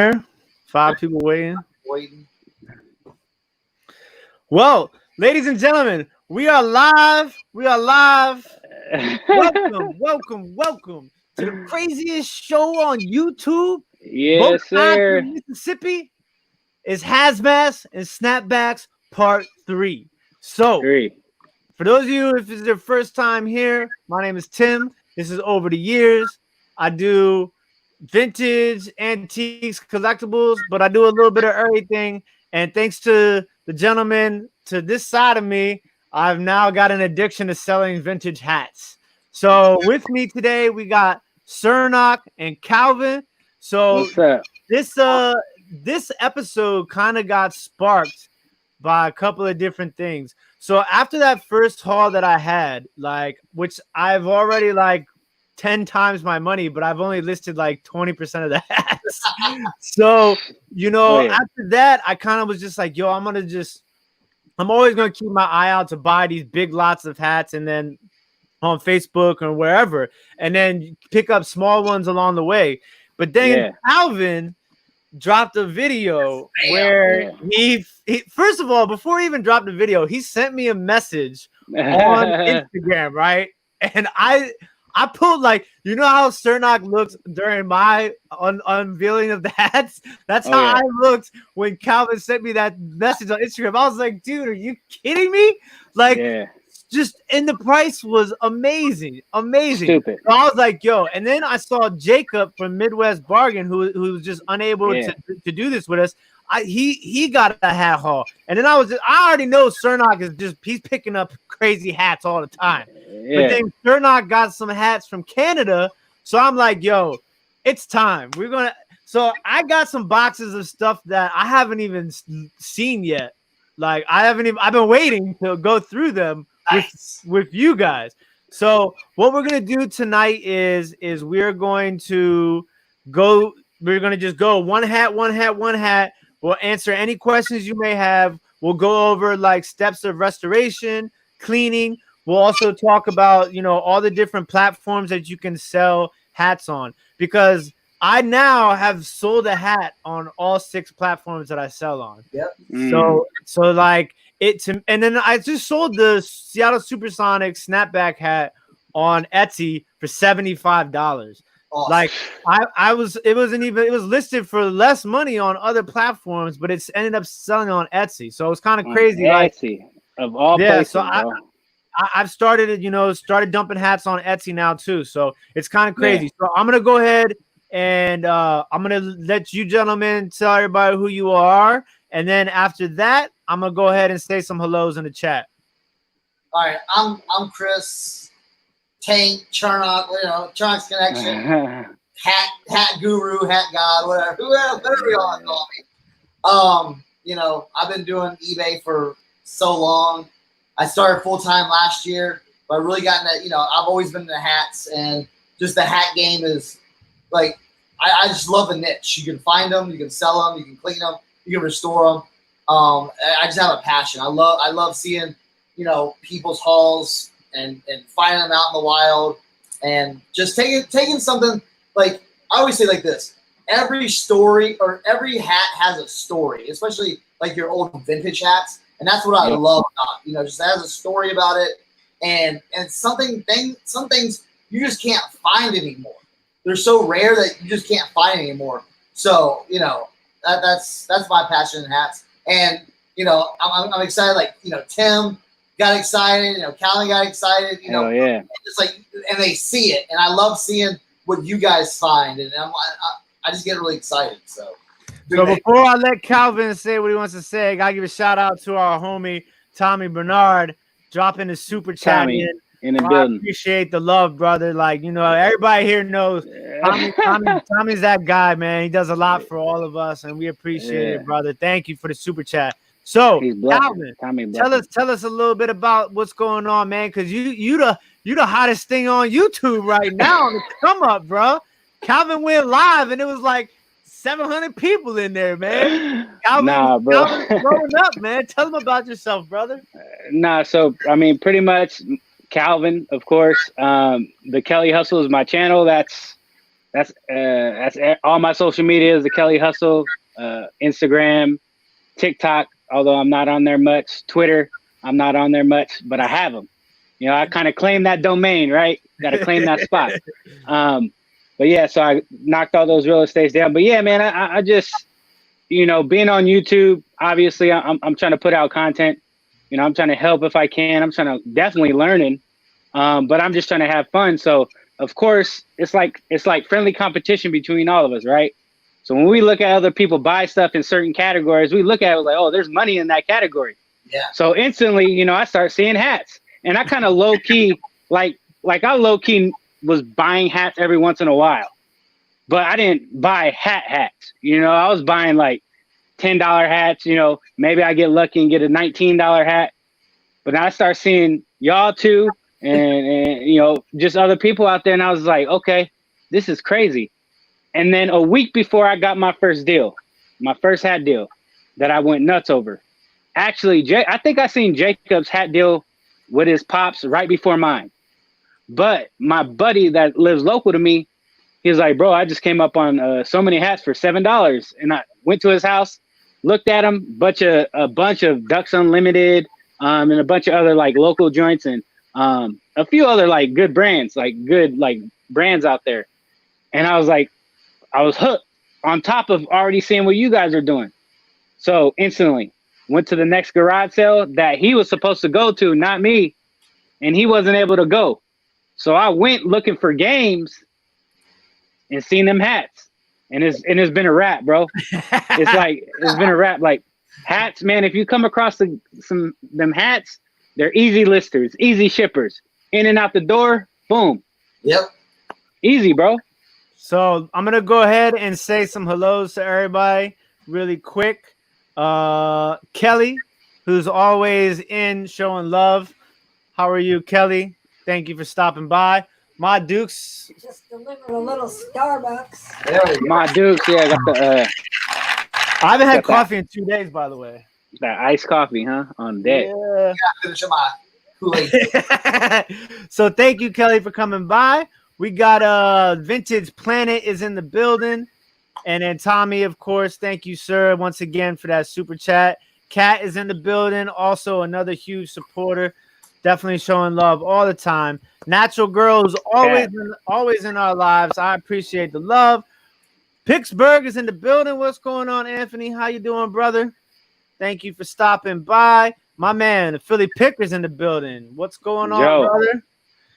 5 people waiting. Well, ladies and gentlemen, we are live. We are live. Welcome to the craziest show on YouTube. Yes, sir. Mississippi is Hazmats and Snapbacks Part 3. So, for those of you, if this is your first time here, my name is Tim. This is Over the Years. I do vintage, antiques, collectibles, but I do a little bit of everything. And thanks to the gentleman to this side of me, I've now got an addiction to selling vintage hats. So with me today, we got Cernoch and Calvin. So this episode kind of got sparked by a couple of different things. So after that first haul that I had, which I've already 10 times my money, but I've only listed 20% of the hats. So, after that, I kind of was just like, yo, I'm always going to keep my eye out to buy these big lots of hats and then on Facebook or wherever, and then pick up small ones along the way. But then Calvin dropped a video where he first of all, before he even dropped the video, he sent me a message on Instagram, right? And I pulled how Cernoch looks during my unveiling of the hats. That's how I looked when Calvin sent me that message on Instagram. I was like, dude, are you kidding me? And the price was amazing. Stupid. So I was like, yo, and then I saw Jacob from Midwest Bargain, who was just unable to do this with us. He got a hat haul, and then I already know Cernoch he's picking up crazy hats all the time. But then Cernoch got some hats from Canada, so I'm like, yo, it's time. So I got some boxes of stuff that I haven't even seen yet. I've been waiting to go through them with you guys. So what we're gonna do tonight is we're going to just go one hat. We'll answer any questions you may have. We'll go over steps of restoration, cleaning. We'll also talk about, all the different platforms that you can sell hats on, because I now have sold a hat on all 6 platforms that I sell on. Yep. And then I just sold the Seattle Supersonic snapback hat on Etsy for $75. Awesome. It was listed for less money on other platforms, but it's ended up selling on Etsy. So it's kind of crazy. Etsy of all places. So I've started dumping hats on Etsy now too. So it's kind of crazy. So I'm gonna go ahead and I'm gonna let you gentlemen tell everybody who you are, and then after that, I'm gonna go ahead and say some hellos in the chat. All right, I'm Chris, Tank, Cernoch, Cernoch's Connection, hat guru, hat god, whatever you want to call me. I've been doing eBay for so long. I started full time last year, but I really gotten that. I've always been into hats, and just the hat game is I just love the niche. You can find them, you can sell them, you can clean them, you can restore them. I just have a passion. I love seeing people's hauls and finding them out in the wild, and just taking something I always say this. Every story or every hat has a story, especially your old vintage hats. And that's what I love about, just has a story about it, and some things you just can't find anymore. They're so rare that you just can't find anymore. So that's my passion in hats, and I'm excited. Tim got excited, Calvin got excited, and they see it, and I love seeing what you guys find, and I just get really excited. So before I let Calvin say what he wants to say, I gotta give a shout out to our homie Tommy Bernard dropping his super chat in the building. I appreciate the love, brother. Everybody here knows Tommy's that guy, man. He does a lot for all of us, and we appreciate it, brother. Thank you for the super chat. So, Calvin, tell us a little bit about what's going on, man, because you the hottest thing on YouTube right now on the come up, bro. Calvin went live, and it was 700 people in there, man. Calvin, bro. Calvin's growing up, man. Tell them about yourself, brother. So pretty much Calvin, of course. The Kelly Hustle is my channel. That's That's all my social media is the Kelly Hustle, Instagram, TikTok, although I'm not on there much. Twitter, I'm not on there much, but I have them. You know, I kind of claim that domain, right? Got to claim that spot. But yeah, so I knocked all those real estates down. But yeah, man, I just, you know, being on YouTube, obviously I'm trying to put out content. You know, I'm trying to help if I can. I'm trying to definitely learning, but I'm just trying to have fun. So of course, it's like friendly competition between all of us, right? So when we look at other people buy stuff in certain categories, we look at it like, oh, there's money in that category. Yeah. So instantly, you know, I start seeing hats, and I kind of low key, like I low key was buying hats every once in a while, but I didn't buy hats. You know, I was buying like $10 hats. You know, maybe I get lucky and get a $19 hat. But now I start seeing y'all too, and you know, just other people out there, and I was like, okay, this is crazy. And then a week before I got my first deal, my first hat deal that I went nuts over. Actually, I think I seen Jacob's hat deal with his pops right before mine. But my buddy that lives local to me, he was like, bro, I just came up on so many hats for $7. And I went to his house, looked at him, a bunch of Ducks Unlimited, and a bunch of other like local joints, and a few other like good brands, brands out there. And I was like, I was hooked on top of already seeing what you guys are doing. So instantly went to the next garage sale that he was supposed to go to, not me. And he wasn't able to go. So I went looking for games and seen them hats. And it's been a wrap, bro. It's been a wrap. Like hats, man, if you come across them hats, they're easy listers, easy shippers. In and out the door, boom. Yep. Easy, bro. So I'm gonna go ahead and say some hellos to everybody really quick. Kelly, who's always in showing love. How are you, Kelly? Thank you for stopping by. My Dukes just delivered a little Starbucks. There we go. My Dukes, yeah, I got the. I haven't had coffee in 2 days, by the way. That iced coffee, huh? On deck. Yeah. Finish my Kool-Aid. So thank you, Kelly, for coming by. We got Vintage Planet is in the building. And then Tommy, of course, thank you, sir, once again for that super chat. Kat is in the building, also another huge supporter. Definitely showing love all the time. Natural Girl is always in our lives. I appreciate the love. Pittsburgh is in the building. What's going on, Anthony? How you doing, brother? Thank you for stopping by. My man, the Philly Picker's in the building. What's going on, Joe. brother?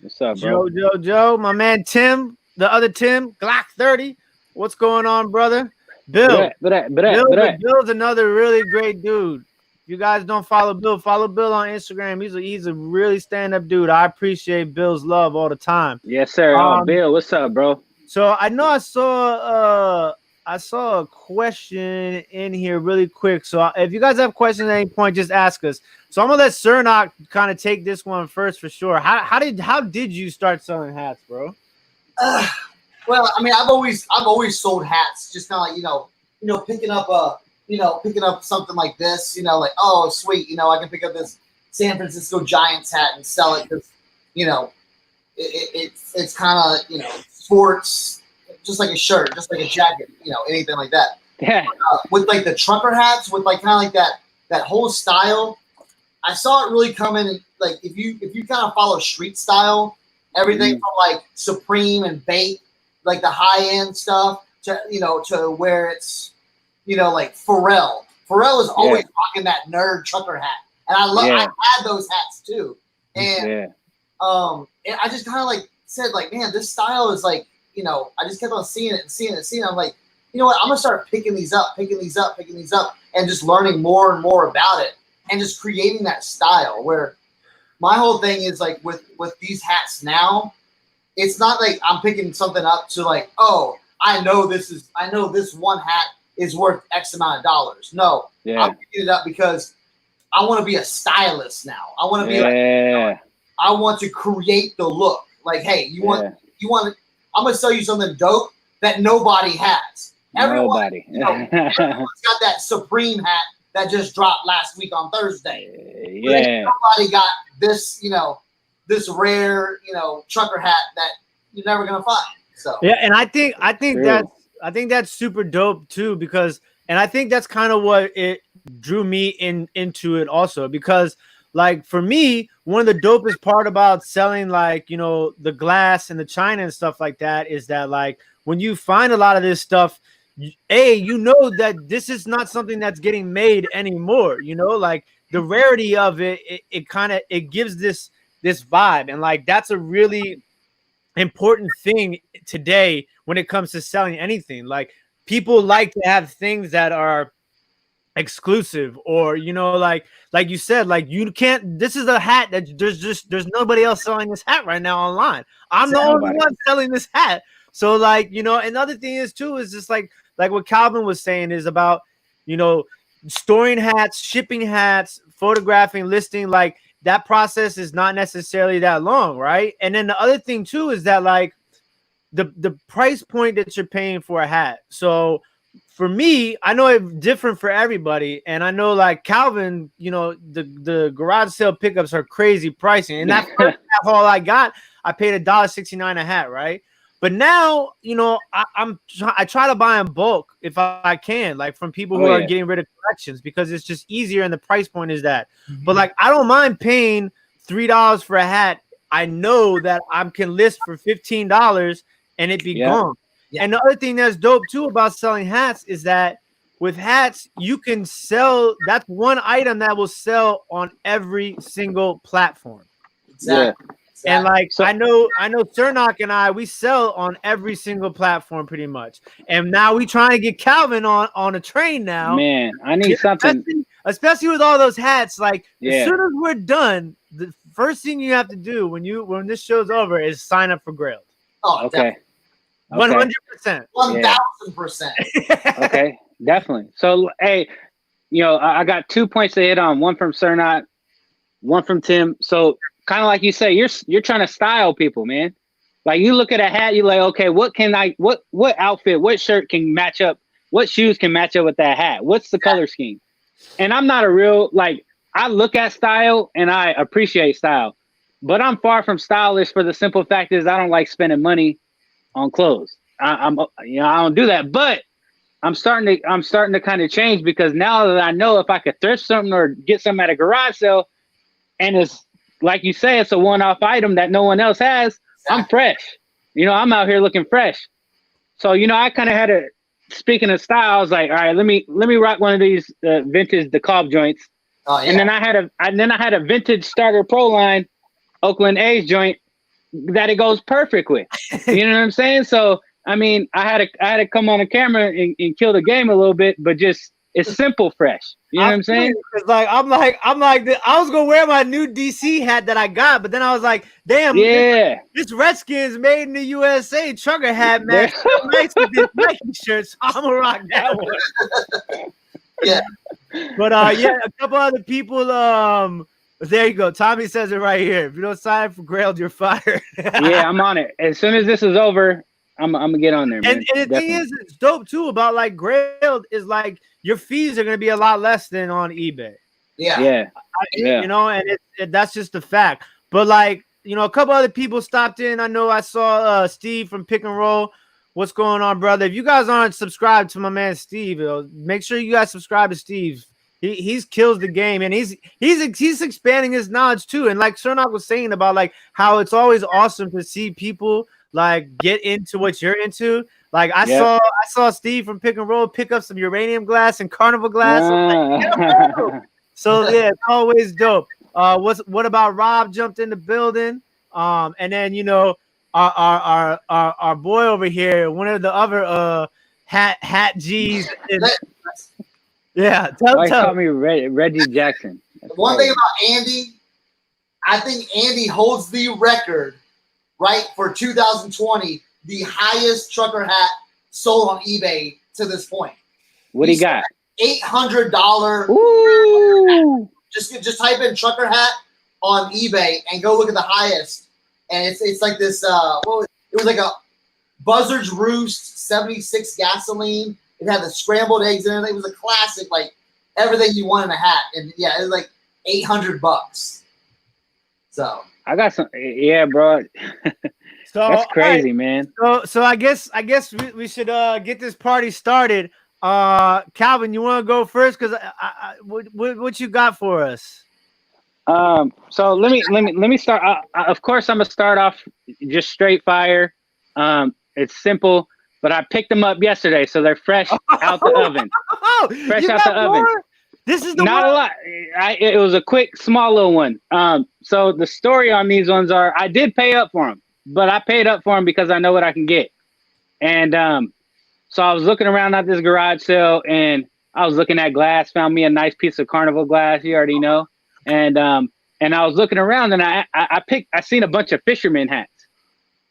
What's up, bro? Joe. My man, Tim, the other Tim, Glock 30. What's going on, brother? Bill. Bill's another really great dude. You guys don't follow Bill. Follow Bill on Instagram. He's a really stand-up dude. I appreciate Bill's love all the time. Yes, sir. Bill, what's up, bro? So I know I saw a question in here really quick. So if you guys have questions at any point, just ask us. So I'm gonna let Cernoch kind of take this one first for sure. How did you start selling hats, bro? Well, I mean, I've always sold hats, just kind of like picking up something like this, like, oh sweet, I can pick up this San Francisco Giants hat and sell it because it's kind of sports, just like a shirt, just like a jacket, anything like that. Yeah. With like the trucker hats, with like kind of like that whole style, I saw it really coming. Like if you kind of follow street style, everything from like Supreme and Bait, like the high end stuff, to to where it's like Pharrell. Pharrell is always rocking that nerd trucker hat, and I had those hats too. And I just kind of like said like, man, this style is like, I just kept on seeing it. I'm like, you know what? I'm gonna start picking these up, and just learning more and more about it, and just creating that style. Where my whole thing is like with these hats now, it's not like I'm picking something up to like, oh, I know this one hat is worth X amount of dollars. No, I'm picking it up because I want to be a stylist now. I want to be like, I want to create the look. Like, hey, you want I'm gonna sell you something dope that nobody has. Everyone's got that Supreme hat that just dropped last week on Thursday. Nobody got this, this rare, trucker hat that you're never gonna find. So yeah, and I think that's super dope too, because and I think that's kind of what it drew me into it also, because like for me, one of the dopest part about selling like, you know, the glass and the china and stuff like that is that like when you find a lot of this stuff, you know that this is not something that's getting made anymore, you know, like the rarity of it kind of it gives this vibe, and like that's a really important thing today when it comes to selling anything. Like people like to have things that are exclusive, or you know, like you said, like you can't, this is a hat that there's nobody else selling this hat right now online. I'm the only one selling this hat. So like, you know, another thing is too is just like what Calvin was saying is about, you know, storing hats, shipping hats, photographing, listing, like that process is not necessarily that long, right? And then the other thing too is that like the price point that you're paying for a hat. So for me, I know it's different for everybody, and I know like Calvin, you know, the garage sale pickups are crazy pricing. And that first hat haul I got, I paid $1.69 a hat, right? But now, you know, I try to buy in bulk if I can, like from people who are getting rid of collections, because it's just easier and the price point is that. But like, I don't mind paying $3 for a hat. I know that I can list for $15 and it be gone. Yeah. And the other thing that's dope too about selling hats is that with hats, you can sell. That's one item that will sell on every single platform. Exactly. And like, so, I know Cernoch and we sell on every single platform pretty much. And now we trying to get Calvin on a train now. Man, I need something. Especially with all those hats. Like as soon as we're done, the first thing you have to do when this show's over is sign up for Grailed. Oh, okay. 100%. 1000%. Okay, definitely. So hey, you know, I got 2 points to hit on, one from Cernoch, one from Tim. So kind of like you say, you're trying to style people, man. Like you look at a hat, you're like, okay, what outfit, what shirt can match up, what shoes can match up with that hat? What's the color scheme? And I'm not a real, like, I look at style and I appreciate style, but I'm far from stylish for the simple fact is I don't like spending money on clothes. I'm you know, I don't do that, but I'm starting to kind of change, because now that I know if I could thrift something or get something at a garage sale, and it's like you say, it's a one-off item that no one else has, I'm fresh. You know, I'm out here looking fresh. So, you know, I kind of had a, speaking of style, I was like, all right, let me rock one of these vintage Depop joints. Oh, yeah. And then I had a vintage Starter Pro line Oakland A's joint that it goes perfect with. You know what I'm saying? So I mean, I had to come on the camera and kill the game a little bit, but just it's simple fresh. You know what I'm saying? It's like I'm like I was gonna wear my new DC hat that I got, but then I was like, damn, this Redskins made in the USA trucker hat match so nice with this Nike shirt, so I'm gonna rock that one. Yeah. But yeah, a couple other people. There you go. Tommy says it right here. If you don't sign up for Grailed, you're fired. Yeah, I'm on it. As soon as this is over, I'm gonna get on there, man. And the thing is, it's dope too about like Grailed is like your fees are gonna be a lot less than on eBay. Yeah. You know, and that's just a fact. But like, you know, a couple other people stopped in. I know I saw Steve from Pick and Roll. What's going on, brother? If you guys aren't subscribed to my man Steve, make sure you guys subscribe to Steve. He's kills the game, and he's expanding his knowledge too. And like Cernoch was saying about like how it's always awesome to see people like get into what you're into. Like I saw Steve from Pick and Roll pick up some uranium glass and carnival glass. Like, so yeah, it's always dope. What about Rob jumped in the building? And then you know our boy over here, one of the other hat G's. Yeah, tell me Reggie Jackson. One thing about Andy, I think Andy holds the record, right, for 2020, the highest trucker hat sold on eBay to this point. What he got? $800. Ooh. Just type in trucker hat on eBay and go look at the highest. And it's like this. It was like a Buzzard's Roost 76 gasoline. It had the scrambled eggs and everything. It was a classic, like everything you want in a hat. And yeah, it was like $800. So I got some, yeah, bro. So that's crazy, man. So I guess we should get this party started. Calvin, you want to go first? Because what you got for us? So let me start. Of course, I'm gonna start off just straight fire. It's simple, but I picked them up yesterday, so they're fresh out the oven. Fresh out the oven. This is the not one? A lot. It was a quick, small little one. So the story on these ones are, I did pay up for them, but I paid up for them because I know what I can get. And so I was looking around at this garage sale, and I was looking at glass. Found me a nice piece of carnival glass. You already know. And I was looking around, and I seen a bunch of fisherman hats,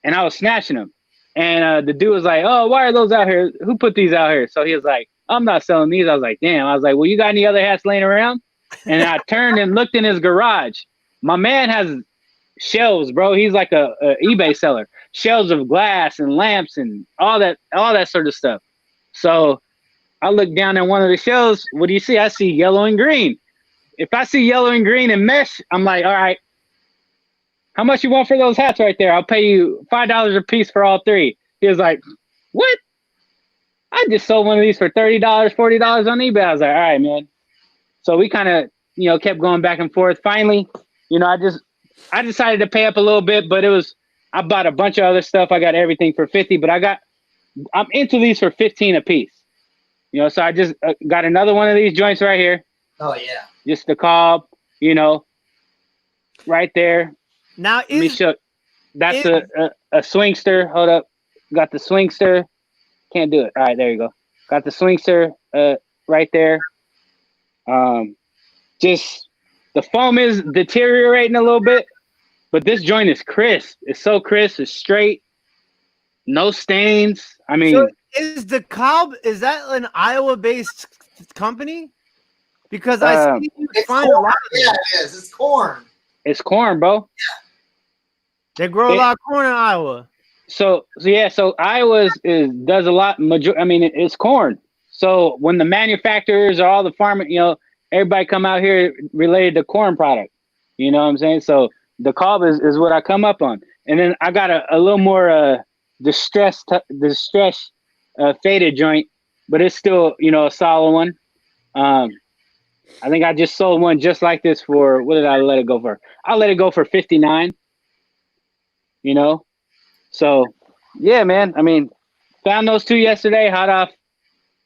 and I was snatching them. And the dude was like, "Oh, why are those out here? Who put these out here?" So he was like, "I'm not selling these." I was like, "Damn." I was like, "Well, you got any other hats laying around?" And I turned and looked in his garage. My man has shelves, bro. He's like a eBay seller. Shelves of glass and lamps and all that sort of stuff. So I look down at one of the shelves. What do you see? I see yellow and green. If I see yellow and green and mesh, I'm like, all right, how much you want for those hats right there? I'll pay you $5 a piece for all three. He was like, what? I just sold one of these for $30, $40 on eBay. I was like, all right, man. So we kind of, kept going back and forth. Finally, I decided to pay up a little bit, but I bought a bunch of other stuff. I got everything for 50, but I'm into these for 15 a piece. So I just got another one of these joints right here. Oh yeah. Just the cob, right there. Now that's a swingster. Hold up. Got the swingster. Can't do it. All right, there you go. Got the swingster right there. Just the foam is deteriorating a little bit, but this joint is crisp. It's so crisp. It's straight. No stains. I mean, so is the cob, is that an Iowa-based company? Because I see you find a lot of it. Yeah, it is. It's corn. It's corn, bro. Yeah. They grow a lot of corn in Iowa. So Iowa does a lot. It's corn. So when the manufacturers or all the farmers, everybody come out here related to corn product. You know what I'm saying? So the cob is what I come up on. And then I got a little more distressed faded joint, but it's still, a solid one. I think I just sold one just like this for, what did I let it go for? I let it go for 59. So yeah, man. I mean, found those two yesterday, hot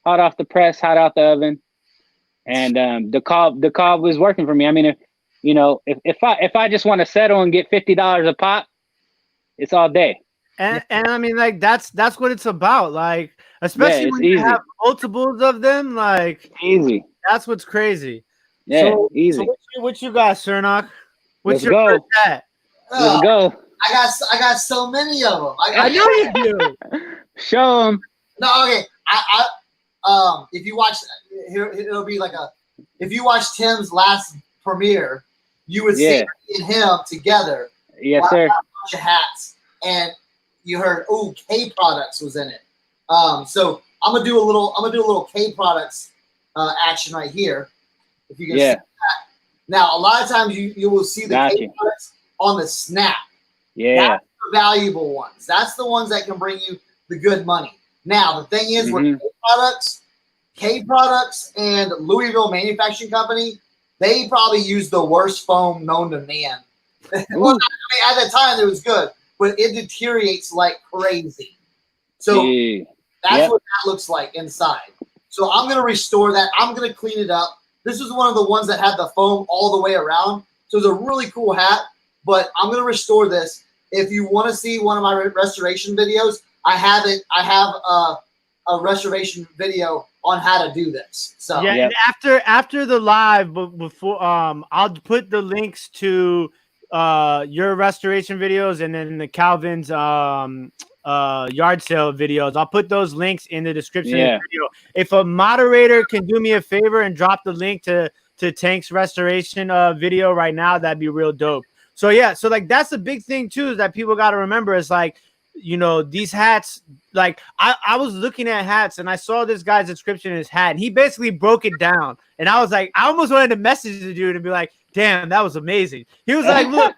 off the press, hot out the oven, and the cob was working for me. I mean, if I just want to settle and get $50 a pop, it's all day. And I mean, like that's what it's about. Like, especially when you have multiples of them, like easy. That's what's crazy. Yeah, easy. So what you got, Cernoch? What's Let's your go. first hat? Let's go. I got so many of them. I know you do. Show them. No, okay. If you watch, it'll be like if you watch Tim's last premiere, you would see me and him together. Yes, sir. A bunch of hats, and you heard, K Products was in it. So I'm gonna do a little K Products action right here. If you can see that. Now, a lot of times you will see the K Products on the snap. Yeah. That's the valuable ones. That's the ones that can bring you the good money. Now, the thing is with K Products and Louisville Manufacturing Company, they probably use the worst foam known to man. Well, at the time it was good, but it deteriorates like crazy. So that's what that looks like inside. So I'm gonna restore that. I'm gonna clean it up. This is one of the ones that had the foam all the way around. So it's a really cool hat, but I'm gonna restore this. If you want to see one of my restoration videos, I have a restoration video on how to do this. So and after the live, but before I'll put the links to your restoration videos and then the Calvin's yard sale videos. I'll put those links in the description of the video. If a moderator can do me a favor and drop the link to Tank's restoration video right now, that'd be real dope. So so like that's the big thing too, is that people got to remember is like, these hats, like I was looking at hats and I saw this guy's description of his hat and he basically broke it down. And I was like, I almost wanted to message the dude and be like, damn, that was amazing. He was like, look,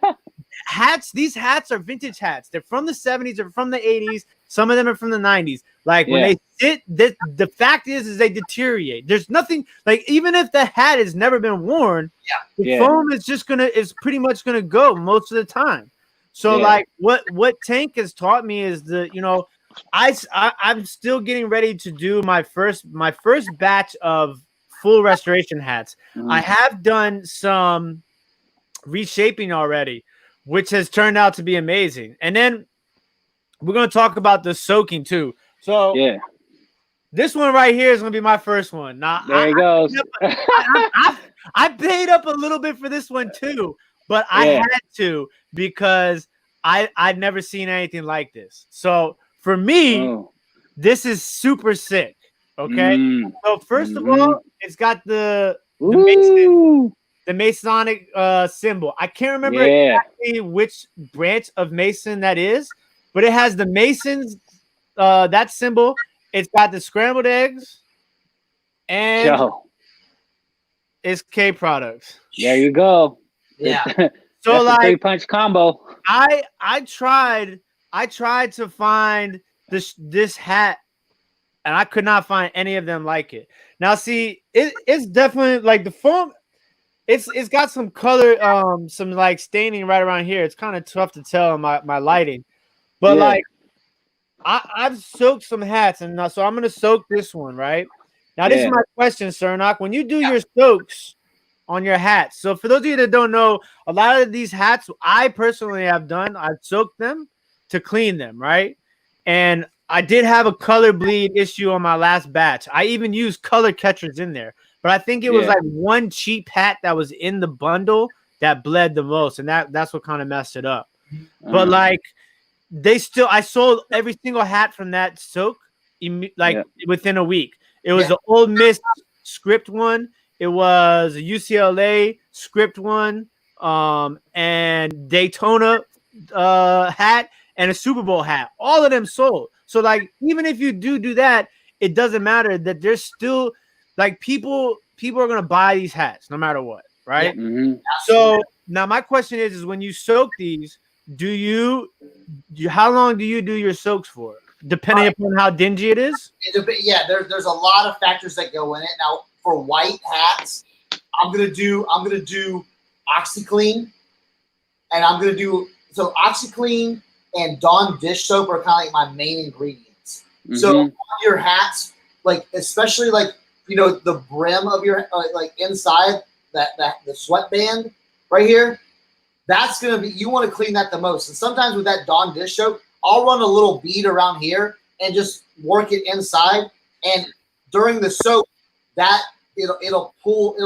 hats. These hats are vintage hats. They're from the 70s or from the 80s. Some of them are from the 90s. Like when they sit, the fact is they deteriorate. There's nothing like even if the hat has never been worn, the foam is pretty much gonna go most of the time. So like what Tank has taught me is I'm still getting ready to do my first batch of full restoration hats. I have done some reshaping already, which has turned out to be amazing. And then we're going to talk about the soaking too. So this one right here is going to be my first one. Now there he goes. I paid up a little bit for this one too, but I had to because I'd never seen anything like this. So for me, this is super sick. Okay. So first of all, it's got the Masonic symbol. I can't remember exactly which branch of Mason that is, but it has the Masons, that symbol. It's got the scrambled eggs and it's K products. There you go. Yeah. So that's like 3-punch combo. I tried to find this hat and I could not find any of them like it. Now see, it's definitely like the foam. It's got some color, some like staining right around here. It's kind of tough to tell on my lighting, but like I've soaked some hats, and so I'm gonna soak this one right now. This is my question, Cernoch. When you do your soaks on your hats, so for those of you that don't know, a lot of these hats I personally have done. I've soaked them to clean them, right? And I did have a color bleed issue on my last batch. I even used color catchers in there. But I think it was like one cheap hat that was in the bundle that bled the most, and that's what kind of messed it up. But like I sold every single hat from that soak within a week. It was the Old Miss script one. It was a UCLA script one, and Daytona hat and a Super Bowl hat. All of them sold. So like even if you do that, it doesn't matter that there's still like people are gonna buy these hats no matter what, right? So now my question is when you soak these, how long do you do your soaks for? Depending upon how dingy it is? There's a lot of factors that go in it. Now for white hats, I'm gonna do OxyClean, and I'm gonna do OxyClean and Dawn dish soap are kind of like my main ingredients. So on your hats, like especially like the brim of your like inside that the sweatband right here, that's gonna be, you want to clean that the most. And sometimes with that Dawn dish soap, I'll run a little bead around here and just work it inside. And during the soak, that it'll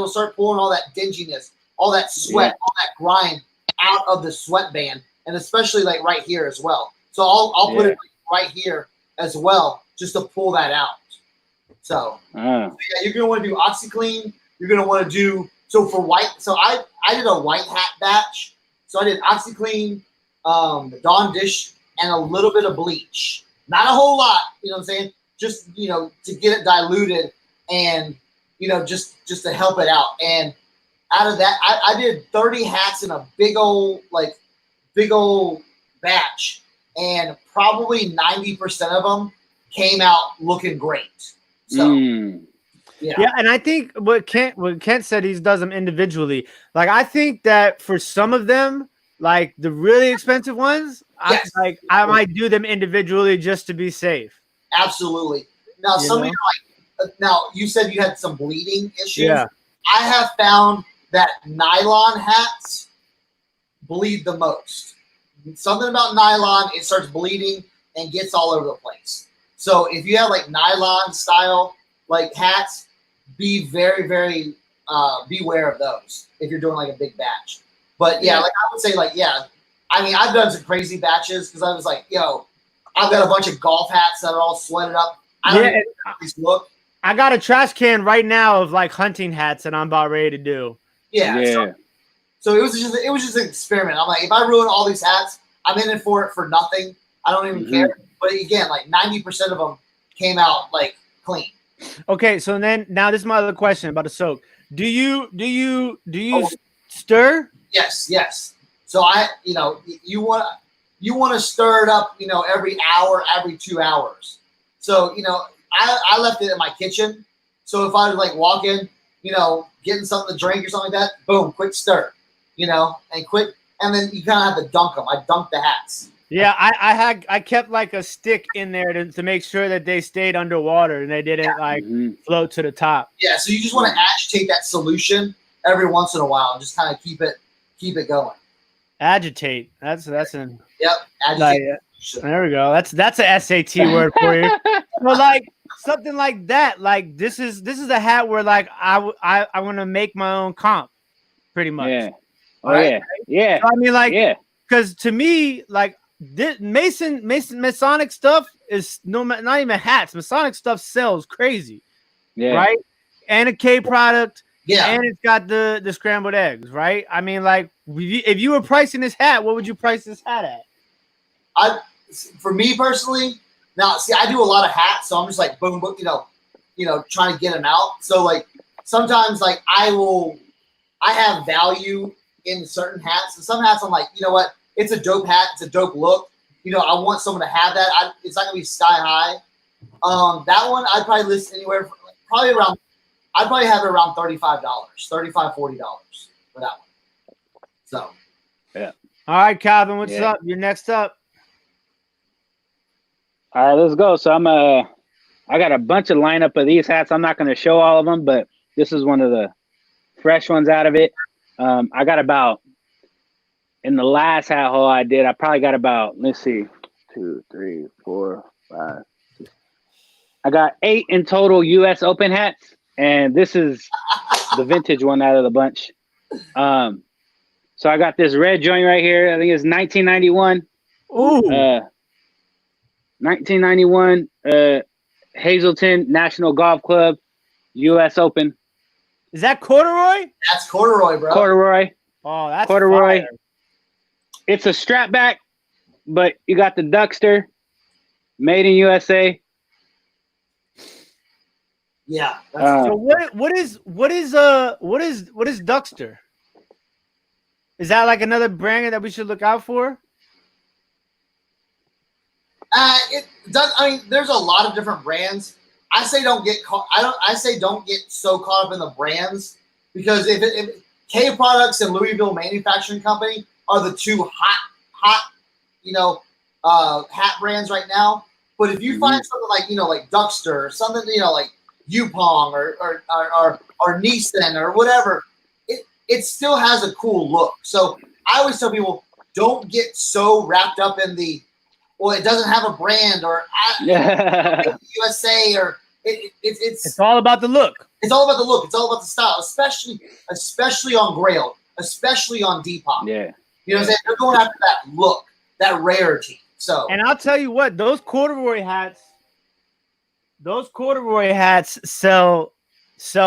start pulling all that dinginess, all that sweat, all that grime out of the sweatband, and especially like right here as well. So I'll put it right here as well just to pull that out. So you're gonna want to do OxyClean. You're gonna want to do for white. So I did a white hat batch. So I did OxyClean, the Dawn dish, and a little bit of bleach. Not a whole lot, you know what I'm saying? Just to get it diluted and just to help it out. And out of that, I did 30 hats in a big old batch, and probably 90% of them came out looking great. So yeah, and I think what Kent said, he does them individually. Like I think that for some of them, like the really expensive ones, I might do them individually just to be safe. Absolutely. Now some of you now you said you had some bleeding issues. Yeah. I have found that nylon hats bleed the most. Something about nylon, it starts bleeding and gets all over the place. So if you have like nylon style like hats, be very, very beware of those if you're doing like a big batch. But like I would say I mean, I've done some crazy batches because I was like, I've got a bunch of golf hats that are all sweated up. I don't even know how these look. I got a trash can right now of like hunting hats that I'm about ready to do. Yeah. So it was just an experiment. I'm like, if I ruin all these hats, I'm in it for nothing. I don't even care. But again, like 90% of them came out like clean. Okay, so now this is my other question about the soak. Do you stir? Yes. So you want to stir it up, every hour, every 2 hours. So, I left it in my kitchen. So if I was like walking, getting something to drink or something like that, boom, quick stir, and then you kind of have to dunk them. I dunked the hats. Yeah, I kept like a stick in there to make sure that they stayed underwater and they didn't float to the top. Yeah, so you just want to agitate that solution every once in a while and just kind of keep it going. Agitate. That's an agitate. There we go. That's a SAT word for you. But like something like that. Like this is a hat where like I want to make my own comp, pretty much. Yeah. Oh right? yeah. So, I mean, like, because to me, like this Masonic stuff is not even hats. Masonic stuff sells crazy. Yeah. Right. And a K product. Yeah. And it's got the scrambled eggs. Right. I mean, like, if you were pricing this hat, what would you price this hat at? For me personally, now see, I do a lot of hats, so I'm just like boom, trying to get them out. So like sometimes like I have value in certain hats, and some hats I'm like, you know what, it's a dope hat, it's a dope look. I want someone to have that. It's not gonna be sky high. That one I'd probably list anywhere from, I'd probably have it around $35, $40 for that one. So yeah. All right, Calvin, what's up? You're next up. All right, let's go. So I got a bunch of lineup of these hats. I'm not going to show all of them, but this is one of the fresh ones out of it. I got about, in the last hat haul I did, I probably got about, let's see, 2, 3, 4, 5, 6. I got 8 in total U.S. Open hats, and this is the vintage one out of the bunch. So I got this red joint right here. I think it's 1991. Ooh. 1991 Hazelton National Golf Club U.S. Open. Is that corduroy? That's corduroy, bro. Corduroy. Oh, that's corduroy. Fire. It's a strap back, but you got the Duckster, made in USA. Yeah. So what is Duckster? Is that like another brand that we should look out for? It does. I mean, there's a lot of different brands. I say don't get caught. I say don't get so caught up in the brands, because if K Products and Louisville Manufacturing Company are the two hot, hat brands right now. But if you find something like like Duckster or something like Yupong or Nissan or whatever, it still has a cool look. So I always tell people, don't get so wrapped up in the, well, it doesn't have a brand or USA or it's all about the look. It's all about the look. It's all about the style, especially on Grailed, especially on Depop. Yeah. You know what I'm saying? They're going after that look, that rarity. So, and I'll tell you what, those corduroy hats sell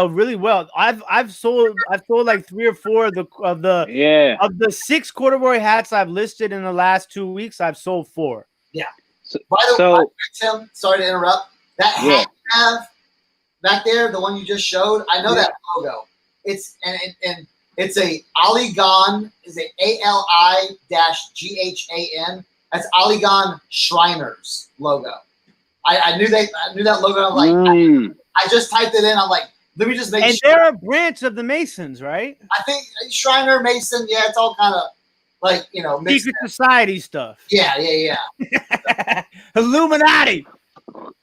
really well. I've sold like 3 or 4 of the 6 corduroy hats I've listed in the last 2 weeks. I've sold 4. Yeah. By the way, Tim, sorry to interrupt. That hat you have back there, the one you just showed, I know that logo. It's and it's a Aligan, is a ALI-GHAN. That's Aligan Shriners logo. I knew that logo. I'm like, I just typed it in. I'm like, let me just make sure. And they're a branch of the Masons, right? I think Shriner, Mason, it's all kind of like, mixed secret society stuff. Yeah. Illuminati.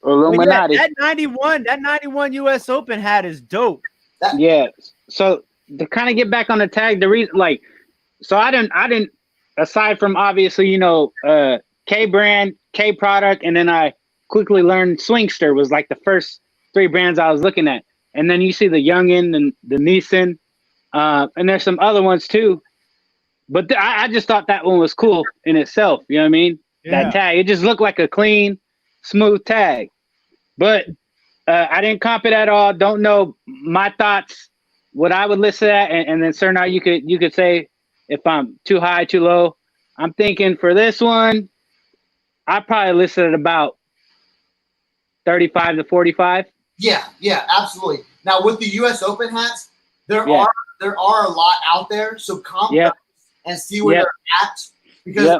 Illuminati. That 91 US Open hat is dope. So to kind of get back on the tag, the reason, so I didn't, aside from obviously, K brand, K product, and then I quickly learned Swingster was like the first 3 brands I was looking at. And then you see the Youngin and the Nissan, and there's some other ones too. But I just thought that one was cool in itself. You know what I mean? Yeah. That tag, it just looked like a clean, smooth tag. But I didn't comp it at all. Don't know my thoughts, what I would list it at, and then Cernoch, you could say if I'm too high, too low. I'm thinking for this one, I probably listed at about 35 to 45. Yeah, absolutely. Now with the U.S. Open hats, there are a lot out there. So comp and see where they're at. Because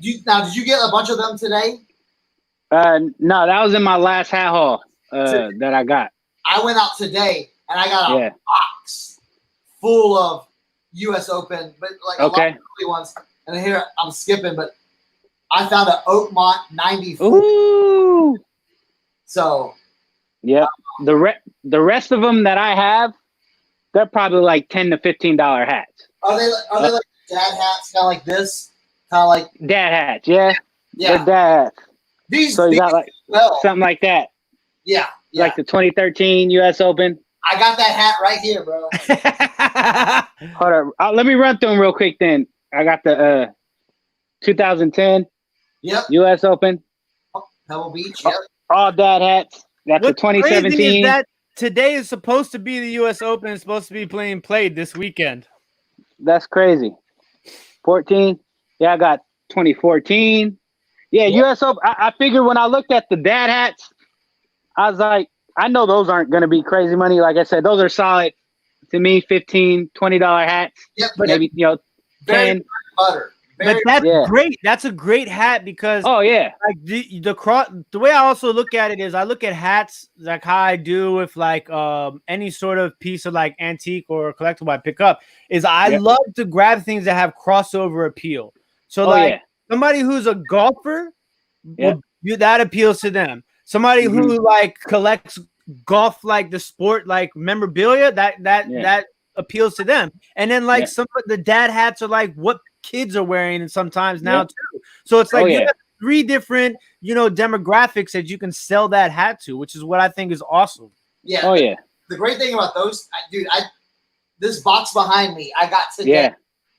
did you get a bunch of them today? No, that was in my last hat haul that I got. I went out today and I got a box full of U.S. Open, but like a lot of early ones. And here I'm skipping, but I found an Oakmont 94. Ooh. So the rest of them that I have, they're probably like $10 to $15 hats. Are they like dad hats, kind of like this, kind of like dad hats? Yeah. They're dad hats. These you got like something like that. Yeah. Like the 2013 U.S. Open. I got that hat right here, bro. Hold on. Let me run through them real quick then. I got the 2010 U.S. Open. Pebble Beach, yep. All dad hats. Got the 2017. Crazy is that today is supposed to be the U.S. Open. It's supposed to be played this weekend. That's crazy. 14. Yeah, I got 2014. Yeah, U.S. Open. I figured when I looked at the dad hats, I was like, I know those aren't going to be crazy money. Like I said, those are solid to me, $15, $20 hats. Yep. Maybe, 10. Butter. But that's great. That's a great hat because like the way I also look at it is I look at hats like how I do with like any sort of piece of like antique or collectible I pick up is I love to grab things that have crossover appeal. So somebody who's a golfer, that appeals to them. Somebody who like collects golf, like the sport, like memorabilia, that appeals to them. And then like some of the dad hats are like what kids are wearing, and sometimes now too. So it's like you have 3 different, demographics that you can sell that hat to, which is what I think is awesome. Yeah. Oh yeah. The great thing about those, dude, this box behind me, I got today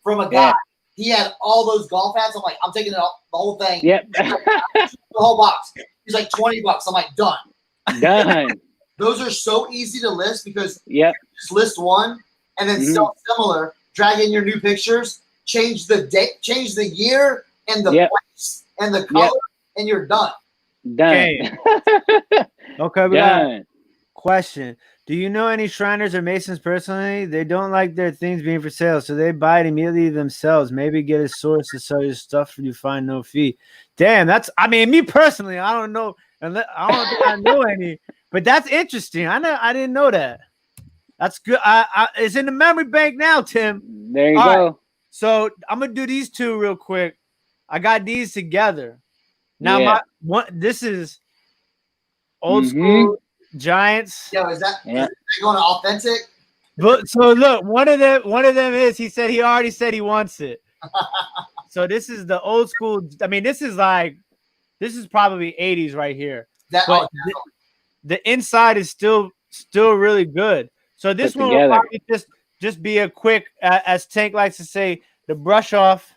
from a guy. He had all those golf hats. I'm like, I'm taking the whole thing. Yep. The whole box. He's like $20. I'm like, done. Done. Those are so easy to list because you just list one and then sell similar, drag in your new pictures, change the date, change the year and the place and the color, and you're done. Done. Okay, we got a question. Do you know any Shriners or Masons personally? They don't like their things being for sale, so they buy it immediately themselves. Maybe get a source to sell your stuff and you find no fee. Damn, me personally, I don't know. I don't think I know any, but that's interesting. I didn't know that. That's good. It's in the memory bank now, Tim. There you go. Right. So I'm gonna do these 2 real quick. I got these together. Now this is old school Giants. Yo, is that going to authentic? But so look, one of them is he said he already said he wants it. So this is the old school. I mean, this is probably 80s right here. The inside is still really good. So this one will probably just be a quick, as Tank likes to say, the brush off.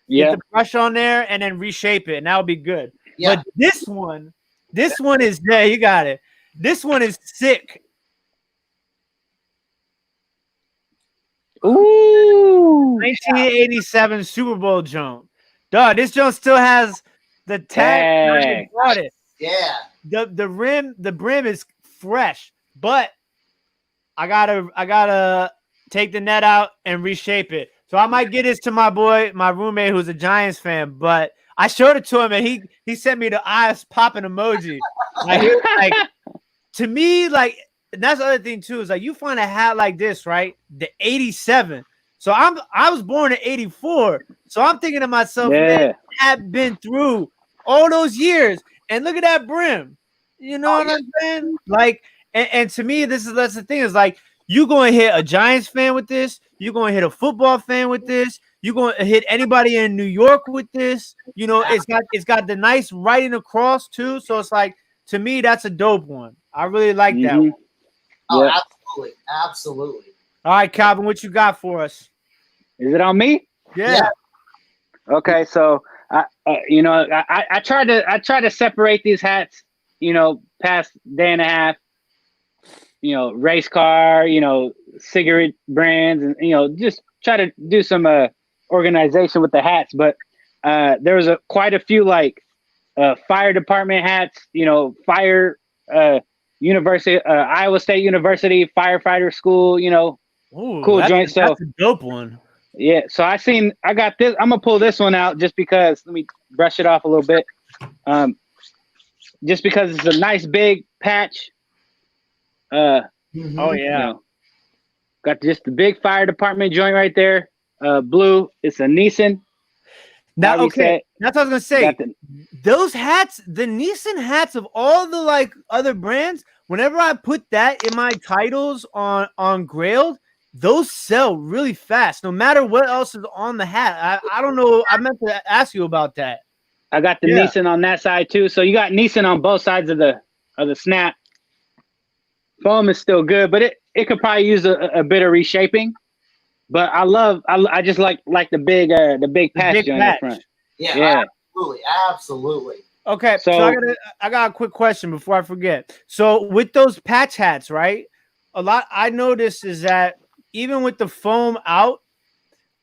Get the brush on there and then reshape it, and that'll be good. Yeah. But this one is you got it. This one is sick. Ooh, 1987 Super Bowl jump. Dog, this jump still has the tag. Yeah. The brim is fresh, but I gotta take the net out and reshape it. So I might get this to my roommate who's a Giants fan, but I showed it to him and he sent me the eyes popping emoji. Like to me, like, and that's the other thing too, is like you find a hat like this, right? The 87. So I was born in 84. So I'm thinking to myself, man, I've been through all those years. And look at that brim. You know what I'm saying? Like, and to me, that's the thing, is like you going to hit a Giants fan with this, you're going to hit a football fan with this, you're going to hit anybody in New York with this. It's got the nice writing across too. So it's like, to me, that's a dope one. I really like that one. Oh, absolutely. All right, Calvin, what you got for us? Is it on me? Yeah. Okay, so I try to separate these hats, past day and a half, race car, cigarette brands, and just try to do some organization with the hats. But there was quite a few like fire department hats, fire university, Iowa State University firefighter school, Ooh, cool joint. So that's a dope one. Yeah, so I got this. I'm gonna pull this one out just because. Let me brush it off a little bit. Just because it's a nice big patch. Oh yeah. You know, got just the big fire department joint right there. Blue. It's a Nissan. Now, okay, that's what I was gonna say. Those hats, the Nissan hats of all the like other brands, whenever I put that in my titles on Grailed, those sell really fast, no matter what else is on the hat. I don't know. I meant to ask you about that. I got the Nissan on that side too. So you got Nissan on both sides of the snap. Foam is still good, but it could probably use a bit of reshaping. But I just like the big patch on the front. Yeah, absolutely. Okay, so I got a quick question before I forget. So with those patch hats, right? A lot I noticed is that even with the foam out,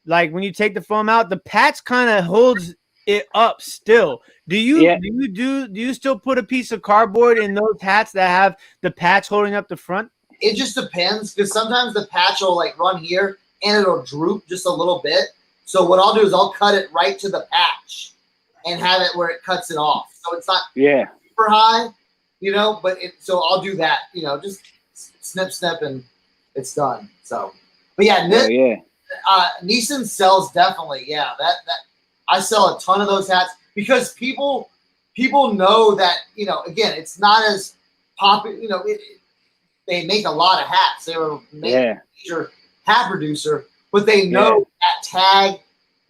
like when you take the foam out, the patch kind of holds it up still. Do you still put a piece of cardboard in those hats that have the patch holding up the front? It just depends, because sometimes the patch will like run here and it'll droop just a little bit. So what I'll do is I'll cut it right to the patch and have it where it cuts it off. So it's not super high, but so I'll do that, just snip and it's done. So, but Nissan sells definitely. Yeah. That I sell a ton of those hats because people know that, again, it's not as popular, they make a lot of hats. They were major hat producer, but they know that tag,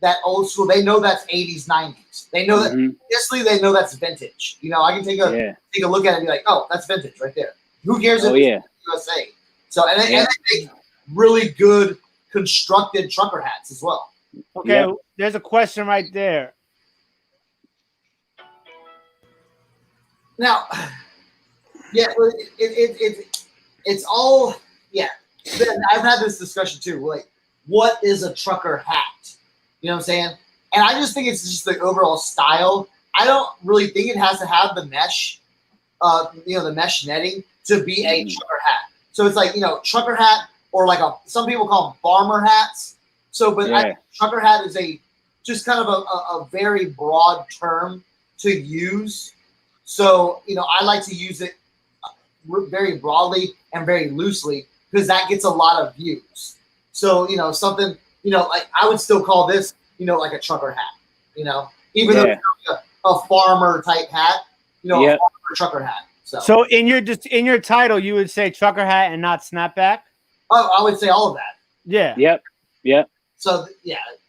that old school. They know that's 80s, 90s. They know that. Obviously, they know that's vintage. I can take a look at it and be like, oh, that's vintage right there. Who cares if it's USA? So and they make really good constructed trucker hats as well. Okay, there's a question right there. Now, it's all I've had this discussion too. Like, what is a trucker hat? You know what I'm saying? And I just think it's just the overall style. I don't really think it has to have the mesh, the mesh netting to be a trucker hat. So it's like, trucker hat, or like some people call them farmer hats. So, but I think trucker hat is just kind of a very broad term to use. So, I like to use it very broadly and very loosely because that gets a lot of views. So, something, like I would still call this, like a trucker hat, even though it's like a farmer type hat, a farmer trucker hat. So in your title, you would say trucker hat and not snapback? Oh, I would say all of that. Yeah. Yep. So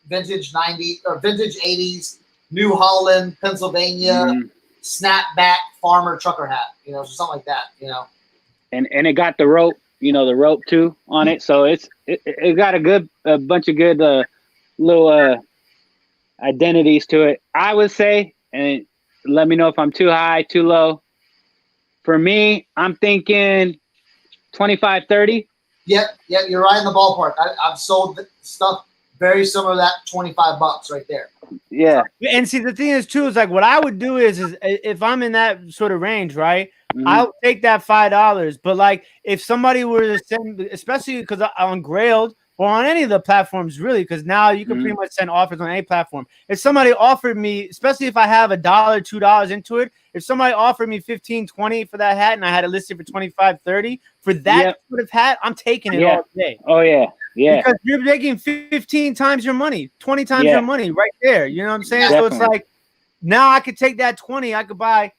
vintage 90s or vintage 80s, New Holland, Pennsylvania, snapback farmer trucker hat, so something like that, And it got the rope, the rope too on it. So it got a bunch of good little identities to it. I would say, and let me know if I'm too high, too low. For me, I'm thinking 25, 30. Yep, you're right in the ballpark. I've sold stuff very similar to that, $25 right there. Yeah. And see, the thing is too, is like what I would do is if I'm in that sort of range, right? I'll take that $5. But like if somebody were to send, especially because on Grailed or on any of the platforms, really, because now you can pretty much send offers on any platform. If somebody offered me, especially if I have $1, $2 into it, if somebody offered me 15, 20 for that hat and I had it listed for 25, 30 for that sort of hat, I'm taking it all day. Oh yeah. Because you're making 15 times your money, 20 times your money right there. You know what I'm saying? Definitely. So it's like now I could take that 20, I could buy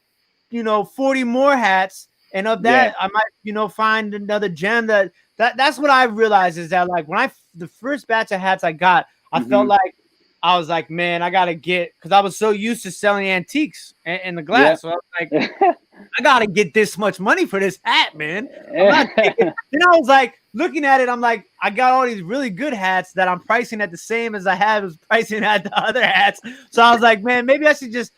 40 more hats, and of that I might find another gem. That's what I realized is that like when the first batch of hats I got, I felt like I was like, man, I gotta get, because I was so used to selling antiques and the glass. So I was like, I gotta get this much money for this hat, man. Then I was like looking at it, I'm like, I got all these really good hats that I'm pricing at the same as I was pricing at the other hats. So I was like, man, maybe I should just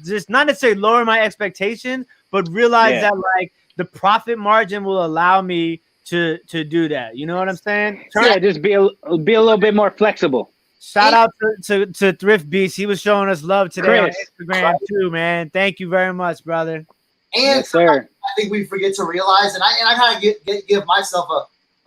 just not necessarily lower my expectation, but realize that like the profit margin will allow me to do that. You know what I'm saying? Just be a little bit more flexible. Shout out to Thrift Beast. He was showing us love today on Instagram too, man. Thank you very much, brother. And I think we forget to realize, and I kind of give myself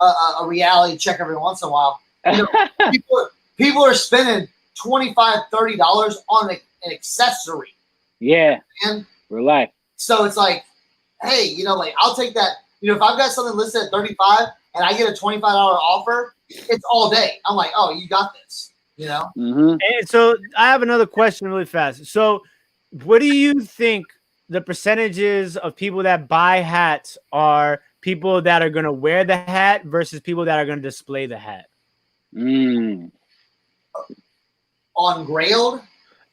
a reality check every once in a while. You know, people are spending $25, $30 on an accessory. Yeah. And Real life. so it's like, hey, you know, like I'll take that. You know, if I've got something listed at 35 and I get a $25 offer, it's all day. I'm like, oh, you got this. You know. Mm-hmm. And so I have another question really fast. So, what do you think the percentages of people that buy hats are people that are going to wear the hat versus people that are going to display the hat? On Grailed?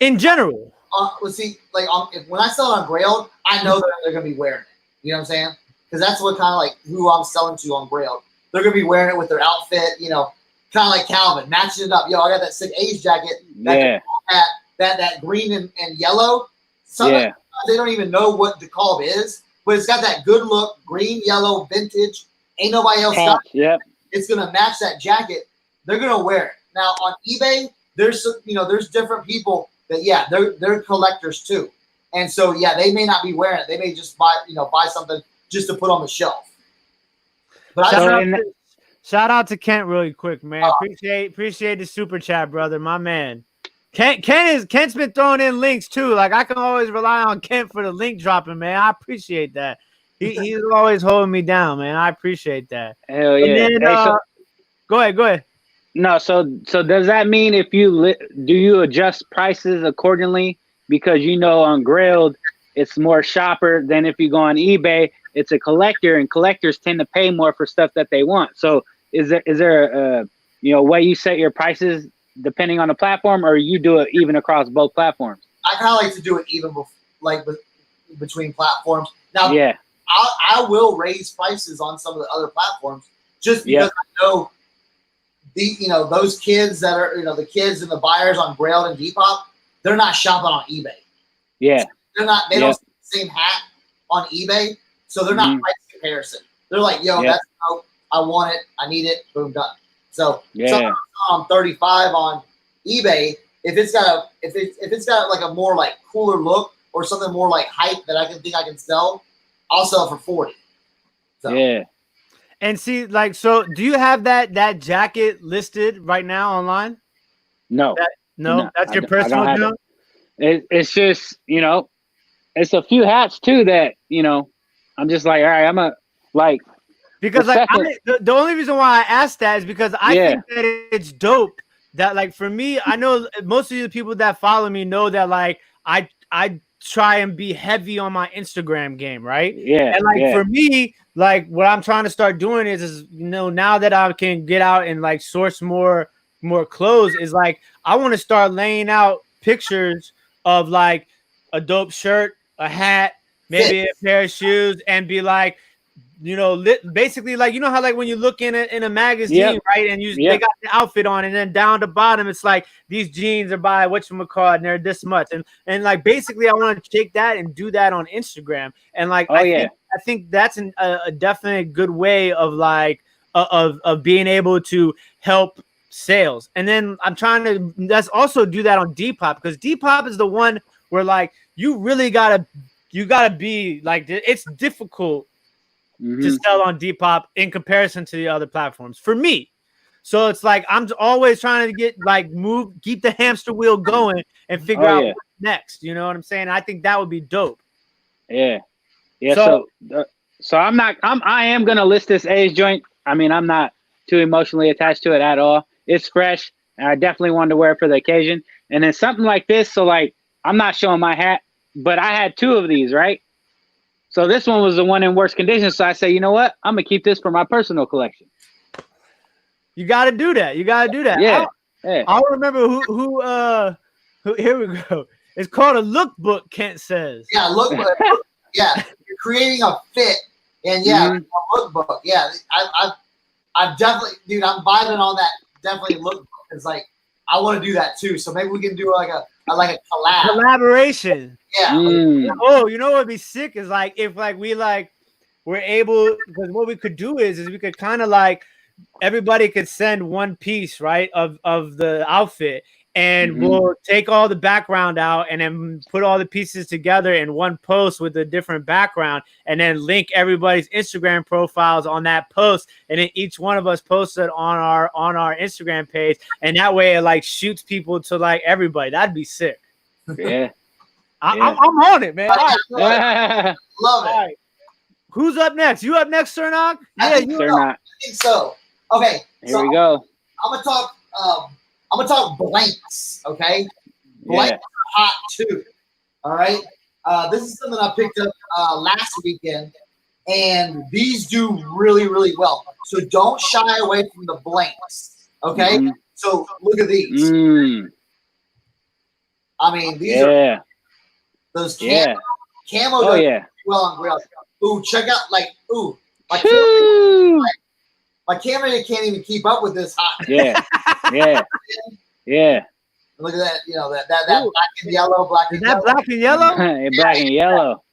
In general. Let's see, like when I sell it on Grailed, I know that they're going to be wearing it. You know what I'm saying? Because that's what kind of like who I'm selling to on Grailed. They're going to be wearing it with their outfit, you know, kind of like Calvin, matching it up. Yo, I got that sick Age jacket. That green and yellow. Sometimes they don't even know what DeKalb is, but it's got that good look, green, yellow, vintage. Ain't nobody else got it. Yep. It's going to match that jacket. They're going to wear it. Now on eBay, there's different people that they're collectors too, and so they may not be wearing it. They may just buy something just to put on the shelf. But shout out to Kent really quick, man. Appreciate the super chat, brother, my man. Kent's been throwing in links too. Like I can always rely on Kent for the link dropping, man. I appreciate that. He's always holding me down, man. I appreciate that. Hell yeah. And then, go ahead. No, so does that mean if you do you adjust prices accordingly because on Grailed it's more shopper than if you go on eBay it's a collector and collectors tend to pay more for stuff that they want. So is there a way you set your prices depending on the platform, or you do it even across both platforms? I kind of like to do it even between platforms. Now, I will raise prices on some of the other platforms just because I know those kids that are the kids and the buyers on Grailed and Depop, they're not shopping on eBay. Yeah, they're not. They don't see the same hat on eBay, so they're not price comparison. They're like, "Yo, that's dope. I want it. I need it. Boom, done." So something on 35 on eBay, if it's got like a more like cooler look or something more like hype that I can sell, I'll sell it for 40. So. Yeah. And see, like, so do you have that jacket listed right now online? No. That's your personal junk? It's just, it's a few hats too that, I'm just like, all right, because like the only reason why I asked that is because I think that it's dope that like for me, I know most of the people that follow me know that like I try and be heavy on my Instagram game, right? Yeah. And like for me, like what I'm trying to start doing is now that I can get out and like source more clothes, is like I want to start laying out pictures of like a dope shirt, a hat, maybe a pair of shoes, and be like, basically like how like when you look in a magazine, right, and they got the outfit on, and then down the bottom it's like these jeans are by whatchamacallit and they're this much, and like basically I want to take that and do that on Instagram, and like I think that's a definite good way of like of being able to help sales. And then I'm trying to also do that on Depop, because Depop is the one where like you really gotta be like, it's difficult to sell on Depop in comparison to the other platforms for me. So it's like I'm always trying to get like keep the hamster wheel going and figure out what's next. You know what I'm saying? I think that would be dope. Yeah. So I am gonna list this A's joint. I mean, I'm not too emotionally attached to it at all. It's fresh, and I definitely wanted to wear it for the occasion. And then something like this, so like I'm not showing my hat, but I had 2 of these, right? So this one was the one in worse condition. So I say, you know what? I'm gonna keep this for my personal collection. You got to do that. Yeah. I'll remember who. Here we go. It's called a lookbook. Kent says. Yeah, lookbook. Yeah, you're creating a fit, and a lookbook. Yeah, I've definitely, dude. I'm vibing on that. Definitely lookbook. It's like I want to do that too. So maybe we can do like a collaboration. Yeah. Oh, you know what would be sick is like if like we're able, because what we could do is we could kind of like everybody could send one piece, right, of the outfit, and we'll take all the background out and then put all the pieces together in one post with a different background, and then link everybody's Instagram profiles on that post, and then each one of us posts it on our Instagram page, and that way it like shoots people to like everybody. That'd be sick. Yeah. I'm on it, man. All right. Love it. All right. Who's up next? You up next, Cernoch? Yeah, Cernoch. I think so. Okay. Here we go. I'm gonna talk blanks. Okay. Blanks are hot too. All right. This is something I picked up last weekend, and these do really, really well. So don't shy away from the blanks. Okay. So look at these. I mean, these are those camo. Oh yeah. Well on Grailed. Ooh, check out my camera can't even keep up with this hot. Yeah. Look at that, that black and yellow, black and yellow. Black and yellow? Black and yellow.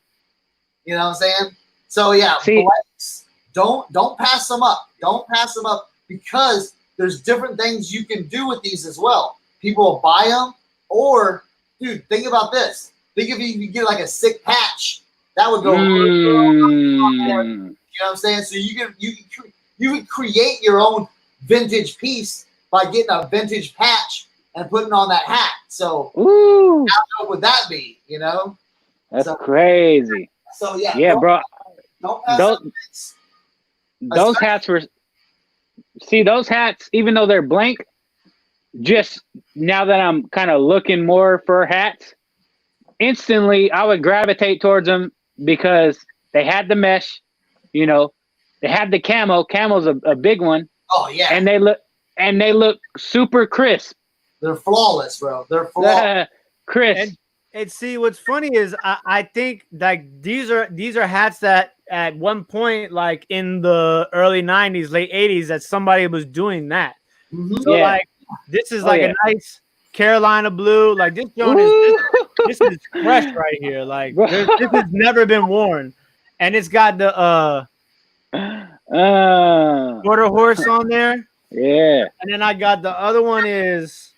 You know what I'm saying? So yeah, blanks, don't pass them up. Don't pass them up, because there's different things you can do with these as well. People will buy them, or dude, think about this. Think if you get like a sick patch, that would go. You know what I'm saying? So you can create your own vintage piece by getting a vintage patch and putting on that hat. So how dope would that be? That's crazy. So yeah, bro. Don't pass those hats were. See, those hats, even though they're blank, just now that I'm kind of looking more for hats, instantly I would gravitate towards them because they had the mesh, they had the camo. Camo's a big one. Oh yeah. And they look super crisp. They're flawless, bro. They're flawless. Crisp. And see, what's funny is I think like these are hats that at one point, like in the early 90s, late 80s, that somebody was doing that. So like this is like a nice Carolina blue. Like this joint this is fresh right here. Like this has never been worn, and it's got the quarter horse on there. Yeah. And then I got the other one is.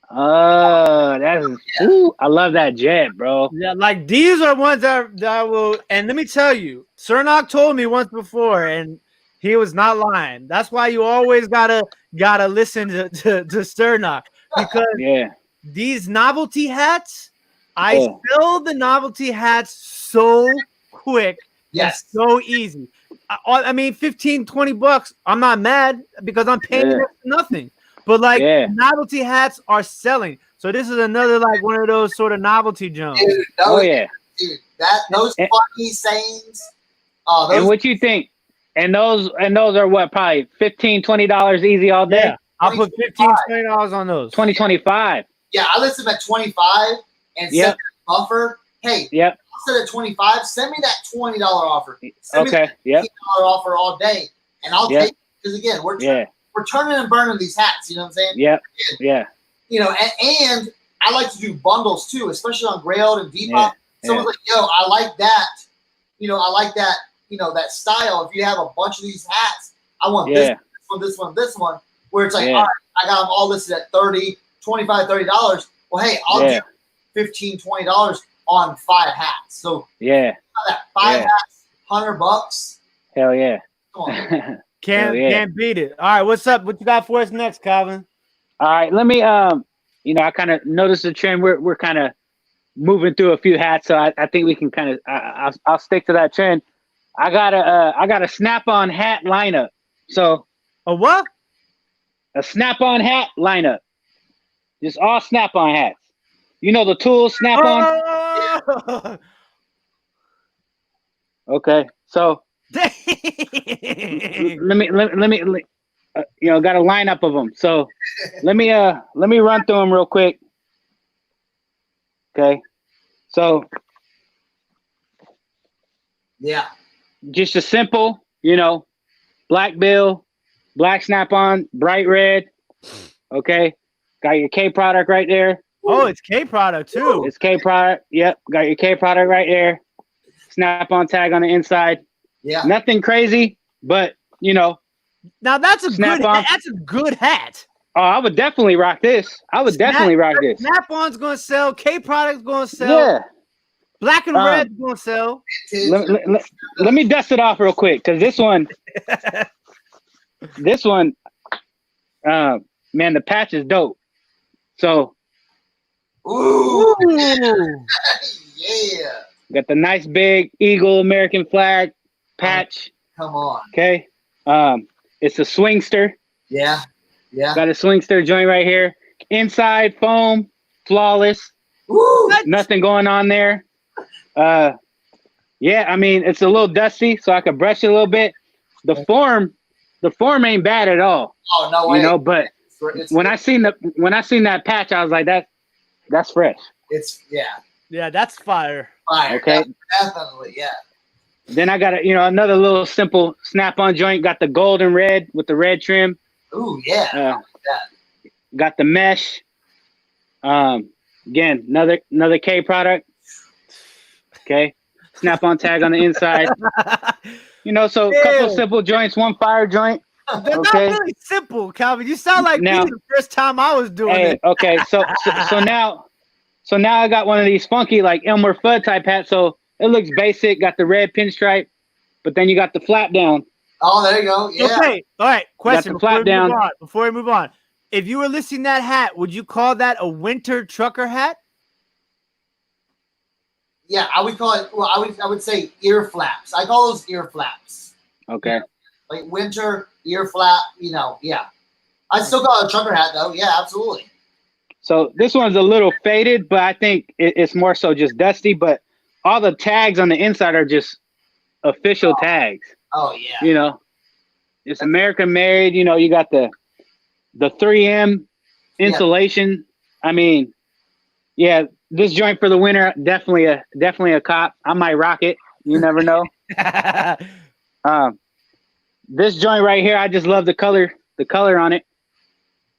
I love that jet, bro. Yeah, like these are ones that will. And let me tell you, Cernoch told me once before, and he was not lying. That's why you always gotta listen to Cernoch, because these novelty hats, I sell the novelty hats so quick, so easy. I mean, $15-20. I'm not mad because I'm paying nothing. But like novelty hats are selling, so this is another like one of those sort of novelty jumps. Dude, dude, those funny sayings. And what you think? And those are what, probably $15-20 easy all day. Yeah, I'll put $15-20 on those. 20-25. Yeah, I list them at 25 and set the buffer. Hey, I'll set at 25. Send me that $20 offer. Send me that $15 offer all day, and I'll take it, because again, we're turning and burning these hats. You know what I'm saying? Yeah. And I like to do bundles too, especially on Grailed and Depop. Someone's like, "Yo, I like that. I like that. That style. If you have a bunch of these hats, I want this one. Where it's like, all right, I got them all listed at $30, $25, $30. Well, hey, I'll do $15-20 on 5 hats. So that 5 hats, $100. Hell yeah. Come on. Can't beat it. All right, what's up? What you got for us next, Calvin? All right, let me I kind of noticed the trend. We're kind of moving through a few hats, so I think we can kind of I'll stick to that trend. I got a snap-on hat lineup. So a what? A snap-on hat lineup. Just all snap-on hats. The tools snap-on. Okay, so let me got a lineup of them. So let me run through them real quick. Okay, so just a simple, black bill, black snap-on, bright red. Okay, got your K product right there. Oh, it's K product too. It's K product. Yep, got your K product right there. Snap-on tag on the inside. Yeah. Nothing crazy, but Now that's a Snap good. on. That's a good hat. Oh, I would definitely rock this. I would definitely rock this. Snap-on's gonna sell. K product's gonna sell. Yeah. Black and red's gonna sell. Let me dust it off real quick because this one, man, the patch is dope. So, Ooh. Yeah. Got the nice big eagle American flag patch. Come on. Okay. It's a swingster. Yeah. Yeah. Got a swingster joint right here. Inside foam, flawless. Woo. Nothing going on there. Yeah, I mean it's a little dusty, so I could brush it a little bit. The form ain't bad at all. Oh no way. You know, but when I seen that patch, I was like, that's fresh. It's Yeah, that's fire. fire. Okay. Definitely, yeah. Then I got another little simple snap-on joint. Got the gold and red with the red trim. Ooh, yeah. I like that. Got the mesh. Again, another K product. Okay. Snap-on tag on the inside. So a couple simple joints, one fire joint. They're not really simple, Calvin. You sound like me the first time I was doing it. Okay, so now I got one of these funky like Elmer Fudd type hats. So it looks basic, got the red pinstripe, but then you got the flap down. Oh, there you go. Yeah. Okay. All right. Question before we move on. If you were listing that hat, would you call that a winter trucker hat? Yeah, I would call it. Well, I would say ear flaps. I call those ear flaps. Okay. Like winter ear flap. Yeah. I still call it a trucker hat though. Yeah, absolutely. So this one's a little faded, but I think it's more so just dusty. But all the tags on the inside are just official tags. Oh yeah. It's American made. You got the 3M insulation. I mean, yeah, this joint for the winter definitely a cop. I might rock it. You never know. This joint right here, I just love the color on it.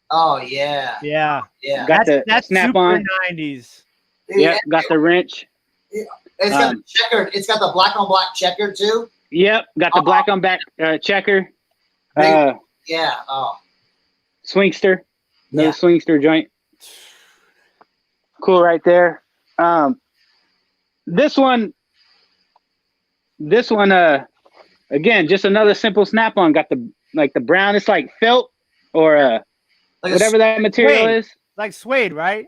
Oh yeah. Yeah. Yeah. Got that's snap super on. 90s. Yep, got the wrench. It's got the checkered. It's got the black on black checker too. Yep, got the black on back checker. Yeah. Oh. Swingster. Yeah. Swingster joint. Cool right there. This one, again, just another simple snap-on. Got the brown. It's like felt or Like whatever that material suede. is. Like suede, right?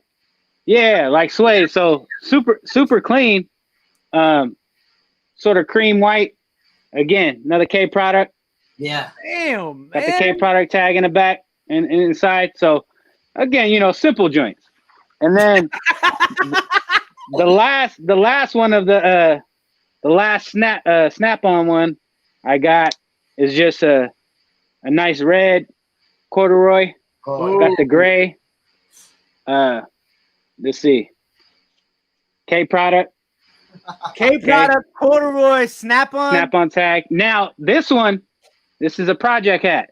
Yeah, like suede. So super clean. Sort of cream white. Again, another K product. Yeah. Damn, Got the K product tag in the back and inside. So again, simple joints. And then the last one of the last snap-on one I got is just a nice red corduroy. Oh, Got the gray. Let's see. K product. K product, corduroy, snap-on tag. Now this is a project hat.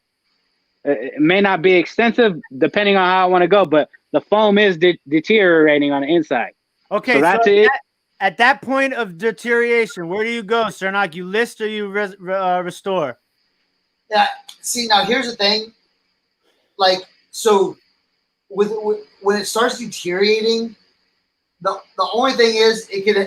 It may not be extensive depending on how I want to go, but the foam is deteriorating on the inside. Okay, so that's it. At that point of deterioration, where do you go, Cernoch? You list or you restore? Yeah. See, now here's the thing. Like, so with when it starts deteriorating, the only thing is it could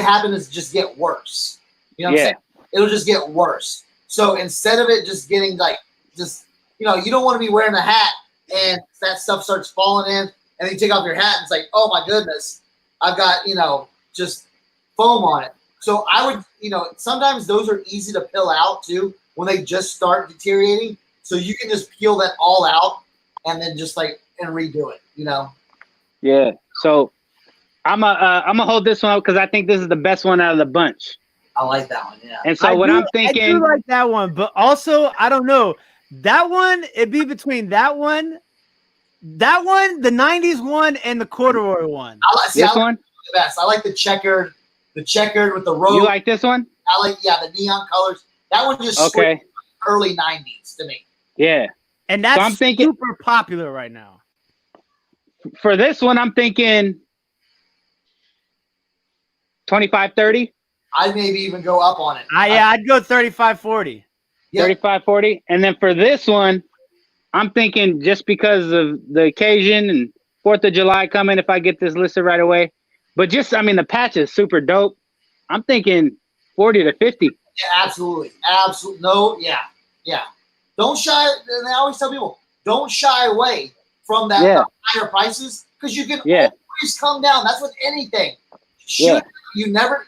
happen is just get worse. You know what I'm saying? It'll just get worse. So instead of it just getting you don't want to be wearing a hat and that stuff starts falling in, and then you take off your hat and it's like, oh my goodness, I've got just foam on it. So I would sometimes those are easy to peel out too when they just start deteriorating. So you can just peel that all out and then just and redo it. Yeah. So I'm gonna hold this one up because I think this is the best one out of the bunch. I like that one. Yeah. And so I'm thinking, I do like that one, but also I don't know that one. It'd be between that one, the '90s one, and the corduroy one. I like this one the best. I like the checkered with the robe. You like this one? I like the neon colors. That one just okay. Early '90s to me. Yeah. And that's I'm thinking, super popular right now. For this one, I'm thinking 25-30. I'd maybe even go up on it. I'd go 35-40. Yep. 35, 40. And then for this one, I'm thinking just because of the occasion and 4th of July coming, if I get this listed right away. But just, I mean, the patch is super dope. I'm thinking 40 to 50. Yeah, absolutely. Absolutely. No, yeah. Yeah. Don't shy. And I always tell people, don't shy away from that higher prices because you can always come down. That's with anything. Shoot, you never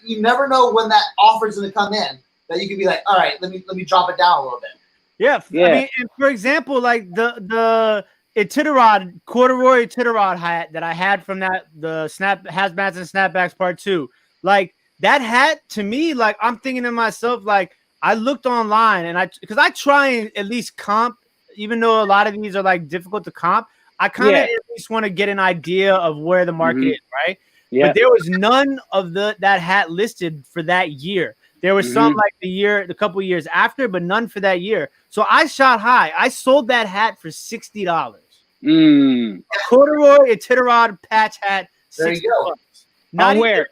know when that offer is going to come in that you can be like, all right, let me drop it down a little bit. Yeah. I mean, and for example, like the Iditarod corduroy Iditarod hat that I had from the Hazmats and Snapbacks Part 2, like that hat to me, like I'm thinking to myself, like I looked online and because I try and at least comp, even though a lot of these are like difficult to comp, I kind of at least want to get an idea of where the market is, right? Yeah. But there was none of that hat listed for that year. There was some like the couple years after, but none for that year. So I shot high. I sold that hat for $60. Corduroy Iditarod patch hat. There you go. On where?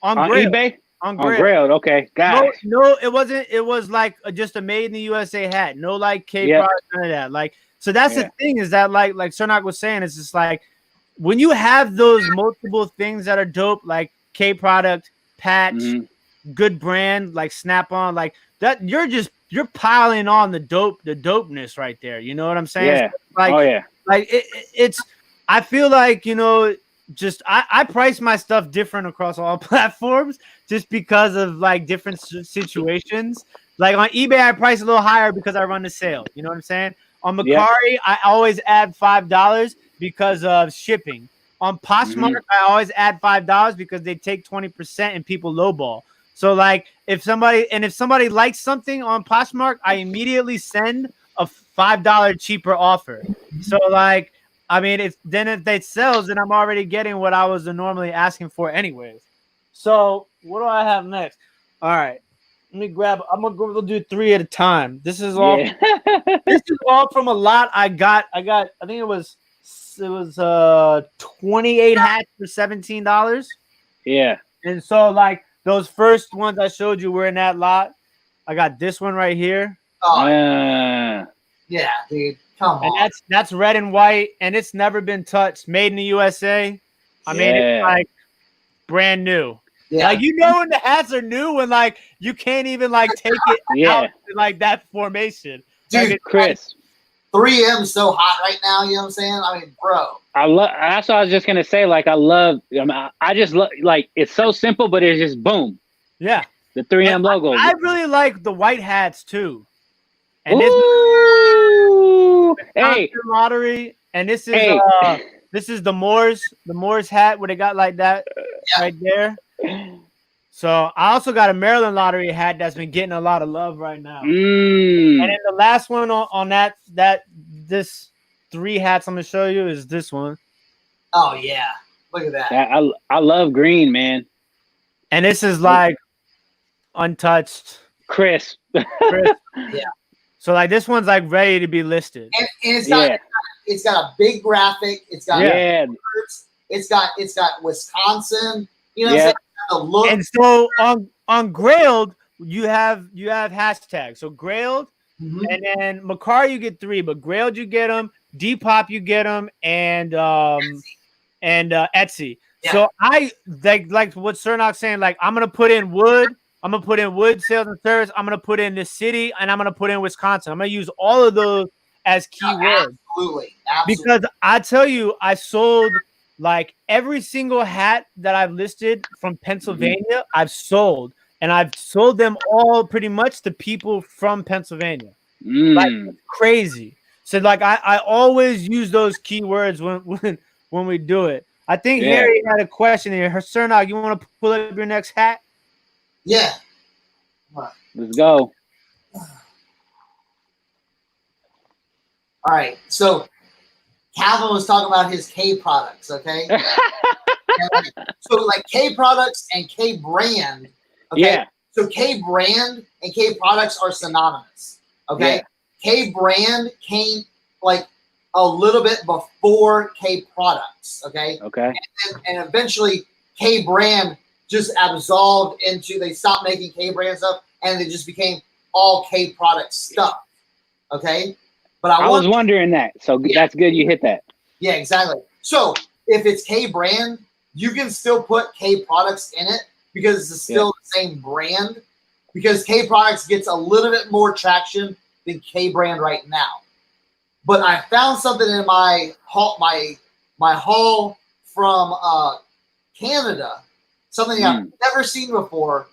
On eBay? On Grailed. Okay. Got it. No, it wasn't. It was like just a made in the USA hat. No like K product, none of that. Like, so that's the thing is that like Cernoch was saying, it's just like when you have those multiple things that are dope, like K product, patch, good brand, like Snap-on, like that, you're piling on the dopeness right there. You know what I'm saying? Yeah. So like, like it's I feel like, you know, just I price my stuff different across all platforms just because of like different situations. Like on eBay, I price a little higher because I run the sale. You know what I'm saying? On Mercari, I always add $5 because of shipping. On Poshmark, I always add $5 because they take 20% and people lowball. So like if somebody likes something on Poshmark, I immediately send a $5 cheaper offer. So like, I mean, if it sells, then I'm already getting what I was normally asking for anyways. So what do I have next? All right, let me grab. I'm gonna go do 3 at a time. This is all. This is all from a lot I got. I think it was 28 hats for $17. Yeah. And so like those first ones I showed you were in that lot. I got this one right here. Oh, yeah, dude. Come on. And that's red and white, and it's never been touched. Made in the USA. I mean, it's like brand new. Yeah. Like, you know when the hats are new when like you can't even like take it out in, like that formation. Dude, like, Chris. 3M's so hot right now, you know what I'm saying? I mean, bro. That's what I was just gonna say. Like, I just love, like, it's so simple, but it's just boom. Yeah. The 3M logo. I really like the white hats too. And Ooh, this lottery, and this is the Moors hat where they got like that right there. So I also got a Maryland lottery hat that's been getting a lot of love right now. And then the last one on this 3 hats I'm gonna show you is this one. Oh yeah, look at that. I love green, man. And this is like untouched, crisp. Yeah. So like this one's like ready to be listed. And it's got a big graphic. It's got it's got Wisconsin. You know what I'm saying? The look. And so on Grailed, you have hashtags. So Grailed, and then Mercari you get 3, but Grailed you get them, Depop you get them, and Etsy. Yeah. So I like what Cernoch's saying. Like I'm gonna put in wood. I'm gonna put in wood sales and service. I'm gonna put in the city, and I'm gonna put in Wisconsin. I'm gonna use all of those as keywords. Absolutely. Because I tell you, I sold like every single hat that I've listed from Pennsylvania. I've sold, and I've sold them all pretty much to people from Pennsylvania. Like it's crazy. So like I always use those keywords when we do it. I think Harry had a question here. Cernoch, you want to pull up your next hat? Yeah. Let's go. All right. So Calvin was talking about his K products, okay? So like K products and K brand. Okay. Yeah. So K brand and K products are synonymous. Okay. Yeah. K brand came like a little bit before K products. Okay. Okay. And eventually K brand just absolved into, they stopped making K brand stuff and they just became all K product stuff. Okay, but I was wondering that, so that's good you hit that. Yeah, exactly. So if it's K brand, you can still put K products in it because it's still the same brand. Because K products gets a little bit more traction than K brand right now. But I found something in my haul, my haul from Canada, something I've never seen before.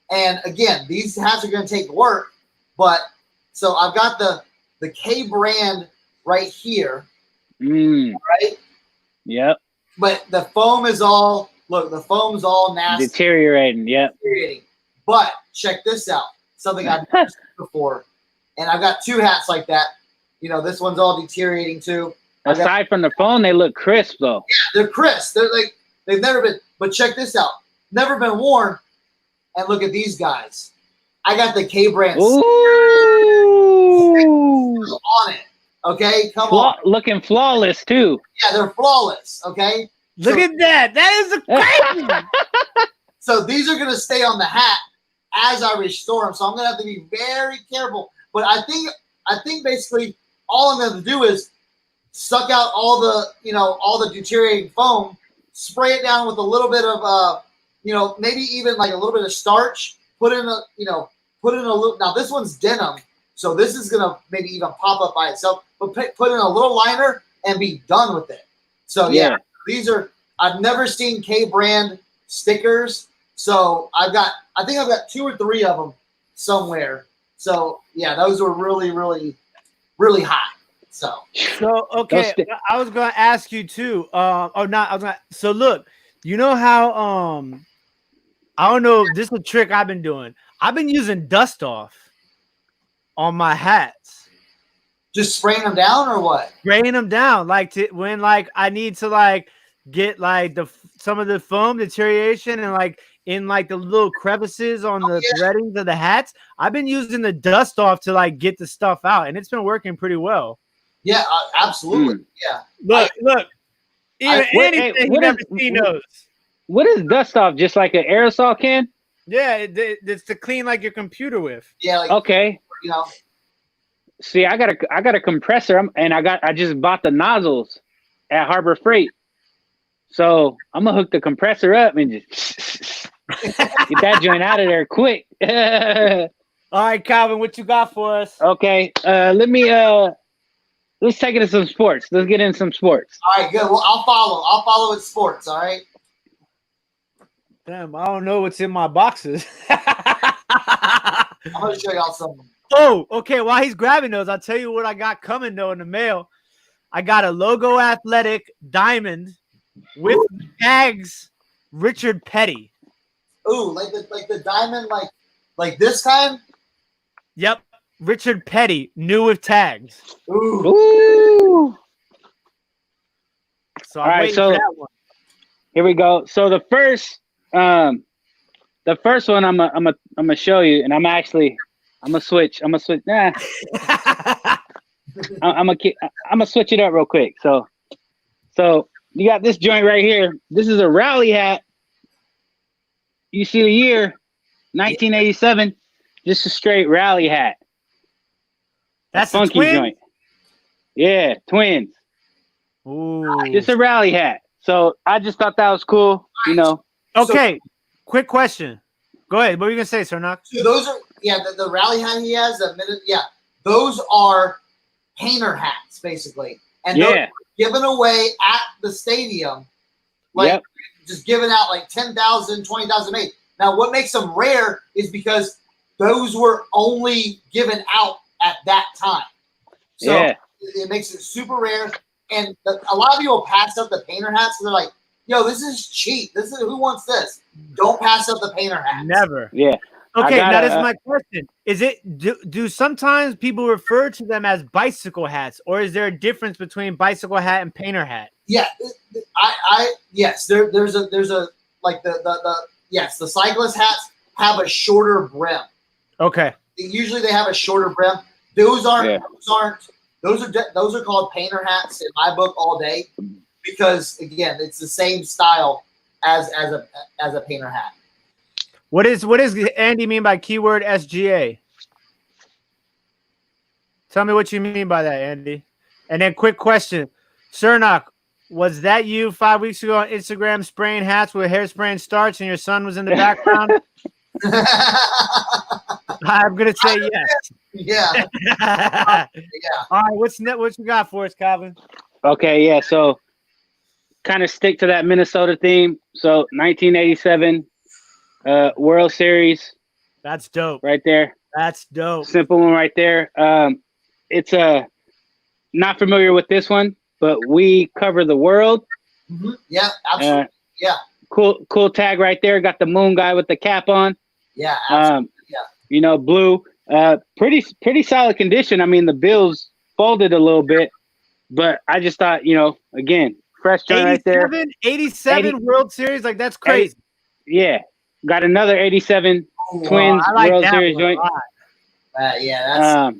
And again, these hats are going to take work, but so I've got the K brand right here, right? Yep. But the foam is all the foam's all nasty, deteriorating. Yep. But check this out, something I've never seen before, and I've got two hats like that. You know, this one's all deteriorating too. Aside from the phone, they look crisp though. Yeah, they're crisp. They're like they've never been. But check this out, never been worn. And look at these guys. I got the K brand on it. Okay, come on. Looking flawless too. Yeah, they're flawless. Okay. Look at that. That is crazy. So these are gonna stay on the hat as I restore them. So I'm gonna have to be very careful. But I think basically all I'm gonna do is suck out all the deteriorating foam, spray it down with a little bit of maybe even like a little bit of starch. Put in a little. Now this one's denim, so this is gonna maybe even pop up by itself. But put in a little liner and be done with it. So yeah, these are. I've never seen K brand stickers, so I think I've got 2 or 3 of them somewhere. So yeah, those were really, really, really hot. So okay, I was gonna ask you too. So look, you know how I don't know. This is a trick I've been doing. I've been using dust off on my hats. Just spraying them down or what? Spraying them down, when I need to get some of the foam deterioration and in the little crevices on the threadings of the hats. I've been using the dust off to get the stuff out, and it's been working pretty well. Yeah, absolutely. Yeah. Look. Even Andy said he never seen those. What is dust off? Just like an aerosol can? Yeah, it's to clean your computer with. Yeah. Okay. See, I got a compressor, and I just bought the nozzles at Harbor Freight. So I'm gonna hook the compressor up and just get that joint out of there quick. All right, Calvin, what you got for us? Okay, let's take it to some sports. Let's get in some sports. All right, good. Well, I'll follow with sports. All right. Damn, I don't know what's in my boxes. I'm gonna show y'all something. Oh, okay. While he's grabbing those, I'll tell you what I got coming though in the mail. I got a Logo Athletic diamond with tags, Richard Petty. Ooh, like the diamond, like this kind. Yep, Richard Petty, new with tags. Ooh. So I'm waiting for that one. Here we go. So the first one I'm gonna show you, and I'm gonna switch. I'm gonna switch it up real quick. So you got this joint right here. This is a rally hat. You see the year, 1987. Just a straight rally hat. That's a funky joint. Yeah, twins. Ooh. Just a rally hat. So I just thought that was cool. Okay. Quick question. Go ahead. What were you gonna say, Cernoch? So those are the rally hat he has. Those are painter hats basically, and those are given away at the stadium, just giving out 10,000, 20,000 made. Now, what makes them rare is because those were only given out at that time, so it makes it super rare. And a lot of people pass up the painter hats, and they're like, "Yo, this is cheap. This is who wants this." Don't pass up the painter hats. Never. Yeah. Okay, now this is my question. Is it do sometimes people refer to them as bicycle hats, or is there a difference between bicycle hat and painter hat? Yeah, yes, there's a the cyclist hats have a shorter brim. Okay. Usually they have a shorter brim. Those are called painter hats in my book all day, because again, it's the same style as a painter hat. What does Andy mean by keyword SGA? Tell me what you mean by that, Andy. And then quick question. Cernoch, was that you 5 weeks ago on Instagram spraying hats with hairspray and starch and your son was in the background? I'm going to say yes. Yeah. All right, what you got for us, Calvin? Okay, yeah, so kind of stick to that Minnesota theme. So 1987 World Series. That's dope. Right there. That's dope. Simple one right there. It's not familiar with this one, but we cover the world. Mm-hmm. Yeah, absolutely. Yeah. Cool tag right there. Got the moon guy with the cap on. Yeah, absolutely. Blue. Pretty solid condition. I mean, the bills folded a little bit, but I just thought, again, fresh joint right there. 87 World Series, like that's crazy. Yeah, got another 87 Twins World Series joint. That's.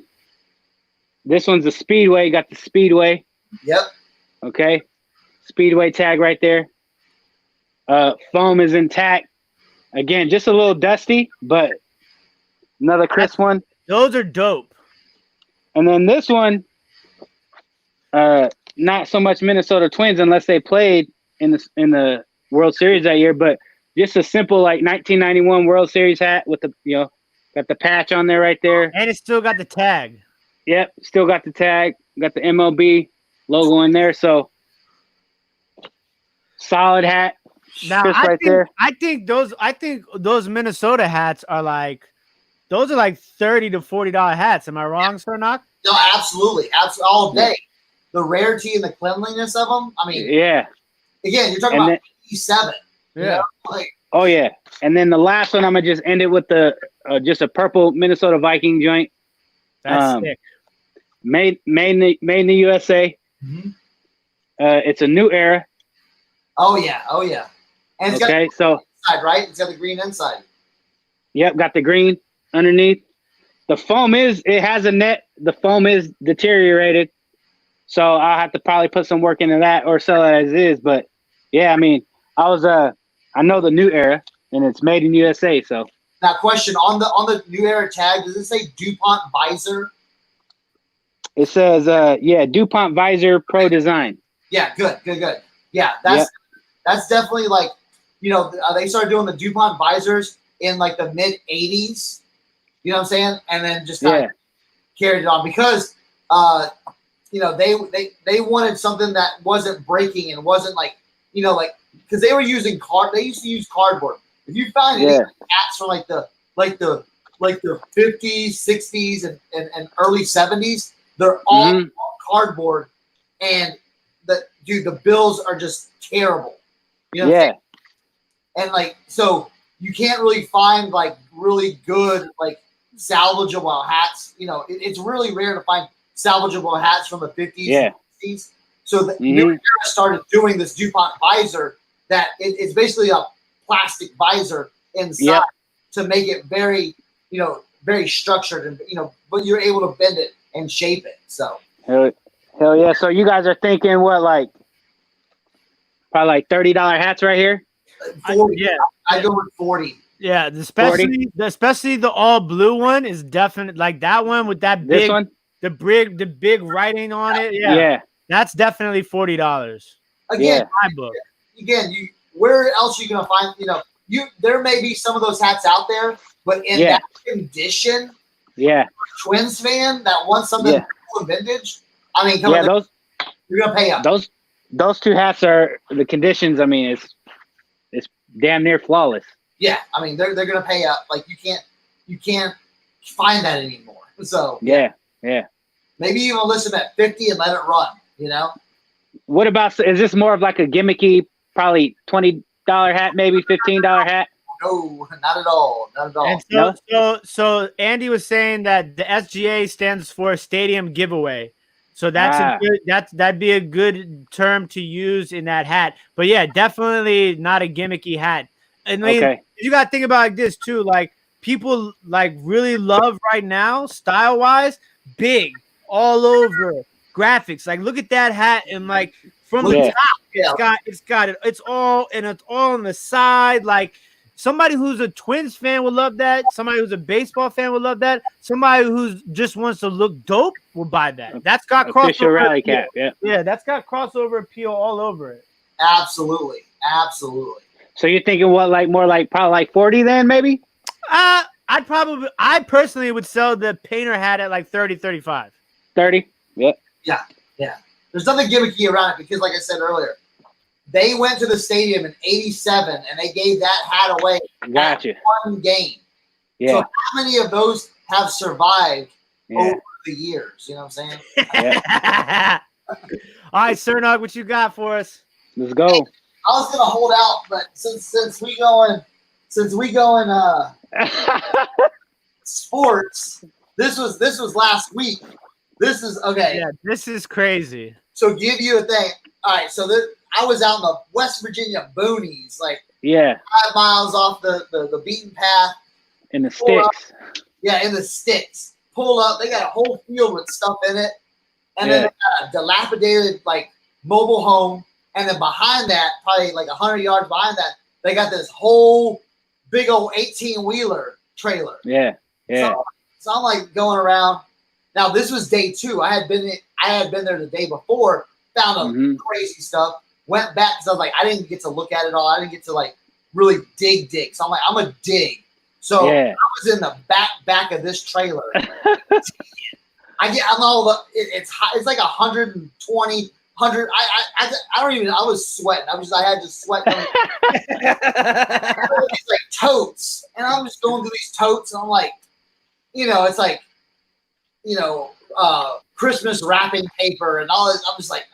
This one's the Speedway. Got the Speedway. Yep. Okay. Speedway tag right there. Foam is intact. Again, just a little dusty, but another crisp one. Those are dope. And then this one, not so much Minnesota Twins unless they played in the World Series that year, but just a simple like 1991 World Series hat with the got the patch on there right there. And it still got the tag. Yep, still got the tag, got the MLB logo in there. So solid hat. Now I think those Minnesota hats are like those are like $30 to $40 hats. Am I wrong, Cernoch? No, absolutely, all day. The rarity and the cleanliness of them. I mean, yeah. Again, you're talking about 87. Yeah. Oh yeah. And then the last one, I'm gonna just end it with the just a purple Minnesota Viking joint. That's sick. Made in the USA. Mm-hmm. It's a new era. Oh yeah. And it's got the inside, right? It's got the green inside. Yep, got the green underneath. The foam has a net. The foam is deteriorated, so I'll have to probably put some work into that or sell it as is. But yeah, I mean, I know the new era, and it's made in USA. So now, question on the new era tag, does it say DuPont visor? It says, DuPont visor pro design. Yeah, good. Yeah, that's definitely like, they started doing the DuPont visors in like the mid '80s. You know what I'm saying? And then just kind of carried it on because, they wanted something that wasn't breaking and wasn't like, because they were using they used to use cardboard. If you find any hats from like the 50s, 60s, and early 70s, they're all cardboard, and the bills are just terrible. You know what I'm saying? And like, so you can't really find like really good like salvageable hats. It's really rare to find salvageable hats from the 50s and 60s. So the new era started doing this DuPont visor that it's basically a plastic visor inside to make it very, very structured and, but you're able to bend it and shape it. So hell yeah. So you guys are thinking what, like probably like $30 hats right here? 40. I go with 40. Yeah, especially the all blue one is definitely like that one with that big the big writing on it. Yeah. That's definitely $40. Again, my book. Again, where else are you gonna find? There may be some of those hats out there, but in that condition, Twins fan that wants something cool and vintage. I mean, come on, you're gonna pay up. Those two hats are the conditions. I mean, it's damn near flawless. Yeah, I mean they're gonna pay up. Like you can't find that anymore. So yeah. Maybe even list them at 50 and let it run. What about, is this more of like a gimmicky, probably $20 hat, maybe $15 hat? No, not at all. And so Andy was saying that the SGA stands for Stadium Giveaway. So that'd be a good term to use in that hat. But yeah, definitely not a gimmicky hat. And you got to think about like this too. Like people like really love right now, style wise, big all over graphics. Like look at that hat and like from the top, it's all on the side. Like somebody who's a Twins fan would love that. Somebody who's a baseball fan would love that. Somebody who's just wants to look dope will buy that. That's got official crossover rally appeal. cap. Yeah. Yeah, that's got crossover appeal all over it. Absolutely. So you're thinking what, like more like probably like 40 then, maybe? I personally would sell the painter hat at like 30, 35. 30? Yep. Yeah. There's nothing gimmicky around it because, like I said earlier, they went to the stadium in '87 and they gave that hat away. Gotcha. One game. Yeah. So how many of those have survived over the years? You know what I'm saying? Yeah. All right, Cernoch, what you got for us? Let's go. I was gonna hold out, but since we go in sports, this was last week. This is okay. Yeah, this is crazy. So give you a thing. All right, so I was out in the West Virginia boonies, like 5 miles off the beaten path. In the sticks. Yeah, in the sticks. Pull up. They got a whole field with stuff in it. And then they got a dilapidated, like, mobile home. And then behind that, probably like 100 yards behind that, they got this whole big old 18-wheeler trailer. Yeah. So I'm like going around. Now, this was day 2. I had been there the day before, found crazy stuff, went back because I was like, I didn't get to look at it all. I didn't get to like really dig. So I'm like, I'm a dig. So I was in the back of this trailer. It's like 120, 100. I don't even. I was sweating. I had just sweat. These like totes, and I'm just going through these totes, and I'm like, it's like, Christmas wrapping paper and all this. I'm just like,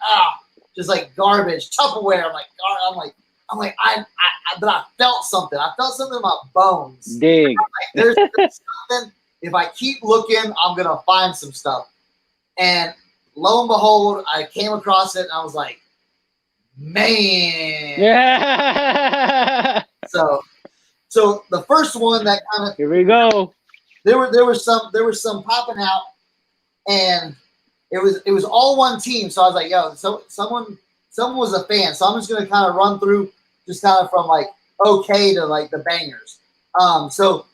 just like garbage, Tupperware. But I felt something. I felt something in my bones. Dig. There's something. If I keep looking, I'm gonna find some stuff. And lo and behold, I came across it, and I was like, man. Yeah. So the first one that kind of here we go. There was some popping out, and it was all one team. So I was like, yo, so someone was a fan. So I'm just gonna kind of run through, just kind of from like okay to like the bangers. So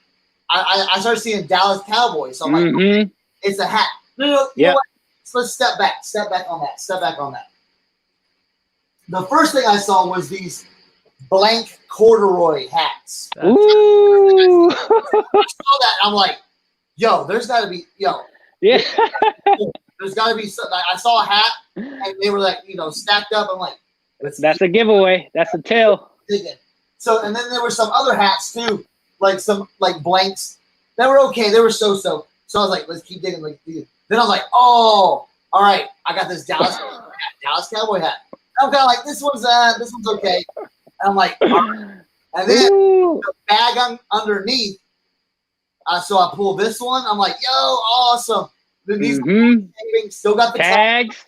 I started seeing Dallas Cowboys. So I'm like, okay, it's a hat. No, you know what? So let's step back on that. The first thing I saw was these blank corduroy hats. Ooh. I saw that. I'm like, yo, there's got to be, Yeah. There's got to be something. I saw a hat, and they were like, stacked up. I'm like, that's a giveaway. That's a tell. So, and then there were some other hats too, like some like blanks that were okay. They were so. So I was like, let's keep digging. Then I was like, oh, all right, I got this Dallas Cowboy hat. I'm kind of like, this one's okay. And I'm like, all right. And then the bag underneath. So I pull this one. I'm like, yo, awesome. Then these still got the tags.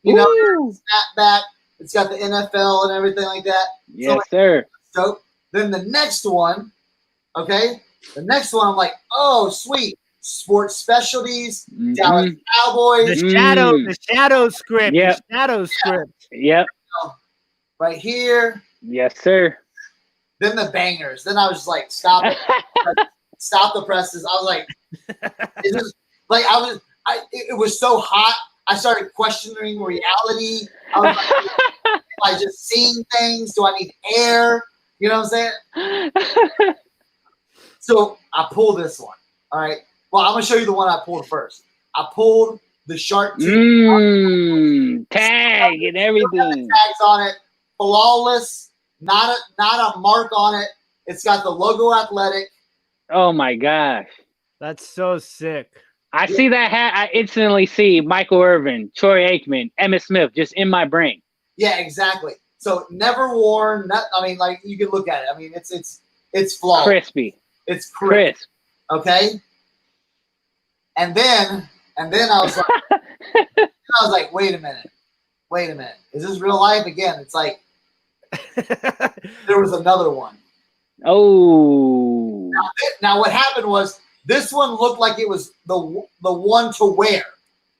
snapback. It's got the NFL and everything like that. Yes, sir. So then the next one, okay? The next one, I'm like, oh, sweet. Sports specialties, Dallas Cowboys. The shadow script. Yep. The shadow script. Yep. Right here. Yes, sir. Then the bangers. Then I was just like, stop it. Stop the presses. I was like, it was so hot. I started questioning reality. I was like, am I just seeing things? Do I need air? You know what I'm saying? So I pulled this one. All right. Well, I'm going to show you the one I pulled first. I pulled the Shark Tooth. Tag and everything. Tags on it. Flawless. Not a mark on it. It's got the logo athletic. Oh, my gosh. That's so sick. I see that hat. I instantly see Michael Irvin, Troy Aikman, Emmitt Smith just in my brain. Yeah, exactly. So never worn. Like you can look at it. I mean, it's flawless. Crispy. It's crisp. Okay. And then I was like, wait a minute. Is this real life again? It's like there was another one. Oh. Now what happened was this one looked like it was the one to wear.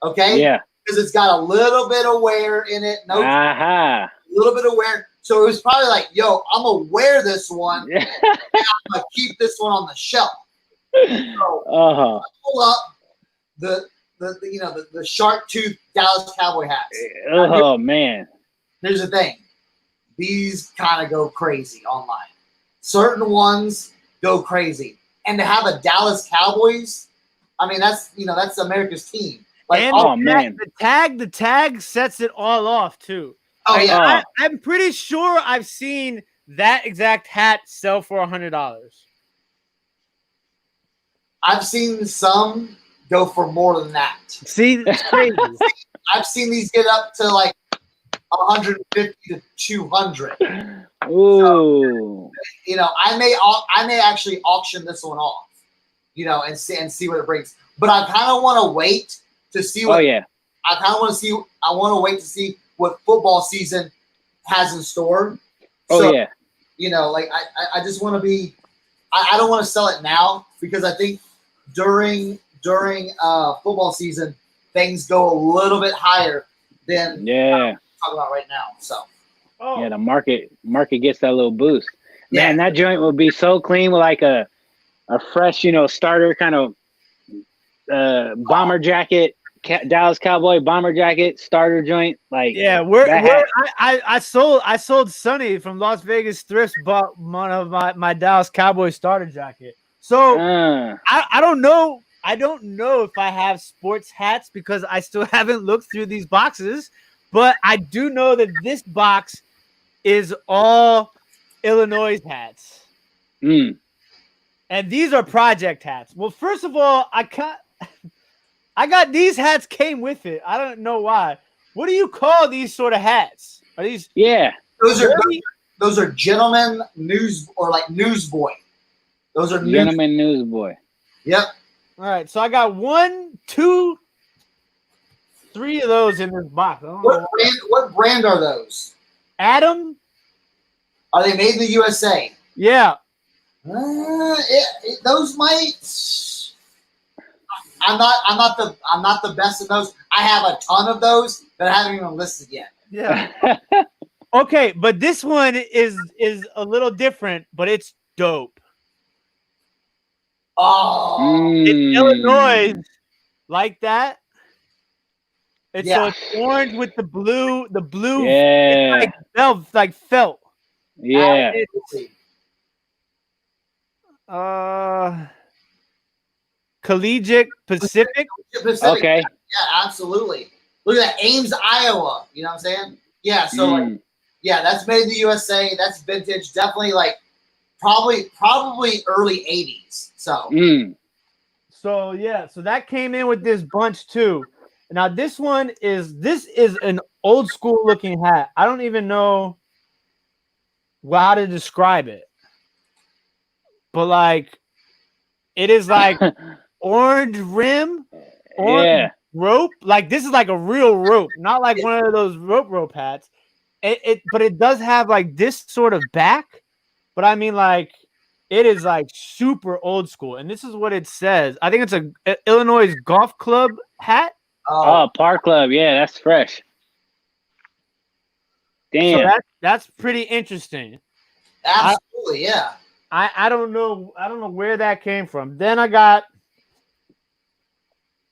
Okay. Yeah. Because it's got a little bit of wear in it. A little bit of wear. So it was probably like, yo, I'm gonna wear this one. Yeah. And I'm gonna keep this one on the shelf. So I pull up the shark tooth Dallas Cowboy hats. Oh man. Here's the thing. These kind of go crazy online. Certain ones go crazy. And to have a Dallas Cowboys, I mean, that's America's team. Like, And man, the tag sets it all off too. oh yeah, I'm pretty sure I've seen that exact hat sell for $100. I've seen some go for more than that. See, it's crazy. I've seen these get up to like 150 to 200. Ooh. So, I may actually auction this one off, and see what it brings. But I kind of want to wait to see what. Oh yeah. I kind of want to see. I want to wait to see what football season has in store. Oh so, yeah. I just want to be. I don't want to sell it now because I think during football season things go a little bit higher than I'm talking about right now. So. Oh. Yeah, the market gets that little boost. Man, that joint would be so clean with like a fresh, starter kind of bomber jacket, Dallas Cowboy bomber jacket starter joint. Like I sold Sonny from Las Vegas Thrifts bought one of my Dallas Cowboy starter jacket. So I don't know. I don't know if I have sports hats because I still haven't looked through these boxes, but I do know that this box is all Illinois hats. Mm. And these are project hats. Well, first of all, I got these hats came with it. I don't know why. What do you call these sort of hats? Are these those are gentlemen news or like newsboy. Those are gentleman newsboy. Yep. All right, so I got 1, 2, 3 of those in this box. What brand are those? Adam? Are they made in the USA? Yeah. Those might. I'm not the best at those. I have a ton of those that I haven't even listed yet. Yeah. Okay, but this one is a little different, but it's dope. Oh, It's Illinois, like that. It's Yeah. so it's orange with the blue. The blue, Yeah. it's like felt. Yeah. Collegiate Pacific. Okay. Yeah, absolutely. Look at that, Ames, Iowa. You know what I'm saying? Yeah. So that's made in the USA. That's vintage. Definitely like probably early '80s. So. So yeah, so that came in with this bunch too. Now this is an old school looking hat. I don't even know how to describe it, but like it is like orange rim, orange rope. Like this is like a real rope, not like one of those rope hats. But it does have like this sort of back. But I mean, like it is like super old school, and this is what it says. I think it's a Illinois Golf Club hat. Oh, Park Club. Yeah, that's fresh. Damn. So that's pretty interesting. Absolutely, yeah. I don't know where that came from. Then I got.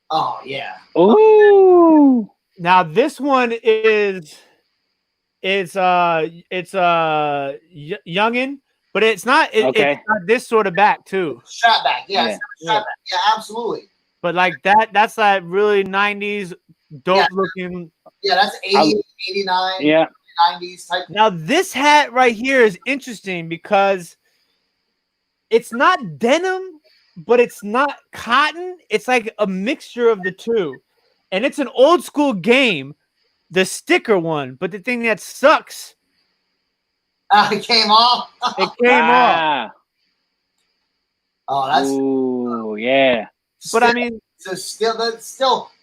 Oh yeah. Ooh. Now this one it's youngin, but it's not. It's got this sort of back too. Strap back, yeah. Strap back. Yeah, absolutely. But like that's like really 90s dope looking. Yeah, that's 80, 89. Yeah. 90s type. Now this hat right here is interesting because it's not denim, but it's not cotton. It's like a mixture of the two. And it's an old school game, the sticker one. But the thing that sucks, it came off. It came off. Oh, that's. Ooh, yeah. But I mean, so still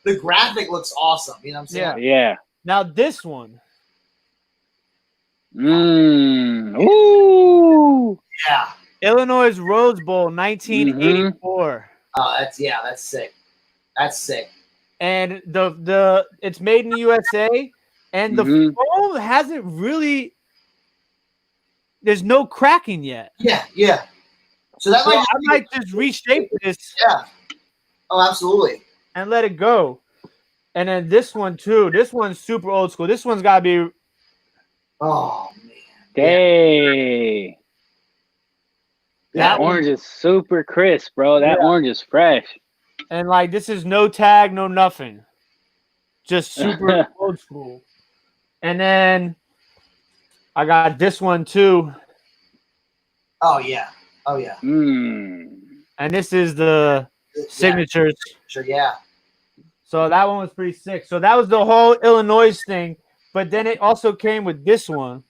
the graphic looks awesome. You know what I'm saying? Yeah. Now this one. Ooh. Yeah. Illinois Rose Bowl 1984. Oh, that's sick. That's sick. And the it's made in the USA, and the foam hasn't really there's no cracking yet. Yeah, yeah. So that So I might just reshape this. Yeah. Oh, absolutely. And let it go. And then this one too. This one's super old school. This one's gotta be. Oh man. Hey. That orange is super crisp, bro. That orange is fresh. And like this is no tag, no nothing. Just super old school. And then I got this one too. Oh yeah. Oh yeah. And this is the signatures. Sure, yeah. So that one was pretty sick. So that was the whole Illinois thing. But then it also came with this one.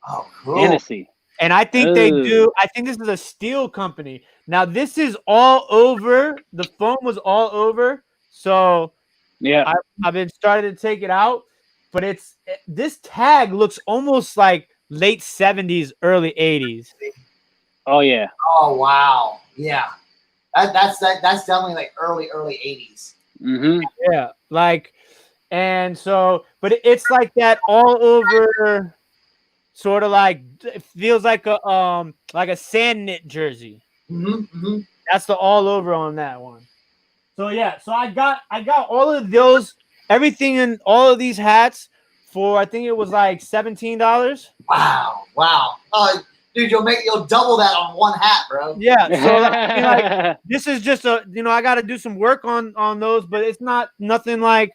Oh, cool. Fantasy. And I think they do. I think this is a steel company. Now this is all over. The foam was all over. So yeah, I've been starting to take it out. But this tag looks almost like late 70s, early 80s. Oh yeah. Oh wow. Yeah. That's definitely like early 80s. Yeah. Like, and so, but it's like that all over. Sort of like it feels like a sand knit jersey. That's the all over on that one. So yeah, so I got all of those, everything in all of these hats for I think it was like $17. Wow. Oh, dude, you'll double that on one hat, bro. Yeah. So like, this is just I got to do some work on those, but it's nothing like.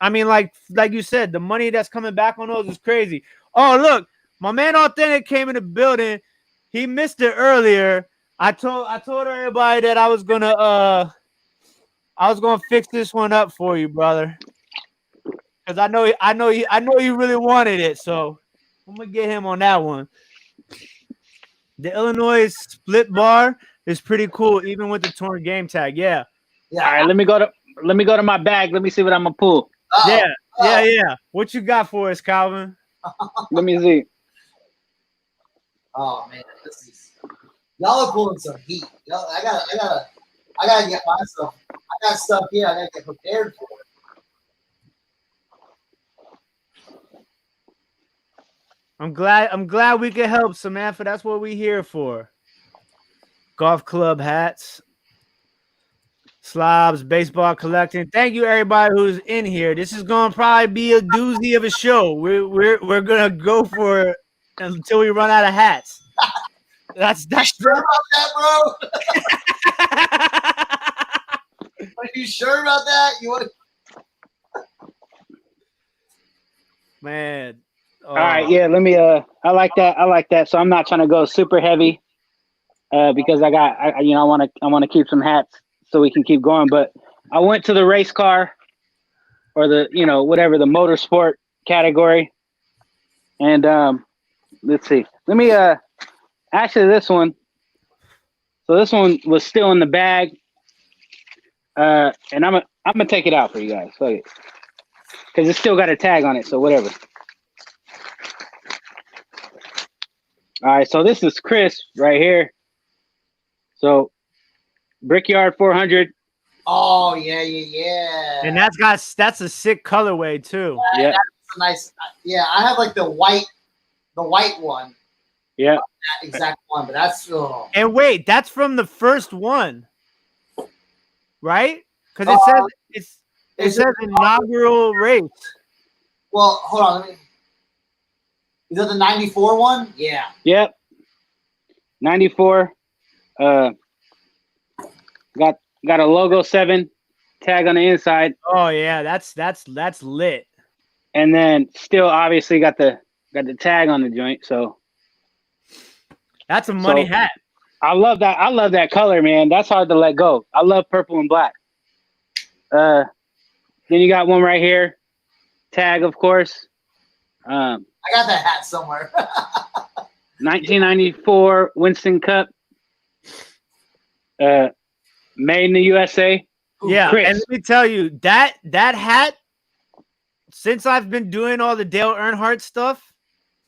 I mean, like you said, the money that's coming back on those is crazy. Oh look. My man Authentic came in the building. He missed it earlier. I told everybody that I was gonna fix this one up for you, brother. Cause I know you really wanted it. So I'm gonna get him on that one. The Illinois split bar is pretty cool, even with the torn game tag. Yeah. Yeah. All right, let me go to my bag. Let me see what I'm gonna pull. Yeah. What you got for us, Calvin? Let me see. Oh man, y'all are pulling some heat. I gotta get my stuff. I got stuff here. I gotta get prepared for it. I'm glad we could help, Samantha. That's what we're here for. Golf club hats, slobs, baseball collecting. Thank you, everybody who's in here. This is gonna probably be a doozy of a show. We're gonna go for it until we run out of hats. That's sure about that, bro? Are you sure about that? You want to? Man. All right, yeah. Let me. I like that. So I'm not trying to go super heavy, because I want to keep some hats so we can keep going. But I went to the race car, or the whatever the motorsport category, and let's see. Let me actually this one. So this one was still in the bag, and I'm gonna take it out for you guys, because it's still got a tag on it. So whatever. All right, so this is Chris right here. So Brickyard 400. Oh yeah. And that's a sick colorway too. Yeah, that's a nice. Yeah, I have like the white one. Yeah, that exact one, but that's. And wait, that's from the first one, right? Because it says inaugural race. Well, hold on. Is that the 94 one? Yeah. Yep. 94. Got a logo 7 tag on the inside. Oh yeah, that's lit. And then still obviously got the tag on the joint. So that's a money hat. I love that. I love that color, man. That's hard to let go. I love purple and black. Then you got one right here. Tag, of course. I got that hat somewhere. 1994 Winston Cup. Made in the USA. Yeah, Chris. And let me tell you, that hat, since I've been doing all the Dale Earnhardt stuff,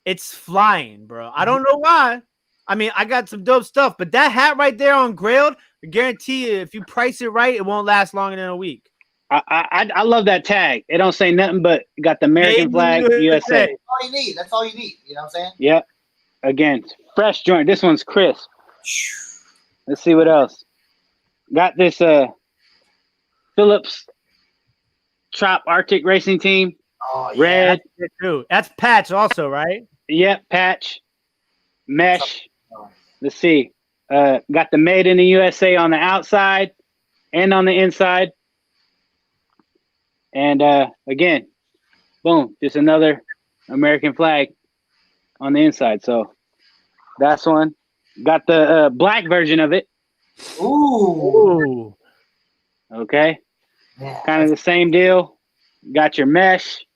it's flying, bro. I don't know why. I mean, I got some dope stuff, but that hat right there on Grailed, I guarantee you, if you price it right, it won't last longer than a week. I love that tag. It don't say nothing but got the American flag, USA. That's all you need. That's all you need. You know what I'm saying? Yep. Again, fresh joint. This one's crisp. Let's see what else. Got this Phillips Trop Arctic Racing Team. Oh, Red. That's, too. That's patch also, right? Yep, patch. Mesh. Let's see. Got the Made in the USA on the outside and on the inside. And again, boom, just another American flag on the inside. So that's one. Got the black version of it. Ooh. Okay. Yeah. Kind of the same deal. Got your mesh.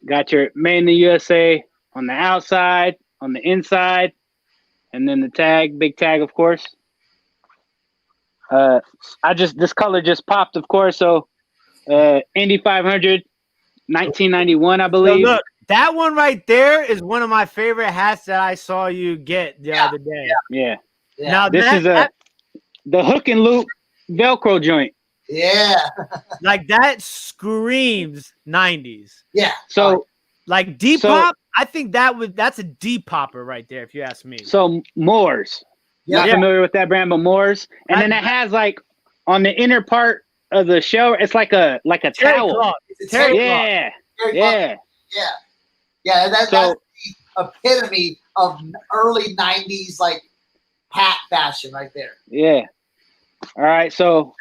Got your Made in the USA on the outside, on the inside, and then the tag, big tag, of course. This color just popped, of course. So Indy 500, 1991, I believe. So look, that one right there is one of my favorite hats that I saw you get the other day. Yeah. Now This is the hook and loop Velcro joint. Yeah. Like that screams 90s. Yeah. So like Depop, I think that's a Depopper right there, if you ask me. So Moores. Not familiar with that brand, but Moores. And then it has like on the inner part of the shell, it's like a towel. Cloth. Yeah. Yeah. Yeah. That's the epitome of early 90s like hat fashion right there. Yeah. All right. So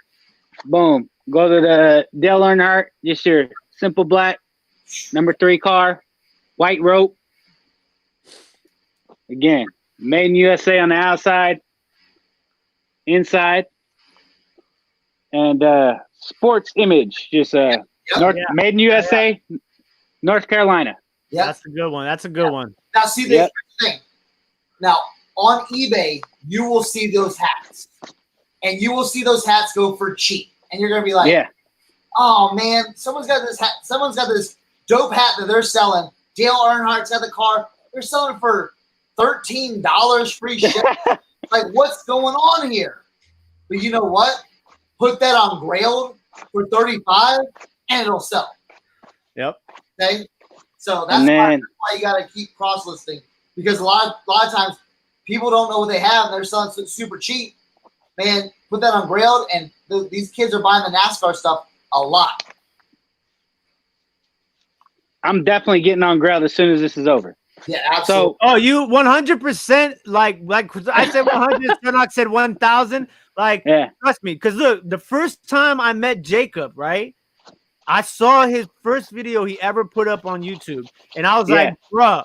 boom. Go to the Dale Earnhardt, just your simple black number 3 car, white rope. Again, Made in USA on the outside, inside, and sports image, just Made in USA, North Carolina. Yeah, that's a good one. That's a good one. Now see the thing. Now on eBay, you will see those hats, and you will see those hats go for cheap, and you're gonna be like, oh man, someone's got this hat. Someone's got this dope hat that they're selling. Dale Earnhardt's got the car. They're selling for $13 free shipping. Like, what's going on here? But you know what? Put that on Grailed for $35 and it'll sell. Yep. Okay. So that's why you gotta keep cross listing, because a lot of times people don't know what they have and they're selling super cheap. Man, put that on Grailed, and these kids are buying the NASCAR stuff a lot. I'm definitely getting on Grailed as soon as this is over. Yeah, absolutely. So, you 100% like I said 100, Cernoch said 1,000. Like, trust me, because look, the first time I met Jacob, right? I saw his first video he ever put up on YouTube, and I was like, bruh,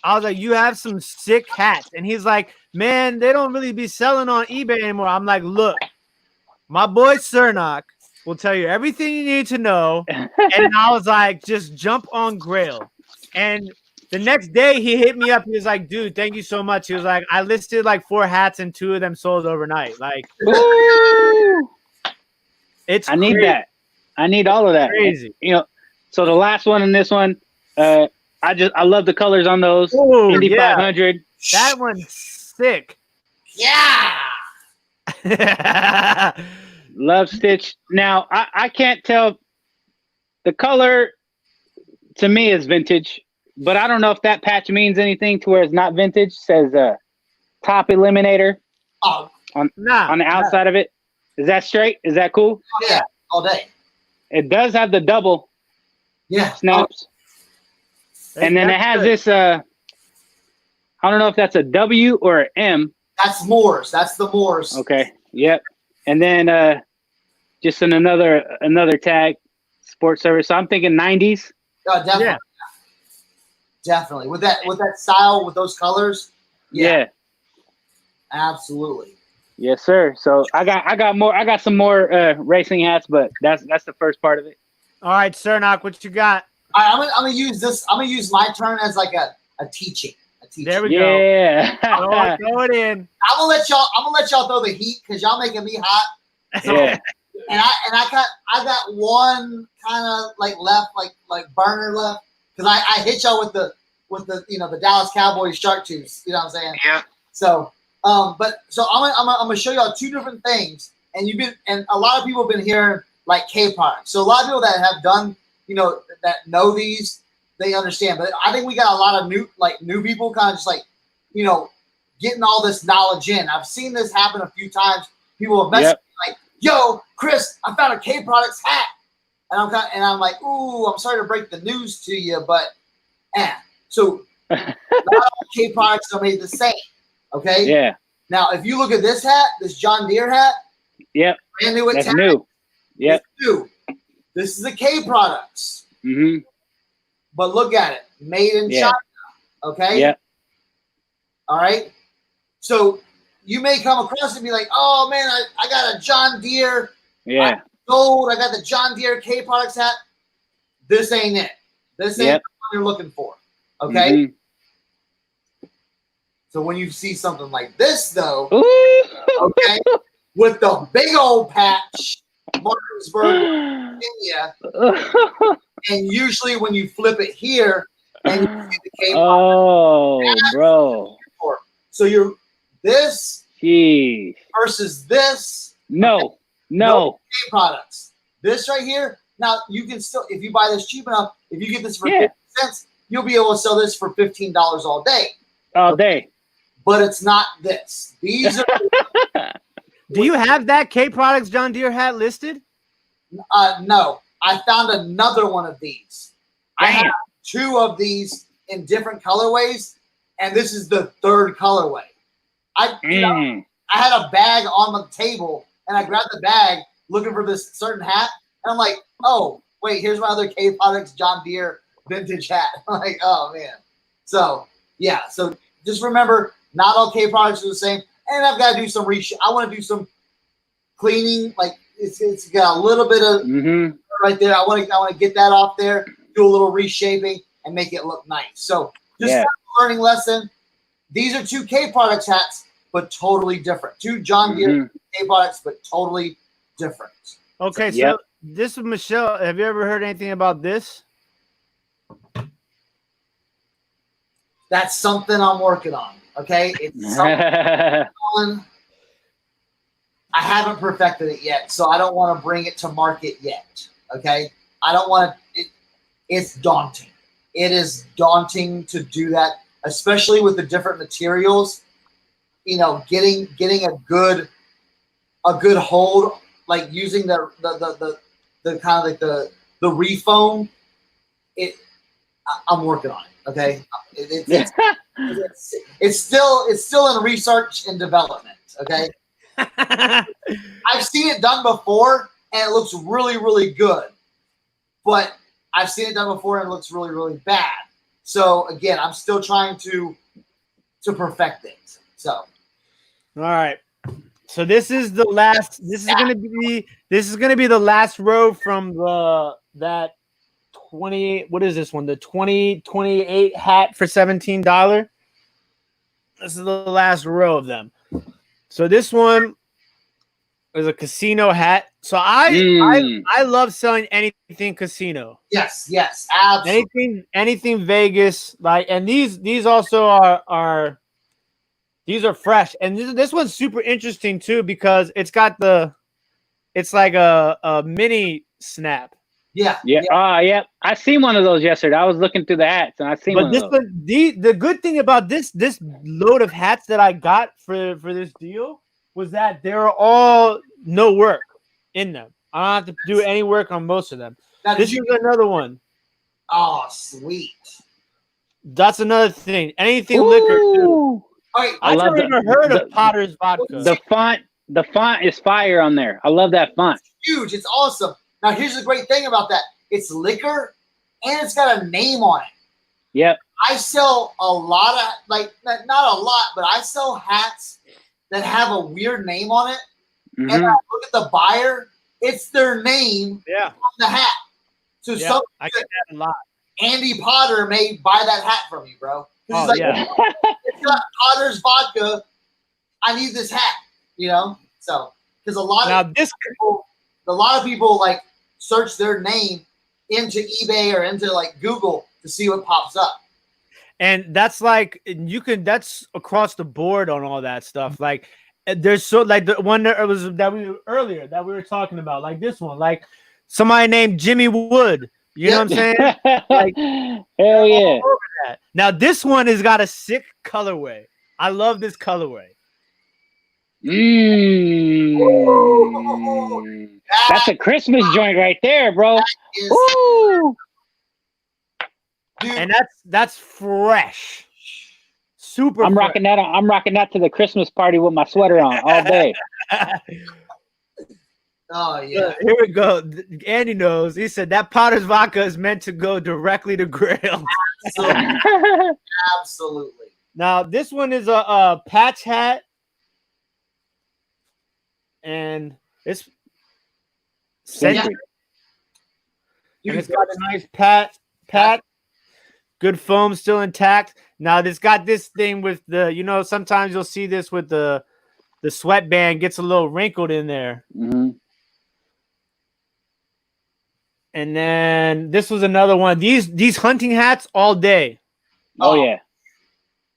I was like, you have some sick hats, and he's like, man, they don't really be selling on eBay anymore. I'm like, look, my boy Cernoch will tell you everything you need to know, and I was like, just jump on Grail, and the next day he hit me up. He was like, dude, thank you so much. He was like, I listed like 4 hats and 2 of them sold overnight. Like, it's I need that. I need all of that. Crazy. You know, so the last one and this one, I love the colors on those. Indy 500. That one's sick. Yeah. Love Stitch. Now, I can't tell. The color to me is vintage. But I don't know if that patch means anything to where it's not vintage. It says top eliminator on the outside of it. Is that straight? Is that cool? Oh, yeah, all day. It does have the double snaps. And then it has this, I don't know if that's a W or an M. That's Moores. That's the Moores. Okay. Yep. And then just another tag, sports service. So I'm thinking 90s. Definitely. Yeah. Definitely. With that style, with those colors. Yeah. Absolutely. Yes, sir. So I got some more racing hats, but that's the first part of it. All right, Cernoch, what you got? All right, I'm gonna use this. I'm gonna use my turn as like a teaching. There we go. Yeah. Throw it in. I'm gonna let y'all throw the heat because y'all making me hot. So, yeah. And I got one kind of like left, like burner left, because I hit y'all with the the Dallas Cowboys shark tooth. You know what I'm saying? Yeah. So I'm gonna show y'all 2 different things, and a lot of people have been hearing like K products. So a lot of people that have done, that know these, they understand. But I think we got a lot of new people kind of just like, getting all this knowledge in. I've seen this happen a few times. People have messaged me like, "Yo, Chris, I found a K products hat," and I'm like, "Ooh, I'm sorry to break the news to you, but so not all K products are made the same." Okay. Yeah. Now, if you look at this hat, this John Deere hat, yep, brand new. That's new. Yep. It's new. This is a K products. Mm-hmm. But look at it, made in China. Okay. Yep. All right. So you may come across and be like, "Oh man, I got a John Deere. Yeah. Gold. I got the John Deere K products hat." This ain't it. This ain't what you're looking for. Okay. Mm-hmm. So when you see something like this, though, Ooh. okay, with the big old patch, Martinsburg, Virginia, and usually when you flip it here, and you see the K products, bro. So you're this versus this. No K products. This right here. Now you can still, if you buy this cheap enough, if you get this for 50 cents, you'll be able to sell this for $15 all day. All day. But it's not this. These are. Do you have that K products John Deere hat listed? No. I found another one of these. I have two of these in different colorways, and this is the third colorway. I had a bag on the table, and I grabbed the bag looking for this certain hat, and I'm like, "Oh, wait, here's my other K products John Deere vintage hat." I'm like, "Oh man." So yeah, so just remember, not all K products are the same, and I've got to do some I want to do some cleaning. Like it's got a little bit of right there. I want to get that off there, do a little reshaping, and make it look nice. So just a learning lesson. These are two K products hats, but totally different. Two John Deere K products, but totally different. Okay, so this is Michelle. Have you ever heard anything about this? That's something I'm working on. Okay, it's something I haven't perfected it yet, so I don't want to bring it to market yet. Okay, I don't want to. It's daunting. It is daunting to do that, especially with the different materials. Getting a good hold, like using the kind of like the refoam. I'm working on it. Okay, it's still in research and development. Okay, I've seen it done before and it looks really, really good, but I've seen it done before and it looks really, really bad. So again, I'm still trying to perfect it. So, all right. So this is the last. This is going to be the last row from that 20. What is this one? The 2028 hat for $17. This is the last row of them. So this one is a casino hat. So I love selling anything casino. Yes, absolutely. Anything Vegas, and these also are these are fresh. And this one's super interesting too because it's like a mini snap. Yeah. I seen one of those yesterday. I was looking through the hats and I seen one of those. The good thing about this load of hats that I got for this deal was that they're all no work in them. I don't have to do any work on most of them. Now, this is another one. Oh, sweet. That's another thing. Anything liquor too. Right, I've never even heard of Potter's vodka. The font is fire on there. I love that font. It's huge. It's awesome. Now, here's the great thing about that. It's liquor, and it's got a name on it. Yep. I sell a lot of, not a lot, but I sell hats that have a weird name on it. And I look at the buyer, it's their name on the hat. So I get that a lot. Andy Potter may buy that hat from you, bro. Oh, It's got Potter's vodka. I need this hat, So, because a lot of people like search their name into eBay or into like Google to see what pops up. And that's like that's across the board on all that stuff. Like there's so like the one that was that we were talking about, like this one, like somebody named Jimmy Wood. You know what I'm saying? Like, hell yeah. Now this one has got a sick colorway. I love this colorway. That's a Christmas joint right there, bro. Woo! And that's fresh. Super. I'm rocking that. I'm rocking that to the Christmas party with my sweater on all day. Oh yeah. Here we go. Andy knows. He said that Potter's vodka is meant to go directly to Grailed. Absolutely. Now this one is a patch hat, and it's scented. Yeah. And it's got a nice pat. Good foam still intact. Now it's got this thing with the, you know, sometimes you'll see this with the sweatband gets a little wrinkled in there. Mm-hmm. And then this was another one. These hunting hats all day. Oh yeah.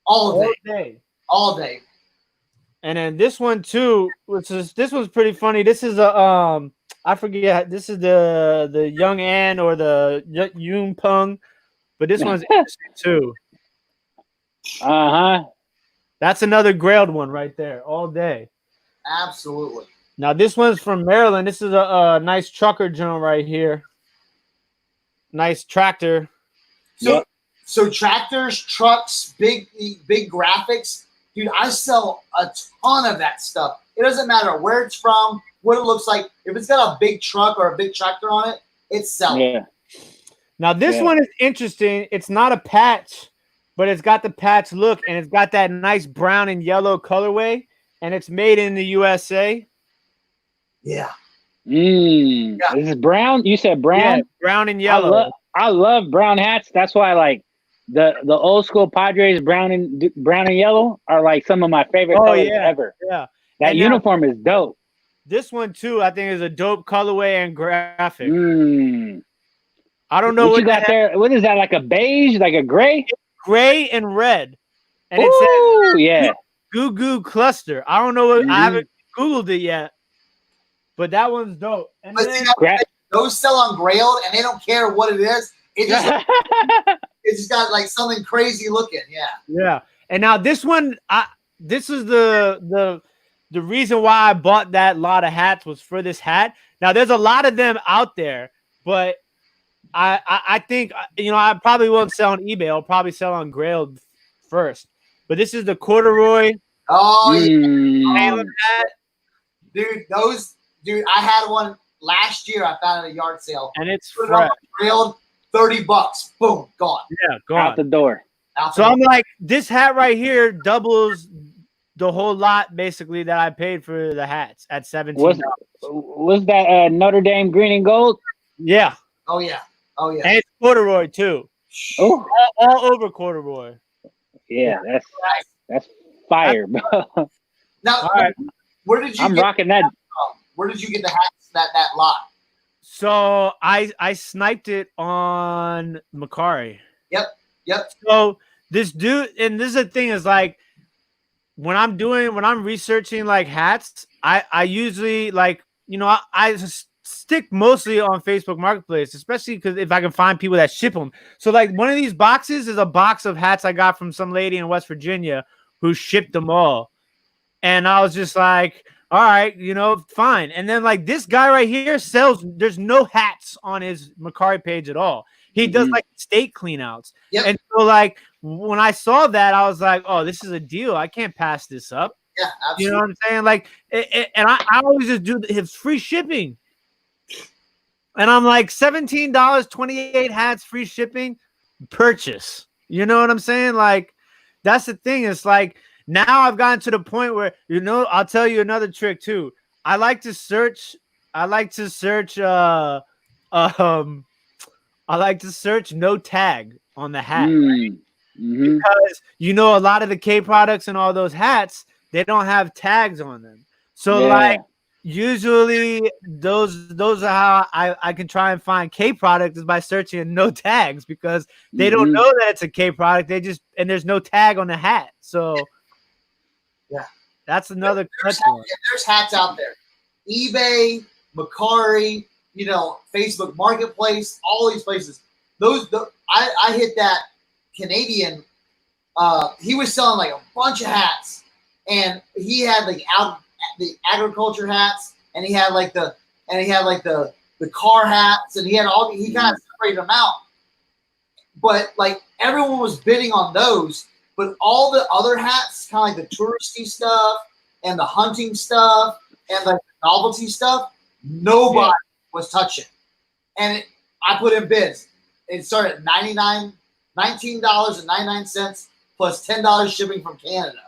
All day. And then this one too, this one's pretty funny. This is a I forget. This is the Young An or the Yoon Pung, but this one's interesting too. That's another Grailed one right there, all day. Absolutely. Now this one's from Maryland. This is a nice trucker joint right here. Nice tractor. So tractors, trucks, big graphics, dude. I sell a ton of that stuff. It doesn't matter where it's from, what it looks like. If it's got a big truck or a big tractor on it, it's selling. Yeah. Now this one is interesting. It's not a patch, but it's got the patch look, and it's got that nice brown and yellow colorway, and it's made in the USA. Yeah. This is brown. You said brown. Yeah, brown and yellow. I love brown hats. That's why, like, the old school Padres brown and yellow are like some of my favorite colors ever. Yeah, that uniform is dope. This one too, I think, is a dope colorway and graphic. I don't know what you got there. What is that? Like a beige, like a gray? Gray and red. And it says Goo Goo Cluster. I don't know what I haven't Googled it yet. But that one's dope. And then, those sell on Grailed, and they don't care what it is. It just it's just got like something crazy looking. Yeah. Yeah. And now this one, this is the reason why I bought that lot of hats was for this hat. Now there's a lot of them out there, but I think, you know, I probably won't sell on eBay. I'll probably sell on Grailed first. But this is the corduroy. Oh yeah. Hat. Dude, I had one last year. I found it at a yard sale, and it's fresh. Grailed, $30. Boom, gone. Yeah, gone out the door. So I'm like, this hat right here doubles the whole lot basically that I paid for the hats at $17. Was that Notre Dame green and gold? Yeah. Oh yeah. And it's corduroy too. Oh, all over corduroy. Yeah, that's fire, bro. Now, all right. Where did you? I'm rocking that. Where did you get the hats? That lot. So I sniped it on Mercari. Yep. So this dude, and this is the thing, is like when I'm researching like hats, I usually, like, you know, I stick mostly on Facebook Marketplace, especially because if I can find people that ship them. So like one of these boxes is a box of hats I got from some lady in West Virginia who shipped them all. And I was just like, all right, you know, fine. And then like this guy right here sells, there's no hats on his Mercari page at all. He does like state cleanouts. Yep. And so like when I saw that, I was like, oh, this is a deal. I can't pass this up. Yeah, absolutely. You know what I'm saying? Like, and I always just do his free shipping. And I'm like, $17, 28 hats, free shipping, purchase. You know what I'm saying? Like, that's the thing. It's like, now I've gotten to the point where, you know, I'll tell you another trick too. I like to search no tag on the hat. Right? Because, you know, a lot of the K products and all those hats, they don't have tags on them. So like usually those are how I can try and find K product, is by searching no tags, because they don't know that it's a K product. And there's no tag on the hat. So That's another there's hats out there. eBay, Mercari, Facebook Marketplace, all these places. I hit that Canadian. He was selling like a bunch of hats, and he had like the agriculture hats, and he had like the car hats, and he kind of separated them out. But like everyone was bidding on those, but all the other hats, kind of like the touristy stuff and the hunting stuff and the novelty stuff, nobody was touching. And I put in bids. It started at $19.99 plus $10 shipping from Canada.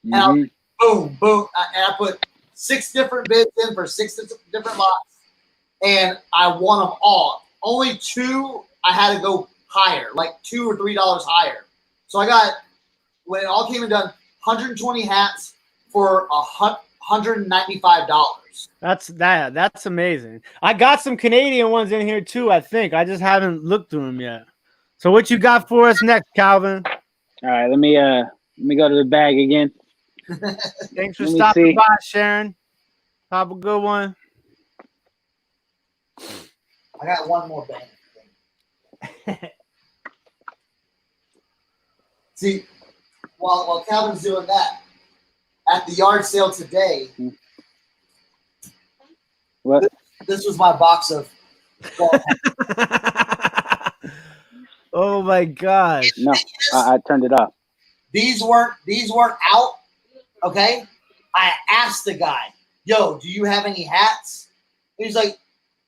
And I was like, boom, boom. And I put 6 different bids in for 6 different lots, and I won them all. Only 2 I had to go higher, like $2 or $3 higher. So I got, when it all came and done, 120 hats for $195. That's amazing. I got some Canadian ones in here too, I think. I just haven't looked through them yet. So what you got for us next, Calvin? All right, let me go to the bag again. Thanks for stopping by, Sharon. Have a good one. I got one more bag. See, while Calvin's doing that, at the yard sale today, what? This was my box of. Oh my gosh! No, I turned it off. These weren't out. Okay, I asked the guy, "Yo, do you have any hats?" He's like,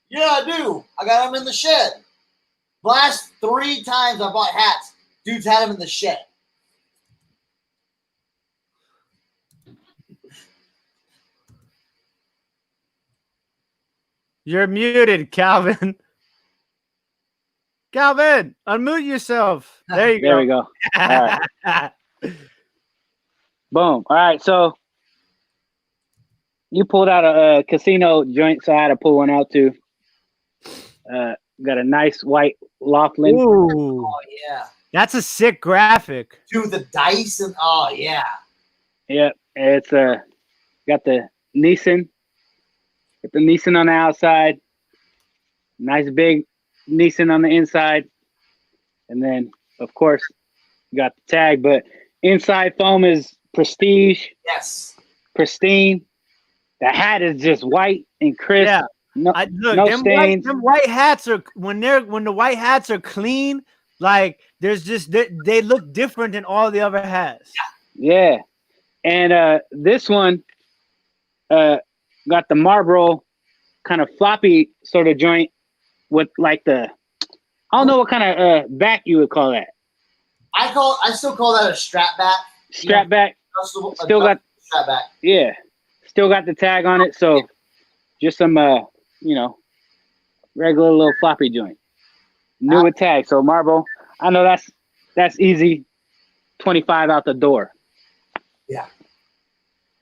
"Yeah, I do. I got them in the shed." The last 3 times I bought hats, dudes had them in the shed. You're muted, Calvin. Calvin, unmute yourself. There you go. There we go. All right. Boom. All right. So you pulled out a casino joint, so I had to pull one out too. Got a nice white Laughlin. Ooh. Oh yeah. That's a sick graphic. Dude, the dice and oh yeah. Yep. It's got the Nissan. Got the Nissan on the outside. Nice big Nissan on the inside. And then of course you got the tag, but inside foam is prestige. Yes. Pristine. The hat is just white and crisp. Yeah. No stains. Them white hats are when the white hats are clean, like there's just they look different than all the other hats. Yeah. And this one got the Marlboro kind of floppy sort of joint with like the, I don't know what kind of back you would call that. I still call that a strap back. Strap back. Still got strap back. Yeah. Still got the tag on it. So just some regular little floppy joint. New with tag. So Marlboro, I know that's easy. 25 out the door. Yeah.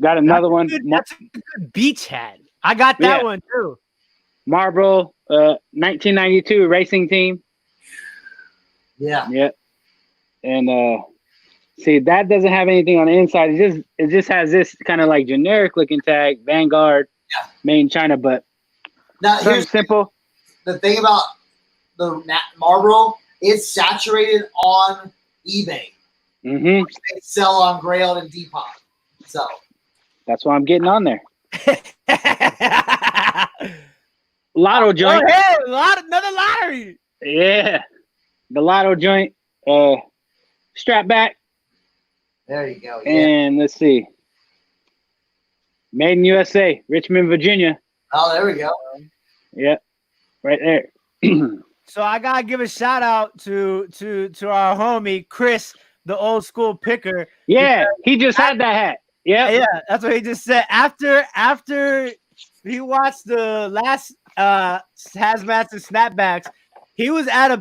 Got another one. That's a good beach hat. I got that one too. Marlboro 1992 racing team. Yeah. Yep. And see, that doesn't have anything on the inside. It just has this kind of like generic looking tag, Vanguard, made in China, but now here's simple. The thing about the Marlboro, it's saturated on eBay. Mm-hmm. They sell on Grailed and Depop. So that's why I'm getting on there. Lotto joint. Oh, hey, another lottery. Yeah. The Lotto joint. Strap back. There you go. Yeah. And let's see. Made in USA, Richmond, Virginia. Oh, there we go. Yep. Right there. So I gotta give a shout out to our homie Chris, the old school picker. Yeah, he just had that hat. Yeah, that's what he just said. After he watched the last Hazmats and Snapbacks, he was at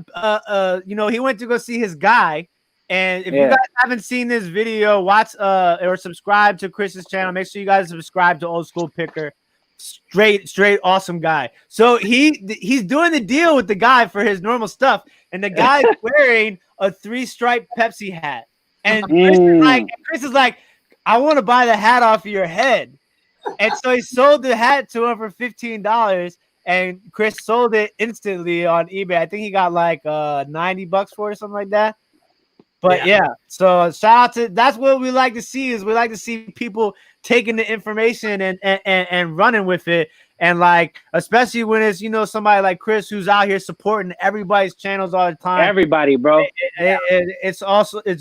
he went to go see his guy. And if you guys haven't seen this video, watch or subscribe to Chris's channel. Make sure you guys subscribe to Old School Picker. Straight awesome guy. So he's doing the deal with the guy for his normal stuff, and the guy's wearing a 3-stripe Pepsi hat. And Chris is like, I want to buy the hat off of your head. And so he sold the hat to him for $15, and Chris sold it instantly on eBay. I think he got like $90 for it or something like that. But yeah, so shout out to, that's what we like to see, is we like to see people taking the information and running with it. And like, especially when it's, you know, somebody like Chris who's out here supporting everybody's channels all the time. Everybody, bro. It's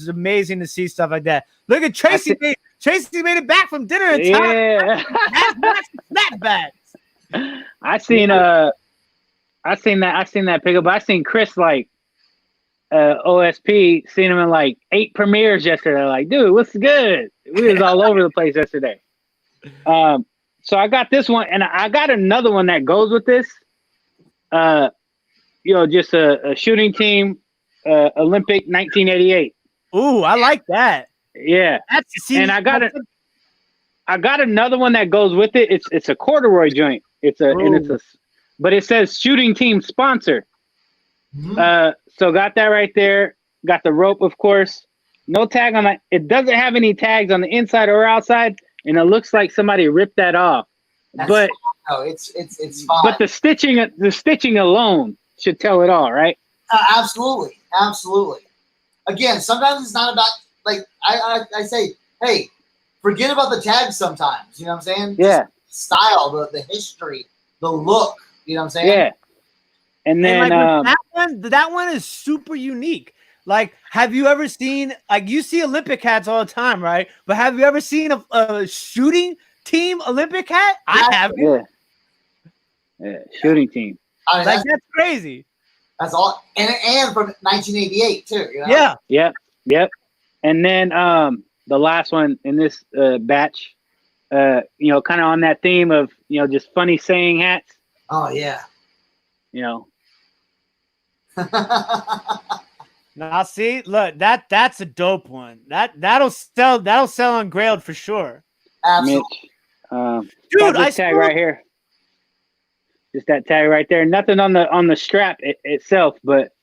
amazing to see stuff like that. Look at Tracy. Tracy made it back from dinner in time. Yeah. Snapbacks. I seen that pickup. I seen Chris like OSP, seen him in like 8 premieres yesterday. Like, dude, what's good? We was all over the place yesterday. So I got this one, and I got another one that goes with this. You know, just a shooting team, Olympic 1988. Ooh, I like that. Yeah, and I got another one that goes with it. It's a corduroy joint. But it says shooting team sponsor. So got that right there. Got the rope, of course. No tag on it. It doesn't have any tags on the inside or outside, and it looks like somebody ripped that off. But no, it's fine. But the stitching alone should tell it all, right? Absolutely. Again, sometimes it's not about, like I say, hey, forget about the tags sometimes. You know what I'm saying? Yeah. Just style, the history, the look. You know what I'm saying? Yeah. And then that one is super unique. Like, have you ever seen, like, you see Olympic hats all the time, right? But have you ever seen a shooting team Olympic hat? I haven't. Yeah, shooting team. I mean, that's crazy. That's all, and from 1988 too. You know? Yeah. Yep. And then the last one in this batch, you know, kind of on that theme of, you know, just funny saying hats. Oh yeah. You know. Now see, look, that's a dope one. That'll sell on Grailed for sure. Absolutely. Dude, I tag right here. Just that tag right there. Nothing on the strap itself, but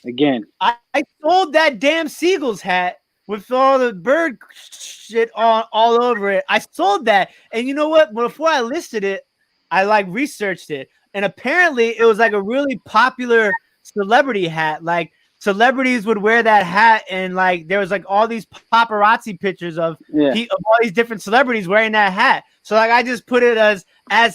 again, I sold that damn Seagulls hat with all the bird shit all over it. I sold that, and you know what? Before I listed it, I like researched it, and apparently it was like a really popular celebrity hat. Like, celebrities would wear that hat, and like there was like all these paparazzi pictures of all these different celebrities wearing that hat. So like I just put it as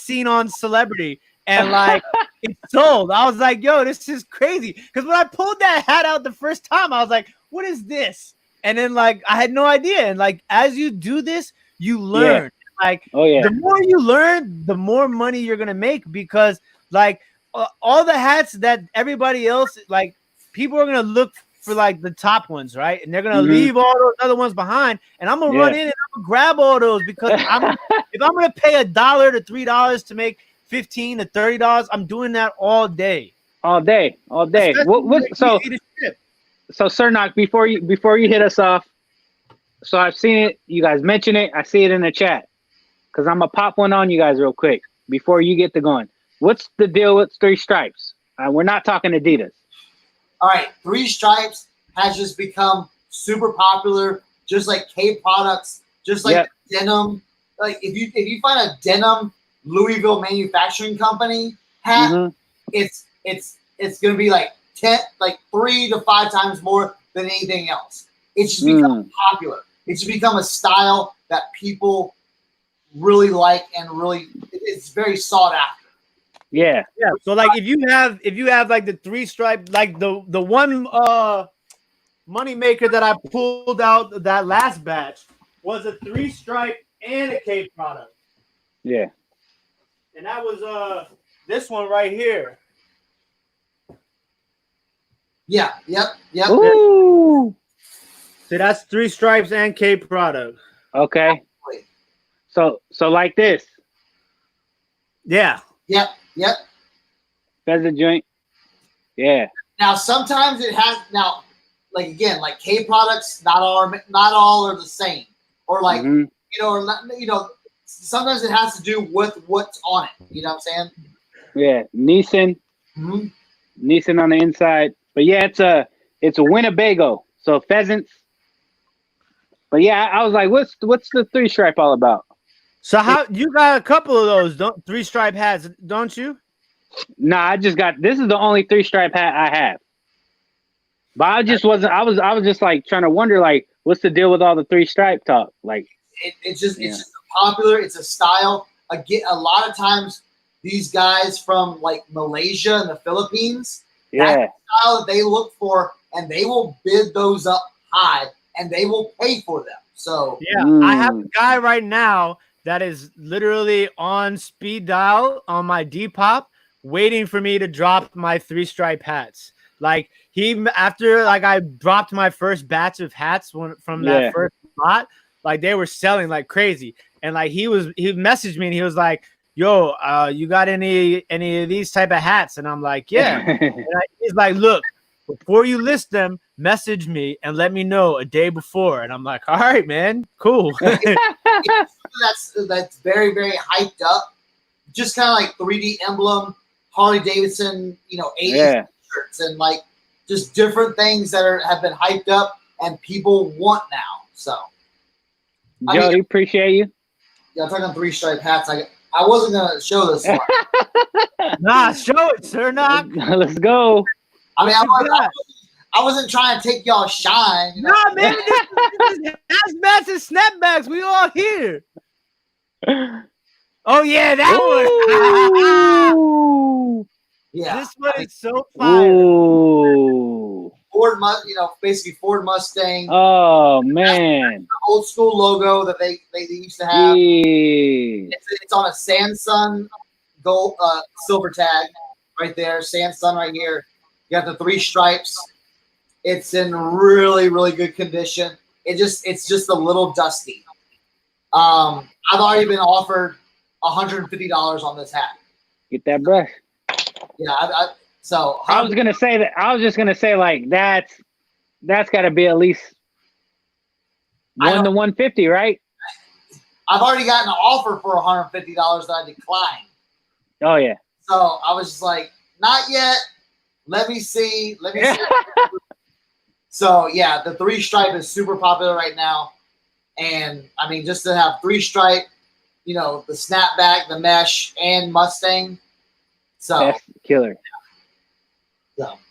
seen on Celebrity, and like it sold. I was like, yo, this is crazy. Because when I pulled that hat out the first time, I was like, what is this? And then like I had no idea. And like as you do this, you learn. Like the more you learn, the more money you're gonna make, because like all the hats that everybody else, like, people are gonna look for like the top ones, right? And they're gonna leave all those other ones behind. And I'm gonna run in and I'm gonna grab all those, because if I'm gonna pay $1 to $3 to make $15 to $30, I'm doing that all day. All day. So Cernoch, before you hit us off, so I've seen it. You guys mention it. I see it in the chat, because I'm gonna pop one on you guys real quick before you get to going. What's the deal with 3 stripes? We're not talking Adidas. All right, 3 stripes has just become super popular, just like K products, just like denim. Like if you find a denim Louisville manufacturing company hat, it's gonna be like 3 to 5 times more than anything else. It's just become popular. It's just become a style that people really like, and really it's very sought after. Yeah. So like if you have like the 3 stripe, like the one money maker that I pulled out that last batch was a 3 stripe and a K product. Yeah. And that was this one right here. Yeah. Yep. Ooh. So that's 3 stripes and K product. Okay. So like this. Yeah. Yep. Pheasant joint. Yeah. Now sometimes it has, like again, like K products, not all are the same, or like sometimes it has to do with what's on it. You know what I'm saying? Yeah, Nissan. Nissan on the inside, but yeah, it's a Winnebago. So pheasants. But yeah, I was like, what's the 3 stripe all about? So how you got a couple of those 3 stripe hats, don't you? Nah, I just got this is the only 3 stripe hat I have. But I just wasn't. I was just like trying to wonder like what's the deal with all the 3 stripe talk? Like it's just popular. It's a style. Again, a lot of times these guys from like Malaysia and the Philippines, that's the style that they look for, and they will bid those up high, and they will pay for them. So I have a guy right now that is literally on speed dial on my Depop, waiting for me to drop my 3 stripe hats. Like after I dropped my first batch of hats from that first lot, like they were selling like crazy. And like he messaged me and he was like, "Yo, you got any of these type of hats?" And I'm like, "Yeah." And he's like, "Look, before you list them, message me and let me know a day before." And I'm like, "All right, man, cool." that's very, very hyped up. Just kind of like 3D emblem, Harley Davidson, 80s shirts, and like just different things that have been hyped up and people want now. So, Jody, appreciate you. Yeah, I'm talking 3 stripe hats. I wasn't gonna show this one. Nah, show it, Cernoch. Let's go. I mean, I wasn't trying to take y'all shine. Nah, man, this is Hazmats and Snapbacks. We all here. Oh yeah, that one. Yeah, this one is so fire. Ooh. Ford, basically Ford Mustang. Oh man, old school logo that they used to have. It's on a Samsung gold silver tag right there. Samsung right here. You got the 3 stripes. It's in really, really good condition. It's just a little dusty. I've already been offered $150 on this hat. Get that brush. Yeah, I was gonna say that. I was just gonna say like that's got to be at least 1 to 150, right? I've already gotten an offer for $150 that I declined. Oh yeah. So I was just like, not yet. Let me see. So yeah, the 3 stripe is super popular right now, and I mean just to have 3 stripe, the snapback, the mesh, and Mustang. So that's killer.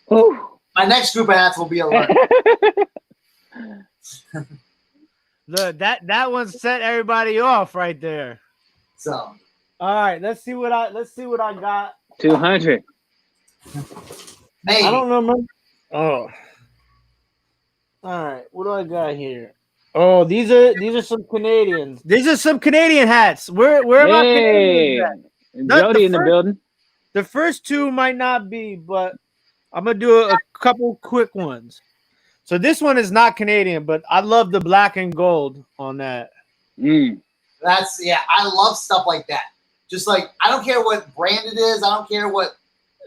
So my next group of hats will be a learn. Look, that one set everybody off right there. So all right, let's see what I got. 200. Maybe. I don't know. Oh. All right, what do I got here? Oh, these are some Canadians. These are some Canadian hats. Where am I? Canadians at? Jody in the building. The first 2 might not be, but I'm gonna do a couple quick ones. So this one is not Canadian, but I love the black and gold on that. I love stuff like that. Just like I don't care what brand it is, I don't care what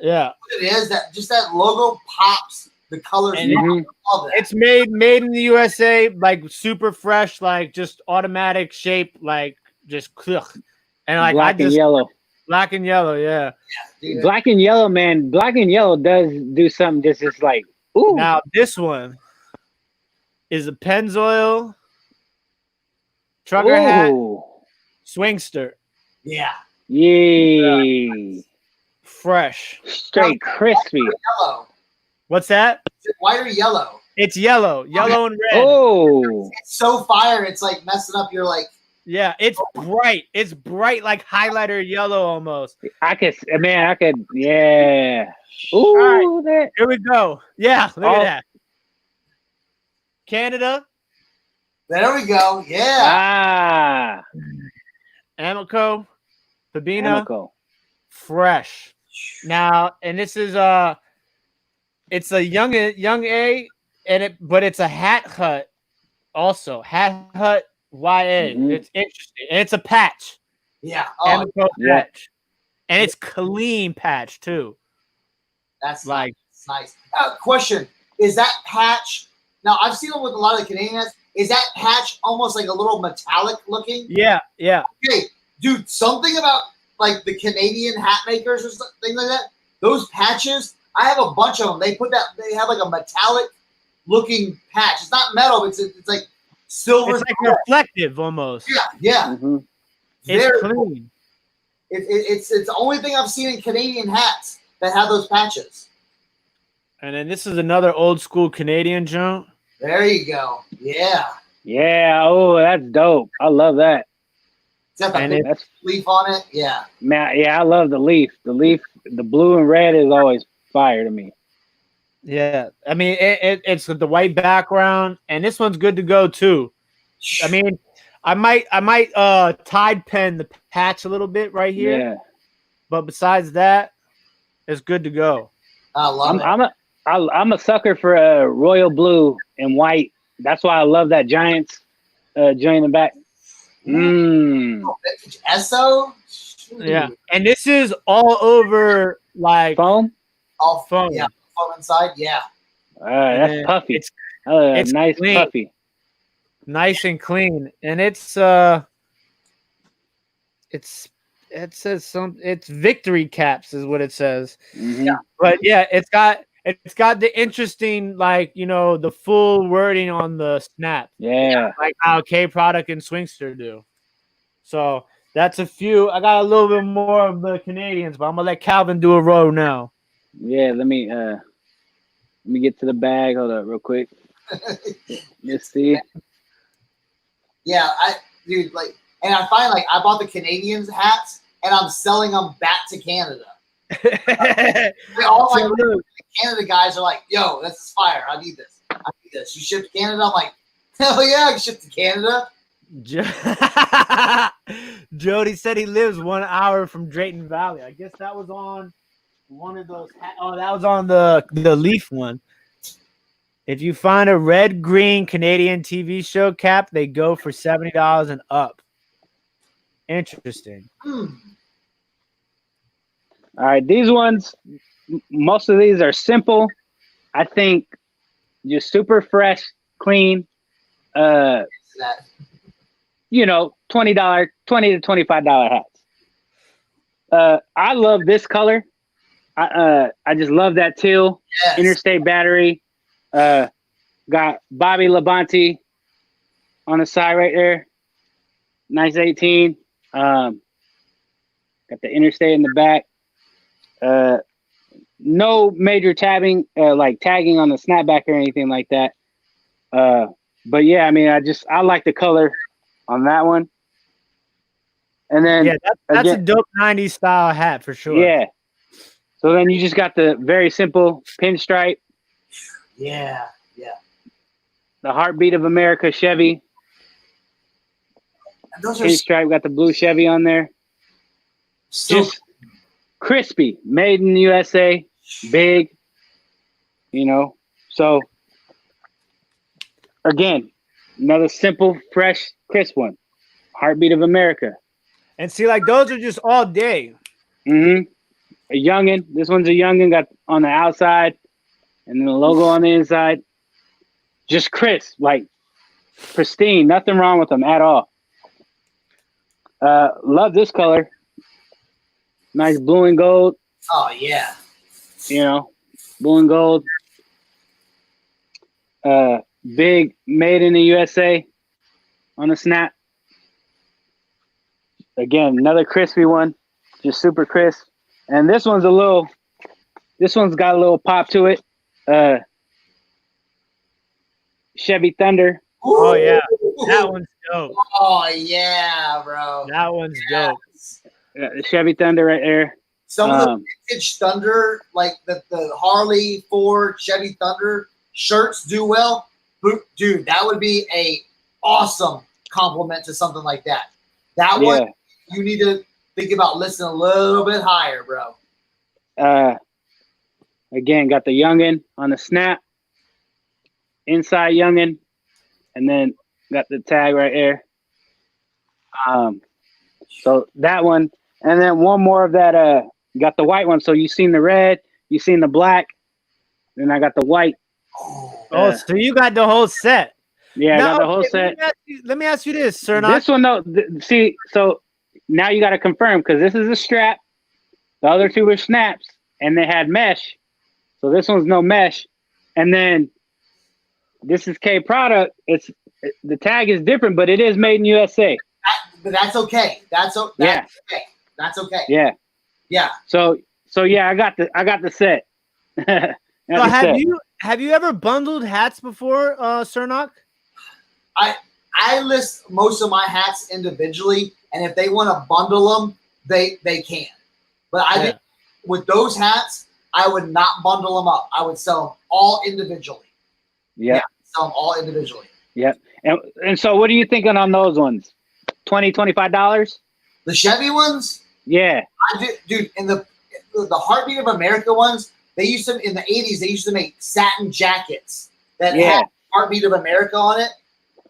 it is. That logo pops. The colors. It's made in the USA, like super fresh, like just automatic shape, like just and like black and yellow. Black and yellow, yeah. Black and yellow, man. Black and yellow does do something just like ooh. Now this one is a Pennzoil trucker hat swingster. Yeah. Yay. Fresh. Straight crispy. Yellow. What's that? Is it white or yellow? It's yellow and red. Oh, it's so fire. It's like messing up your like. Yeah, it's bright. It's bright, like highlighter yellow almost. I could. Yeah. Ooh, all right, here we go. Yeah, look at that. Canada. There we go. Yeah. Amico, Fabina, fresh. Now, and this is it's a young A, but it's a Hat Hut also. Hat Hut YA. It's interesting. And it's a patch. Yeah. Patch. And it's clean patch too. That's like nice. Question: is that patch? Now I've seen them with a lot of the Canadian hats. Is that patch almost like a little metallic looking? Yeah. Okay, dude. Something about like the Canadian hat makers or something like that. Those patches. I have a bunch of them. They have like a metallic looking patch. It's not metal. It's like silver. It's like reflective almost. Yeah. Mm-hmm. It's clean. It's the only thing I've seen in Canadian hats that have those patches. And then this is another old school Canadian junk. There you go. Yeah. Yeah. Oh, that's dope. I love that. It's got the big leaf on it. Yeah. Man, yeah, I love the leaf. The leaf, the blue and red is always fire to me. Yeah. I mean, it's the white background, and this one's good to go too. I mean, I might Tide pen the patch a little bit right here. Yeah. But besides that, it's good to go. I love it. I'm a sucker for royal blue and white. That's why I love that Giants joint in the back. Vintage Esso. Yeah, and this is all over like foam. All foam. Yeah, foam inside. Yeah. That's puffy. It's nice clean. puffy. Nice and clean, and it says it's victory caps is what it says. Mm-hmm. Yeah. But yeah, it's got the interesting, like, you know, the full wording on the snap. Yeah. Like how K Product and Swingster do. So that's a few. I got a little bit more of the Canadians, but I'm gonna let Calvin do a row now. Yeah, let me get to the bag. Hold up real quick. Let's see. Yeah, and I find like I bought the Canadians hats and I'm selling them back to Canada. All like Canada guys are like, "Yo, this is fire. I need this. You ship to Canada?" I'm like, "Hell yeah, I can ship to Canada." Jody said he lives 1 hour from Drayton Valley. I guess that was on one of those. That was on the Leaf one. If you find a red-green Canadian TV show cap, they go for $70 and up. Interesting. All right, these ones, most of these are simple. I think just super fresh, clean. You know, $20 to $25 hats. I love this color. I just love that teal. Yes. Interstate battery. Got Bobby Labonte on the side right there. Nice 18. Got the Interstate in the back. No major tagging on the snapback or anything like that. But yeah, I mean, I like the color on that one. And then yeah, that's a dope 90s style hat for sure. Yeah. So then you just got the very simple pinstripe. Yeah. The Heartbeat of America Chevy. And those are Pinstripe, got the blue Chevy on there. Just crispy, made in the USA, big, you know. So again, another simple, fresh, crisp one. Heartbeat of America. And see, like those are just all day. Mm-hmm. A youngin. This one's a youngin, got on the outside and then the logo on the inside. Just crisp, like pristine. Nothing wrong with them at all. Love this color. Nice blue and gold. Oh yeah. You know, blue and gold. Big made in the USA on the snap. Again, another crispy one. Just super crisp. And this one's got a little pop to it. Chevy Thunder. Oh yeah, that one's dope. Oh yeah, bro. That one's dope. The Chevy Thunder right there. Some of the vintage Thunder, like the Harley, Ford, Chevy Thunder shirts do well. Dude, that would be a awesome compliment to something like that. That one, you need to think about listing a little bit higher, bro. Again, got the youngin on the snap. Inside youngin, and then got the tag right there. So that one, and then one more of that. Got the white one. So you seen the red, you seen the black, then I got the white. So you got the whole set. Yeah, now, I got the whole set. Let me ask you this, Cernoch. This one though, see, so now you got to confirm because this is a strap. The other two were snaps, and they had mesh. So this one's no mesh, and then. This is K Product. It's the tag is different, but it is made in USA. But that's okay. That's okay. That's okay. Yeah. Yeah. So yeah, I got the set. So have you ever bundled hats before, Cernoch? I list most of my hats individually, and if they want to bundle them, they can. But I did with those hats, I would not bundle them up. I would sell them all individually. Yeah. Sell them all individually. Yeah. And so what are you thinking on those ones? $20-$25? The Chevy ones? Yeah. Dude, in the Heartbeat of America ones, they used to, in the 80s, they used to make satin jackets that had Heartbeat of America on it.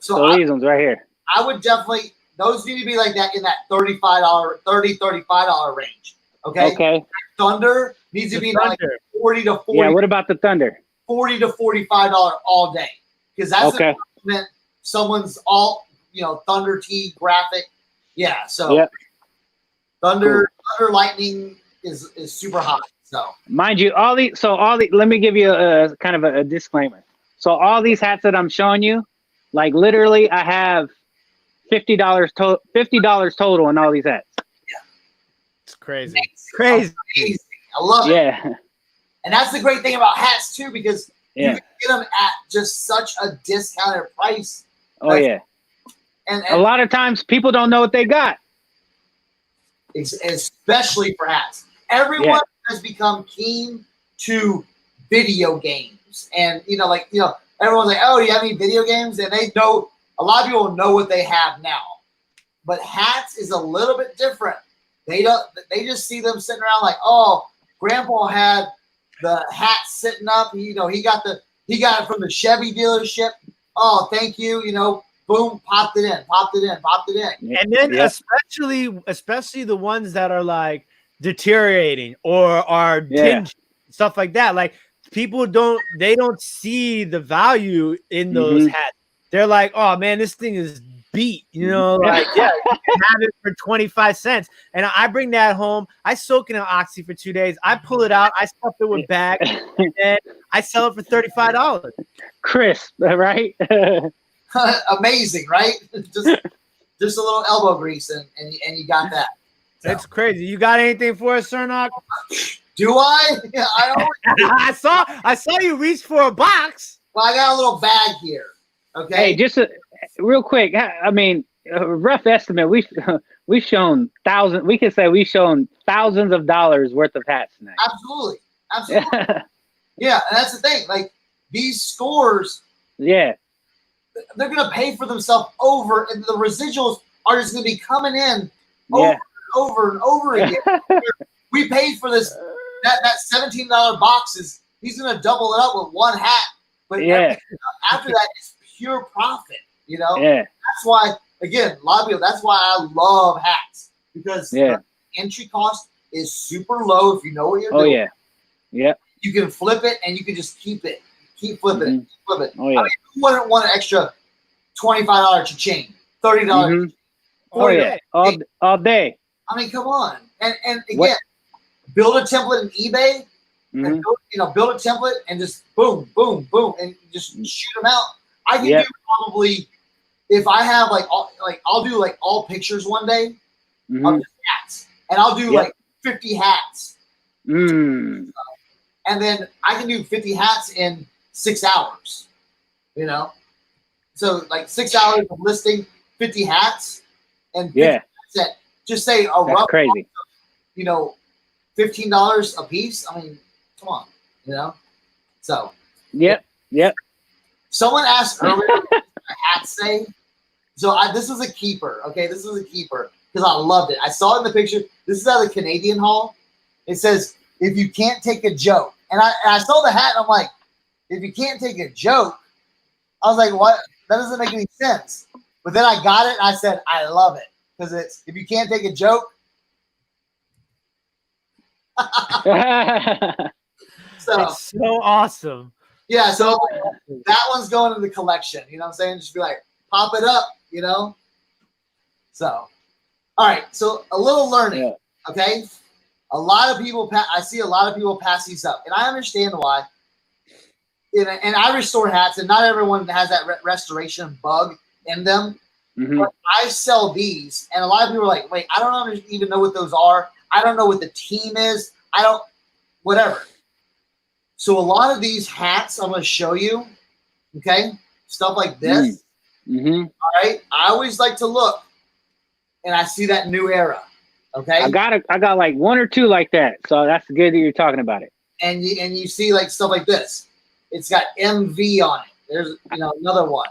So these ones right here. I would definitely, those need to be like that in that $35 range. Okay. Thunder needs to be like 40 to 40. Yeah. What about the Thunder? $40 to $45 all day, because that's someone's all Thunder T graphic. Yeah. So Thunder Lightning is super hot. So mind you, all these. Let me give you a kind of a disclaimer. So all these hats that I'm showing you, like literally, I have $50 total on all these hats. Yeah, it's crazy. Crazy. I love it. Yeah. And that's the great thing about hats too, because you can get them at just such a discounted price. Oh yeah. And a lot of times people don't know what they got. Especially for hats. Everyone has become keen to video games. And everyone's like, oh, do you have any video games? And they know, a lot of people know what they have now. But hats is a little bit different. They just see them sitting around like, oh, Grandpa had the hat sitting up. He got it from the Chevy dealership. Oh, thank you. Boom, popped it in. And then especially the ones that are like deteriorating or are tinged, stuff like that. Like people don't see the value in those hats. They're like, oh man, this thing is beat, like you can have it for 25 cents. And I bring that home, I soak it in Oxy for 2 days, I pull it out, I stuff it with bag, and I sell it for $35. Crisp, right? Amazing, right? Just a little elbow grease and you got that. So. That's crazy. You got anything for us, Cernoch? Do I? Yeah, I saw you reach for a box. Well, I got a little bag here. Okay. Hey, just real quick. I mean, a rough estimate. We've shown thousands. We can say we've shown thousands of dollars worth of hats tonight. Absolutely. Yeah, and that's the thing. Like these stores. Yeah. They're gonna pay for themselves over, and the residuals are just gonna be coming in over and over again. We paid for this that $17 box he's gonna double it up with one hat, but after that it's pure profit. That's why again, that's why I love hats, because the entry cost is super low if you know what you're doing. You can flip it and you can just keep it. Keep flipping it. Flip it. Oh, yeah. I mean, who wouldn't want an extra $25 cha-ching, $30? Oh yeah, all day. I mean, come on. And again, build a template in eBay, and build a template and just boom, boom, boom, and just shoot them out. I can do probably, if I have I'll do like all pictures one day of just hats, and I'll do like 50 hats. And then I can do 50 hats in 6 hours, So like 6 hours of listing 50 hats and 50 hats at, just say a rough crazy. $15 a piece. I mean, come on, So Yep. Someone asked earlier what a hat say. So this was a keeper. Okay, this was a keeper because I loved it. I saw it in the picture. This is out of the Canadian Hall. It says, if you can't take a joke. And I saw the hat and I'm like, if you can't take a joke, I was like, what? That doesn't make any sense. But then I got it and I said, I love it. Because it's, if you can't take a joke. It's so awesome. Yeah, so that one's going in the collection. You know what I'm saying? Just be like, pop it up, So, all right. So a little learning, okay? A lot of people, I see a lot of people pass these up. And I understand why. And I restore hats, and not everyone has that restoration bug. in them. Mm-hmm. But I sell these, and a lot of people are like, wait, I don't even know what those are. I don't know what the team is. I don't, whatever. So a lot of these hats I'm going to show you, okay, stuff like this. Mm-hmm. All right, I always like to look, and I see that new era. Okay, I got like one or two like that, so that's good that you're talking about it. And you see like stuff like this. It's got MV on it. There's another one.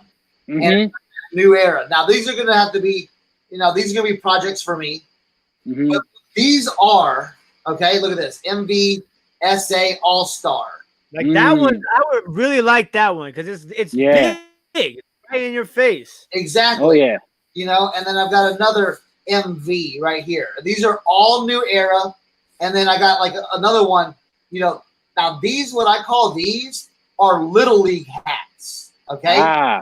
Mm-hmm. And new era. Now these are going to have to be, these are going to be projects for me. Mm-hmm. But these are okay. Look at this, MV SA All Star. Like that one, I would really like that one because it's big, it's right in your face. Exactly. Oh yeah. And then I've got another MV right here. These are all new era, and then I got like another one. Now these, what I call these, are Little League hats. Okay.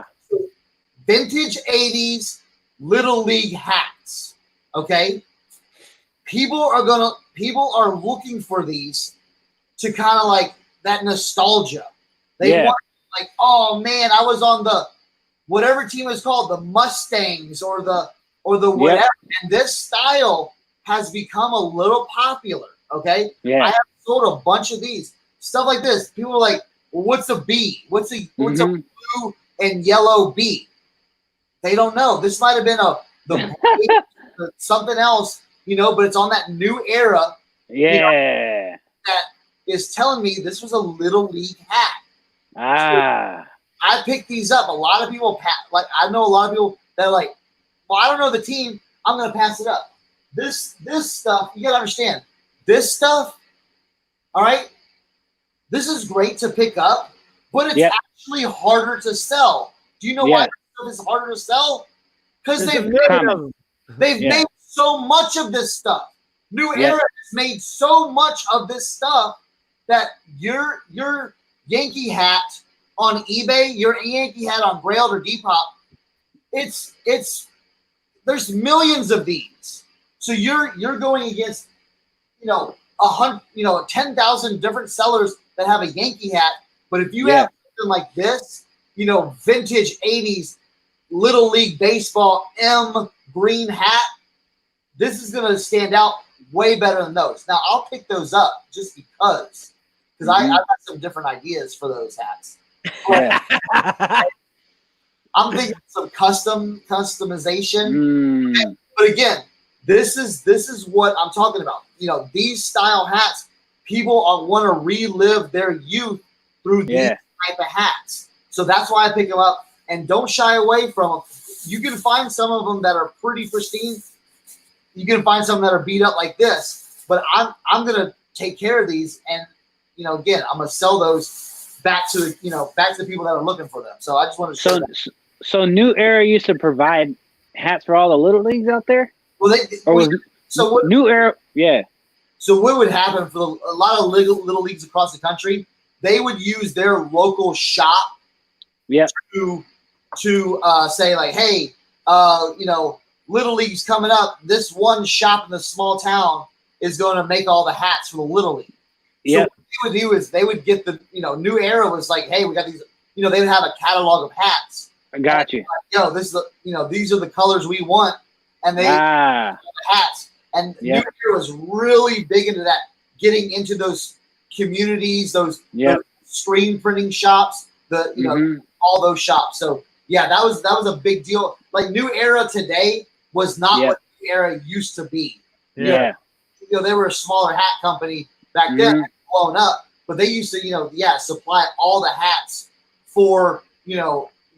Vintage 80s Little League hats. Okay. People are looking for these to kind of like that nostalgia. They want like, oh man, I was on the whatever team is called, the Mustangs or the whatever. And this style has become a little popular. Okay. Yeah. I have sold a bunch of these. Stuff like this. People are like, well, what's a B? What's a blue and yellow B? They don't know. This might have been something else, but it's on that new era. Yeah. That is telling me this was a Little League hat. So I picked these up. A lot of people I know a lot of people that are like, well, I don't know the team. I'm gonna pass it up. This stuff, you gotta understand. This stuff, all right. This is great to pick up, but it's actually harder to sell. Do you know why this stuff is harder to sell? Because they've made so much of this stuff. New Era has made so much of this stuff that your Yankee hat on eBay, your Yankee hat on Grailed or Depop, there's millions of these. So you're going against 10,000 different sellers that have a Yankee hat. But if you have something like this, vintage 80s Little League Baseball M green hat, this is going to stand out way better than those. Now, I'll pick those up just because I've got some different ideas for those hats. I'm thinking some customization. But again, this is what I'm talking about. These style hats, people want to relive their youth through these type of hats. So that's why I pick them up, and don't shy away from them. You can find some of them that are pretty pristine. You can find some that are beat up like this, but I'm gonna take care of these, and again, I'm gonna sell those back to the people that are looking for them. So I just want to show that. So New Era used to provide hats for all the little leagues out there. Well, New Era, yeah. So what would happen for a lot of little leagues across the country? They would use their local shop, to say like, hey, Little League's coming up. This one shop in the small town is going to make all the hats for the Little League. So what they would do is they would get the New Era was like, hey, we got these. They would have a catalog of hats. I got you. This is these are the colors we want, and they the hats. And New Era was really big into that, getting into those communities, those screen printing shops, all those shops. So that was a big deal. Like New Era today was not what New Era used to be. Yeah. They were a smaller hat company back then, blown up, but they used to, supply all the hats for,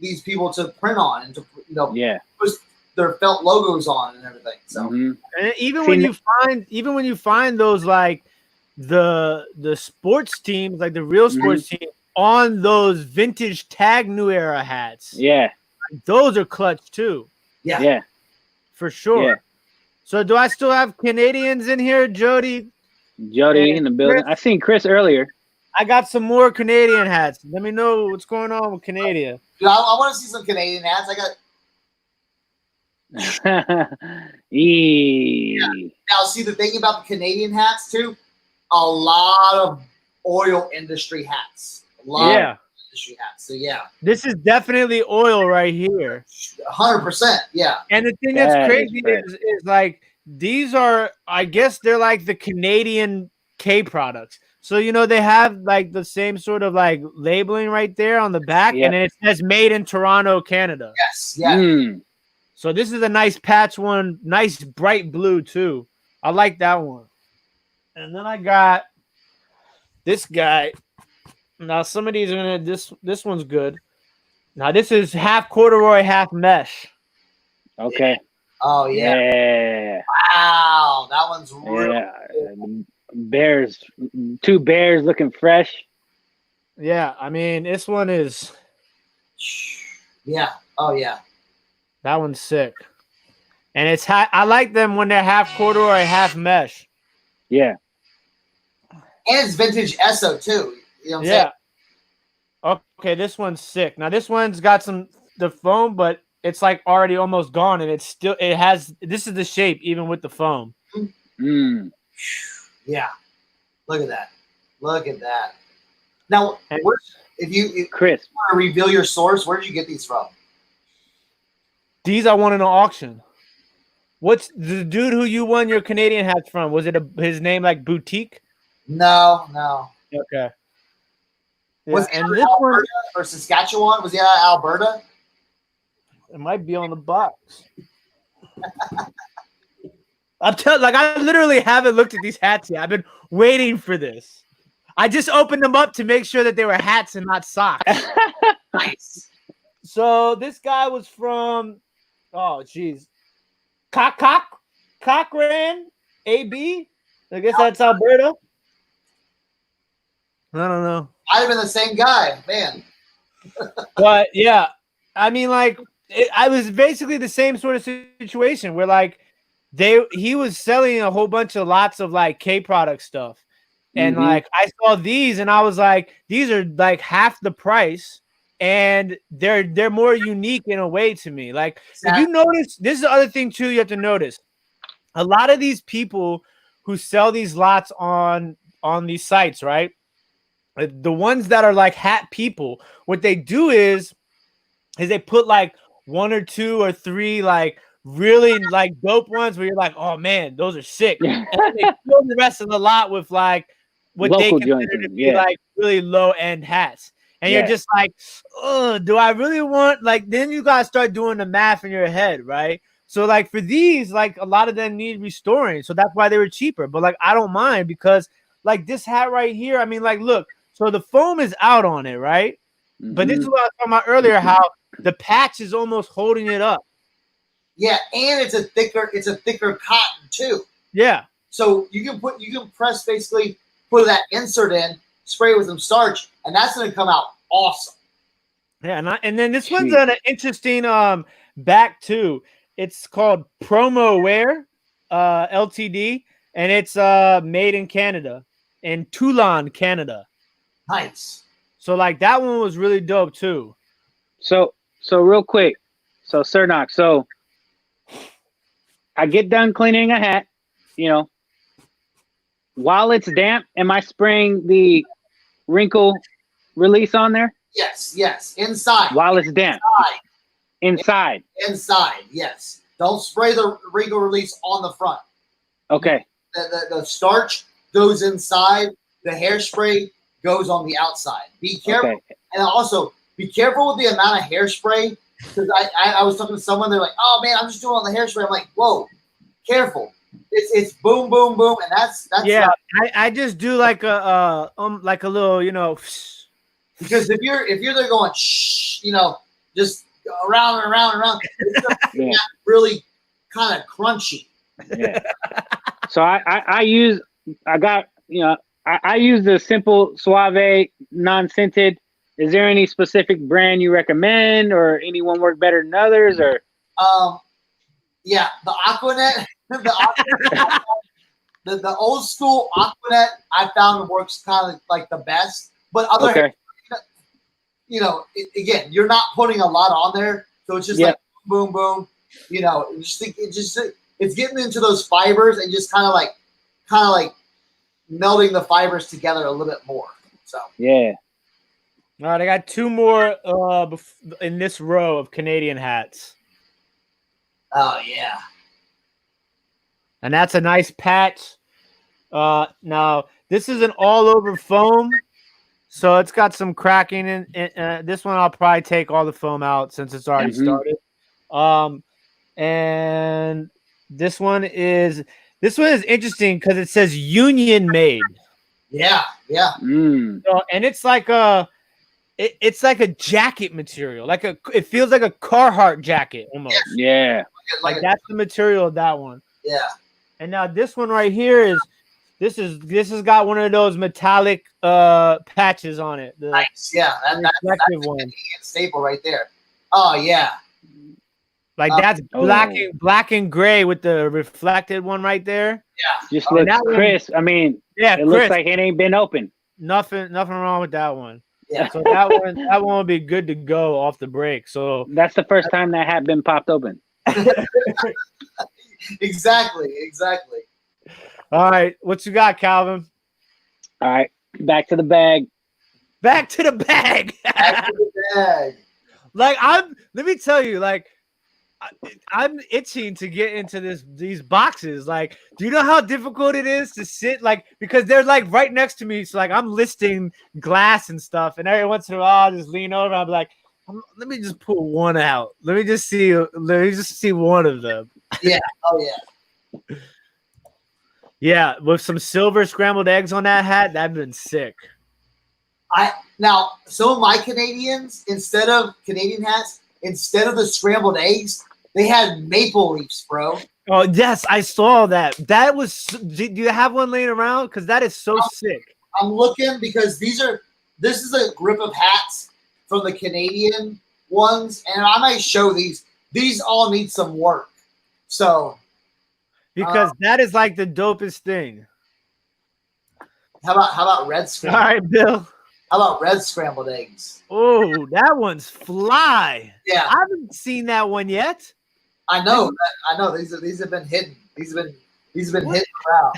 these people to print on and to, put their felt logos on and everything. So and even when you find those like the sports teams, like the real sports team on those vintage tag New Era hats, those are clutch too. Yeah, for sure. Yeah. So do I still have Canadians in here, Jody? Jody in the building. I seen Chris earlier. I got some more Canadian hats. Let me know what's going on with Canada. Dude, I want to see some Canadian hats. I got. Now, see the thing about the Canadian hats too, a lot of oil industry hats. A lot of industry hats. So yeah, this is definitely oil right here. 100%. Yeah. And the thing that's crazy is like these are, I guess they're like the Canadian K products. So you know they have like the same sort of like labeling right there on the back, and then it says "Made in Toronto, Canada." Yes. Yeah. Mm. So this is a nice patch one, nice bright blue too. I like that one. And then I got this guy. Now some of these are gonna this one's good. Now this is half corduroy, half mesh. Okay. Oh yeah. Yeah. Wow, that one's really cool. Bears, 2 bears looking fresh. Yeah, I mean this one is. Yeah. Oh yeah. That one's sick. And it's I like them when they're half corduroy, half mesh. Yeah. And it's vintage Esso too. You know what I'm saying? Okay, this one's sick. Now this one's got the foam, but it's like already almost gone, and it's still this is the shape even with the foam. Mm. Yeah. Look at that. Look at that. Now, if Chris, want to reveal your source, where did you get these from? These I won in an auction. What's the dude who you won your Canadian hats from? Was it his name like Boutique? No. Okay. Yeah, Was it Alberta or Saskatchewan? Was he out of Alberta? It might be on the box. I literally haven't looked at these hats yet. I've been waiting for this. I just opened them up to make sure that they were hats and not socks. Nice. So this guy was from, Cochrane, AB. I guess that's Alberta. I don't know. I'd have been the same guy, man. But yeah, I mean, like, I was basically the same sort of situation where like he was selling a whole bunch of lots of like K product stuff. And like I saw these and I was like, these are like half the price and they're more unique in a way to me. Like if you notice, this is the other thing too, you have to notice. A lot of these people who sell these lots on these sites, right? The ones that are like hat people, what they do is they put like 1 or 2 or 3 like really like dope ones where you're like, oh man, those are sick. And then they fill the rest of the lot with like what local they consider to be like really low end hats. And you're just like, oh, do I really want like then you gotta start doing the math in your head, right? So like for these, like a lot of them need restoring. So that's why they were cheaper. But like I don't mind because like this hat right here, I mean, like look, so the foam is out on it, right? But this is what I was talking about earlier, how the patch is almost holding it up. Yeah, and it's a thicker cotton too. Yeah. So you can press basically put that insert in, spray it with some starch, and that's gonna come out awesome. Yeah, and then this one's an interesting back too. It's called Promo Wear Ltd, and it's made in Canada, in Toulon, Canada. Nice. So like that one was really dope too. So real quick, so Cernoch, so I get done cleaning a hat, you know. While it's damp, am I spraying the wrinkle release on there? Yes. Inside. While it's damp. Inside, yes. Don't spray the wrinkle release on the front. Okay. The starch goes inside. The hairspray goes on the outside. Be careful. Okay. And also, be careful with the amount of hairspray. Because I was talking to someone, they're like, oh, man, I'm just doing all the hairspray. I'm like, whoa, careful. It's boom, boom, boom. And that's yeah, I just do like a little, you know. Because if you're there going, shh, you know, just around and around and around, it's really kind of crunchy. Yeah. So I use the simple Suave non-scented. Is there any specific brand you recommend, or anyone work better than others, or? Yeah, the Aquanet, the old school Aquanet, I found works kind of like the best. But other, you know, again, you're not putting a lot on there, so it's just like boom, boom. You know, it's getting into those fibers and just kind of like melding the fibers together a little bit more. So yeah. All right, I got two more in this row of Canadian hats. Oh yeah. And that's a nice patch. Now this is an all over foam, so it's got some cracking in. This one I'll probably take all the foam out since it's already started. And this one is interesting because it says union made. Yeah. So, and it's like it's like a jacket material, it feels like a Carhartt jacket almost. Yeah, like that's the material of that one. Yeah. And now this one right here this has got one of those metallic patches on it. Nice. Yeah. That's one. staple right there. Oh yeah. Like that's black and gray with the reflected one right there. Yeah. Just looks crisp. I mean, it looks like it ain't been open. Nothing wrong with that one. Yeah. So that one will be good to go off the break. So that's the first time that hat been popped open. Exactly. All right, what you got, Calvin? All right, back to the bag. Back to the bag. Like let me tell you, like I'm itching to get into these boxes. Like, do you know how difficult it is to sit because they're like right next to me? So like I'm listing glass and stuff, and every once in a while I'll just lean over. I'll be like, let me just pull one out. Let me just see one of them. Yeah. Oh yeah. Yeah, with some silver scrambled eggs on that hat, that'd been sick. Now some of my Canadians, instead of Canadian hats, instead of the scrambled eggs, they had maple leaves, bro. Oh yes, I saw that. That was. Do you have one laying around? Because that is so sick. I'm looking because this is a grip of hats from the Canadian ones, and I might show these. These all need some work. So, because that is like the dopest thing. How about red scrambled? All right, Bill. How about red scrambled eggs? Oh, that one's fly. Yeah, I haven't seen that one yet. I know. These have been hidden. These have been hidden around.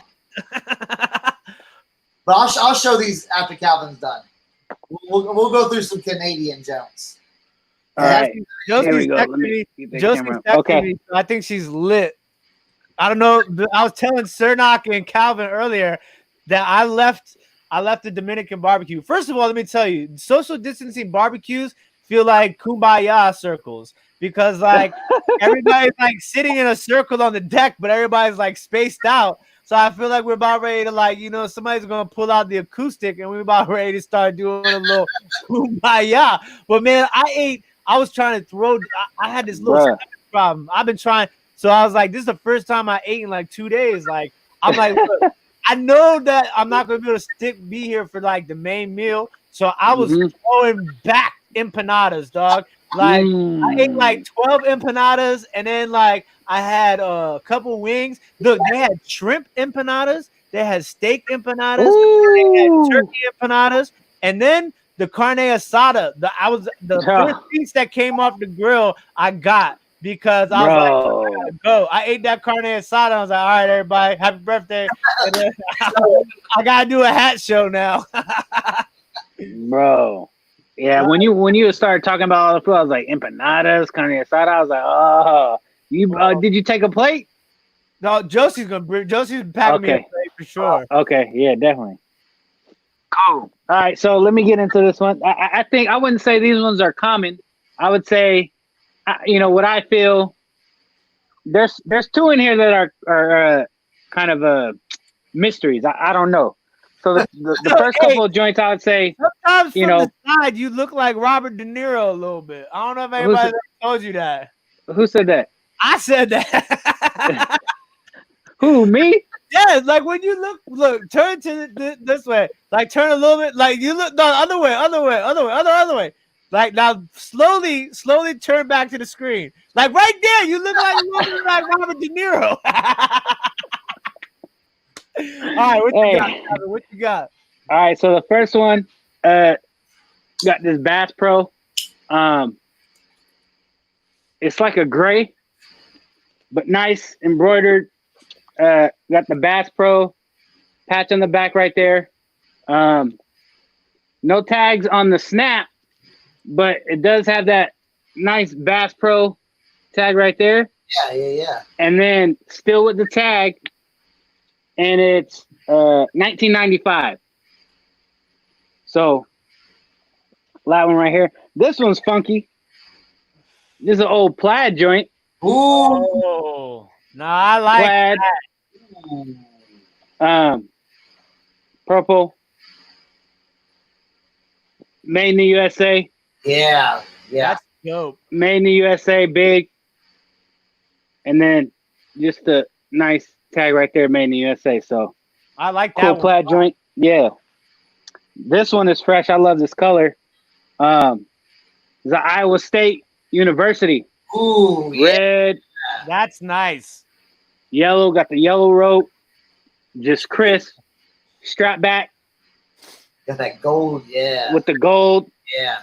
But I'll show these after Calvin's done. We'll go through some Canadian gems. All right. Josie's texting me. I think she's lit. I don't know. I was telling Cernoch and Calvin earlier that I left the Dominican barbecue. First of all, let me tell you, social distancing barbecues feel like kumbaya circles because like everybody's like sitting in a circle on the deck, but everybody's like spaced out. So I feel like we're about ready to somebody's gonna pull out the acoustic and we're about ready to start doing a little kumbaya. But man, I was trying to throw. I had this little problem. I've been trying. So I was like, this is the first time I ate in like 2 days. Like I'm like, look, I know that I'm not gonna be able to be here for like the main meal. So I was throwing back empanadas, dog. Like I ate like 12 empanadas, and then like I had a couple wings. Look, they had shrimp empanadas, they had steak empanadas, they had turkey empanadas, and then the carne asada. The first piece that came off the grill I got because I was like, I gotta go. I ate that carne asada. I was like, all right, everybody, happy birthday. And then I gotta do a hat show now. Bro. Yeah, when you started talking about all the food, I was like empanadas, carne asada. I was like, oh, did you take a plate? No, Josie's packing me a plate for sure. Okay, yeah, definitely. Cool. All right, so let me get into this one. I think I wouldn't say these ones are common. I would say, what I feel. There's two in here that are kind of mysteries. I don't know. So the first couple of joints, I would say, sometimes from the side you look like Robert De Niro a little bit. I don't know if anybody told you that. Who said that? I said that. Who, me? Yeah, like when you look, turn to this way, like turn a little bit, like you look, no, other way. Like now, slowly turn back to the screen. Like right there, you look like Robert De Niro. All right, what you got? All right, so the first one, got this Bass Pro. It's like a gray, but nice embroidered. Got the Bass Pro patch on the back right there. No tags on the snap, but it does have that nice Bass Pro tag right there. Yeah. And then still with the tag, and it's $19.95. So that one right here. This one's funky. This is an old plaid joint. Ooh. Oh, no, I like Plaid. that. Purple. Made in the USA. Yeah. That's dope. Made in the USA, big. And then just a nice tag right there, made in the USA. So I like that cool one. plaid joint. Yeah. This one is fresh. I love this color. The Iowa State University. Ooh, Red, That's nice. yellow, got the yellow rope, just crisp, strap back got that gold. Yeah. with the gold. Yeah.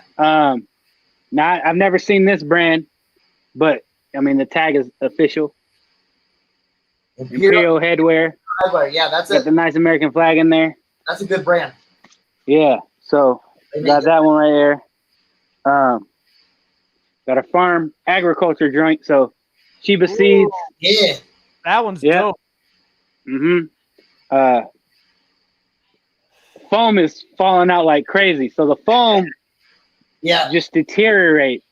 Now I've never seen this brand, but I mean the tag is official. Imperial headwear. Yeah, that's Got the nice American flag in there. That's a good brand. Yeah, so got that one right there. Got a farm agriculture joint, so Sheba seeds. Yeah. That one's Yeah. dope. Foam is falling out like crazy, so the foam just deteriorate.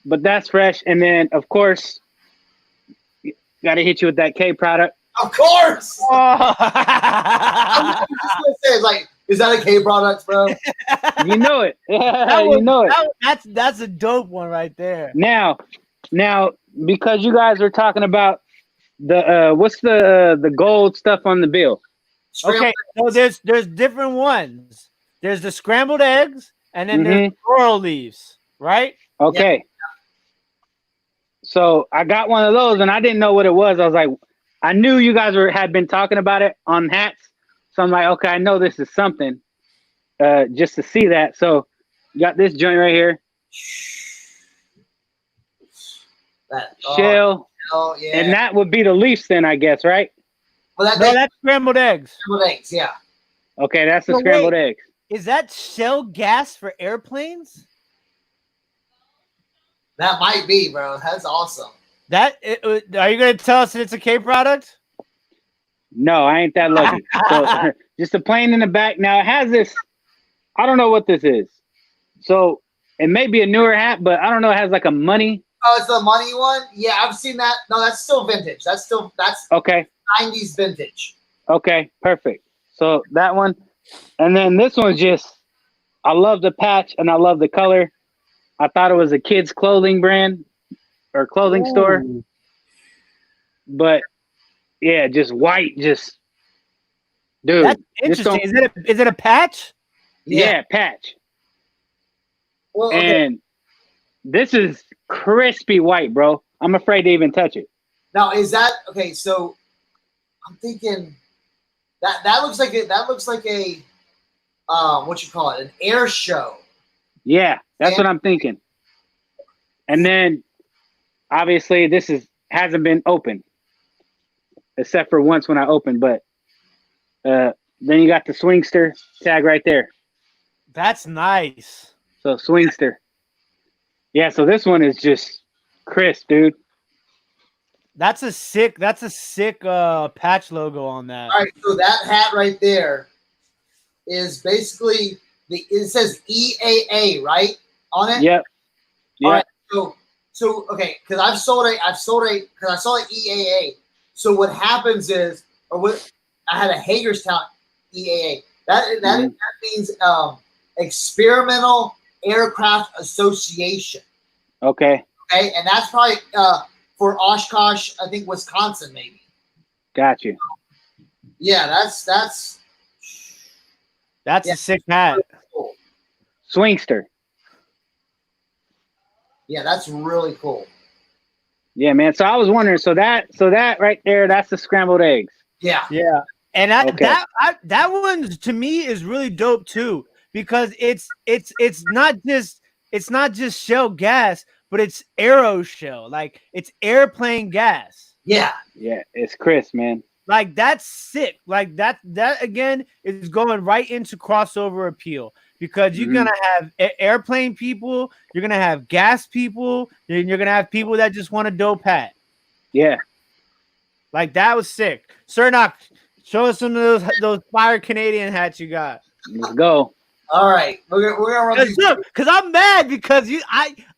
But that's fresh, and then of course, got to hit you with that K product. Of course. Oh. I was just gonna say, like, is that a K product, bro? You know it. Yeah, you know it. That's a dope one right there. Now, because you guys are talking about the what's the gold stuff on the bill? Okay, so there's different ones. There's the scrambled eggs, and then there's coral leaves, right? Okay. Yeah. So I got one of those, and I didn't know what it was. I was like, I knew you guys had been talking about it on hats, so I'm like, okay, I know this is something. Just to see that, so you got this joint right here. Shell. Oh, yeah. And that would be the Leafs then, I guess, right? Well, that's scrambled eggs. Scrambled eggs, yeah. Okay, that's the scrambled eggs. Is that shell gas for airplanes? That might be, bro. That's awesome. Are you going to tell us that it's a K product? No, I ain't that lucky. So, just a plane in the back. Now, it has this, I don't know what this is. So, it may be a newer hat, but I don't know. It has like a money. Oh, it's the money one? Yeah, I've seen that. No, that's still vintage. That's okay. 90s vintage. Okay, perfect. So, that one. And then this one's just, I love the patch and I love the color. I thought it was a kid's clothing brand or clothing store. But yeah, just white, just dude. That's interesting. Is it a patch? Yeah, patch. Well, okay. And this is crispy white, bro. I'm afraid to even touch it. Now, is that okay? So I'm thinking that looks like a what you call it, an air show. Yeah, that's what I'm thinking. And then obviously this hasn't been opened. Except for once when I opened, but then you got the Swingster tag right there. That's nice. So Swingster. Yeah, so this one is just crisp, dude. That's a sick patch logo on that. All right, so that hat right there is basically it says EAA, right? On it? Yep. All right, so okay, because I saw it EAA. So what happens is, I had a Hagerstown EAA. That means Experimental Aircraft Association. Okay. Okay, and that's probably for Oshkosh, I think Wisconsin, maybe. Got you. Yeah, that's a sick hat. Cool. Swingster. Yeah, that's really cool. Yeah, man. So I was wondering. So that right there, that's the scrambled eggs. Yeah. Yeah. And that one to me is really dope too, because it's not just shell gas, but it's aero shell. Like it's airplane gas. Yeah. Yeah, it's crisp, man. Like that's sick. Like that again is going right into crossover appeal. because you're gonna have airplane people, you're gonna have gas people, and you're gonna have people that just want a dope hat. Yeah. Like that was sick. Cernoch, show us some of those fire Canadian hats you got. Let's go. All right, we're gonna run these. Because I'm mad because you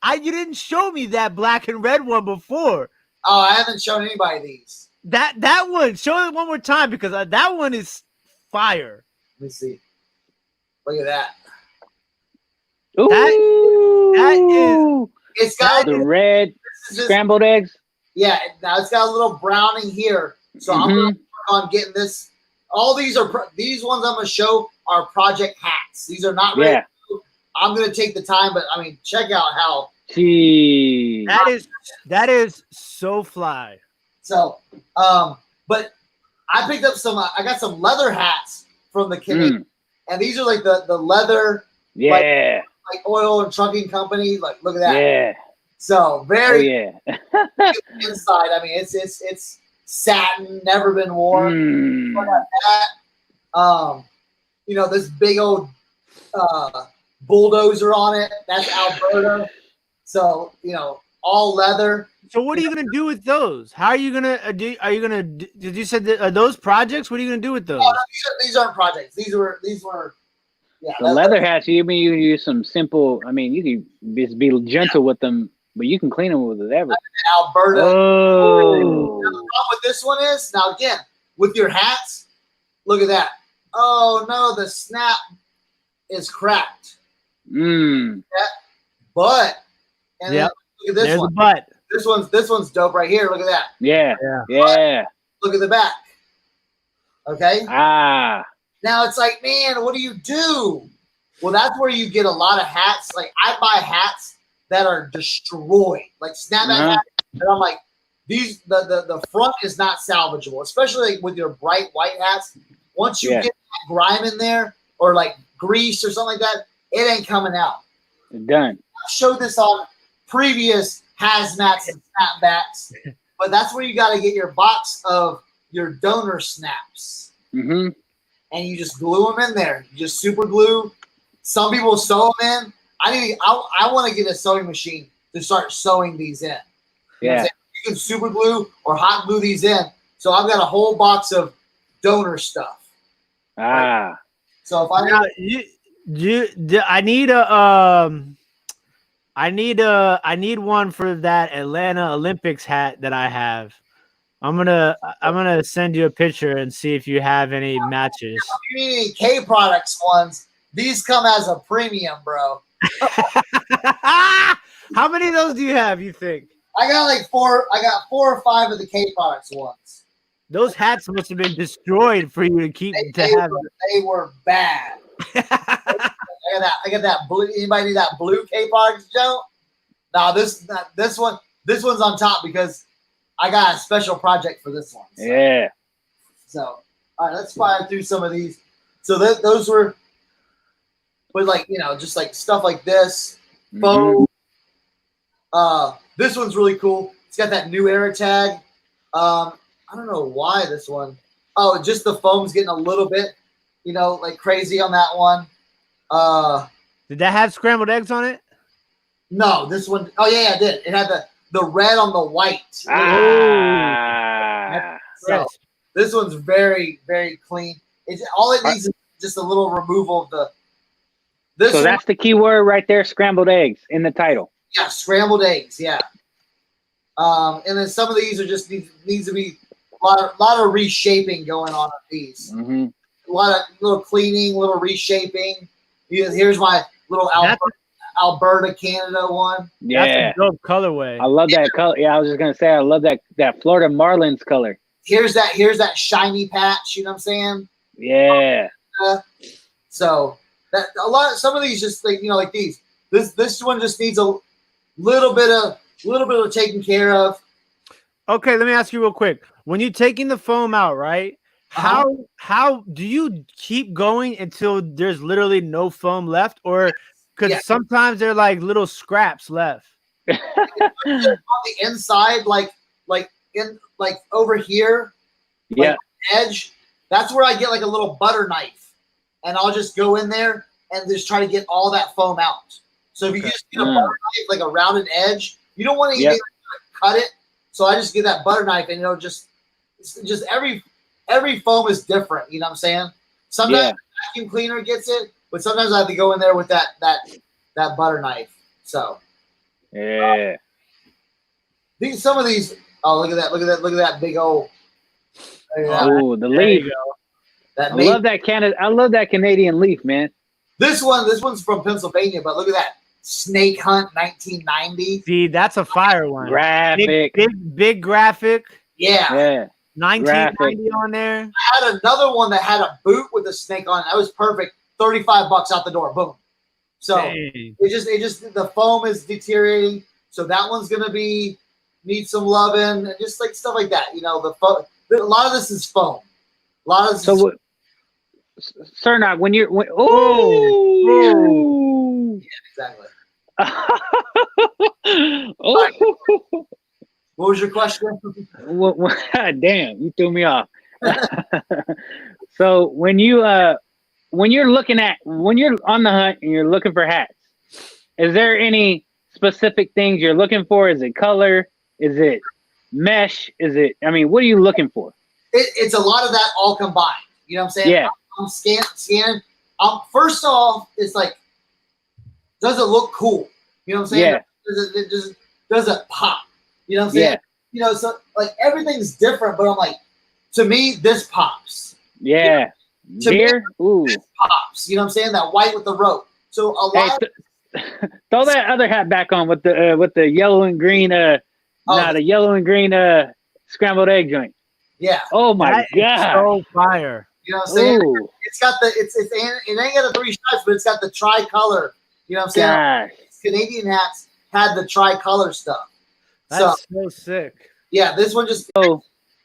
didn't show me that black and red one before. Oh, I haven't shown anybody these. That one, show it one more time because that one is fire. Let me see. Look at that. Ooh, that is. It's got the red scrambled eggs. Yeah, now it's got a little browning here, so I'm gonna work on getting this. All these ones I'm gonna show are project hats. These are not ready. I'm gonna take the time, but I mean, check out how. Gee. That is so fly. So, but I picked up some. I got some leather hats from the Canadian, and these are like the leather. Yeah. Like oil and trucking company. Like, look at that. Yeah. So very. Oh, yeah. Inside, I mean, it's satin, never been worn. You know, this big old bulldozer on it. That's Alberta. So, you know, all leather. So what are you gonna do with those? How are you gonna do? Are you gonna? Did you said are those projects? What are you gonna do with those? Oh, no, these aren't projects. These were. Yeah. The leather hats. You mean you use some simple? I mean, you can just be gentle with them, but you can clean them with whatever. Alberta. Oh. Now, the problem with this one is now again with your hats. Look at that. Oh no, the snap is cracked. But and then look at this There's one. The butt. This one's dope right here. Look at that. Yeah. Look at the back. Okay. Ah. Now it's like, man, what do you do? Well, that's where you get a lot of hats. Like I buy hats that are destroyed, like snapback hats. And I'm like, these the front is not salvageable, especially like with your bright white hats. Once you get that grime in there or like grease or something like that, it ain't coming out. Done. I showed this on previous Hazmats and Snapbacks, but that's where you got to get your box of your donor snaps. And you just glue them in there. You just super glue. Some people sew them in. I want to get a sewing machine to start sewing these in. Yeah. You can super glue or hot glue these in. So I've got a whole box of donor stuff. Ah. Right? So if I I need one for that Atlanta Olympics hat that I have. I'm gonna send you a picture and see if you have any matches. If you need any K products ones, these come as a premium, bro. How many of those do you have, you think? I got 4 or 5 of the K products ones. Those hats must have been destroyed for you to keep They were bad. I got that blue. Anybody need that blue K products, Joe? No, this one's on top because I got a special project for this one. So. Yeah. So, all right, let's fire through some of these. So those were, but like, you know, just like stuff like this. Foam. This one's really cool. It's got that new era tag. I don't know why this one. Oh, just the foam's getting a little bit, you know, like crazy on that one. Did that have scrambled eggs on it? No, this one. Oh yeah, it did. It had the red on the white. So this one's very, very clean. All it needs is just a little removal of the. So that's the key word right there: scrambled eggs in the title. Yeah, scrambled eggs. Yeah. And then some of these are just needs to be a lot of reshaping going on with these. A lot of little cleaning, little reshaping. Here's my little Alberta, Canada one. Yeah, that's a dope colorway. I love that color. Yeah, I was just gonna say I love that Florida Marlins color. Here's that shiny patch. You know what I'm saying? Yeah. So that some of these just like like these. This one just needs a little bit of taking care of. Okay, let me ask you real quick. When you're taking the foam out, right? How do you keep going until there's literally no foam left, or because sometimes they're like little scraps left? On the inside, like over here, edge. That's where I get like a little butter knife, and I'll just go in there and just try to get all that foam out. So if you just get a butter knife, like a rounded edge, you don't want to cut it. So I just get that butter knife, and just every foam is different. You know what I'm saying? Sometimes the vacuum cleaner gets it, but sometimes I have to go in there with that butter knife. So some of these. Oh, look at that! Look at that big old. Oh, the leaf. I love that Canadian leaf, man. This one's from Pennsylvania, but look at that Snake Hunt 1990. See, that's a fire one. Graphic, big graphic. Yeah. 1990 on there. I had another one that had a boot with a snake on it. That was perfect. $35 out the door. Boom. So it just the foam is deteriorating. So that one's gonna need some loving, and just like stuff like that. A lot of this is foam. A lot of this Cernoch, when you're yeah, exactly. Right. What was your question? Damn, you threw me off. So when you're on the hunt and you're looking for hats, is there any specific things you're looking for? Is it color? Is it mesh? What are you looking for? It's a lot of that all combined. You know what I'm saying? Yeah. I'm scanning. First off, it's like, does it look cool? You know what I'm saying? Yeah. Does it pop? You know what I'm saying? Yeah. So like everything's different, but I'm like, to me, this pops. Yeah. Deer? Ooh. This pops. You know what I'm saying? That white with the rope. So a lot throw that other hat back on with the yellow and green the yellow and green scrambled egg joint. Yeah. Oh my god. So fire. You know what I'm saying? Ooh. It's got it ain't got the 3 stripes, but it's got the tricolor. You know what I'm saying? Gosh. Canadian hats had the tricolor stuff. That's so sick. Yeah, this one just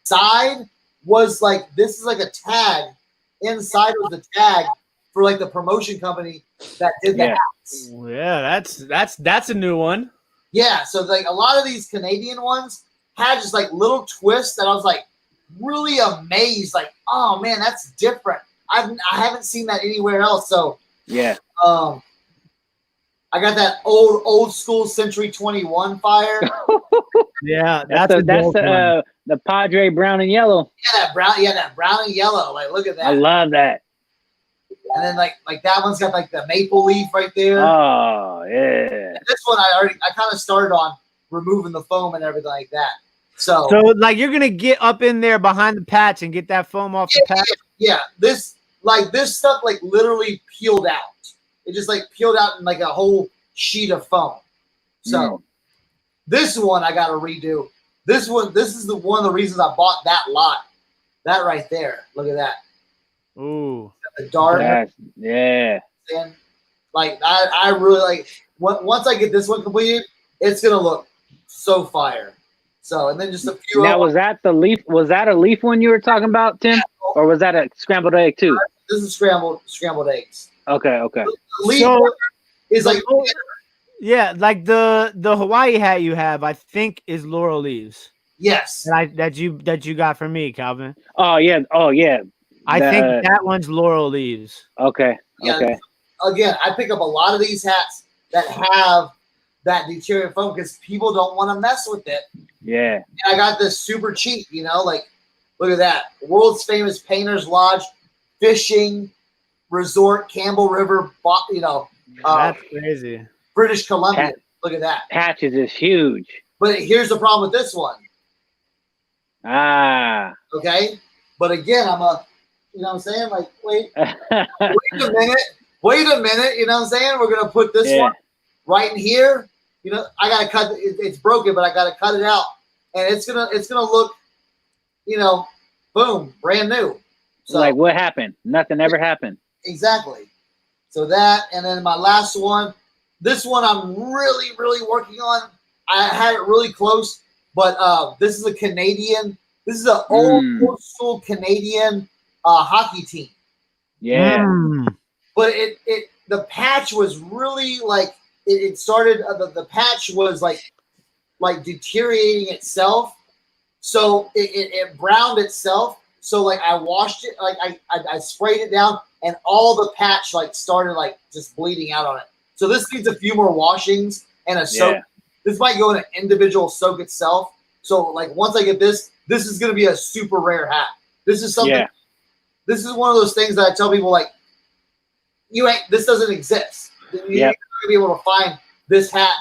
side was like, this is like a tag. Inside was the tag for like the promotion company that did the hats. Yeah, that's a new one. Yeah, so like a lot of these Canadian ones had just like little twists that I was like really amazed. Like, oh man, that's different. I haven't seen that anywhere else. So yeah. I got that old school Century 21 fire. Yeah, that's the Padre brown and yellow. Yeah, that brown and yellow. Like, look at that. I love that. And then like that one's got like the maple leaf right there. Oh yeah. And this one I kind of started on removing the foam and everything like that. So like you're gonna get up in there behind the patch and get that foam off the patch. Yeah. This stuff like literally peeled out. It just like peeled out in like a whole sheet of foam. So this one I got to redo. This is one of the reasons I bought that lot. That right there. Look at that. Ooh. The dark. Yeah. And like I really like once I get this one completed, it's gonna look so fire. So and then just a few. Now was that the leaf? Was that a leaf one you were talking about, Tim, or was that a scrambled egg too? This is scrambled eggs. Okay. The leaf is like like the Hawaii hat you have, I think is laurel leaves. Yes. And that you got from me, Calvin. Oh yeah. I think that one's laurel leaves. Okay. Yeah, okay. Again, I pick up a lot of these hats that have that deteriorating foam because people don't want to mess with it. Yeah. And I got this super cheap, like look at that. World's famous Painters Lodge fishing resort, Campbell River, that's crazy. British Columbia. Look at that. Patches is huge. But here's the problem with this one. Okay. But again, I'm you know what I'm saying? Like, wait a minute. You know what I'm saying? We're going to put this one right in here. I got to cut it's broken, but I got to cut it out. And it's going to look, boom, brand new. So like what happened? Nothing ever happened. Exactly. So that, and then my last one, this one I'm really, really working on. I had it really close, but this is a Canadian. This is an old school Canadian hockey team. Yeah. But the patch was really like it started. The patch was like deteriorating itself, so it browned itself. So like I washed it, like I sprayed it down, and all the patch like started like just bleeding out on it. So this needs a few more washings and a soak. Yeah. This might go in an individual soak itself. So like once I get this is gonna be a super rare hat. This is something. Yeah. This is one of those things that I tell people like, this doesn't exist. You're not gonna be able to find this hat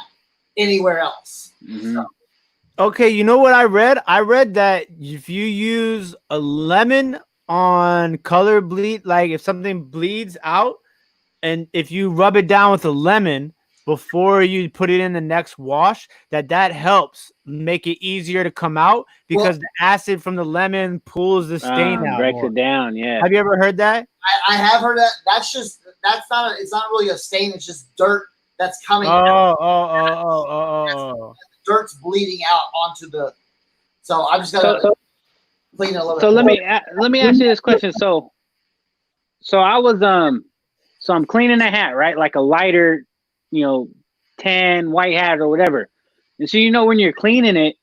anywhere else. Mm-hmm. So. Okay, you know what I read? I read that if you use a lemon on color bleed, like if something bleeds out, and if you rub it down with a lemon before you put it in the next wash, that helps make it easier to come out because the acid from the lemon pulls the stain out. Breaks it down, yeah. Have you ever heard that? I have heard that. It's not really a stain, it's just dirt that's coming out. Dirt's bleeding out onto the. So I'm just gonna clean it a little bit. So let me ask you this question. So I was so I'm cleaning a hat, right? Like a lighter, tan white hat or whatever. And so when you're cleaning it,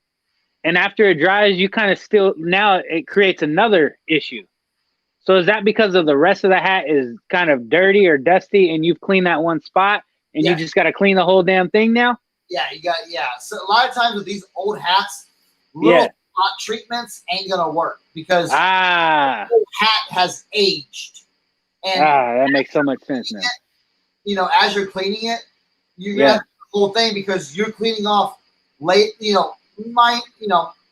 and after it dries, you kind of now it creates another issue. So is that because of the rest of the hat is kind of dirty or dusty, and you've cleaned that one spot, and you just got to clean the whole damn thing now? Yeah. So a lot of times with these old hats, little spot treatments ain't gonna work because the whole hat has aged. And that makes so much sense now. As you're cleaning it, you're gonna have the whole thing because you're cleaning off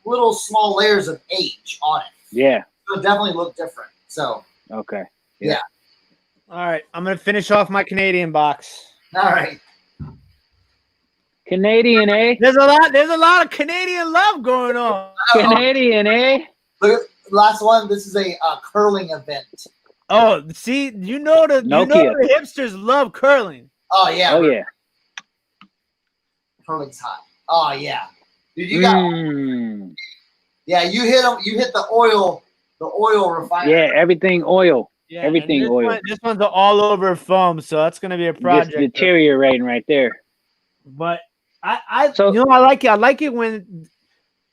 little small layers of age on it. Yeah. It'll definitely look different. So okay. Yeah. All right, I'm gonna finish off my Canadian box. All right. Canadian, eh? There's a lot of Canadian love going on. Canadian, eh? Look, last one. This is a curling event. Oh, see, the hipsters love curling. Oh yeah. Oh yeah. Curling's hot. Oh yeah. Dude, you got. Yeah, you hit them. You hit the oil refinery. Yeah, everything oil. Yeah, everything oil. This one's all over foam, so that's gonna be a project. Just deteriorating right there. But I like it. I like it when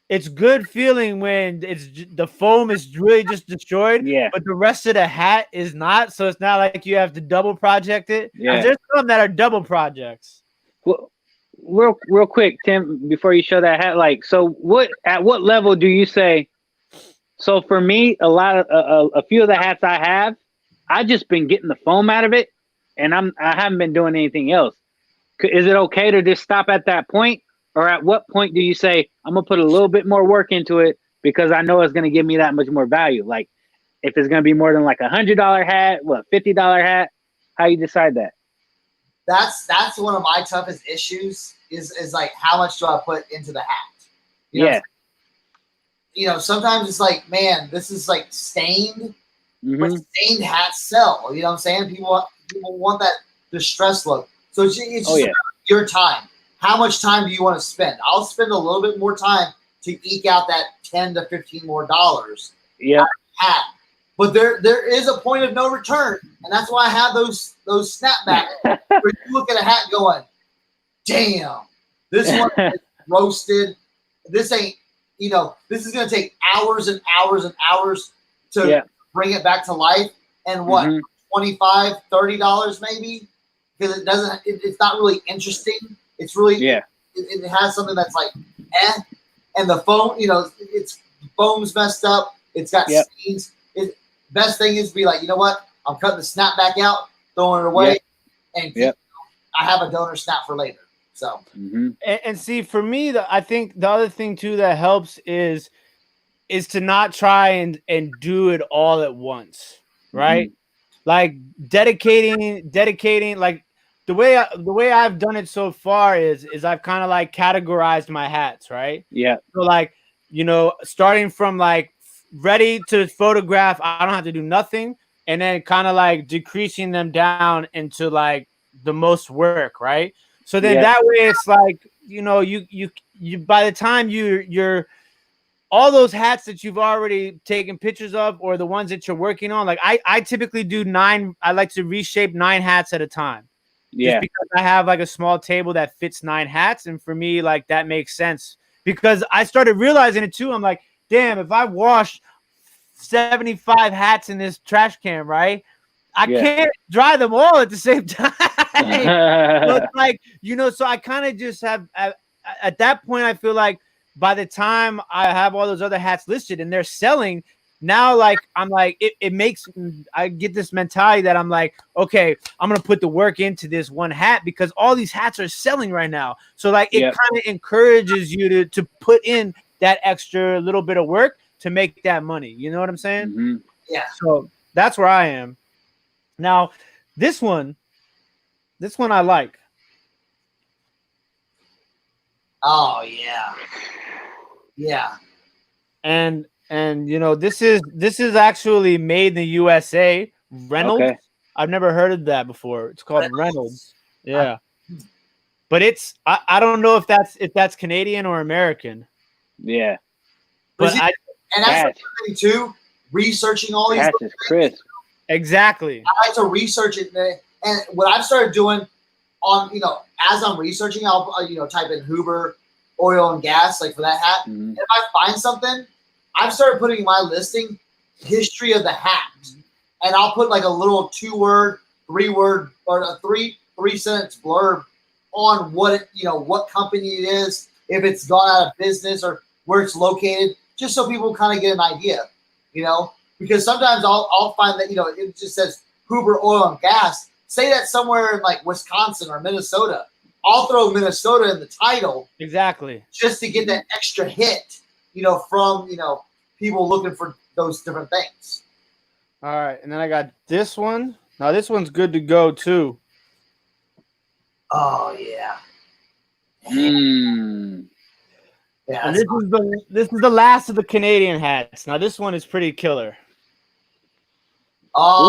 it's good feeling when the foam is really just destroyed. Yeah. But the rest of the hat is not. So it's not like you have to double project it. Yeah. There's some that are double projects. Well, real quick, Tim, before you show that hat, at what level do you say? So for me, a few of the hats I have, I just been getting the foam out of it, and I haven't been doing anything else. Is it okay to just stop at that point? Or at what point do you say, I'm going to put a little bit more work into it because I know it's going to give me that much more value? Like, if it's going to be more than like $100 hat, $50 hat, how you decide that? That's one of my toughest issues is like, how much do I put into the hat? Sometimes it's like, man, this is like stained, but stained hats sell. You know what I'm saying? People want that distress look. So it's just your time. How much time do you want to spend? I'll spend a little bit more time to eke out that $10 to $15 more. Yeah. Hat. But there is a point of no return, and that's why I have those snapbacks where you look at a hat going, damn, this one is roasted. This ain't, this is gonna take hours and hours and hours to bring it back to life. And what, $25, $30 maybe? Because it's not really interesting. It's really it has something that's like and the foam, it's foam's messed up. It's got stains. Best thing is to be like, you know what? I'm cutting the snapback out, throwing it away, and I have a donor snap for later. So and see, for me, I think the other thing too that helps is to not try and do it all at once, right? Like dedicating like the way I've done it so far is I've kind of like categorized my hats, right? Yeah. So like, starting from like ready to photograph, I don't have to do nothing, and then kind of like decreasing them down into like the most work, right? So then that way it's like, you by the time you're all those hats that you've already taken pictures of or the ones that you're working on, like I typically do 9. I like to reshape 9 hats at a time. Yeah. Just because I have like a small table that fits 9 hats. And for me, like that makes sense because I started realizing it too. I'm like, damn, if I wash 75 hats in this trash can, right? I Yeah. can't dry them all at the same time. So it's like, so I kind of just have at that point, I feel like by the time I have all those other hats listed and they're selling, now like I'm like it makes I get this mentality that I'm like, okay, I'm gonna put the work into this one hat because all these hats are selling right now. So like it kind of encourages you to put in that extra little bit of work to make that money. You know what I'm saying? Mm-hmm. Yeah. So that's where I am. Now, this one I like. Oh yeah. Yeah. And this is actually made in the USA. Reynolds. Okay. I've never heard of that before. It's called Reynolds. Yeah. But it's I don't know if that's Canadian or American. Yeah. But and that's the thing too. Researching all these hats is crisp. Exactly. I like to research it, and what I've started doing on as I'm researching, I'll type in Huber oil and gas like for that hat. Mm-hmm. And if I find something, I've started putting in my listing history of the hat, and I'll put like a little 2-word, 3-word, or a three-sentence blurb on what what company it is, if it's gone out of business or where it's located, just so people kind of get an idea, because sometimes I'll find that it just says Huber oil and gas. Say that somewhere in like Wisconsin or Minnesota. I'll throw Minnesota in the title. Exactly. Just to get that extra hit, from, people looking for those different things. All right. And then I got this one. Now this one's good to go too. Oh yeah. Yeah. And this is the last of the Canadian hats. Now this one is pretty killer. Oh.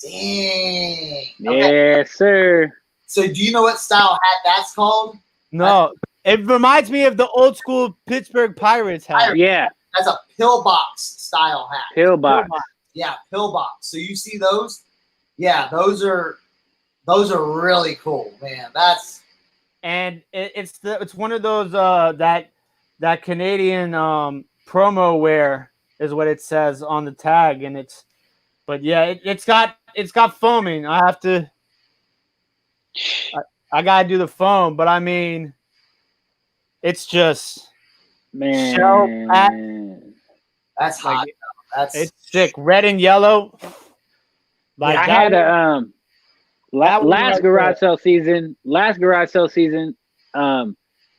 Dang. Okay. Yes, sir. So do you know what style hat that's called? No. It reminds me of the old school Pittsburgh Pirates hat. Yeah. That's a pillbox style hat. Pillbox. Yeah, pillbox. So you see those? Yeah, those are really cool, man. And it's one of those that Canadian promo wear is what it says on the tag, and it's got foaming. I gotta do the foam, but I mean, it's just shell hat. That's hot. It's sick, red and yellow. Like I had a last garage sale season.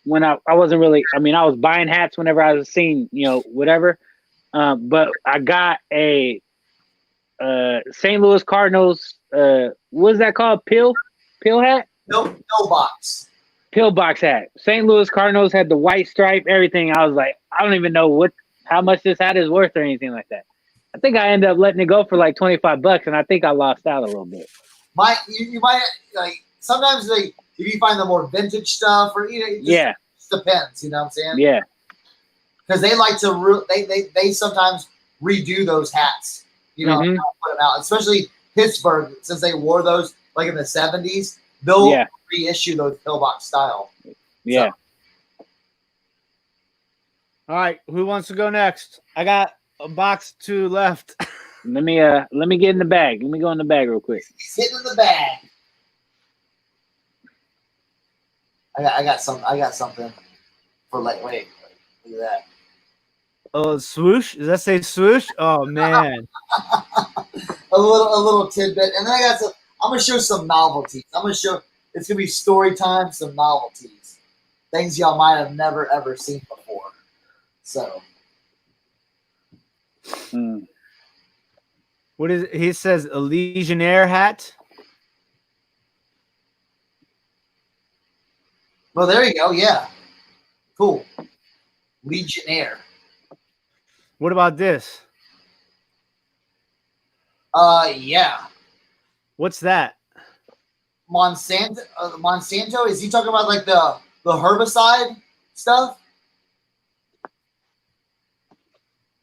When I wasn't really. I mean, I was buying hats whenever I was seeing whatever. But I got a St. Louis Cardinals. What is that called? Pill hat? No, pillbox. Pillbox hat. St. Louis Cardinals had the white stripe, everything. I was like, I don't even know how much this hat is worth or anything like that. I think I ended up letting it go for like $25, and I think I lost out a little bit. You might like sometimes if you find the more vintage stuff or it just depends. You know what I'm saying? Yeah. Because they like to they sometimes redo those hats. Put them out, especially Pittsburgh, since they wore those like in the 70s. They'll reissue those pillbox style. Yeah. So. All right, who wants to go next? I got a box 2 left. Let me get in the bag. Let me go in the bag real quick. He's hitting in the bag. I got something for wait, look at that. Oh, swoosh? Does that say swoosh? Oh man. a little tidbit, and then I'm gonna show some novelties. It's gonna be story time, some novelties, things y'all might have never ever seen before. So. What is it? He says a Legionnaire hat. Well, there you go. Yeah. Cool. Legionnaire. What about this? Yeah. What's that? Monsanto? Is he talking about like the herbicide stuff?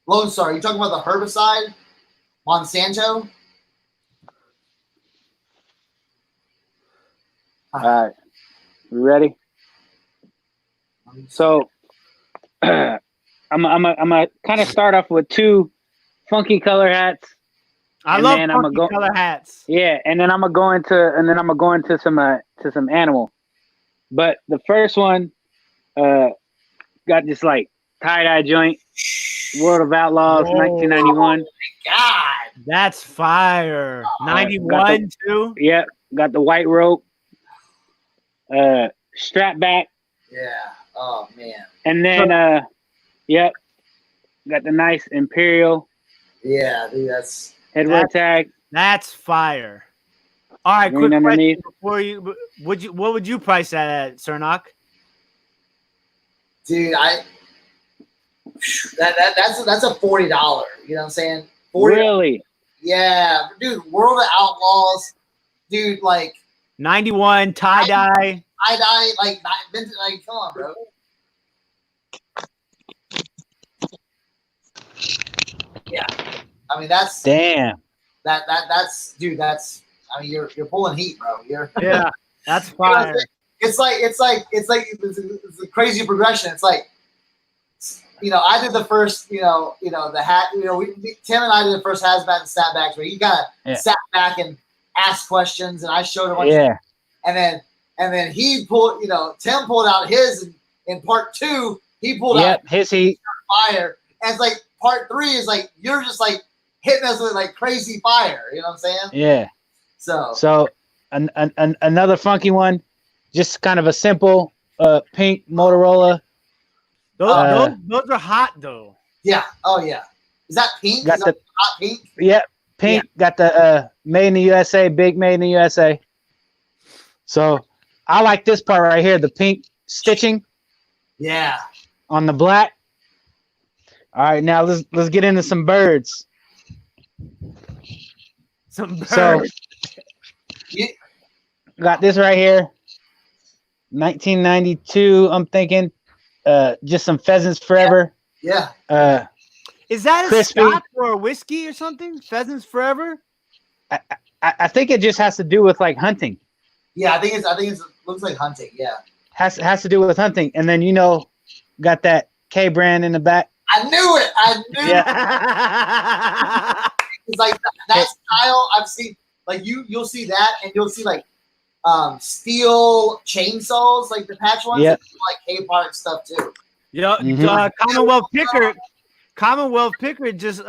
Lone Star, you talking about the herbicide? Monsanto? All right. We ready? So I'm gonna kind of start off with 2 funky color hats. I love funky color hats. Yeah, and then I'm gonna go into some animal. But the first one got this like tie-dye joint, World of Outlaws, 1991. God, that's fire. 91 too. Yep, got the white rope, strap back. Yeah. Oh man. And then yep, got the nice Imperial. Yeah, dude, that's headwear tag. That's fire. All right, quick question before you. What would you price that at, Cernoch? Dude, that's a $40. You know what I'm saying? $40. Really? Yeah, dude. World of Outlaws, dude. Like 91 tie dye. Tie dye, like come on, bro. Yeah, I mean that's damn. That's dude. That's I mean you're pulling heat, bro. Yeah, that's fire. It's a crazy progression. It's like, I did the first, the hat. Tim and I did the first Hazmats Snapbacks where he kind of sat back and asked questions, and I showed him. And then he pulled. Tim pulled out his in part 2. He pulled out his heat fire, and it's like part 3 is like you're just like hitting us with like crazy fire. You know what I'm saying? Yeah. So another funky one, just kind of a simple pink Motorola. Those are hot though. Yeah. Oh yeah. Is that pink? Got the hot pink? Yep. Pink. Yeah. Got the made in the USA, big made in the USA. So I like this part right here, the pink stitching. Yeah. On the black. All right, now let's get into some birds. Some birds. So got this right here. 1992, I'm thinking. Just some Pheasants Forever. Yeah. Is that a crispy Scotch or a whiskey or something? Pheasants Forever? I think it just has to do with like hunting. Yeah, I think it looks like hunting. Yeah. Has to do with hunting, and then got that K brand in the back. I knew it. It's like that style I've seen. Like you'll see that, and you'll see like steel chainsaws, like the patch ones. Yeah. Like K-Park stuff too. Yeah. Commonwealth Pickard just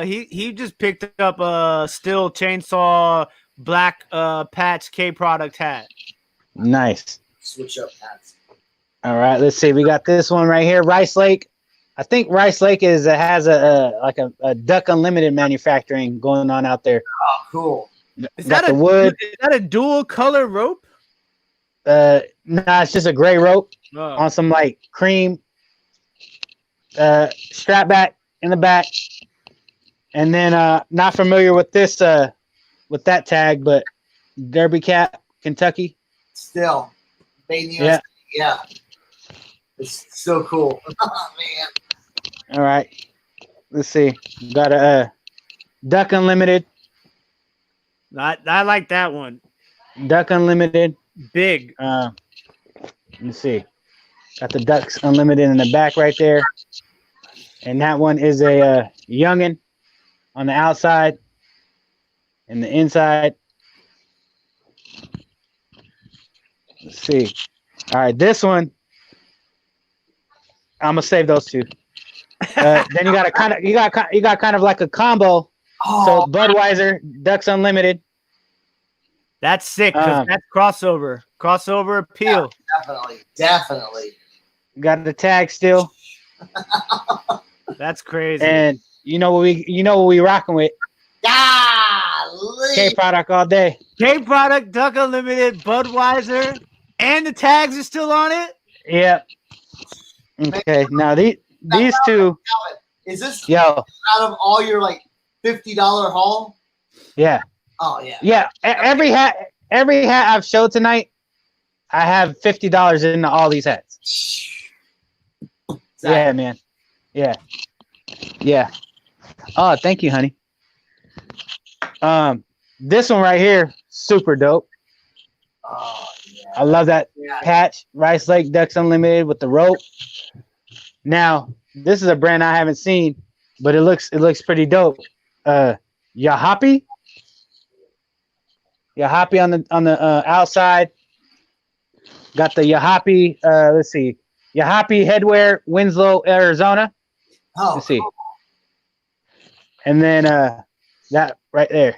he just picked up a steel chainsaw black patch K product hat. Nice. Switch up hats. All right, let's see. We got this one right here, Rice Lake. I think Rice Lake has a Duck Unlimited manufacturing going on out there. Oh, cool. Is that a dual color rope? No, it's just a gray rope on some like cream strap back in the back. And then not familiar with this with that tag, but Derby Cat, Kentucky. Still. Yeah. It's so cool. Oh, man. All right. Let's see. Got a Duck Unlimited. I like that one. Duck Unlimited. Big. Let me see. Got the Ducks Unlimited in the back right there. And that one is a youngin on the outside and the inside. Let's see. All right, this one. I'm gonna save those two. Then you got kind of like a combo. Oh, so Budweiser, Ducks Unlimited. That's sick because that's crossover appeal. Yeah, definitely. Got the tag still. That's crazy. And you know what we rocking with? Golly. K product all day. K product, Duck Unlimited, Budweiser, and the tags are still on it. Yep. Okay. Now these two. Is this out of all your like $50 haul? Yeah. Oh yeah. Yeah. Every hat I've showed tonight, I have $50 in all these hats. Exactly. Yeah, man. Yeah. Yeah. Oh, thank you, honey. This one right here, super dope. Oh yeah. I love that patch. Rice Lake Ducks Unlimited with the rope. Now, this is a brand I haven't seen, but it looks pretty dope. Yahapi on the outside. Got the Yahapi. Let's see, Yahapi headwear, Winslow, Arizona. Oh, Let's see, and then that right there.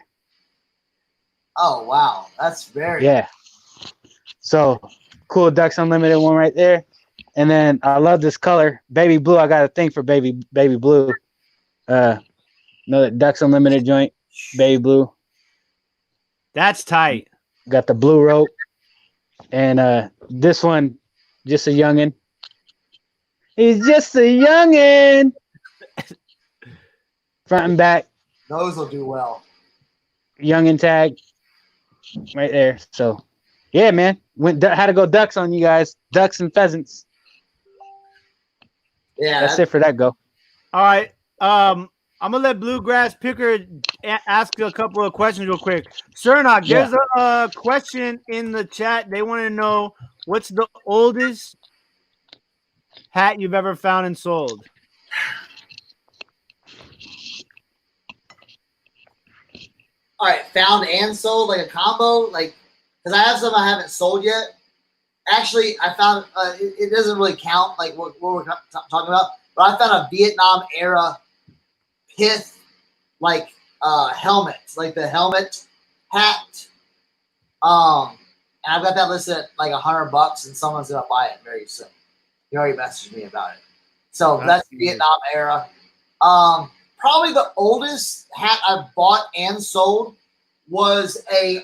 Oh wow, that's very Yeah. So cool, Ducks Unlimited one right there. And then I love this color, baby blue. I got a thing for baby blue. Another Ducks Unlimited joint, baby blue. That's tight. Got the blue rope. And this one, just a youngin'. He's just a youngin'. Front and back. Those will do well. Youngin' tag. Right there. So yeah, man. Had to go ducks on you guys. Ducks and pheasants. Yeah, that's it for that go. All right. I'm gonna let Bluegrass Picker ask you a couple of questions real quick. Cernoch, there's a question in the chat. They want to know what's the oldest hat you've ever found and sold. All right, found and sold, like a combo, like, because I have some I haven't sold yet. Actually, I found it doesn't really count, like what we're talking about, but I found a Vietnam era pith, like helmet, like the helmet hat. And I've got that listed at like $100, and someone's gonna buy it very soon. He already messaged me about it. So that's Vietnam era. Probably the oldest hat I bought and sold was a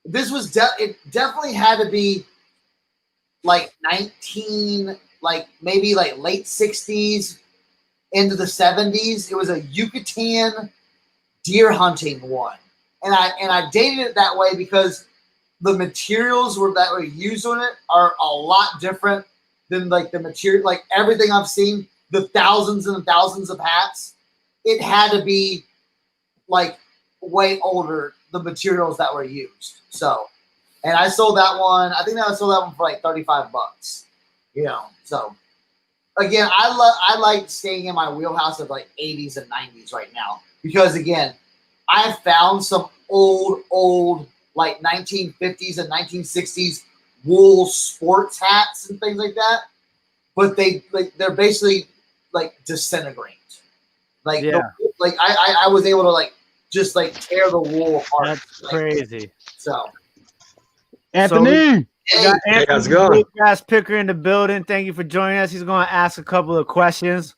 this was it definitely had to be like maybe like late 60s into the 70s. It was a Yucatan deer hunting one. And I dated it that way because the materials that were used on it are a lot different than like the material, like everything I've seen, the thousands and thousands of hats. It had to be like way older, the materials that were used. So, and I sold that one. I think I sold that one for like $35. You know, so again, I like staying in my wheelhouse of like 80s and 90s right now because again, I've found some old like 1950s and 1960s wool sports hats and things like that, but they're basically like disintegrate. Like I was able to like just like tear the wool apart. That's crazy. So Anthony. We got Hey, how's it Anthony, going? Bluegrass Picker in the building. Thank you for joining us. He's going to ask a couple of questions.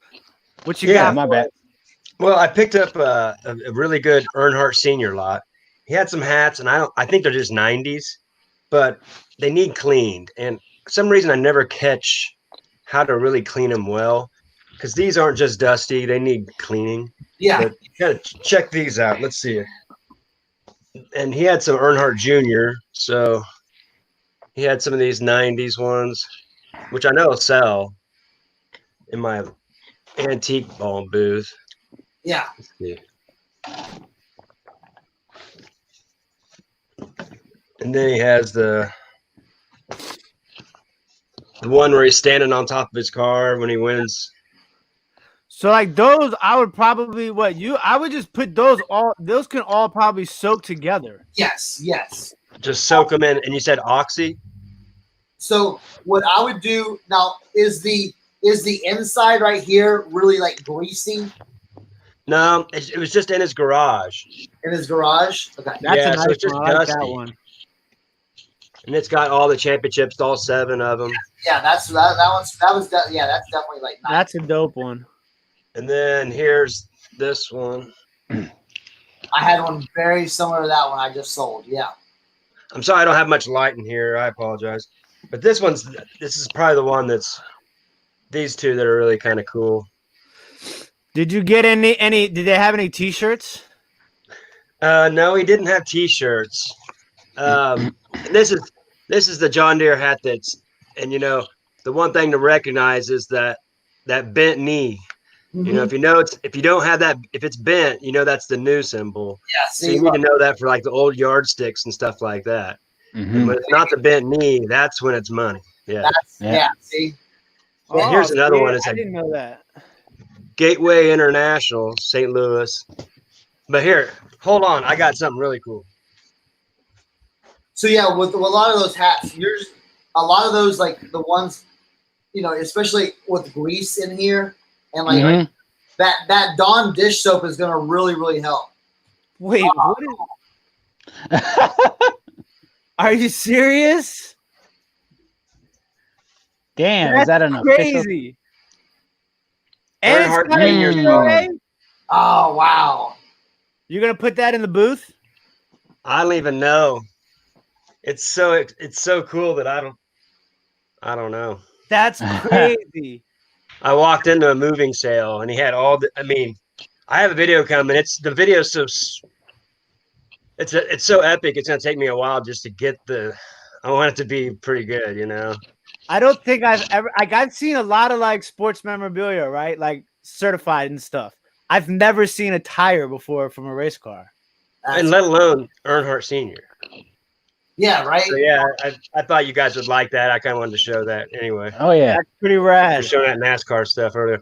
What you got? My bad. Well, I picked up a really good Earnhardt Senior lot. He had some hats, and I think they're just 90s, but they need cleaned. And for some reason, I never catch how to really clean them well because these aren't just dusty. They need cleaning. yeah. But you gotta check these out. Let's see it. And he had some Earnhardt Jr., so he had some of these 90s ones, which I know sell in my antique ball booth. Yeah. Let's see. And then he has the one where he's standing on top of his car when he wins. So like those, I would probably I would just put those can all probably soak together. Yes. Just soak them in. And you said oxy? So what I would do now is the inside right here really like greasy No, it was just in his garage. in his garage? Okay. That's Yeah, a so nice it's just one. I like that dusty. one. And it's got all the championships, all 7 of them. Yeah, that's definitely like nice. That's a dope one. And then here's this one. I had one very similar to that one I just sold. Yeah. I'm sorry I don't have much light in here. I apologize. But this is probably the one that's these two that are really kind of cool. Did you get any did they have any t-shirts? No, he didn't have t-shirts. This is the John Deere hat and you know, the one thing to recognize is that bent knee. Mm-hmm. You know, if you don't have that, if it's bent, you know, that's the new symbol. Yeah. So you need to know that for like the old yardsticks and stuff like that. Mm-hmm. But it's not the bent knee. That's when it's money. Yeah. Yeah. See. Oh, here's another one. It's I a didn't know that. Gateway International, St. Louis. But here, hold on. I got something really cool. So yeah, with a lot of those hats, a lot of those, like the ones, especially with grease in here and like that Dawn dish soap is gonna really, really help. Wait, what is? Are you serious? Damn, That's is that an crazy? And it's Earnhardt got a Jr.'s giveaway? Oh wow! You're gonna put that in the booth? I don't even know. It's so cool that I don't know. That's crazy. I walked into a moving sale and he had all the. I mean, I have a video coming. The video's so. It's so epic. It's gonna take me a while just to get the. I want it to be pretty good, you know. I don't think I've ever. I've seen a lot of like sports memorabilia, right? Like certified and stuff. I've never seen a tire before from a race car, And let alone Earnhardt Sr. Yeah, right. So yeah, I thought you guys would like that. I kind of wanted to show that anyway. Oh yeah, that's pretty I rad. was showing that NASCAR stuff earlier.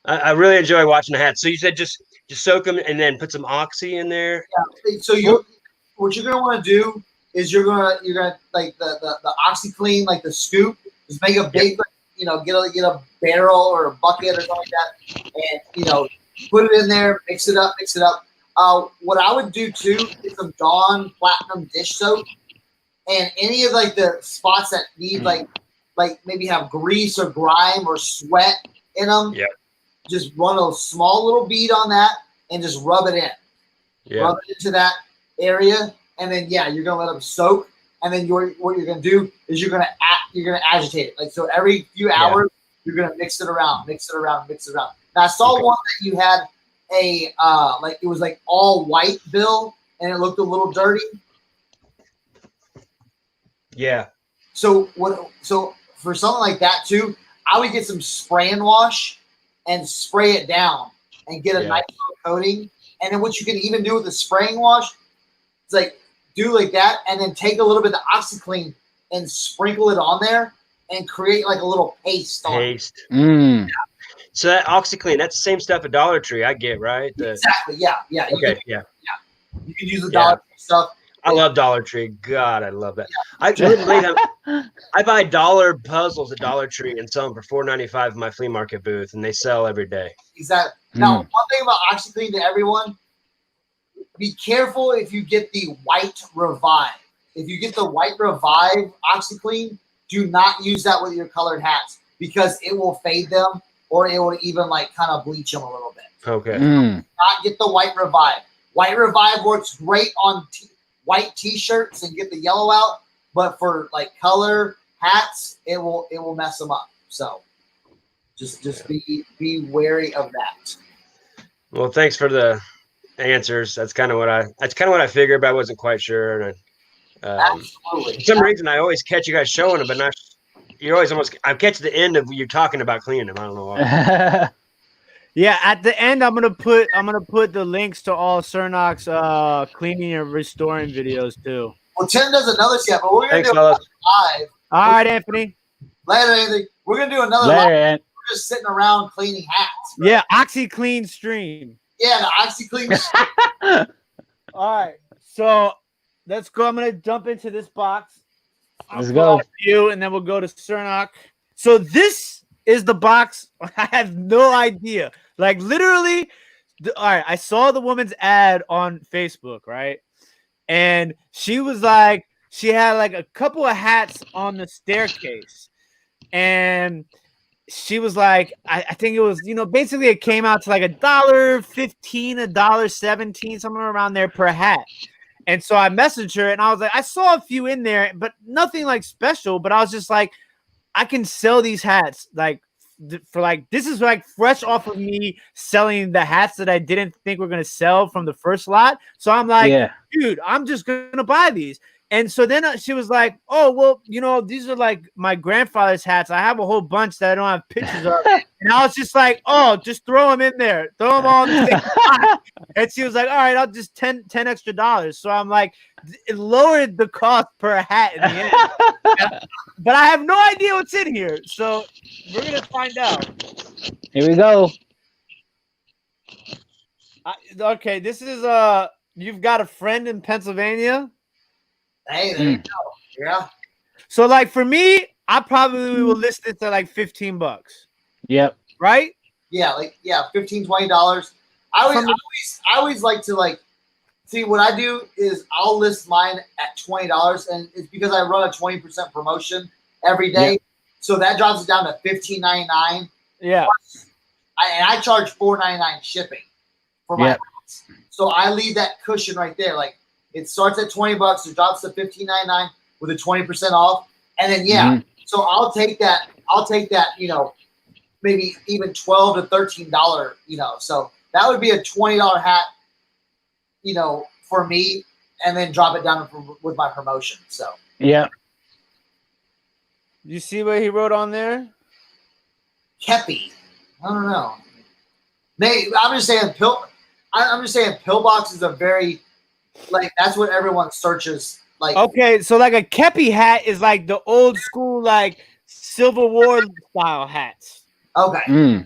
I really enjoy watching the hats. So you said just soak them and then put some Oxy in there. Yeah. So what you're gonna want to do is you're gonna like the OxyClean, like the scoop. Just make a big, get a barrel or a bucket or something like that, and put it in there, mix it up. What I would do too is some Dawn Platinum dish soap, and any of like the spots that need like maybe have grease or grime or sweat in them. Yeah. Just run a small little bead on that and just rub it in. Yeah. Rub it into that area, and then you're gonna let them soak. And then what you're gonna do is you're gonna agitate it. Like so, every few hours you're gonna mix it around. Now I saw one that you had a like it was like all white bill and it looked a little dirty. Yeah. So for something like that too, I would get some spray and wash and spray it down and get a nice little coating. And then what you can even do with the spraying wash, it's like do like that, and then take a little bit of OxyClean and sprinkle it on there and create like a little paste. Paste. Mm. So that OxyClean, that's the same stuff at Dollar Tree I get, right? Exactly. Yeah. Okay. You can use the Dollar Tree stuff. I love Dollar Tree. God, I love that. I wouldn't believe how I buy dollar puzzles at Dollar Tree and sell them for $4.95 in my flea market booth, and they sell every day. Exactly. Now, one thing about OxyClean to everyone, be careful if you get the White Revive. If you get the White Revive OxyClean, do not use that with your colored hats because it will fade them or it will even like kind of bleach them a little bit. Okay. Not get the White Revive. White Revive works great on white T-shirts and get the yellow out, but for like color hats, it will mess them up. So just be wary of that. Well, thanks for the answers. That's kind of what I figured, but I wasn't quite sure. And Absolutely. for some reason, I always catch you guys showing them, but not. You're always I catch the end of you talking about cleaning them. I don't know why. Yeah, at the end, I'm gonna put the links to all Cernoch's cleaning and restoring videos too. Well, Tim does another step, but we're gonna Thanks, do fellas. live. All right, Anthony. Later, Anthony. We're gonna do another live. We're just sitting around cleaning hats. Right? Yeah, OxyClean stream. Yeah, the OxyClean. All right, so let's go. I'm gonna jump into this box. Let's go. You, and then we'll go to Cernoch. So this is the box. I have no idea. Like literally, all right. I saw the woman's ad on Facebook, right? And she was like, she had like a couple of hats on the staircase, and she was like, I think it was, basically it came out to like $1.15, $1.17, somewhere around there per hat. And so I messaged her and I was like, I saw a few in there, but nothing like special. But I was just like, I can sell these hats like for like, this is like fresh off of me selling the hats that I didn't think were going to sell from the first lot. So I'm like, dude, I'm just going to buy these. And so then she was like, oh, well, these are like my grandfather's hats. I have a whole bunch that I don't have pictures of. And I was just like, oh, just throw them in there. Throw them all in the same spot. And she was like, all right, I'll just $10 extra. So I'm like, it lowered the cost per hat in the end. But I have no idea what's in here, so we're gonna find out. Here we go. Okay, this is you've got a friend in Pennsylvania. Hey, there you go. Yeah. So like for me, I probably will list this at like $15. Yep. Right? Yeah, like $15, $20. I always like to see what I do is I'll list mine at $20, and it's because I run a 20% promotion every day. Yep. So that drops it down to $15.99. Yeah. And I charge $4.99 shipping for my hats. So I leave that cushion right there. Like it starts at $20, it drops to $15.99 with a 20% off. And then so I'll take that, maybe even $12 to $13, so that would be a $20 hat, for me, and then drop it down with my promotion. So yeah. You see what he wrote on there? Kepi. I don't know. I'm just saying pillbox is a very that's what everyone searches. Okay, so like a Kepi hat is like the old school Civil War style hats. Okay.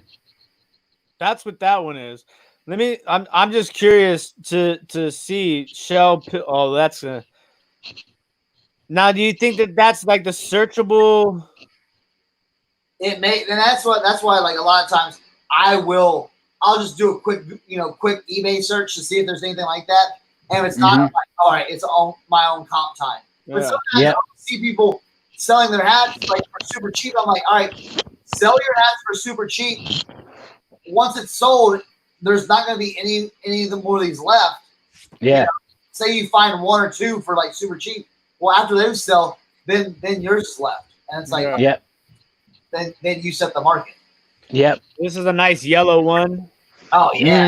That's what that one is. I'm just curious to see shell. Oh, that's now. Do you think that that's like the searchable? It may, and that's why a lot of times I'll just do a quick eBay search to see if there's anything like that. And if it's not, all right, it's my own comp time. But sometimes I see people selling their hats for super cheap. I'm like, all right, sell your hats for super cheap. Once it's sold, there's not going to be any more of these left. Yeah. Say you find one or two for super cheap. Well, after those sell, then yours is left, and it's like, then you set the market. Yep. This is a nice yellow one. Oh yeah.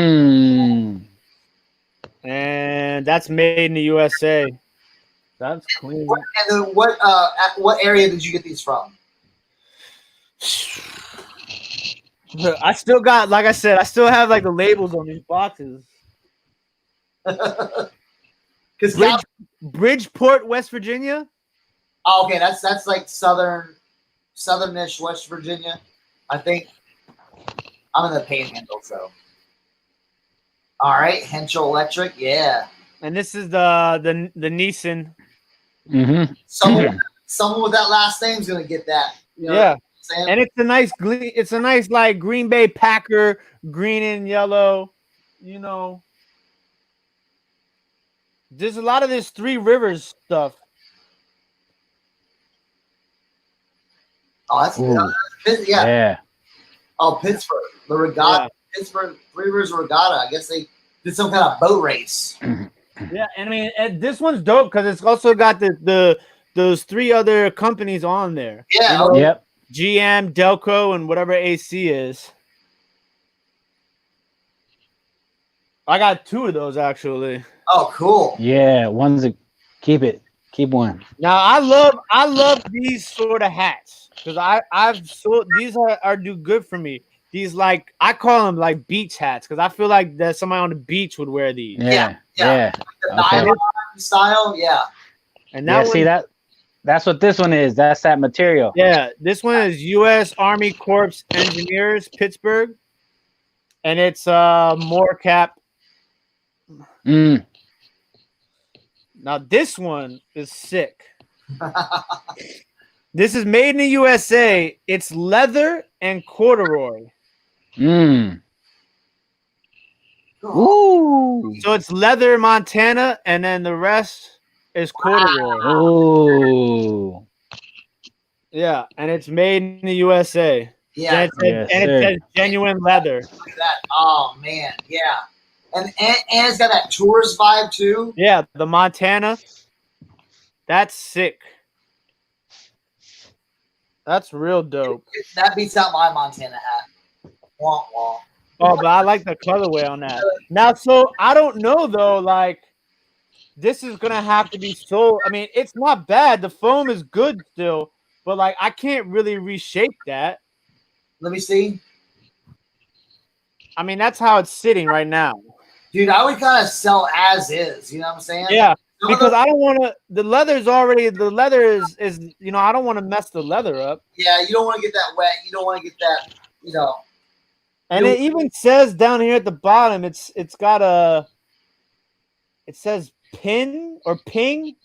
And that's made in the USA. That's clean. And then what area did you get these from? I still got, like I said, I still have the labels on these boxes. Bridgeport, West Virginia. Oh, okay, that's southernish West Virginia. I think I'm in the Panhandle, so. All right, Henschel Electric, yeah. And this is the Nissan. Someone with that last name is gonna get that. Yeah. And it's a nice Green Bay Packer, green and yellow. There's a lot of this Three Rivers stuff. Oh, that's yeah. Oh, Pittsburgh, the regatta. Yeah. Pittsburgh Three Rivers Regatta. I guess they did some kind of boat race. Yeah, and I mean, this one's dope because it's also got those three other companies on there. Yeah. Yep. GM, Delco, and whatever AC is. I got two of those actually. Oh, cool. Yeah, one's keep one. Now I love these sort of hats because I've sold these are do good for me. These I call them beach hats because I feel like that somebody on the beach would wear these. Yeah. The nylon style, yeah. And that see that's what this one is. That's that material. Yeah, this one is U.S. Army Corps Engineers, Pittsburgh, and it's more cap. Now this one is sick. This is made in the USA. It's leather and corduroy. Ooh. So it's leather Montana, and then the rest is corduroy. Oh. Yeah, and it's made in the USA. Yeah, and it says genuine leather. Look at that. Oh man, yeah. And it's got that tourist vibe too. Yeah, the Montana. That's sick. That's real dope. That beats out my Montana hat. Wah, wah. Oh, but I like the colorway on that. Now, so I don't know though. This is gonna have to be sold. I mean, it's not bad. The foam is good still, but I can't really reshape that. Let me see. I mean, that's how it's sitting right now. Dude, I would kind of sell as is. You know what I'm saying? Yeah, because I don't want to. The leather is you know, I don't want to mess the leather up. Yeah, you don't want to get that wet. You don't want to get that, you know. And it even says down here at the bottom, it says pin or ping,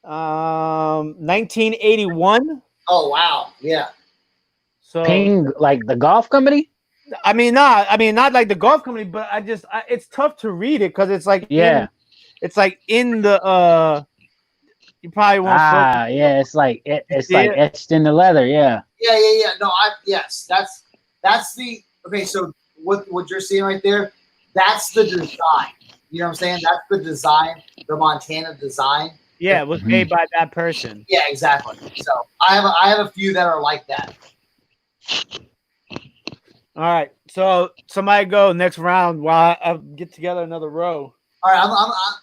1981. Oh wow, yeah. So Ping, like the golf company? I mean, not like the golf company, but it's tough to read it because it's like it's like in the you probably won't focus. Yeah, it's like etched in the leather, yeah. Yeah. No, yes, that's the okay. So what you're seeing right there, that's the design. You know what I'm saying? That's the design, the Montana design. Yeah, it was made by that person. Yeah, exactly. So I have a few that are like that. All right, so somebody go next round while I get together another row. All right,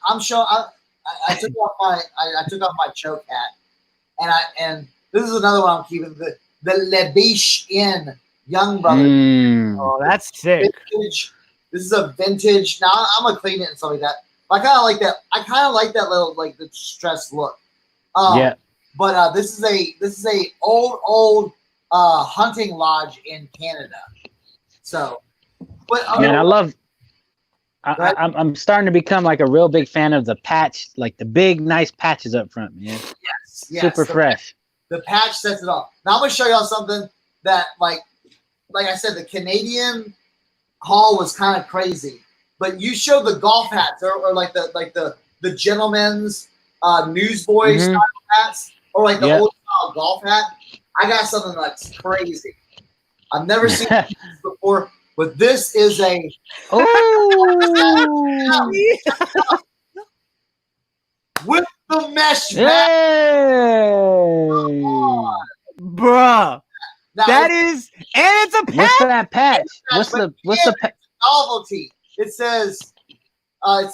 I'm showing. I took off my choke hat, and this is another one I'm keeping, the Lebiche Inn Young Brother. Oh, that's sick. Vintage. This is a vintage. Now I'm gonna clean it and stuff like that. I kind of like that. I kind of like that little like the stressed look. Yeah. But this is a old hunting lodge in Canada. So, but Man, I'm starting to become like a real big fan of the patch, like the big nice patches up front, man. Yes, Super fresh. The patch sets it off. Now I'm gonna show y'all something that like I said, the Canadian haul was kind of crazy. But you showed the golf hats or like the gentleman's newsboy style hats or like the old style golf hat. I got something that's crazy. I've never seen this before, but this is a with the mesh back. Bruh. Now, that is, and it's a patch. What's that patch? What's the novelty? It says, I've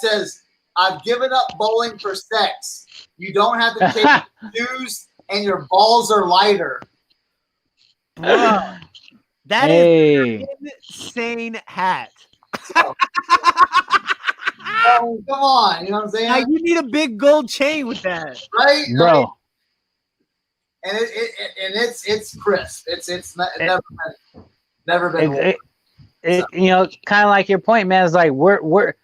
given up bowling for sex. You don't have to take shoes, and your balls are lighter. Bruh. That is an insane hat. Oh, come on, you know what I'm saying? Like, you need a big gold chain with that, right, bro? Right? And it's crisp. It's never been. You know, kind of like your point, man. Is like where where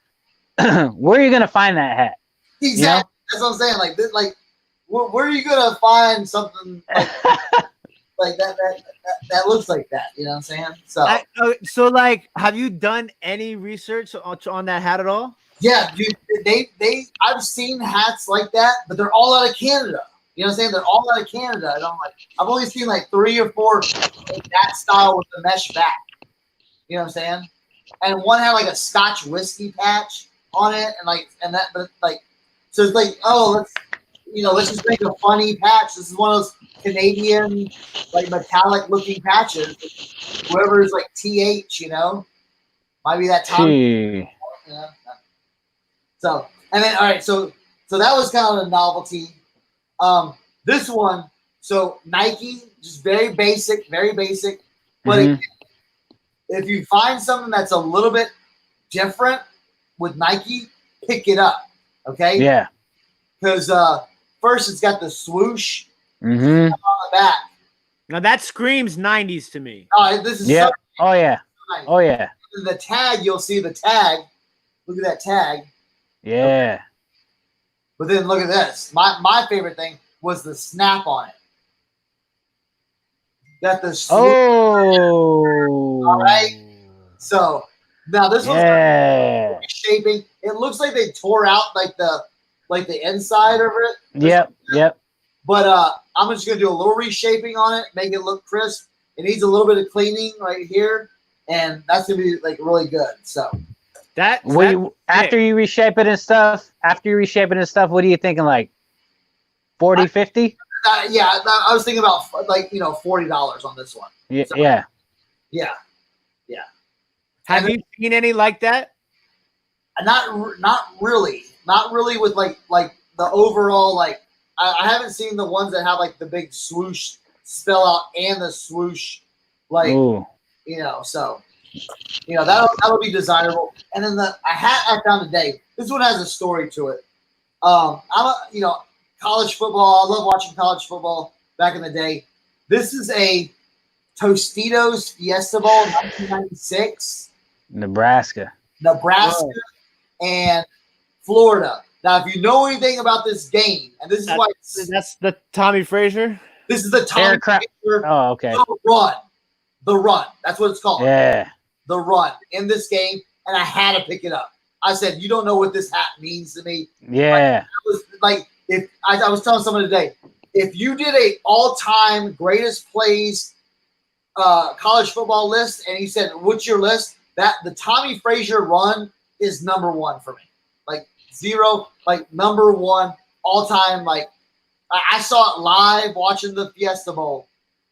are you gonna find that hat? Exactly. You know? That's what I'm saying. Like this, like where are you gonna find something like like that looks like that? You know what I'm saying? So like, have you done any research on that hat at all? Yeah, dude. I've seen hats like that, but they're all out of Canada. You know what I'm saying? They're all out of Canada. And I've only seen like 3 or 4 in that style with the mesh back. You know what I'm saying? And one had like a Scotch whiskey patch on it, so it's like, oh, let's just make a funny patch. This is one of those Canadian like metallic looking patches. Whoever is like TH, you know, might be that time. You know? So and then all right, so that was kind of a novelty. This one, so Nike, just very basic, but again, if you find something that's a little bit different with Nike, pick it up, okay? Yeah. Because first it's got the swoosh on the back. Now that screams 90s to me. This is yeah. So oh yeah. nice. Oh yeah. The tag, you'll see the tag. Look at that tag. Yeah. Okay. But then look at this. My favorite thing was the snap on it. Got the all right. So now this one's reshaping. It looks like they tore out like the inside of it. Yep. But I'm just gonna do a little reshaping on it, make it look crisp. It needs a little bit of cleaning right here, and that's gonna be like really good. So after you reshape it and stuff, what are you thinking? Like 40, 50? Yeah, I was thinking about like $40 on this one. Yeah, so, yeah. Have you seen any like that? Not really with like the overall like. I haven't seen the ones that have like the big swoosh spell out and the swoosh, like so. You know, that'll be desirable. And then a hat I found today. This one has a story to it. College football. I love watching college football back in the day. This is a Tostitos Fiesta Bowl 1996. Nebraska, and Florida. Now, if you know anything about this game, and this is why that's the Tommy Frazier. This is the Tommy Frazier. Oh, okay. The run. That's what it's called. Yeah. The run in this game, and I had to pick it up. I said, "You don't know what this hat means to me." Yeah. If I was telling someone today, if you did a all-time greatest plays college football list, and he said, "What's your list?" That the Tommy Frazier run is number one for me. Like zero, like number one all-time. Like I saw it live watching the Fiesta Bowl,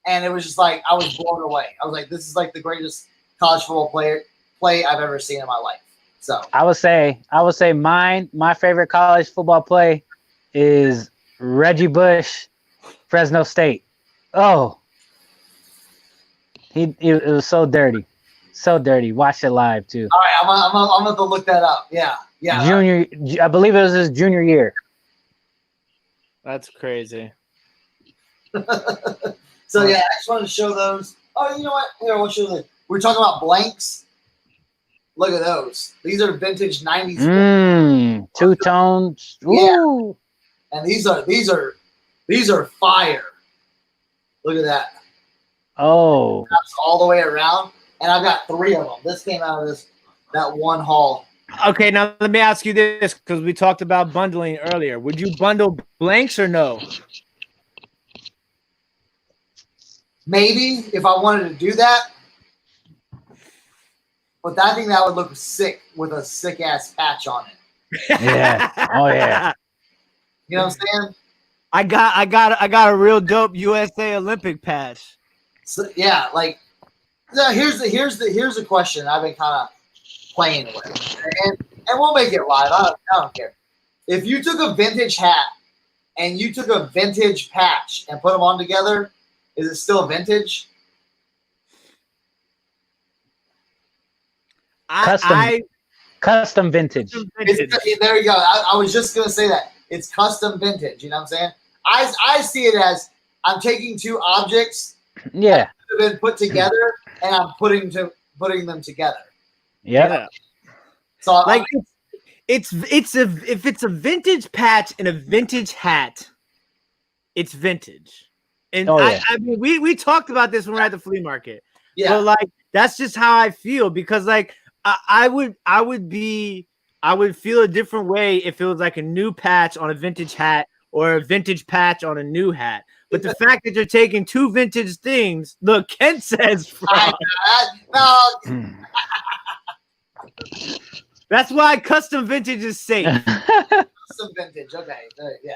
and it was just like I was blown away. I was like, "This is like the greatest college football play I've ever seen in my life." So I would say my favorite college football play is Reggie Bush, Fresno State. Oh, it was so dirty. So dirty. Watched it live too. All right, I'm going to look that up. Yeah. I believe it was his junior year. That's crazy. So yeah, I just wanted to show those. Oh, you know what? Here, I'll show you. We're talking about blanks. Look at those. These are vintage 90s. Two tones. Ooh. Yeah. And these are fire. Look at that. Oh. That's all the way around. And I've got 3 of them. This came out of that one haul. Okay, now let me ask you this, because we talked about bundling earlier. Would you bundle blanks or no? Maybe if I wanted to do that. But I think that would look sick with a sick ass patch on it. Yeah. Oh yeah. You know what I'm saying? I got a real dope USA Olympic patch. So yeah, like here's the question I've been kind of playing with, and we'll make it live. I don't care. If you took a vintage hat and you took a vintage patch and put them on together, is it still vintage? Custom vintage. There you go. I was just gonna say that it's custom vintage. You know what I'm saying? I see it as I'm taking 2 objects, yeah, that have been put together, and I'm putting them together. Yeah. So like if it's a vintage patch and a vintage hat, it's vintage. And I mean, we talked about this when we were at the flea market. Yeah. But like that's just how I feel, because like I would feel a different way if it was like a new patch on a vintage hat or a vintage patch on a new hat. But the fact that you're taking 2 vintage things, look, Kent says fraud. That's why custom vintage is safe. Custom vintage, okay, yeah.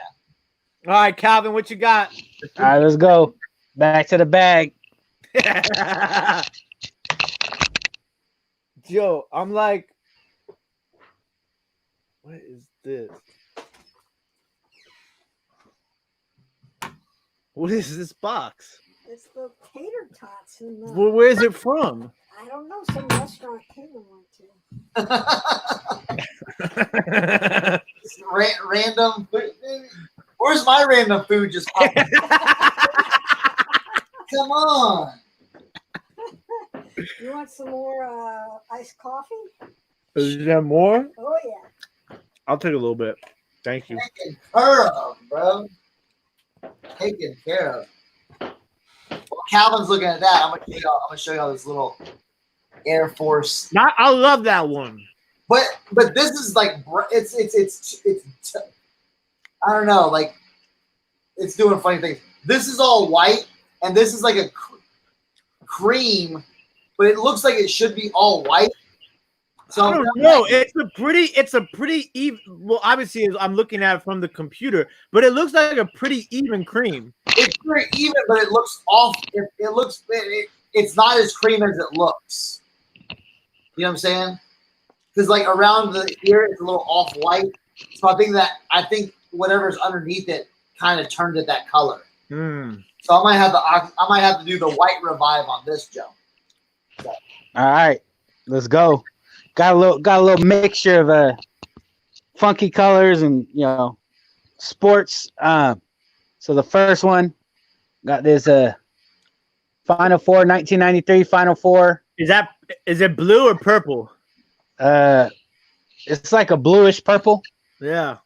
All right, Calvin, what you got? All right, let's go. Back to the bag. Joe, I'm like, what is this? What is this box? It's the tater tots. Well, where is it from? I don't know. Some restaurant came and went to. Random. Where's my random food just popped? Come on. You want some more iced coffee? Is there more? Oh yeah. I'll take a little bit. Thank you. Taken care of, bro. Taken care of. Well, Calvin's looking at that. I'm gonna show y'all this little Air Force. I love that one. But this is like it's I don't know, like it's doing funny things. This is all white, and this is like a cream, but it looks like it should be all white. So I don't know. It's a pretty even. Well, obviously, I'm looking at it from the computer, but it looks like a pretty even cream. It's pretty even, but it looks off. It's not as cream as it looks. You know what I'm saying? Because like around the ear, it's a little off white. So I think whatever's underneath it kind of turned it that color. Mm. So I might have to do the white revive on this, Joe. So. All right. Let's go. Got a little mixture of funky colors and sports. So the first one got this Final Four 1993 Final Four. Is it blue or purple? It's like a bluish purple. Yeah.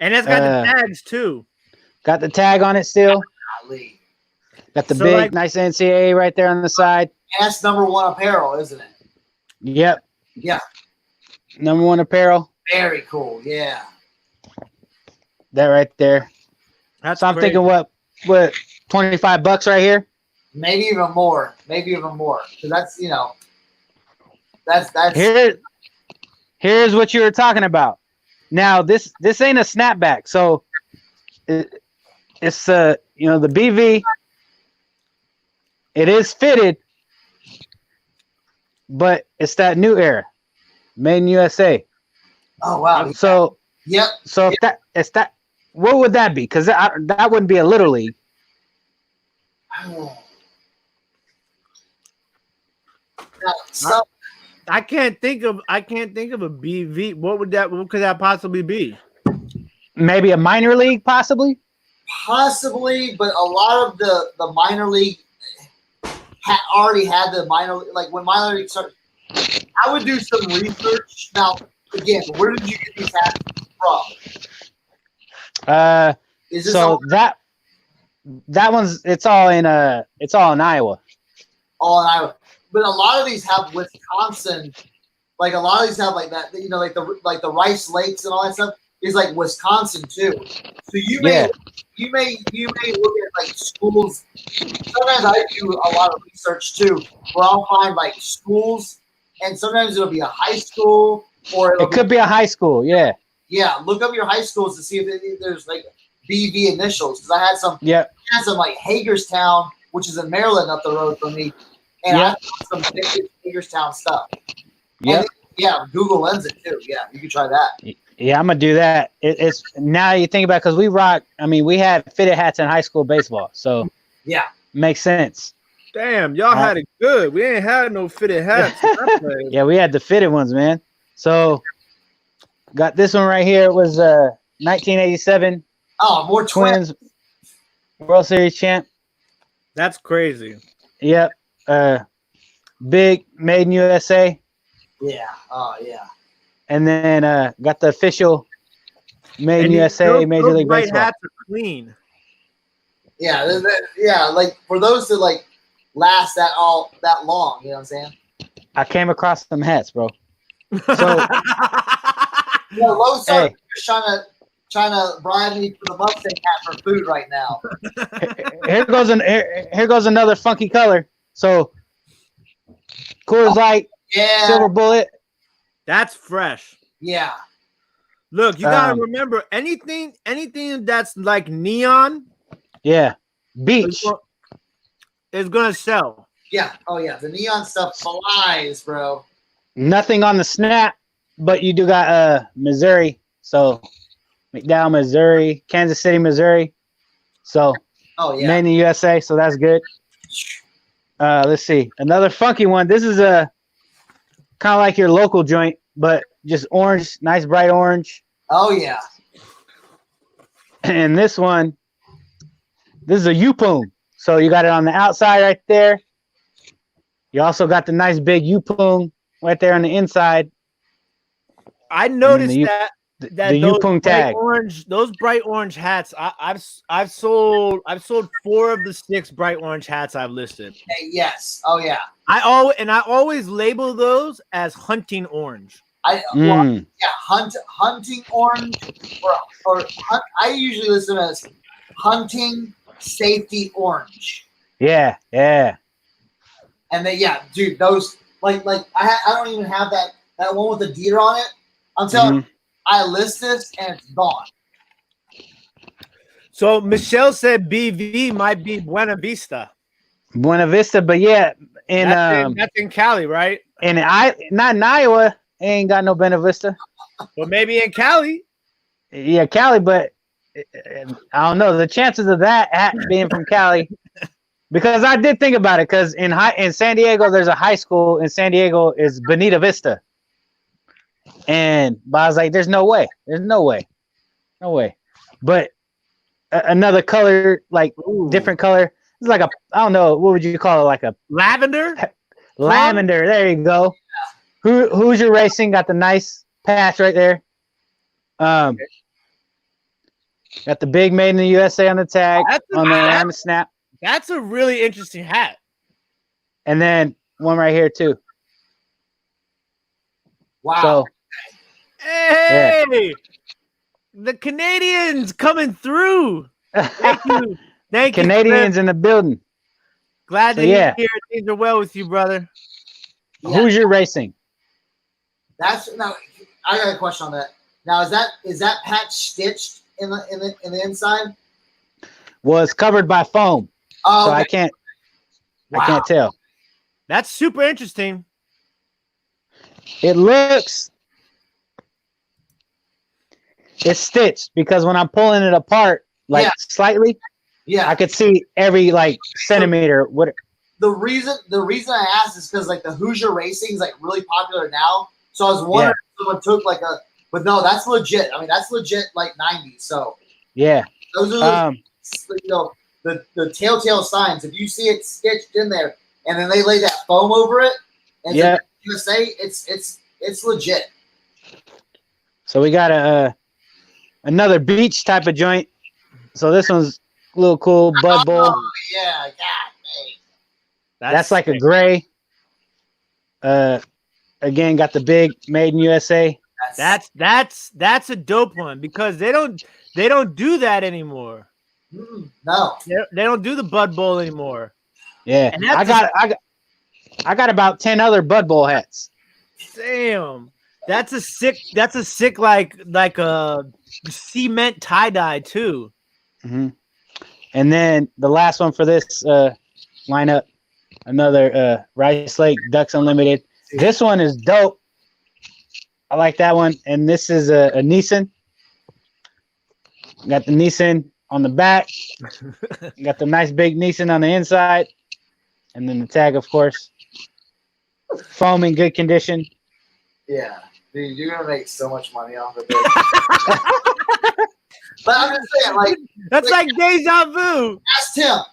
And it's got the tags too. Got the tag on it still. Got the big nice NCAA right there on the side. That's #1 apparel, isn't it? Yep. Yeah. #1 apparel. Very cool. Yeah. That right there. That's I'm crazy. thinking what $25 right here? Maybe even more. Because that's that's Here's what you were talking about. Now this ain't a snapback, so it's the BV. It is fitted, but it's that new era, made in USA. Oh wow. So Yep. So if that, what would that be? Because that wouldn't be a little league. So, I can't think of a BV. What could that possibly be? Maybe a minor league, possibly. possibly, but a lot of the minor league already had the minor, like when minor league started. I would do some research. Now, again, where did you get these hats from? Is this So that one's it's all in Iowa. all in Iowa? But a lot of these have Wisconsin. Like a lot of these have like that. You know, like the Rice Lakes and all that stuff is like Wisconsin too. So you may look at like schools. Sometimes I do a lot of research too, where I'll find like schools, and sometimes it'll be a high school or It could be a high school. Yeah. Yeah, look up your high schools to see if there's like BV initials. Because I had some. Yep. I had some like Hagerstown, which is in Maryland, up the road from me, and I found some Hagerstown stuff. Yep. Yeah, Google Lens it too. Yeah, you can try that. Yeah, I'm gonna do that. It's now you think about because we rock. I mean, we had fitted hats in high school baseball, so Yeah. makes sense. Damn, y'all had it good. We ain't had no fitted hats. Yeah, we had the fitted ones, man. So got this one right here. It was 1987 Oh, more Twins World Series champ. That's crazy. Yep. Big made in USA. Yeah. Oh, yeah. And then got the official made in And USA Major those League white Baseball. hats are clean. Yeah. Yeah. Like for those to like last that long, you know what I'm saying? I came across some hats, bro. So Yeah, Losar Hey. is trying to bribe me for the Mustang hat for food right now. here goes another funky color. So Coors Light, Yeah. Silver Bullet. That's fresh. Yeah. Look, you gotta remember anything that's like neon Yeah. Beach. is gonna sell. Yeah. Oh yeah. The neon stuff flies, bro. Nothing on the snap, but you do got Missouri. So McDowell, Missouri, Kansas City, Missouri. So Oh yeah. made in the USA, so that's good. Let's see. Another funky one. This is a kind of like your local joint, but just orange, nice bright orange. Oh yeah. And this one, this is a U-Poon. So you got it on the outside right there. You also got the nice big U-Poon right there on the inside. I noticed the those U-Poon tag. those bright orange hats. I've sold 4 of the 6 bright orange hats I've listed. Hey, yes. Oh yeah. I always label those as hunting orange. Hunting orange or I usually list them as hunting safety orange. Yeah, yeah. And then dude, those like I don't even have that one with the deer on it. I'm telling you, I list this and it's gone. So Michelle said BV might be Buena Vista. Buena Vista, but yeah, That's in Cali, right? and not in Iowa, ain't got no Buena Vista. But maybe in Cali. Yeah, Cali, but I don't know. The chances of that hat being from Cali Because I did think about it. Because in San Diego, there's a high school in San Diego is Bonita Vista, but I was like, there's no way. But another color, like different color. It's like I don't know, what would you call it? Like a lavender. Lavender. There you go. Hoosier Racing got the nice patch right there. Got the big made in the USA on the tag on the snap. That's a really interesting hat. And then one right here too. Wow. So, hey, the Canadians coming through. Thank you. Thank you. Canadians in the building. Glad to hear things are well with you, brother. Yeah. Hoosier Racing. Now. I got a question on that. Now, is that patch stitched in the inside? Was covered by foam, Oh, so okay. I can't tell. That's super interesting. It looks. It's stitched because when I'm pulling it apart, like slightly, I could see every like centimeter. What the reason I asked is because like the Hoosier Racing is like really popular now. So I was wondering if someone took like but no, that's legit. I mean, that's legit like 90s. So yeah, those are the telltale signs. If you see it stitched in there and then they lay that foam over it, and USA, it's legit. So we got another beach type of joint. So this one's a little cool, Bud Bowl. Oh, yeah, God, man. That's like a gray. Again, got the big made in USA. That's a dope one because they don't do that anymore. No, they don't do the Bud Bowl anymore. Yeah, and I got about 10 other Bud Bowl hats. Damn, that's a sick like a cement tie dye too. Mm-hmm. And then the last one for this lineup, another Rice Lake Ducks Unlimited. This one is dope. I like that one. And this is a Nissan. Got the Nissan on the back. Got the nice big Nissan on the inside. And then the tag, of course. Foam in good condition. Yeah. Dude, you're going to make so much money off of this. But I'm just saying, like... That's like deja vu.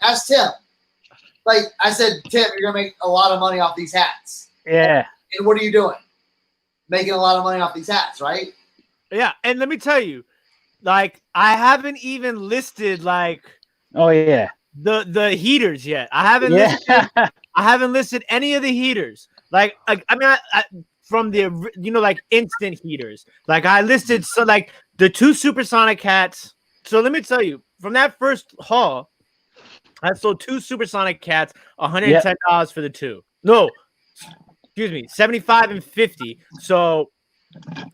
Ask Tim. Like, I said, Tim, you're going to make a lot of money off these hats. Yeah. And what are you doing? Making a lot of money off these hats, right? Yeah, and let me tell you, like, I haven't even listed, like... Oh, yeah. The heaters yet. I haven't listed any of the heaters. Like I mean, I from the like instant heaters. Like I listed like the 2 supersonic hats. So let me tell you, from that first haul, I sold 2 supersonic hats, $110 for the 2. No, excuse me, 75 and 50. So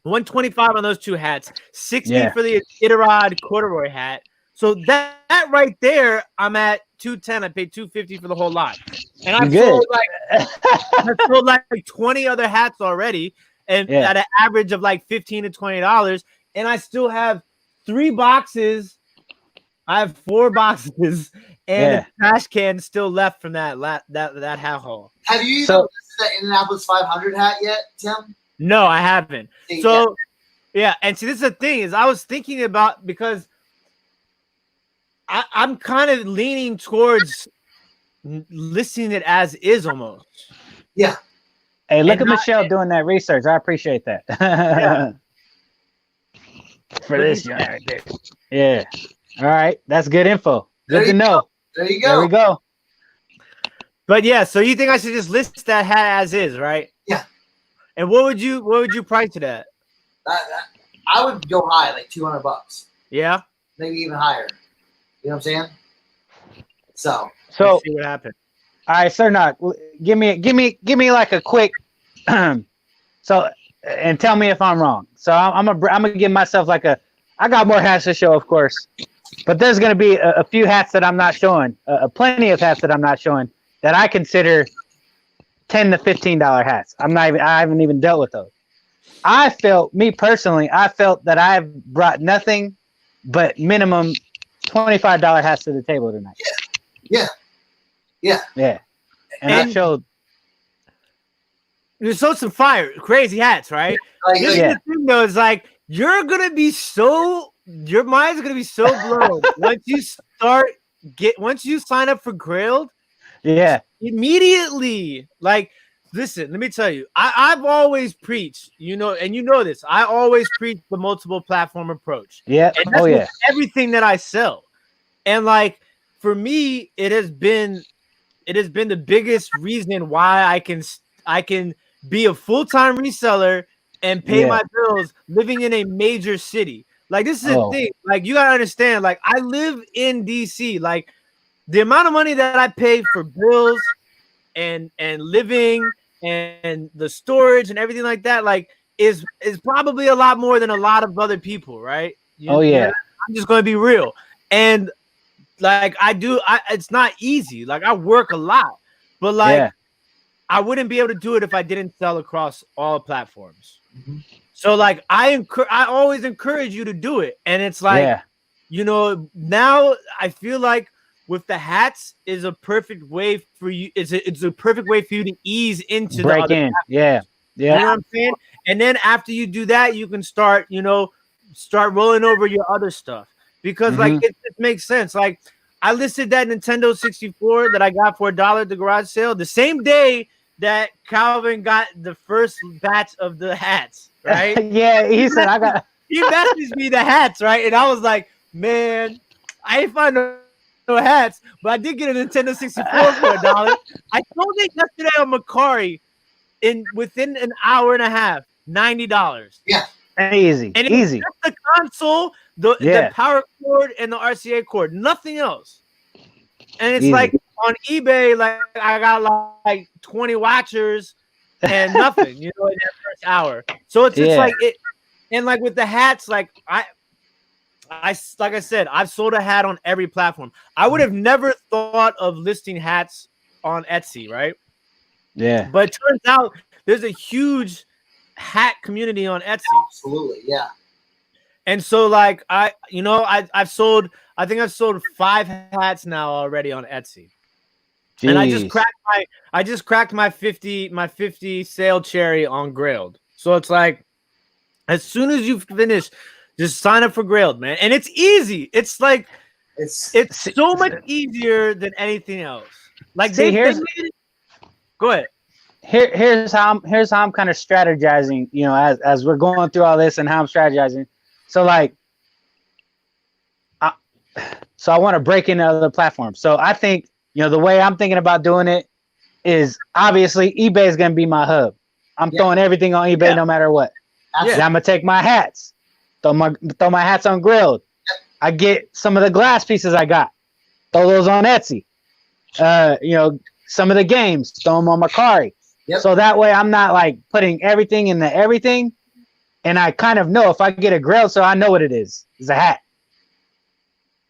125 on those 2 hats, 60 for the Iditarod corduroy hat. So that right there, I'm at 210. I paid $250 for the whole lot, and I sold like 20 other hats already, and at an average of like $15 to $20. And I still have 3 boxes. I have 4 boxes and a trash can still left from that hat haul. Have you even listed that Indianapolis 500 hat yet, Tim? No, I haven't. So and see, this is the thing is I was thinking about because. I'm kind of leaning towards listing it as is almost. Yeah. Hey, look at Michelle doing that research. I appreciate that. For this joint right there. Yeah. All right. That's good info. Good to know. There you go. There we go. But yeah, so you think I should just list that hat as is, right? Yeah. And what would you price it at? I would go high, like $200. Yeah. Maybe even higher. You know what I'm saying? So let's see what happened. All right, Cernoch, give me like a quick and tell me if I'm wrong. So I'm gonna give myself like I got more hats to show, of course, but there's gonna be a few hats that I'm not showing, plenty of hats that I'm not showing that I consider $10 to $15 hats. I haven't even dealt with those. I felt that I've brought nothing but minimum $25 hats to the table tonight. Yeah. Yeah. And I showed. You sold some crazy hats, right? Like, This is the thing, though. Is like your mind's gonna be so blown once you sign up for Grailed. Yeah. Immediately, like, listen, let me tell you, I've always preached, and you know this. I always preach the multiple platform approach. Yeah. And that's with everything that I sell. And like for me, it has been the biggest reason why I can be a full-time reseller and pay my bills living in a major city. Like this is the thing. Like you gotta understand, like I live in DC. Like the amount of money that I pay for bills and living and the storage and everything like that, like is probably a lot more than a lot of other people, right? I'm just gonna be real. And like it's not easy. Like I work a lot, but like I wouldn't be able to do it if I didn't sell across all platforms. Mm-hmm. So like I always encourage you to do it. And it's like, now I feel like with the hats is a perfect way for you. It's a perfect way for you to ease into break the other in. platforms. Yeah. You know what I'm saying? And then after you do that, you can start rolling over your other stuff because like it makes sense. Like I listed that Nintendo 64 that I got for $1 at the garage sale the same day that Calvin got the first batch of the hats, right? He said he messaged me the hats, right? And I was like, man, I ain't find no hats, but I did get a Nintendo 64 for $1. I sold it yesterday on Mercari within an hour and a half, $90. Yeah. Easy. And easy. Just the console, the power cord, and the RCA cord, nothing else. And it's like on eBay, like I got like 20 watchers and nothing, in that first hour. So it's just like it, and like with the hats, like like I said, I've sold a hat on every platform. I would have never thought of listing hats on Etsy, right? Yeah. But it turns out there's a huge hat community on Etsy. Absolutely, yeah. And so like I've sold 5 hats now already on Etsy. Jeez. And I just cracked my 50 sale cherry on Grailed. So it's like as soon as you finish, just sign up for Grailed, man. And it's easy. It's like it's so much easier than anything else. Like go ahead. Here's how I'm kind of strategizing, as we're going through all this and how I'm strategizing. So like I want to break into other platforms. So I think, the way I'm thinking about doing it is obviously eBay is going to be my hub. I'm throwing everything on eBay no matter what. I'm going to take my hats, throw my hats on Grailed. I get some of the glass pieces I got, throw those on Etsy. Some of the games, throw them on Mercari. Yep. So that way I'm not like putting everything into everything. And I kind of know if I get a Grailed sale, I know what it is. It's a hat.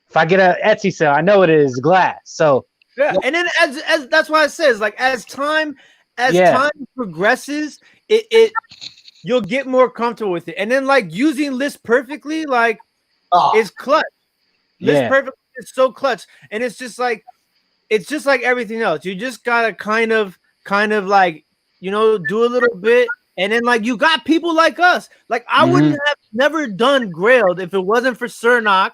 If I get an Etsy sale, I know what it is, glass. So and then as that's why it says like as time progresses, you'll get more comfortable with it. And then like using list perfectly, like is clutch. List perfectly is so clutch. And it's just like everything else. You just gotta kind of like do a little bit. And then like you got people like us. Like I wouldn't have never done Grailed if it wasn't for Cernoch.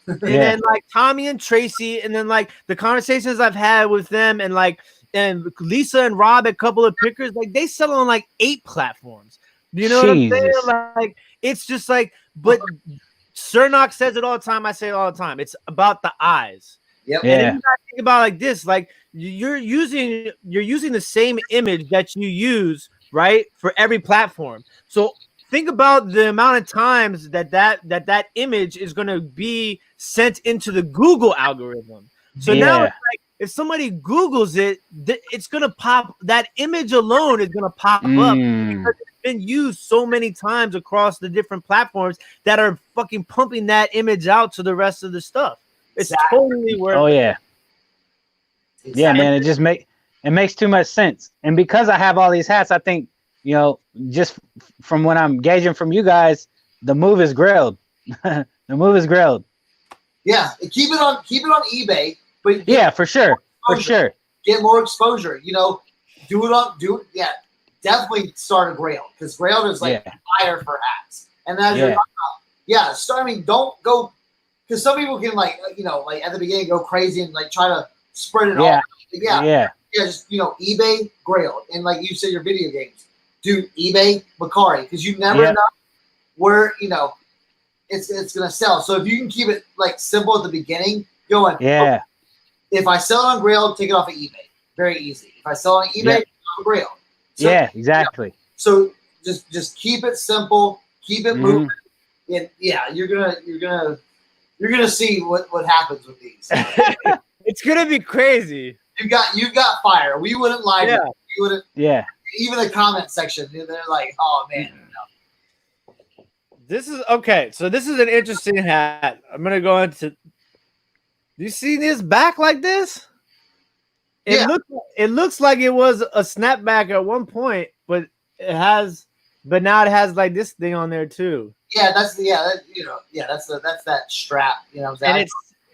And then like Tommy and Tracy, and then like the conversations I've had with them, and Lisa and Rob, a couple of pickers, like they sell on like 8 platforms. You know what I'm saying? Like it's just like, but Cernoch says it all the time. I say it all the time. It's about the eyes. Yep. And then you gotta think about like this, like you're using the same image that you use, right, for every platform. So think about the amount of times that image is going to be sent into the Google algorithm. So now it's like if somebody Googles it, it's going to pop. That image alone is going to pop up because it's been used so many times across the different platforms that are fucking pumping that image out to the rest of the stuff. It's totally worth it. Oh yeah. Yeah, man. It makes too much sense. And because I have all these hats, I think, just from what I'm gauging from you guys, the move is Grailed. The move is Grailed. Yeah, keep it on eBay. But for sure. get more exposure. You know, yeah, definitely start a Grailed because Grailed is like fire for hats. And as you're talking about, start. I mean, don't go because some people can like like at the beginning go crazy and like try to spread it all. Yeah, just eBay Grailed and like you said, your video games. Do eBay Mercari because you never know where it's gonna sell. So if you can keep it like simple at the beginning, going okay, if I sell it on Grailed, take it off of eBay. Very easy. If I sell it on eBay, on Grailed. So, exactly. So just keep it simple, keep it moving, and you're gonna see what happens with these. It's gonna be crazy. You got fire. We wouldn't lie to you. You wouldn't. Yeah. Even the comment section, they're like, "Oh man." This is okay. So this is an interesting hat. I'm gonna go into. Do you see this back like this? It looks like it was a snapback at one point, but now it has like this thing on there too. Yeah, that's that strap. You know what I'm saying? And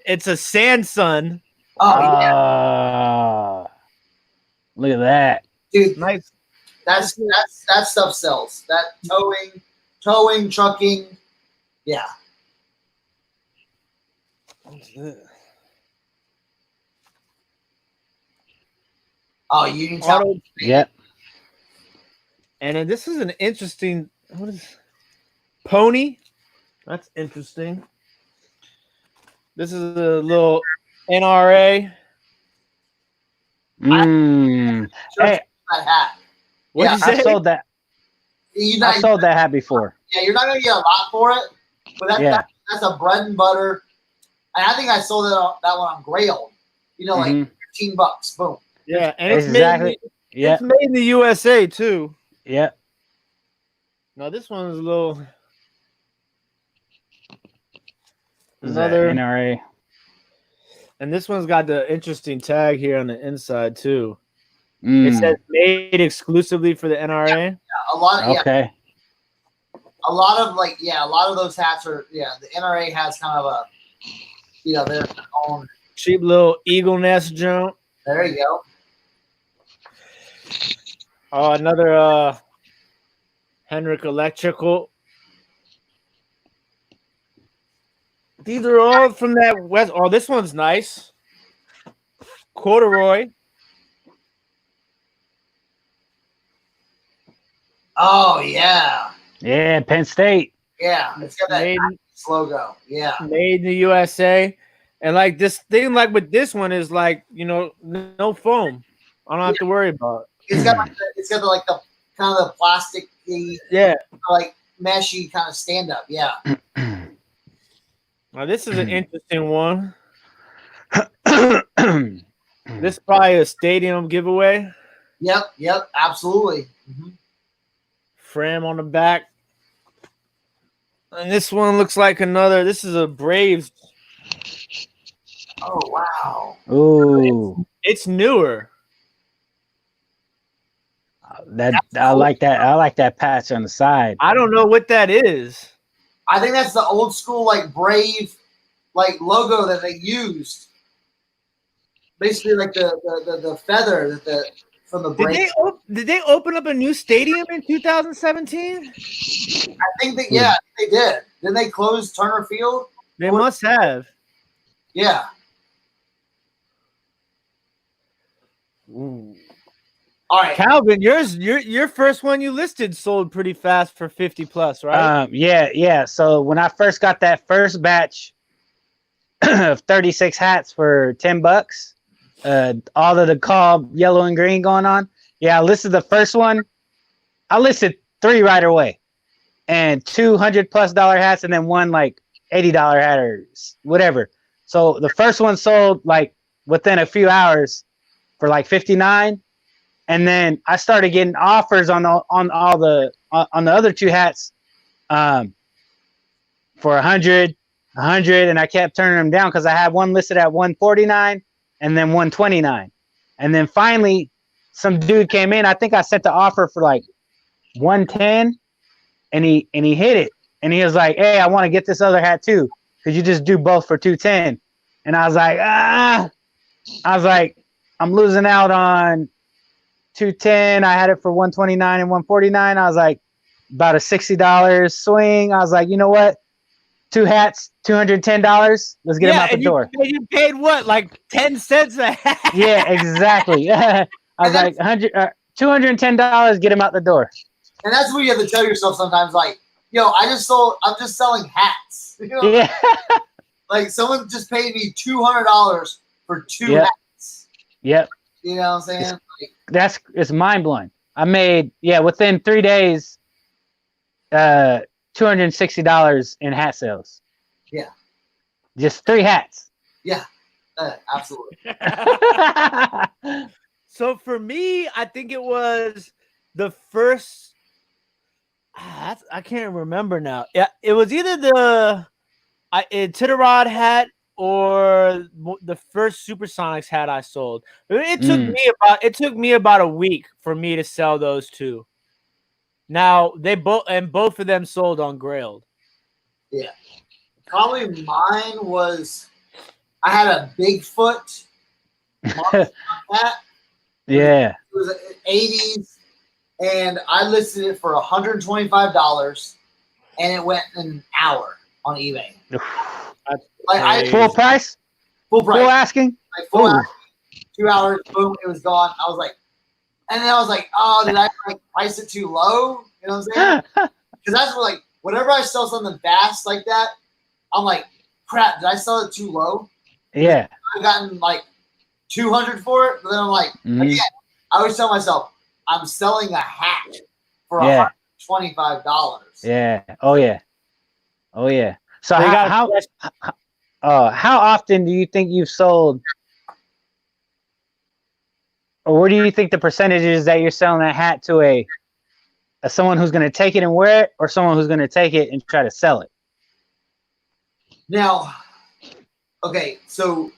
it's a Samsung. Oh look at that, dude! Nice. That stuff sells. That towing, trucking, yeah. Oh, Union Town. Yep. And then this is an interesting. What is Pony? That's interesting. This is a little NRA. Hey, that hat. What you say? I sold that. I sold that hat before. Yeah, you're not gonna get a lot for it, but that's a bread and butter. And I think I sold that one on Grailed. Like $15. Boom. Yeah, and it's made in the USA too. Yeah. Now this one is a little another NRA. And this one's got the interesting tag here on the inside too. It says made exclusively for the NRA. Yeah, a lot of okay. A lot of those hats are the NRA has kind of a their own cheap little eagle nest jump. There you go. Oh, another Henrik Electrical. These are all from that West. Oh, this one's nice. Corduroy. Oh yeah. Yeah, Penn State. Yeah, it's got that logo. Yeah. Made in the USA. And like this thing, like with this one is like, no foam. I don't have to worry about it. It's got the kind of the plastic like meshy kind of stand up. Yeah. Now this is an interesting one. This is probably a stadium giveaway. Yep, absolutely. Frame on the back. And this one looks like this is a Braves. Oh wow. Ooh. It's newer. I like that patch on the side. I don't know what that is. I think that's the old school like Brave like logo that they used. Basically like the feather from the Braves. Did they open up a new stadium in 2017? I think that they did. Didn't they close Turner Field? They must have. Yeah. Ooh. All right, Calvin, your first one you listed sold pretty fast for 50 plus, right? Yeah. So when I first got that first batch of 36 hats for $10, all of the call yellow and green going on. Yeah, I listed the first one. I listed 3 right away, and $200+ hats, and then one like $80 hat or whatever. So the first one sold like within a few hours for like 59. And then I started getting offers on the other 2 hats for 100, and I kept turning them down because I had one listed at 149 and then 129. And then finally some dude came in. I think I sent the offer for like 110, and he hit it. And he was like, "Hey, I want to get this other hat too. Could you just do both for 210?" And I was like, I'm losing out on 210. I had it for 129 and 149. I was like, about a $60 swing. I was like, you know what? 2 hats, $210. Let's get them out the door. You paid what, like 10 cents a hat? Yeah, exactly. I was like, $210. Get them out the door. And that's what you have to tell yourself sometimes. Like, yo, I'm just selling hats. You know? Yeah. Like someone just paid me $200 for 2 hats. Yep. You know what I'm saying? It's mind blowing. I made within 3 days, $260 in hat sales. Yeah. Just 3 hats. Yeah. Absolutely. So for me, I think it was the first. I can't remember now. Yeah, it was either the Titarod hat or the first Supersonics hat I sold. It took me about a week for me to sell those two. Now both of them sold on Grailed. Yeah. Probably mine was I had a Bigfoot hat. Yeah. It was an 80s, and I listed it for $125, and it went in an hour on eBay. Full price? Full price. Full asking? Like full asking. 2 hours, boom, it was gone. I was like, and then I was like, oh, did I like price it too low? You know what I'm saying? Because that's what, like, whenever I sell something fast like that, I'm like, crap, did I sell it too low? Yeah. I've gotten like 200 for it, but then I'm like, again, I always tell myself, I'm selling a hat for $125. Yeah. Oh yeah. Oh yeah. So how often do you think you've sold, or what do you think the percentage is that you're selling that hat to a someone who's going to take it and wear it, or someone who's going to take it and try to sell it? Now, okay, so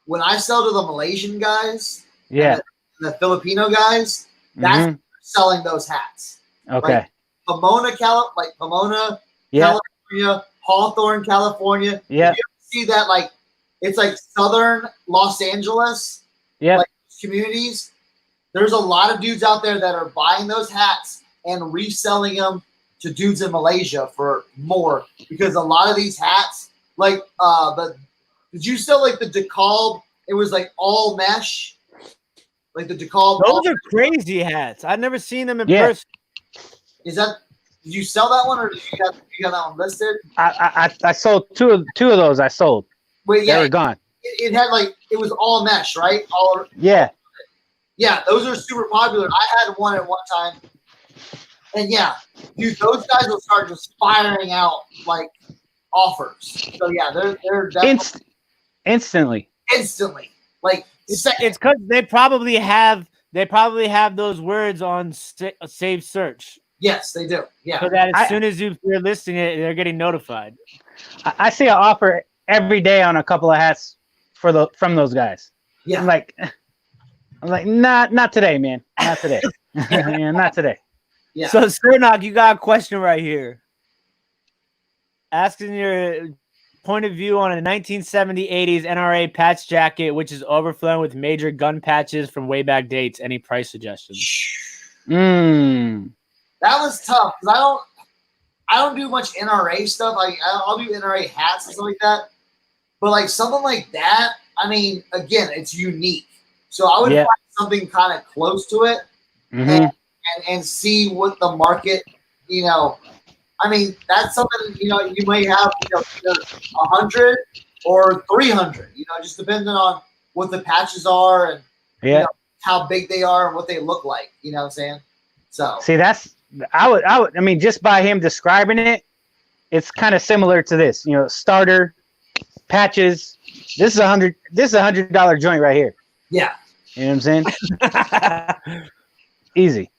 when I sell to the Malaysian guys, yeah, and the Filipino guys, that's selling those hats. Okay. Like Pomona, California, Hawthorne, California. Yeah. You see that, like, it's like southern Los Angeles, like communities. There's a lot of dudes out there that are buying those hats and reselling them to dudes in Malaysia for more, because a lot of these hats, like, did you sell like the DeKalb? It was like all mesh, like the DeKalb. Those are crazy hats. I've never seen them in person. Did you sell that one, or did you got that one listed? I sold two of those. I sold. Wait, they were gone. It had like, it was all mesh, right? Yeah, those are super popular. I had one at one time, and dude, those guys will start just firing out like offers. So they're definitely instantly. Like it's because they probably have those words on save search. Yes, they do. Yeah. So that as soon as you're listing it, they're getting notified. I see an offer every day on a couple of hats from those guys. Yeah. I'm like, not today, man. Not today. Yeah, not today. Yeah. So Cernoch, you got a question right here. Asking your point of view on a 1970-80s NRA patch jacket, which is overflowing with major gun patches from way back dates. Any price suggestions? That was tough because I don't do much NRA stuff. I'll do NRA hats and stuff like that. But like something like that, I mean, again, it's unique. So I would find something kind of close to it and see what the market, I mean, that's something, you may have, either 100 or 300, just depending on what the patches are and how big they are and what they look like. You know what I'm saying? So see, I mean, just by him describing it, it's kind of similar to this, starter patches. This is $100 joint right here. Yeah. You know what I'm saying? Easy.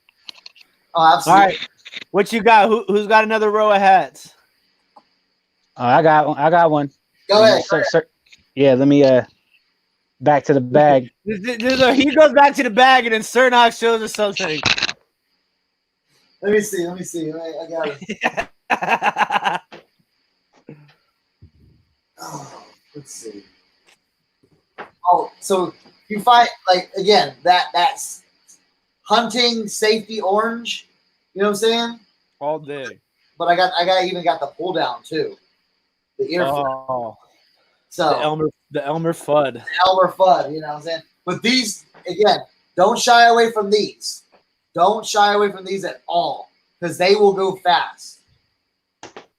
Oh, absolutely. All right. What you got? Who's got another row of hats? Oh, I got one. Go ahead. Yeah, let me back to the bag. He goes back to the bag, and then Cernoch shows us something. Let me see. I got it. Oh, let's see. Oh, so you find like again that's hunting safety orange. You know what I'm saying? All day. But I even got the pull down too. The ear flap. Oh, So the Elmer Fudd. Elmer Fudd, you know what I'm saying? But these, again, don't shy away from these. Don't shy away from these at all because they will go fast.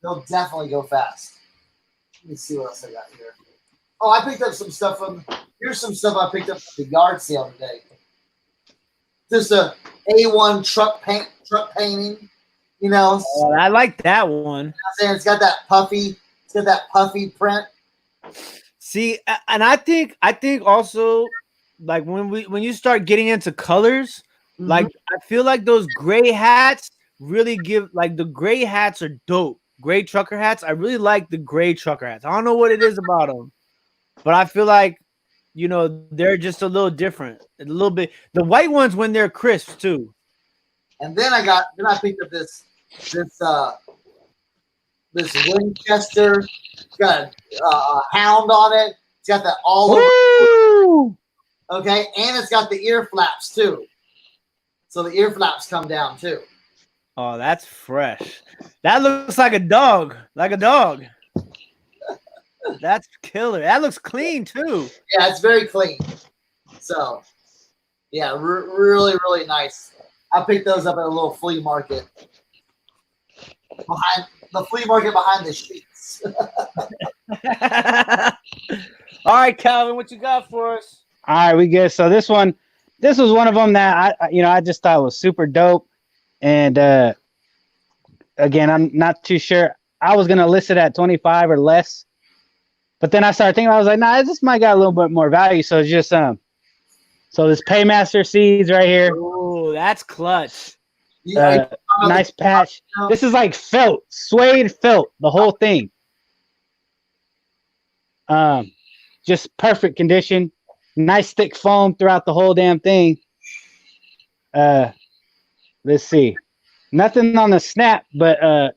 They'll definitely go fast. Let me see what else I got here. Oh, I picked up some stuff here's some stuff I picked up at the yard sale today. Just a A1 truck painting, you know. Oh, I like that one. I'm saying it's got that puffy print. See, and I think also like when you start getting into colors, like I feel like those gray hats really give like the gray hats are dope. Gray trucker hats. I really like the gray trucker hats. I don't know what it is about them, but I feel like they're just a little different, a little bit. The white ones when they're crisp too. And then I picked up this Winchester. It's got a hound on it. It's got that all over. Okay, and it's got the ear flaps too. So the ear flaps come down too. Oh, that's fresh. That looks like a dog. That's killer. That looks clean too. Yeah, it's very clean. So, yeah, really, really nice. I picked those up at a little flea market behind the sheets. All right, Calvin, what you got for us? All right, we good. So this was one of them that I just thought was super dope. And again, I'm not too sure. I was gonna list it at 25 or less, but then I started thinking, I was like, nah, this might got a little bit more value. So it's just so this Paymaster seeds right here. Oh, that's clutch. Nice patch. This is like felt, suede felt, the whole thing. Just perfect condition. Nice thick foam throughout the whole damn thing. Let's see. Nothing on the snap, but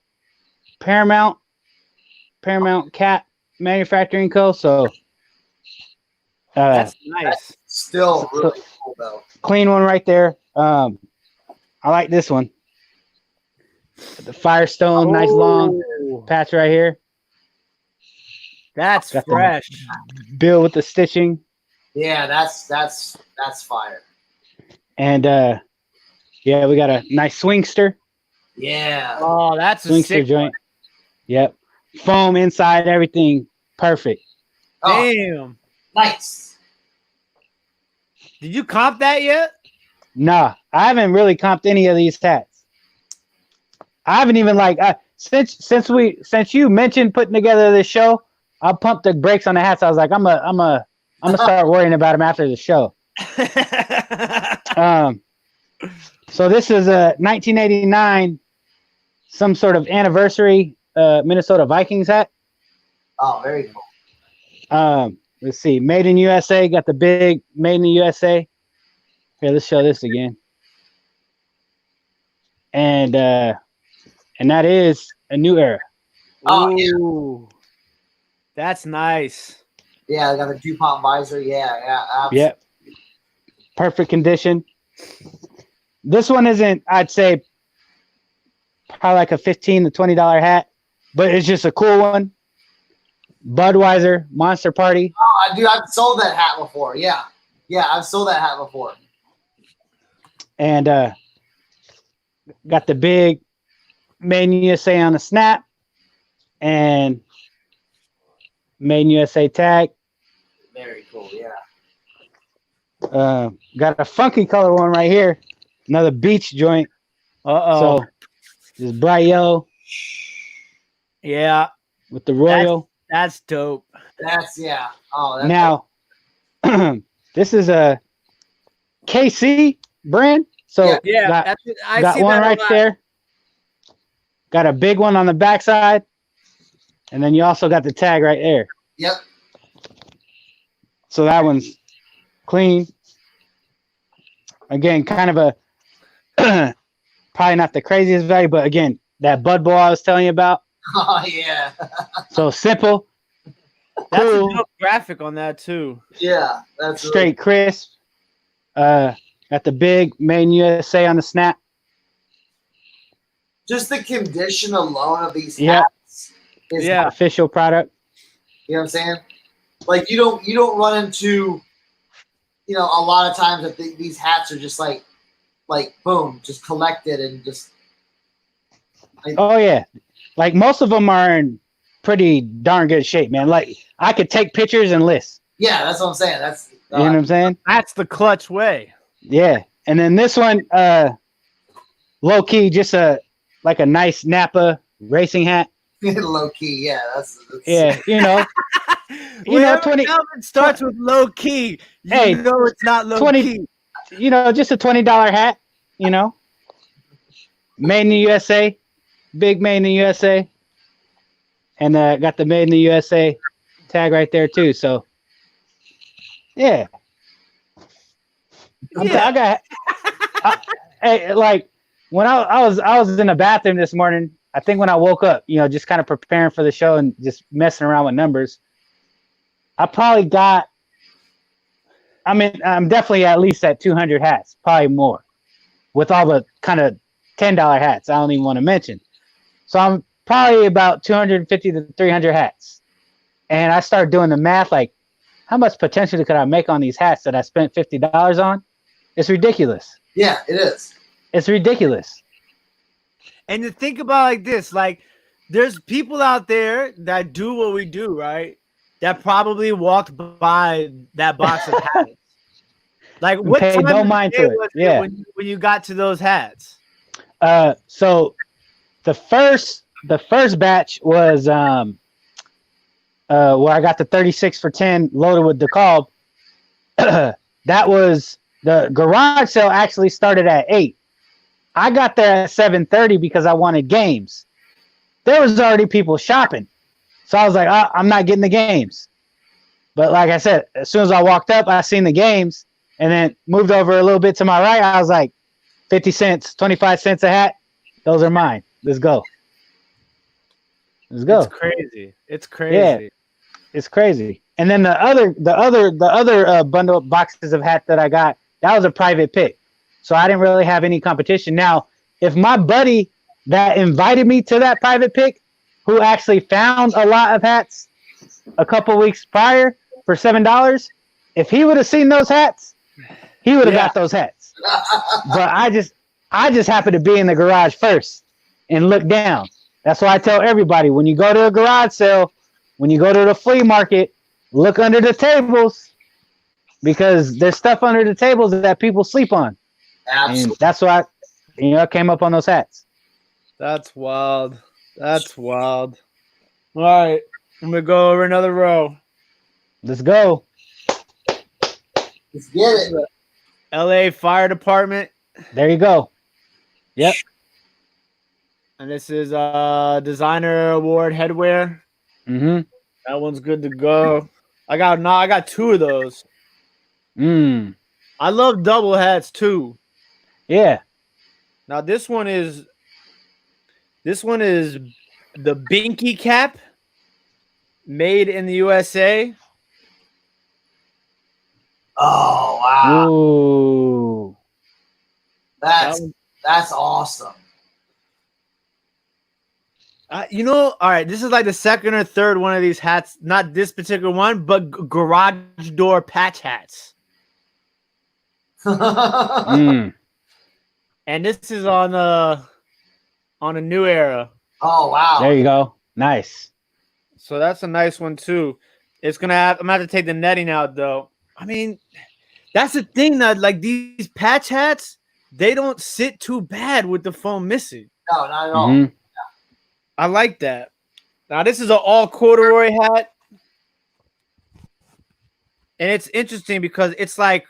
Paramount Cat Manufacturing Co. So that's nice. That's still really cool though. Clean one right there. I like this one. The Firestone, nice long patch right here. That's Got fresh. Bill with the stitching. Yeah, that's fire. And yeah, we got a nice swingster. Yeah. Oh, that's a Swingster sick joint. one. Yep. Foam inside, everything perfect. Oh, Damn. nice. Did you comp that yet? Nah, I haven't really comped any of these hats. I haven't even since you mentioned putting together this show, I pumped the brakes on the hats. I was like, I'm gonna start worrying about them after the show. So this is a 1989, some sort of anniversary Minnesota Vikings hat. Oh, very cool. Let's see, made in USA. Got the big made in the USA. Here, let's show this again. And that is a new era. Oh, Ooh, that's nice. Yeah, I got a DuPont visor. Yeah. Absolutely. Yep. Perfect condition. This one isn't, I'd say, probably like a $15 to $20 hat, but it's just a cool one. Budweiser Monster Party. Oh, dude, I've sold that hat before. Yeah, I've sold that hat before. And got the big Made in USA on the snap and Made in USA tag. Very cool. Yeah. Got a funky color one right here. Another beach joint. Uh-oh. So this bright yellow. Yeah. With the royal. That's dope. Yeah. Oh, that's Now, this is a KC brand. So yeah, got one right there. Got a big one on the backside. And then you also got the tag right there. Yep. So that one's clean. Again, kind of a probably not the craziest value, but again, that Bud Bowl I was telling you about. Oh, yeah. So simple. That's Cool. a dope graphic on that too. Yeah, that's Straight crisp. Got the big made in USA on the snap. just the condition alone of these Yep. hats is Yeah. Official product. you know what I'm saying? Like you don't run into, you know, a lot of times that these hats are just like boom, just collected and just. Oh yeah, like most of them are in pretty darn good shape, man. Like I could take pictures and list. Yeah, that's what I'm saying. That's You know what I'm saying? That's the clutch way. Yeah. And then this one, low key, just a nice Napa racing hat. low key. Yeah, that's Yeah, you know, Whenever 20 Calvin starts with low key, you Hey, know it's not low 20 key. you know, just a $20 hat, you know. Made in the USA, big made in the USA. And got the made in the USA tag right there too. So yeah. Hey, like when I was in the bathroom this morning, I think when I woke up, you know, just kind of preparing for the show and just messing around with numbers, I probably got, I mean, I'm definitely at least at 200 hats, probably more, with all the kind of $10 hats I don't even want to mention. So I'm probably about 250 to 300 hats. And I started doing the math, like, how much potentially could I make on these hats that I spent $50 on? It's ridiculous. Yeah, it is. It's ridiculous. And to think about like this, like there's people out there that do what we do, right? That probably walked by that box of hats. Like what Paid time no of the mind day to it. was Yeah. when you got to those hats? So the first batch was where I got the 36 for 10 loaded with DeKalb. That was the garage sale actually started at 8. I got there at 7:30 because I wanted games. There was already people shopping. So I was like, I'm not getting the games. But like I said, as soon as I walked up, I seen the games and then moved over a little bit to my right. I was like, 50 cents, 25 cents a hat. Those are mine. Let's go. Let's go. It's crazy. It's crazy. Yeah. It's crazy. And then the other bundle of boxes of hats that I got, that was a private pick. So I didn't really have any competition. Now, if my buddy that invited me to that private pick, who actually found a lot of hats a couple weeks prior for $7, if he would have seen those hats, he would have got those hats. But I just happened to be in the garage first and look down. That's why I tell everybody, when you go to a garage sale, when you go to the flea market, look under the tables, because there's stuff under the tables that people sleep on. Absolutely. And that's why I came up on those hats. That's wild. That's wild. All right. I'm gonna go over another row. Let's go. Let's get it. LA Fire Department. There you go. Yep. And this is designer award headwear. Mm-hmm. That one's good to go. I got 2 of those. I love double hats too. Yeah. Now this one is the Binky cap, made in the USA. Oh wow, Ooh. that's awesome. All right, this is like the second or third one of these hats. Not this particular one, but garage door patch hats. Mm. And this is on a new era. Oh wow. There you go. Nice. So that's a nice one too. I'm gonna have to take the netting out though. I mean, that's the thing that like these patch hats, they don't sit too bad with the foam missing. No, not at all. Mm-hmm. I like that. Now this is an all corduroy hat. And it's interesting because it's like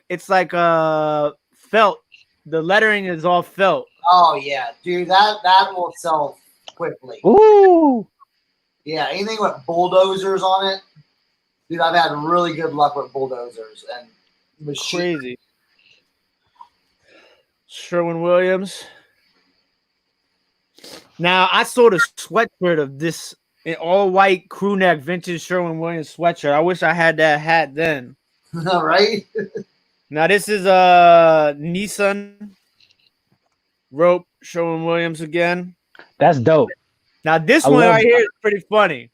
felt. The lettering is all felt. Oh yeah, dude, that will sell quickly. Ooh. Yeah, anything with bulldozers on it, dude. I've had really good luck with bulldozers and machine. Crazy. Sherwin-Williams. Now I sold a sweatshirt of this an all white crew neck vintage Sherwin-Williams sweatshirt. I wish I had that hat then. Right? Now this is a Nissan rope Sherwin-Williams again. That's dope. Now this I one love right here is pretty funny.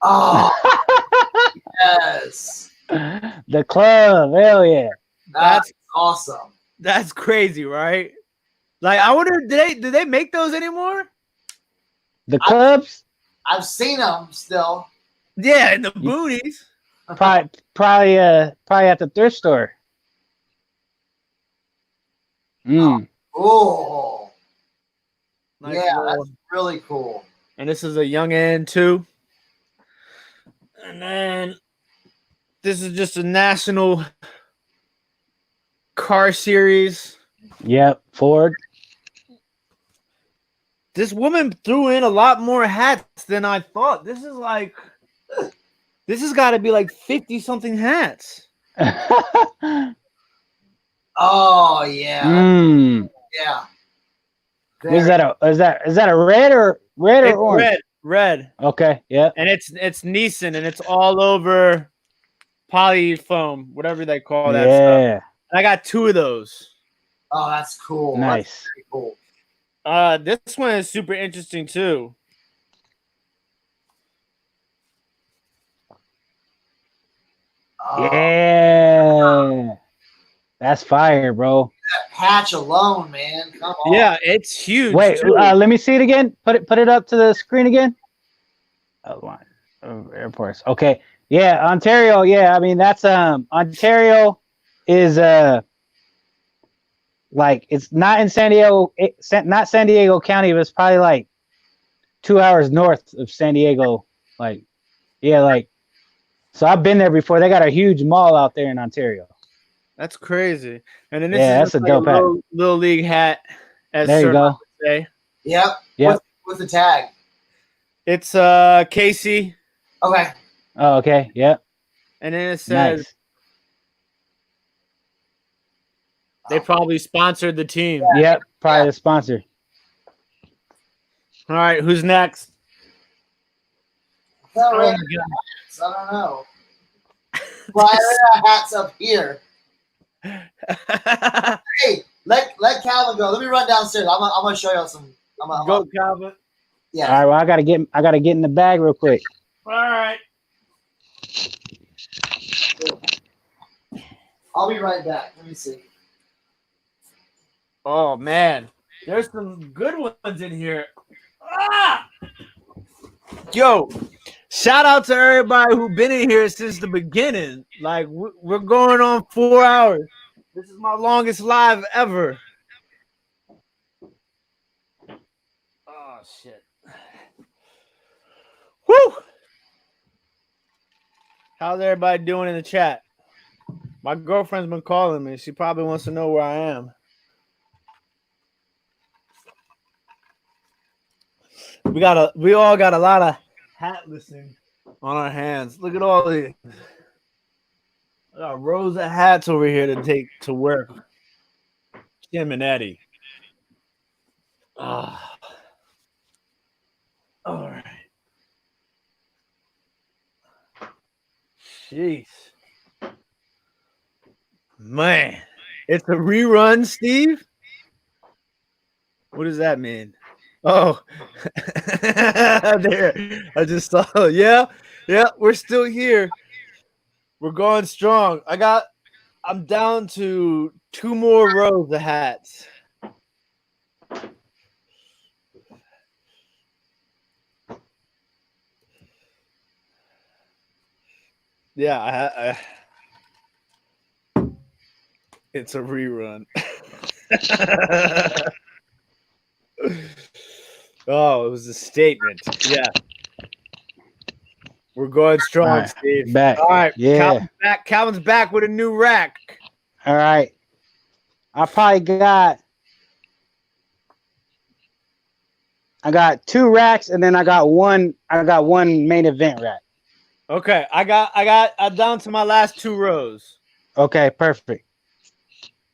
Oh, yes. The club, hell yeah. That's awesome. That's crazy, right? Like I wonder, do they make those anymore? The clubs? I've seen them still. Yeah, in the boonies. Probably at the thrift store. Oh, Nice yeah, little- that's really cool. And this is a young end too. And then this is just a national car series. Yep, Ford. This woman threw in a lot more hats than I thought. This has got to be like 50 something hats. Oh yeah, yeah. Is that a red or It's orange? red. Okay, yeah. And it's Nissan and it's all over polyfoam, whatever they call that stuff. Yeah, I got 2 of those. Oh, that's cool. nice. That's pretty cool. This one is super interesting too. Oh, Yeah, that's fire, bro. that patch alone, man. Come on. Yeah, it's huge. Wait, too. let me see it again. Put it up to the screen again. Oh, one. Airports. Okay. Yeah, Ontario. Yeah, I mean that's Ontario is like it's not in San Diego, not San Diego County, but it's probably like 2 hours north of San Diego. Like, yeah, like so I've been there before. They got a huge mall out there in Ontario. That's crazy. And then this Yeah, is that's a like dope hat. little league hat. As There you Cernoch go. would say. Yep. Yep. With the tag. It's Casey, Okay. Oh, okay. Yep. and then it says Nice. they probably sponsored the team. Yep. Probably the sponsor. All right, who's next? I Oh my don't know. Well, I have hats up here. God. Hey, let Calvin go. Let me run downstairs. I'm gonna show y'all some. Go, Calvin. Yeah. All right. Well, I gotta get in the bag real quick. All right. I'll be right back. Let me see. Oh man, there's some good ones in here. Ah! Yo, shout out to everybody who's been in here since the beginning. Like we're going on 4 hours. This is my longest live ever. Oh shit. Woo! How's everybody doing in the chat? My girlfriend's been calling me. She probably wants to know where I am. We all got a lot of hat listing on our hands. Look at all these. I got rows of hats over here to take to work. Kim and Eddie. Ah. All right. Jeez. Man. It's a rerun, Steve? What does that mean? Oh, there. I just saw. Yeah, we're still here. We're going strong. I'm down to 2 more rows of hats. Yeah, it's a rerun. Oh, it was a statement. Yeah. We're going strong, All right, Steve. back. All right. Yeah. Calvin's back with a new rack. All right. I got 2 racks and then I got one main event rack. Okay. I'm down to my last 2 rows. Okay, perfect.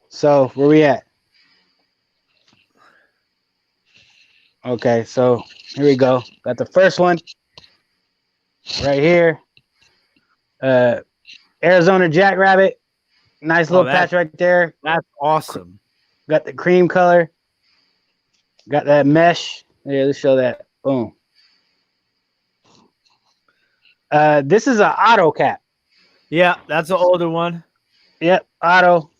So where we at? Okay, so Here we go. Got the first one right here. Arizona Jackrabbit. Nice little patch right there. That's awesome. Got the cream color. Got that mesh. Yeah, let's show that. Boom. This is an auto cap. Yeah, that's an older one. Yep, auto.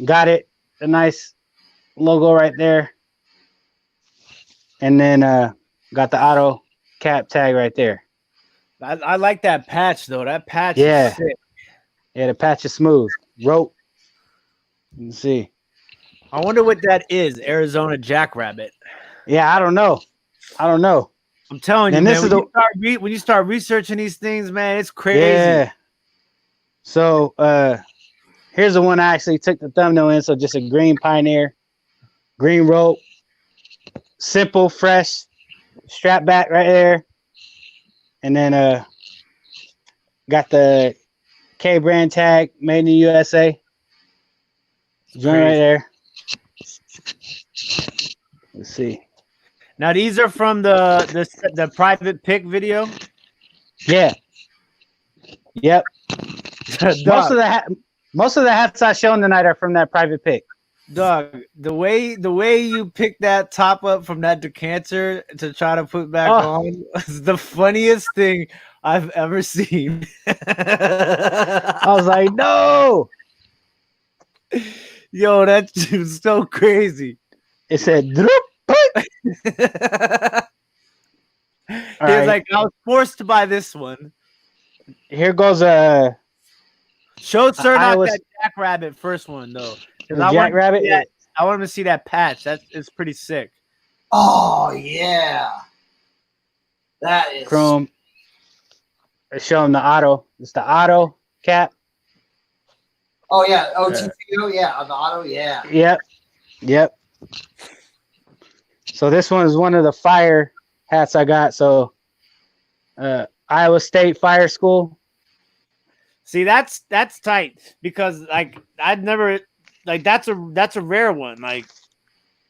Got it. A nice logo right there. And then got the auto cap tag right there. I like that patch though. That patch Yeah. is sick. Yeah, the patch is smooth. Rope. Let's see. I wonder what that is. Arizona Jackrabbit. Yeah, I don't know. I'm telling you, And man. this is When you start researching these things, man, it's crazy. Yeah. So here's the one I actually took the thumbnail in. So just a green Pioneer, green rope, simple, fresh strap back right there. And then got the K brand tag, made in the USA. Joint right there. Let's see. Now these are from the private pick video. Yeah. Yep. Most of the hats I shown tonight are from that private pick. Doug, the way you picked that top up from that decanter to try to put back on was the funniest thing I've ever seen. I was like, no. Yo, that was so crazy. It said droop. He was like, I was forced to buy this one. Here goes Show Cernoch that Jackrabbit first one though. Jackrabbit. I want him to see that patch. It's pretty sick. Oh yeah, that is chrome. Show him the auto. It's the auto cap. Oh yeah, OTPO, yeah, on the auto, yeah. Yep. So this one is one of the fire hats I got. So Iowa State Fire School. See, that's tight because like I'd never like that's a rare one. Like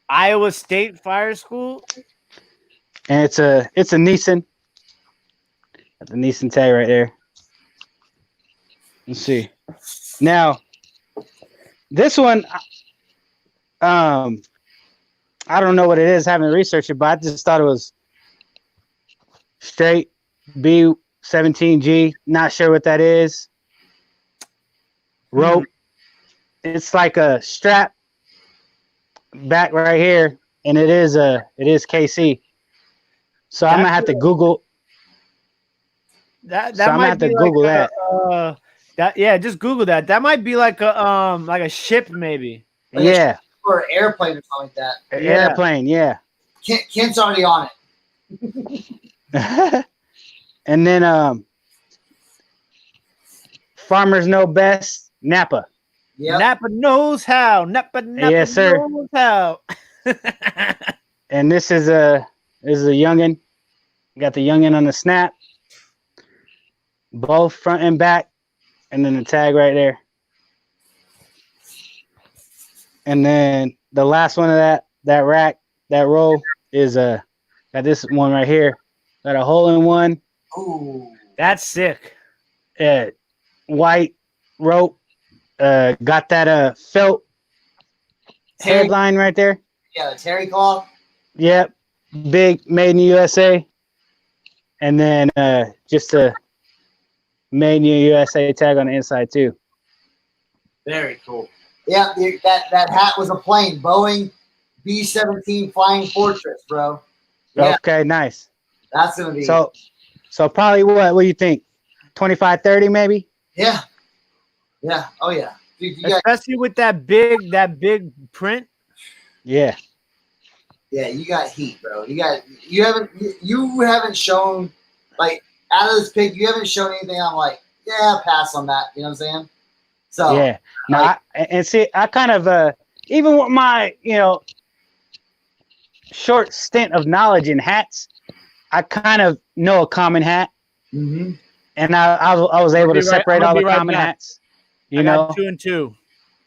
Iowa State Fire School. And it's a Nissan. Got the Nissan tag right there. Let's see. Now, this one, I don't know what it is. Haven't researched it, but I just thought it was straight B17G. Not sure what that is. Rope. It's like a strap back right here, and it is KC. So I'm gonna have to Google. That so I'm gonna have to Google that. Just Google that. That might be like a ship, maybe. Yeah. Or an airplane or something like that. Airplane, yeah. Kent's already on it. And then Farmers Know Best, Napa. Yep. Napa knows how. Napa Yes, sir. knows how. And this is a youngin. Got the youngin on the snap. Both front and back. And then the tag right there. And then the last one of that rack, that row is got this one right here. Got a hole in one. Ooh. That's sick. White rope. Got that felt headline right there. Yeah, the terry cloth. Yep. Big made in the USA. And then just a made in the USA tag on the inside too. Very cool. Yeah, that hat was a plane. Boeing B-17 Flying Fortress, bro. Yeah. Okay, nice. That's gonna be So probably what do you think? 25, 30 maybe? Yeah. Oh yeah. You got, Especially with that big print. Yeah. yeah, you got heat, bro. You haven't shown, like, out of this pick, you haven't shown anything. I'm like, yeah, pass on that. You know what I'm saying? So Yeah. No, I kind of even with my, short stint of knowledge in hats, I kind of know a common hat. Mm-hmm. And I was able to separate all the common hats. You know, 2 and 2.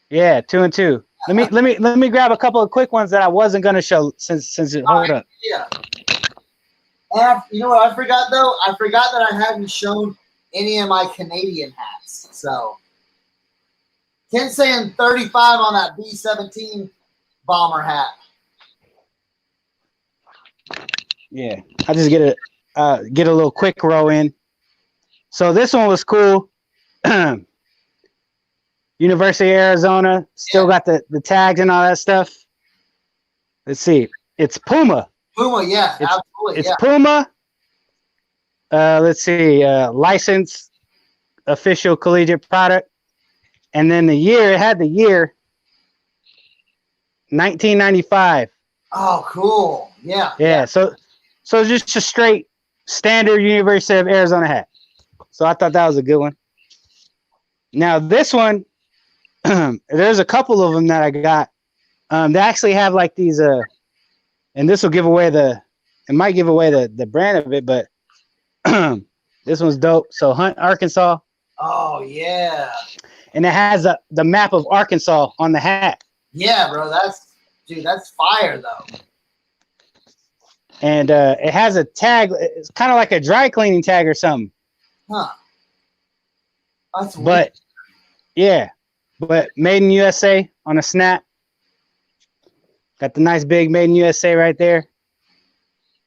Yeah, 2 and 2. Let me grab a couple of quick ones that I wasn't gonna show since hold up. Yeah. And you know what I forgot though? I forgot that I hadn't shown any of my Canadian hats. So Ken's saying 35 on that B-17 bomber hat. Yeah, I just get a little quick row in. So this one was cool. University of Arizona still got the tags and all that stuff. Let's see. It's Puma. Puma, yeah, absolutely. It's Puma. Let's see. Licensed official collegiate product. And then it had the year 1995. Oh, cool. Yeah. Yeah. So just a straight standard University of Arizona hat. So I thought that was a good one. Now this one, there's a couple of them that I got. They actually have like these, and this will give away it might give away the brand of it, but this one's dope. So Hunt, Arkansas. Oh yeah. And it has the map of Arkansas on the hat. Yeah, bro. That's fire though. And it has a tag. It's kind of like a dry cleaning tag or something. Huh. That's weird. But yeah, but made in USA on a snap. Got the nice big made in USA right there.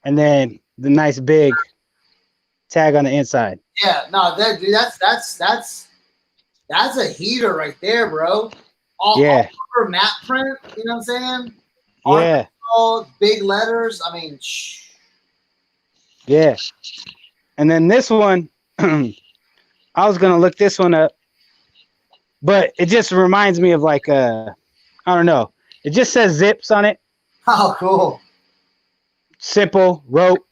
And then the nice big tag on the inside. Yeah, no, dude, that's a heater right there, bro. All over matte print, you know what I'm saying? Yeah. All big letters. I mean, yeah. And then this one, I was gonna look this one up, but it just reminds me of like I don't know. It just says Zips on it. Oh, cool. Simple rope.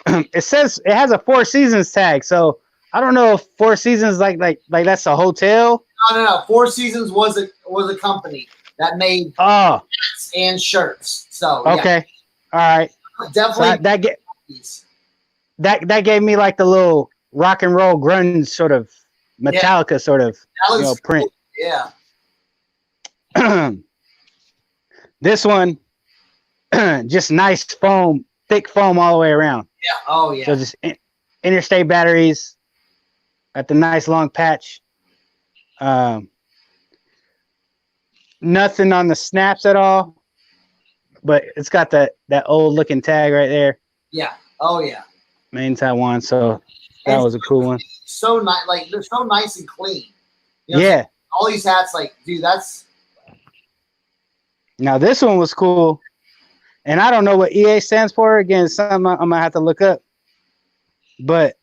It says it has a 4 Seasons tag, so I don't know if 4 Seasons like that's a hotel. No. 4 Seasons was a company that made hats and shirts. So okay, all right. Definitely so that gave me like the little rock and roll grunge sort of Metallica sort of print. Yeah. This one, just nice foam, thick foam all the way around. Yeah. Oh yeah. So just interstate batteries. Got the nice long patch. Nothing on the snaps at all, but it's got that old looking tag right there. Yeah. Oh yeah. Made in Taiwan. So that was a cool one. So nice, like they're so nice and clean. You know, yeah. All these hats, like, dude, that's. Now this one was cool, and I don't know what EA stands for. Again, something I'm gonna have to look up. But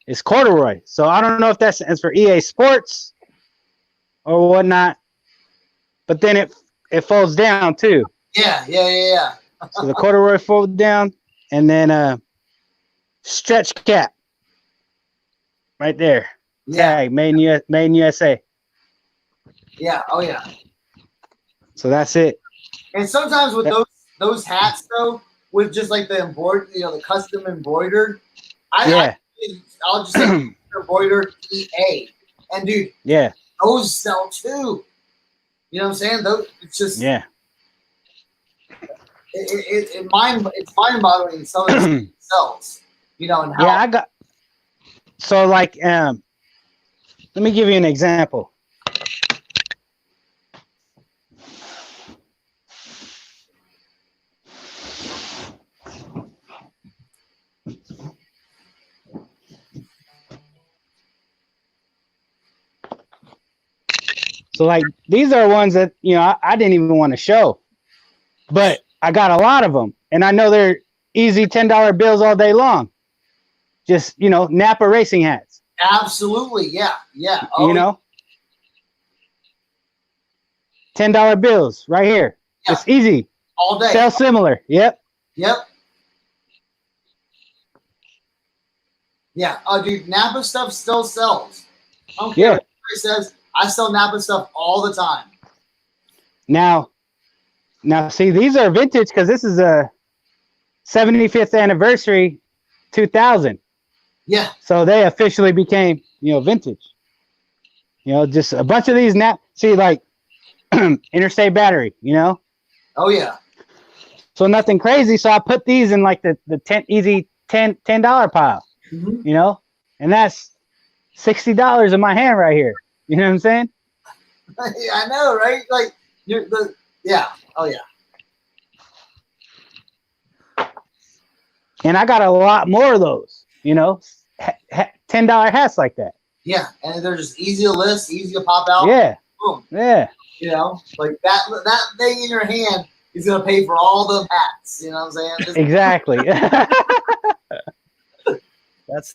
it's corduroy, so I don't know if that stands for EA Sports or whatnot. But then it folds down too. Yeah. So the corduroy folds down, and then stretch cap right there. Yeah. Tag made in USA. Yeah. Oh yeah. So that's it. And sometimes with those hats though, with just like the embroidered, the custom embroidered, I'll just say embroidered EA. And dude, those sell too. You know what I'm saying? Those, it's just it's mind-boggling. Some of it sells. And how I got. So like let me give you an example. So like these are ones that I didn't even want to show, but I got a lot of them, and I know they're easy $10 bills all day long. Just Napa racing hats. Absolutely, yeah. Oh, $10 bills right here. Yeah. It's easy. All day. Sell similar. Yep. Yeah. Oh, dude, Napa stuff still sells. I don't care what it says. I sell Napa stuff all the time. Now, see, these are vintage because this is a 75th anniversary, 2000. Yeah. So they officially became, vintage. Just a bunch of these See, like interstate battery. Oh yeah. So nothing crazy. So I put these in like the $10 pile, you know, and that's $60 in my hand right here. You know what I'm saying? I know, right? Like oh yeah. And I got a lot more of those, you know, $10 hats like that. Yeah, and they're just easy to list, easy to pop out. Yeah. Boom. Yeah. You know, like that thing in your hand is gonna pay for all the hats. You know what I'm saying? Exactly.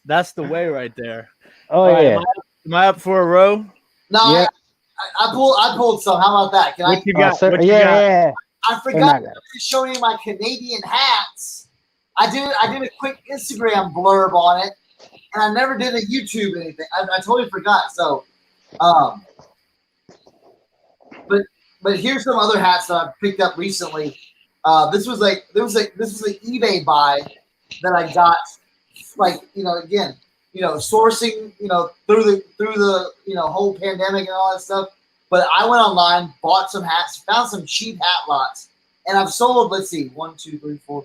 That's the way right there. Oh All right, yeah. Am I up for a row? No, Yeah. I pulled some. How about that? Can What I? you got? So, What you got? yeah. I forgot to show you my Canadian hats. I did a quick Instagram blurb on it, and I never did a YouTube anything. I totally forgot. So, but here's some other hats that I picked up recently. This was an eBay buy that I got. Like, you know, again, you know, sourcing, you know, through the you know, whole pandemic and all that stuff. But I went online, bought some hats, found some cheap hat lots, and I've sold, let's see, 1, 2, 3, 4.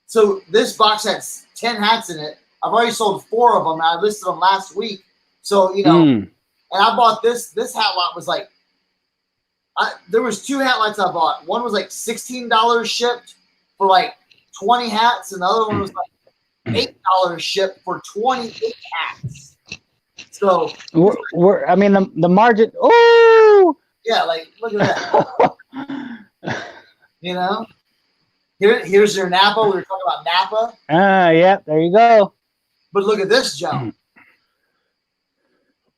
So this box has 10 hats in it. I've already sold 4 of them, and I listed them last week. So, you know, and I bought this hat lot was like, there was 2 hat lots I bought. One was like $16 shipped for like 20 hats, and the other one was like $8 shipped for 28 hats. So I mean the margin. Oh yeah, like look at that. You know, here's your Napa. We were talking about Napa. Yeah, there you go. But look at this jump.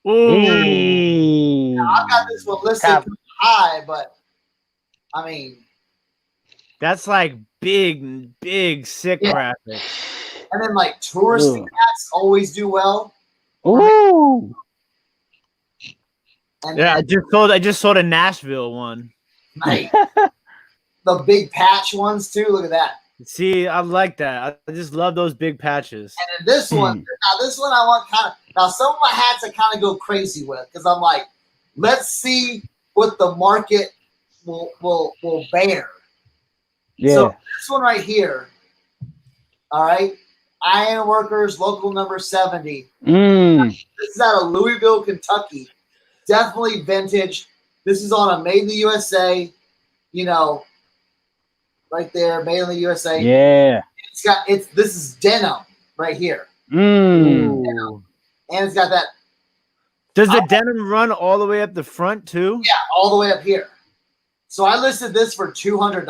Ooh. Now, I've got this one listed high, but I mean, that's like big sick graphics. And then like touristy hats always do well. Ooh. And yeah, I just sold a Nashville one. Nice. The big patch ones too. Look at that. See, I like that. I just love those big patches. And then this one, now this one I want kind of. Now some of my hats I kind of go crazy with because I'm like, let's see what the market will bear. Yeah. So this one right here. All right. Iron Workers, local number 70. This is out of Louisville, Kentucky. Definitely vintage. This is on a Made in the USA, you know, right there, Made in the USA. Yeah. This is denim right here. Ooh. And it's got that. Does the denim run all the way up the front too? Yeah, all the way up here. So I listed this for $200.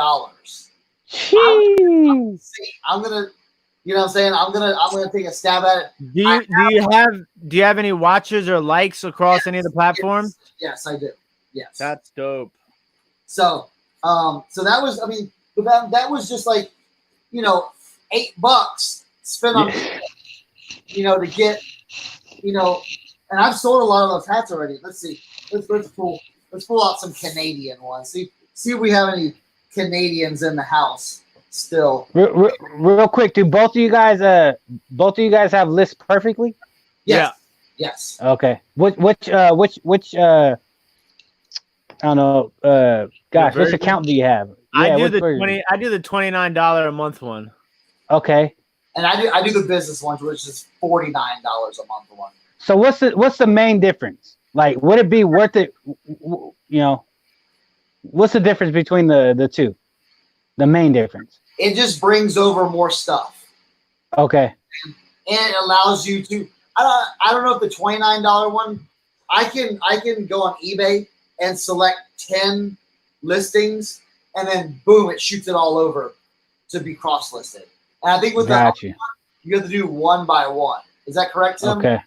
I'm gonna. You know what I'm saying? I'm gonna take a stab at it. Do you have any watches or likes across any of the platforms? Yes, I do. Yes. That's dope. So that was, I mean, that was just like, you know, $8 spent on, you know, to get, you know, and I've sold a lot of those hats already. Let's see. Let's pull out some Canadian ones. See if we have any Canadians in the house. Still, real quick, do both of you guys have lists perfectly? Yes. Yeah. Yes. Okay. Which I don't know. Gosh, which account do you have? I do the $29 a month one. Okay. And I do the business ones, which is $49 a month one. So what's the main difference? Like, would it be worth it? You know, what's the difference between the two? The main difference. It just brings over more stuff. Okay. And it allows you to. I don't know if the $29 one. I can go on eBay and select 10 listings, and then boom, it shoots it all over to be cross-listed. And I think with that, you have to do one by one. Is that correct, Tim? Okay.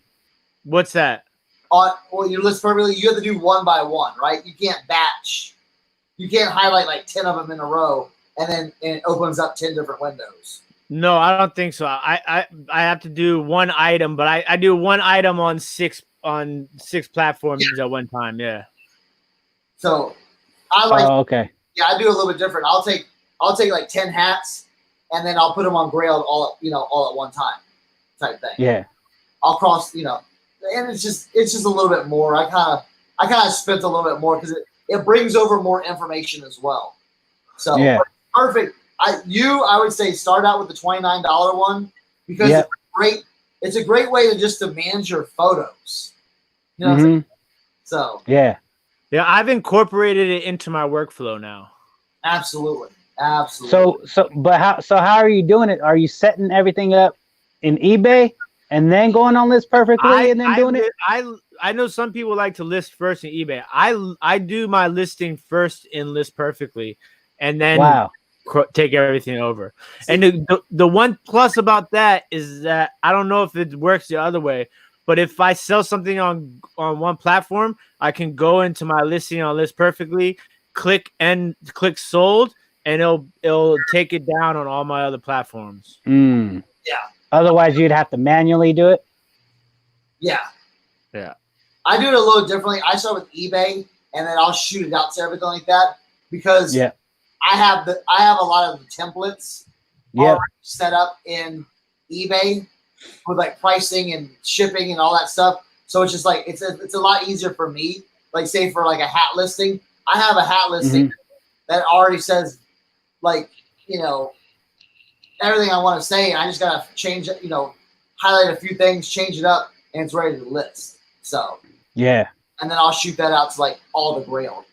What's that? Your list perfectly. You have to do one by one, right? You can't batch. You can't highlight like 10 of them in a row. And then it opens up 10 different windows. No, I don't think so. I have to do one item, but I do one item on six platforms at one time. Yeah. So I like. Oh, okay. Yeah, I do a little bit different. I'll take like 10 hats, and then I'll put them on Grailed all at one time, type thing. Yeah. I'll cross, you know, and it's just a little bit more. I kind of spent a little bit more because it brings over more information as well. So yeah. I would say start out with the $29 one because Yep. it's a great way to manage your photos. You know what I'm saying? So Yeah. Yeah, I've incorporated it into my workflow now. absolutely. So how are you doing it? Are you setting everything up in eBay and then going on List Perfectly and then doing it? I know some people like to list first in eBay. I do my listing first in List Perfectly, and then take everything over. And the one plus about that is that I don't know if it works the other way, but if I sell something on one platform, I can go into my listing on List Perfectly, click sold, and it'll take it down on all my other platforms. Yeah. Otherwise, you'd have to manually do it. Yeah. Yeah. I do it a little differently. I start with eBay, and then I'll shoot it out to everything like that because I have a lot of the templates already set up in eBay with like pricing and shipping and all that stuff. So it's just like it's a lot easier for me. Like say for like a hat listing, I have a hat listing that already says like everything I want to say, and I just gotta change it. Highlight a few things, change it up, and it's ready to list. So and then I'll shoot that out to like all the Grailed,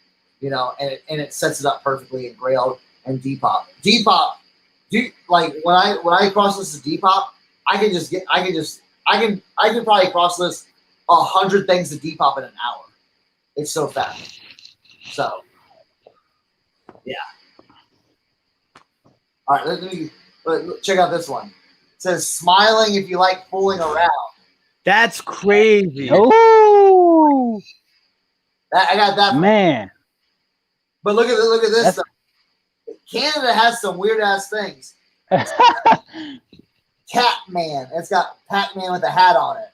and it sets it up perfectly in Grailed and Depop. Like when I cross list to Depop, I can probably cross list 100 things to Depop in an hour. It's so fast. So yeah. All right, let me check out this one. It says smiling if you like fooling around. That's crazy. Oh, I got that, man. But look at this stuff. Canada has some weird ass things. Catman. It's got Pac-Man with a hat on it.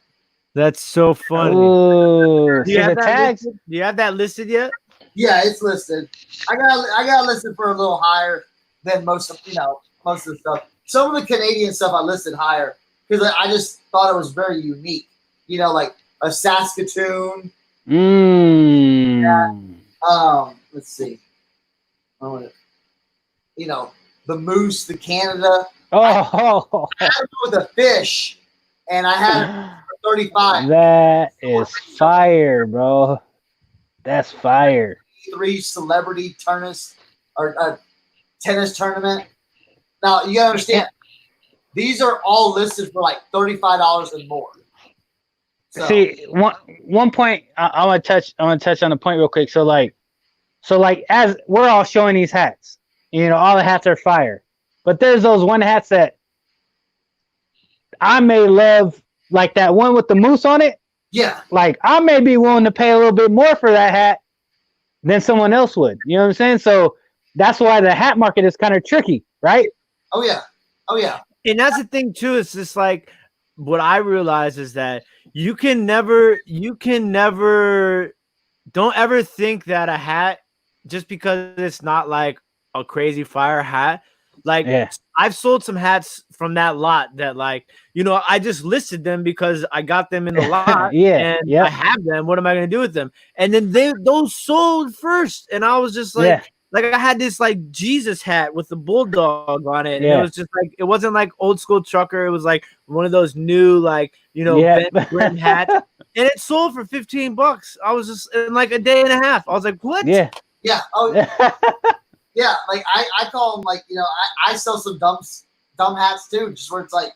That's so funny. Ooh, Do you have the tags? Do you have that listed yet? Yeah, it's listed. I got listed for a little higher than most of the stuff. Some of the Canadian stuff I listed higher because I just thought it was very unique. Like a Saskatoon. Let's see. The moose, the Canada. Oh, I had it with a fish, and I had it for 35. That is fire, bro. That's fire. 3 celebrity tennis tournament. Now you gotta understand, these are all listed for like $35 and more. So. See, one point I want to touch on the point real quick. So like as we're all showing these hats, all the hats are fire, but there's those one hats that I may love, like that one with the moose on it. Yeah. Like I may be willing to pay a little bit more for that hat than someone else would. You know what I'm saying? So that's why the hat market is kind of tricky, right? Oh yeah. And that's the thing too. It's just like what I realize is that you can never don't ever think that a hat, just because it's not like a crazy fire hat. Like I've sold some hats from that lot that I just listed them because I got them in the lot and I have them. What am I going to do with them? And then those sold first. And I was just like I had this like Jesus hat with the bulldog on it. And it was just like, it wasn't like old school trucker. It was like one of those new, bent brim hats. And it sold for $15. I was just in like a day and a half. I was like, what? Yeah. Oh, yeah. Like I call them I sell some dumb hats too, just where it's like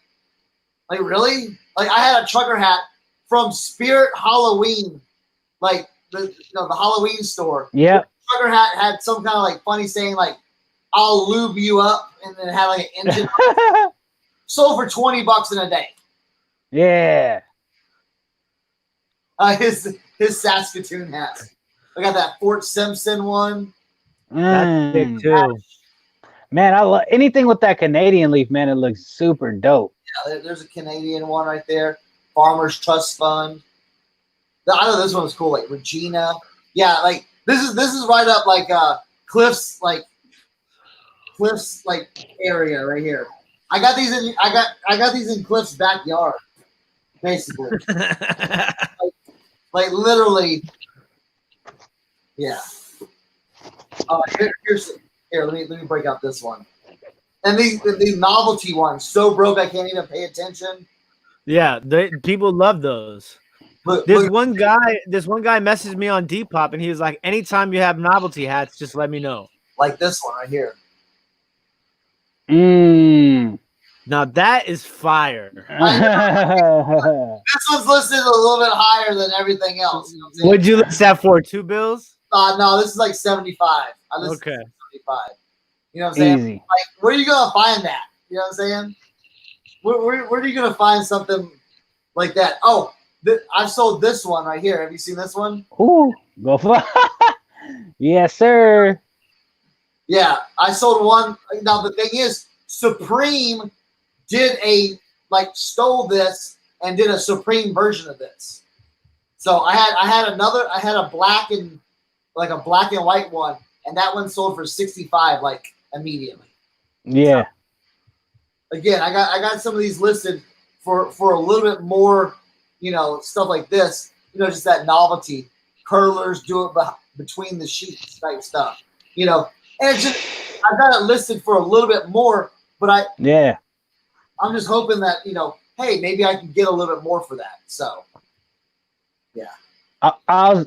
really? Like I had a trucker hat from Spirit Halloween, like the Halloween store. Yeah. The trucker hat had some kind of funny saying I'll lube you up, and then it had an engine. Sold for $20 in a day. Yeah. His Saskatoon hat. I got that Fort Simpson one. That's big too. Man, I love anything with that Canadian leaf, man. It looks super dope. Yeah, there's a Canadian one right there. Farmers Trust Fund. I know this one was cool, like Regina. Yeah, this is right up Cliff's area right here. I got these in Cliff's backyard, basically. Literally. Yeah. Here. Let me break out this one. And these novelty ones, so broke I can't even pay attention. Yeah, people love those. This one guy messaged me on Depop, and he was like, "Anytime you have novelty hats, just let me know." Like this one right here. Now that is fire. This one's listed a little bit higher than everything else. You know what What'd you list that for? 2 bills? No, this is like 75. I listed Okay. 75. You know what I'm saying? Easy. Like, where are you gonna find that? You know what I'm saying? Where are you gonna find something like that? Oh, I've sold this one right here. Have you seen this one? Ooh, go for yes, sir. Yeah, I sold one. Now the thing is, Supreme stole this and did a Supreme version of this. So I had a black and white one, and that one sold for 65 like immediately. Yeah. So, again, I got some of these listed for a little bit more, stuff like this, just that novelty. Curlers do it between the sheets type stuff, and it's just I got it listed for a little bit more, but I'm just hoping that, hey, maybe I can get a little bit more for that. So, yeah. I was,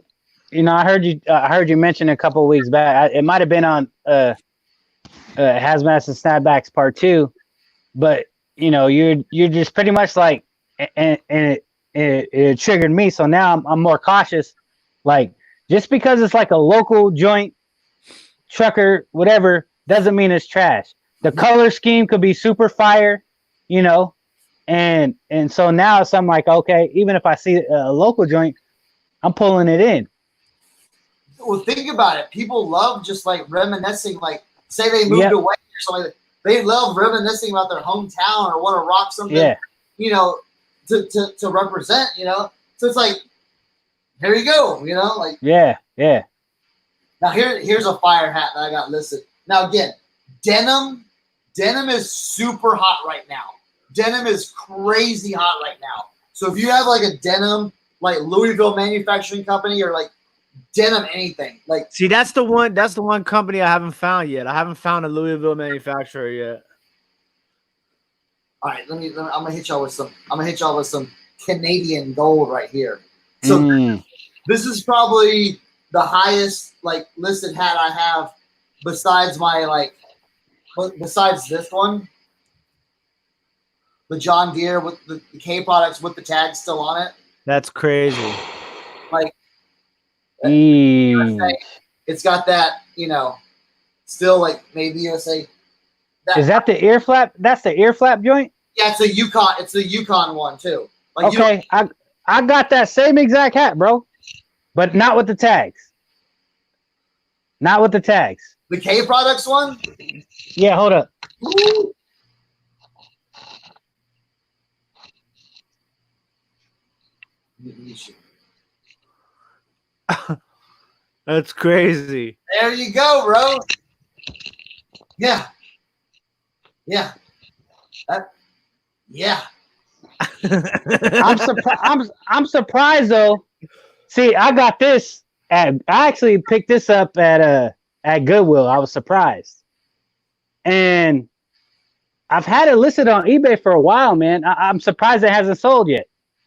I heard you mention a couple of weeks back. It might have been on Hazmats Snapbacks Part 2, but you're just pretty much like, and it triggered me. So now I'm more cautious. Like, just because it's like a local joint, trucker, whatever, doesn't mean it's trash. The color scheme could be super fire, and so now I'm like, okay, even if I see a local joint, I'm pulling it in. Well, think about it. People love just like reminiscing, like say they moved away or something. They love reminiscing about their hometown or want to rock something, to represent, So it's like, here you go, like. Yeah. Now here's a fire hat that I got listed. Now again, denim is super hot right now. Denim is crazy hot right now. So if you have like a denim, like Louisville Manufacturing Company or like denim anything, like see, that's the one company I haven't found yet. I haven't found a Louisville manufacturer yet. All right, I'm gonna hit y'all with some Canadian gold right here. So this is probably the highest like listed hat I have besides this one. The John Deere with the K products with the tag still on it. That's crazy. Like, USA, it's got that, still like made the USA. Is that the ear flap? That's the ear flap joint? Yeah, it's a Yukon. It's the Yukon one too. Like, okay, I got that same exact hat, bro, but not with the tags. Not with the tags. The K products one? Yeah, hold up. Ooh. That's crazy. There you go, bro. Yeah. I'm surprised though. See, I got this I actually picked this up at Goodwill. I was surprised. And I've had it listed on eBay for a while, man. I'm surprised it hasn't sold yet.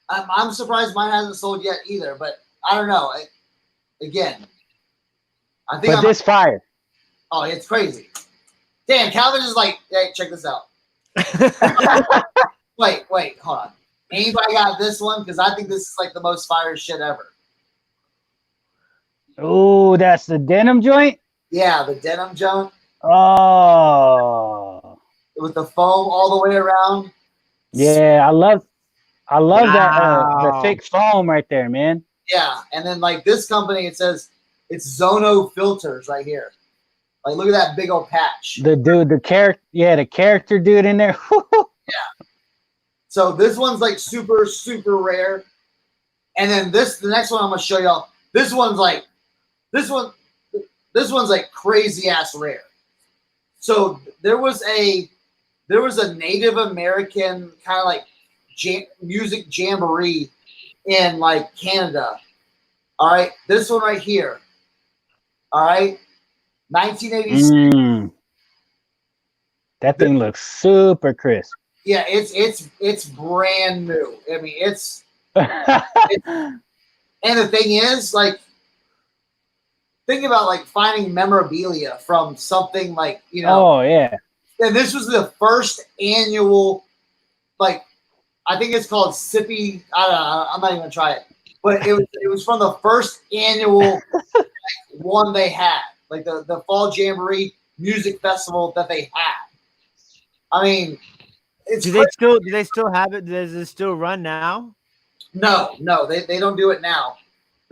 I'm surprised mine hasn't sold yet either, but I don't know. Again, I think this fire. Oh, it's crazy. Damn, Calvin is like, hey, check this out. Wait, hold on. Anybody got this one? Because I think this is like the most fire shit ever. Oh, that's the denim joint? Yeah, the denim joint. Oh. With the foam all the way around. Yeah, I love that the thick foam right there, man. Yeah, and then like this company, it says it's Zono filters right here. Like, look at that big old patch. The character dude in there. Yeah. So this one's like super, super rare. And then the next one I'm gonna show y'all. This one's like crazy ass rare. So there was a Native American kind of like music jamboree in like Canada. All right, this one right here. All right, 1986. That thing looks super crisp. Yeah, it's brand new. I mean, and the thing is, like, think about like finding memorabilia from something like, you know. Oh yeah. And this was the first annual, like, I think it's called Sippy. I don't know. I'm not even gonna try it, but it was from the first annual one they had, like the Fall Jamboree Music Festival that they had. I mean, it's Do they still have it? Does it still run now? no, they don't do it now.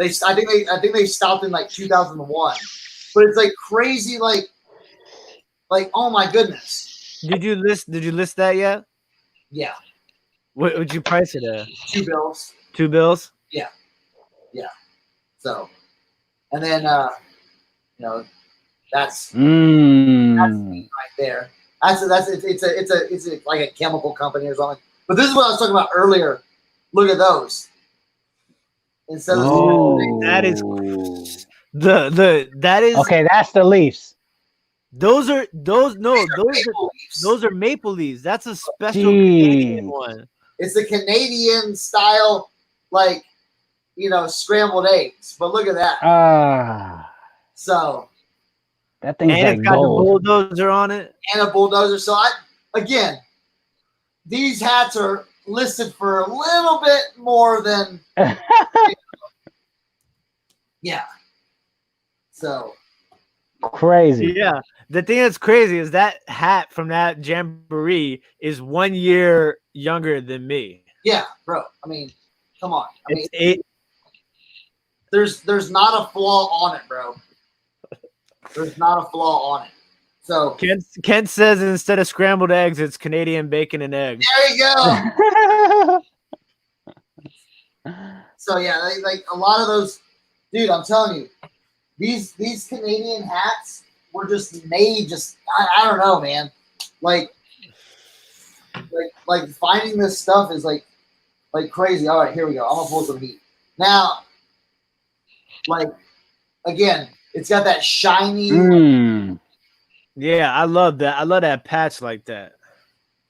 I think they stopped in like 2001, but it's like crazy, like oh my goodness. Did you list that yet? Yeah, What would you price it at? $2 bills. $2 bills? Yeah. So, and then you know, that's right there. It's like a chemical company or something. But this is what I was talking about earlier. Look at those. Instead of that is that is okay. That's the Leafs. Those are maple leaves. That's a special Canadian one. It's the Canadian style, like, you know, scrambled eggs. But look at that. So that thing's and like it's got gold. the bulldozer on it. And a bulldozer. So these hats are listed for a little bit more than yeah. So crazy. Yeah. The thing that's crazy is that hat from that jamboree is 1 year younger than me. Yeah, bro. I mean, come on. I mean, there's not a flaw on it, bro. There's not a flaw on it. So Kent says instead of scrambled eggs, it's Canadian bacon and eggs. There you go. So yeah, like a lot of those, dude. I'm telling you, these Canadian hats were just made. I don't know, man. Like finding this stuff is like crazy. All right, here we go. I'm gonna pull some heat now. Like again, it's got that shiny. Yeah, I love that. I love that patch like that.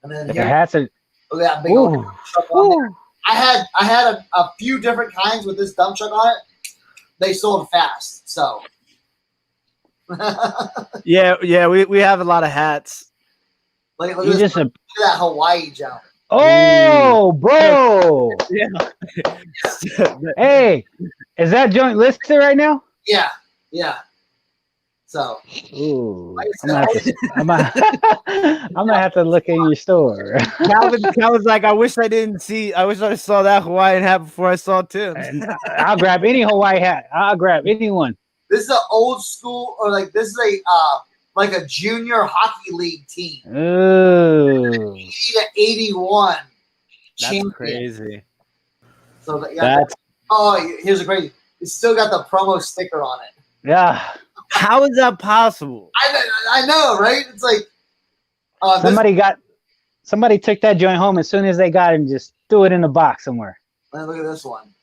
And then the hats are. Look at that big old truck on there. I had a few different kinds with this dump truck on it. They sold fast, so. yeah, we have a lot of hats. Look at that Hawaii jump. Oh, bro! Yeah. Hey, is that joint listed right now? Yeah. So, ooh, I'm gonna have to look in your store. Calvin's like, I wish I saw that Hawaiian hat before I saw Tim. I'll grab any Hawaii hat. I'll grab anyone. This is an old school, or like this is like a junior hockey league team. Ooh, 80 to 81. That's champion. crazy. So here's a crazy. It's still got the promo sticker on it. Yeah. How is that possible? I know, right? It's like somebody took that joint home as soon as they got it and just threw it in a box somewhere. Look at this one.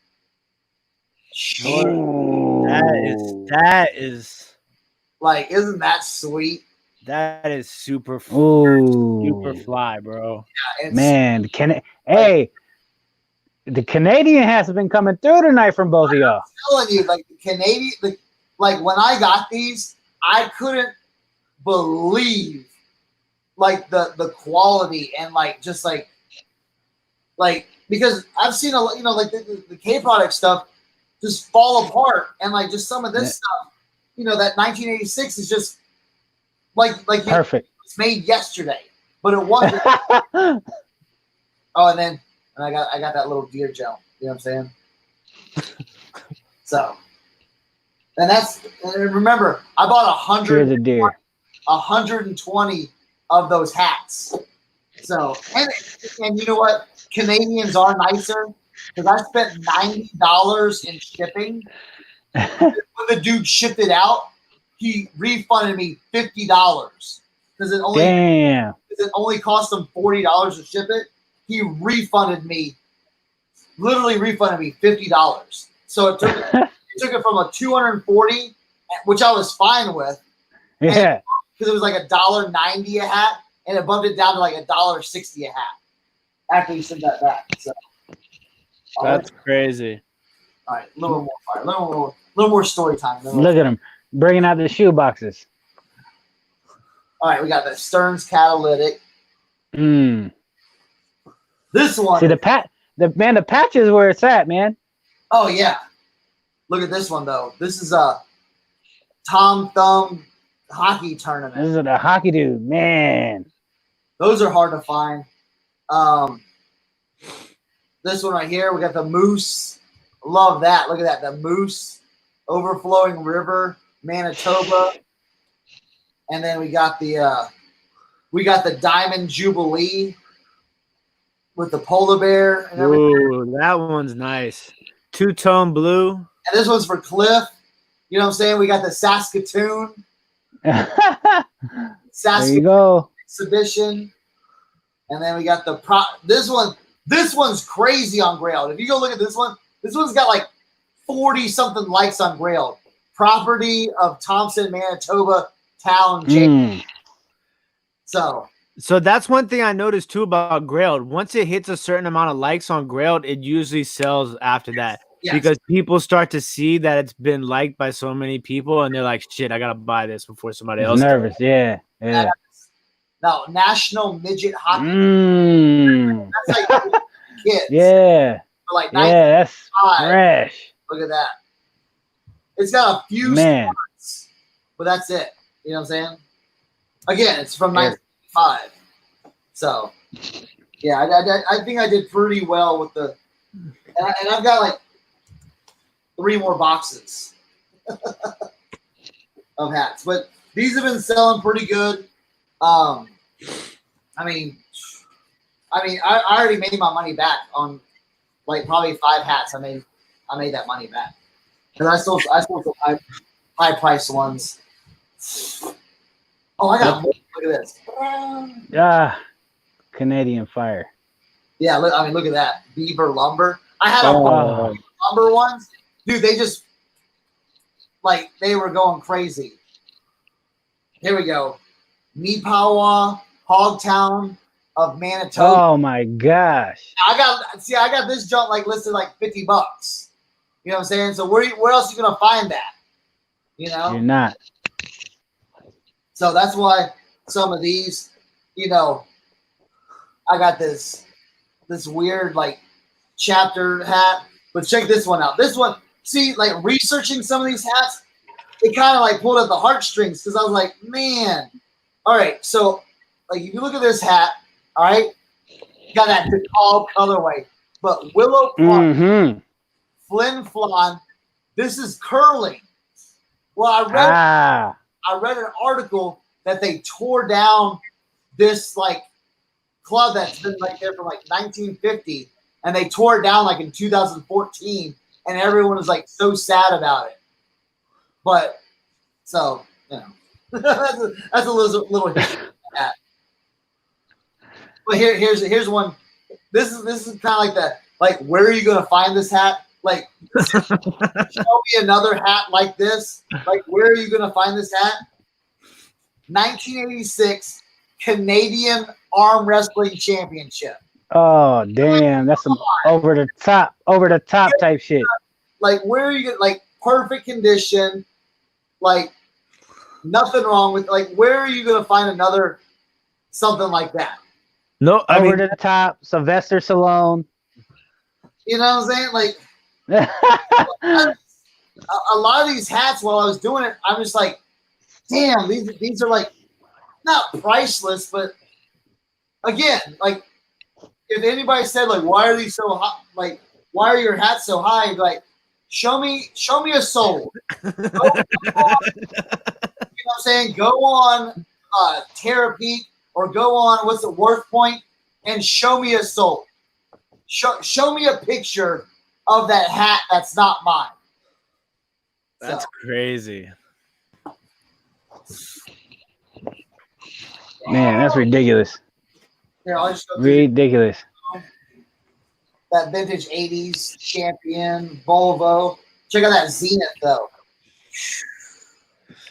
Ooh. That is like, isn't that sweet? That is super fly, bro. Yeah, man, the Canadian has been coming through tonight from both of y'all. I'm telling you, like the Canadian, like when I got these, I couldn't believe like the quality and like just like because I've seen a lot, you know, like the K product stuff just fall apart, and like just some of this stuff, you know, that 1986 is just like perfect. It's made yesterday, but it wasn't. Oh, and I got that little deer gel. You know what I'm saying? So, and remember, I bought 120 of those hats. So, and you know what? Canadians are nicer because I spent $90 in shipping. When the dude shipped it out, he refunded me $50 because it only cost him $40 to ship it. He literally refunded me $50. So it took it from a 240, which I was fine with. Yeah. Because it was like $1.90 a hat, and it bumped it down to like $1.60 a hat after you sent that back. So That's crazy. all right, a little more fire, a little more story time. Look at him bringing out the shoe boxes. All right, we got the Stearns catalytic. Mm. This one. See the patch is where it's at, man. Oh yeah. Look at this one though. This is a Tom Thumb hockey tournament. This is the hockey dude, man. Those are hard to find. This one right here, we got the Moose. Love that. Look at that. The Moose, Overflowing River, Manitoba. And then we got the Diamond Jubilee with the polar bear and everything. Ooh, that one's nice. Two-tone blue. And this one's for Cliff. You know what I'm saying? We got the Saskatoon. There you go. Exhibition. And then we got the this one's crazy on Grailed. If you go look at this one's got like 40 something likes on Grailed. Property of Thompson, Manitoba Town James. So that's one thing I noticed too about Grailed. Once it hits a certain amount of likes on Grailed, it usually sells after that. yes. Because people start to see that it's been liked by so many people, and they're like, "Shit, I gotta buy this before somebody else." Nervous, yeah. Now, National Midget Hockey. That's like kids. Yeah. For like That's 95. fresh. Look at that. It's got a few spots, but that's it. You know what I'm saying? Again, it's from 1995. So, yeah, I think I did pretty well with the, and I've got like 3 more boxes of hats, but these have been selling pretty good. I mean, I already made my money back on like probably 5 hats. I made that money back because I sold some high priced ones. Oh, I got more. Look at this. Canadian Fire. Yeah, look at that. Beaver Lumber. I had a lumber ones. Dude, they just like they were going crazy. Here we go. Neepawa, Hogtown of Manitoba. Oh my gosh. I got this junk like listed like $50. You know what I'm saying? So where else are you gonna find that? You know? You're not. So that's why some of these, you know, I got this weird like chapter hat. But check this one out. This one, see, like researching some of these hats, it kind of like pulled at the heartstrings because I was like, man. All right, so like if you look at this hat, all right, you got that Depop colorway, but Willow Plum, Flin Flon, this is curling. Well, I read an article that they tore down this like club that's been like there from like 1950, and they tore it down like in 2014, and everyone was like so sad about it. But so you know, that's a little history of that. But here's one. This is kind of like where are you gonna find this hat? Like, show me another hat like this. Like, where are you gonna find this hat? 1986 Canadian Arm Wrestling Championship. Oh damn, that's some over the top type shit. Like, where are you gonna like perfect condition? Like, nothing wrong with like where are you gonna find another something like that? No, over the top, Sylvester Stallone. You know what I'm saying? Like a lot of these hats while I was doing it, I'm just like, damn, these are like not priceless, but again, like if anybody said like why are these so hot, like why are your hats so high? Like show me a soul. You know what I'm saying? Go on Terapeak or go on what's the Worth Point and show me a soul. Show me a picture of that hat that's not mine. That's crazy. Man, that's ridiculous. Here, I'll just go Ridiculous. that vintage 80s champion Volvo. Check out that Zenith though.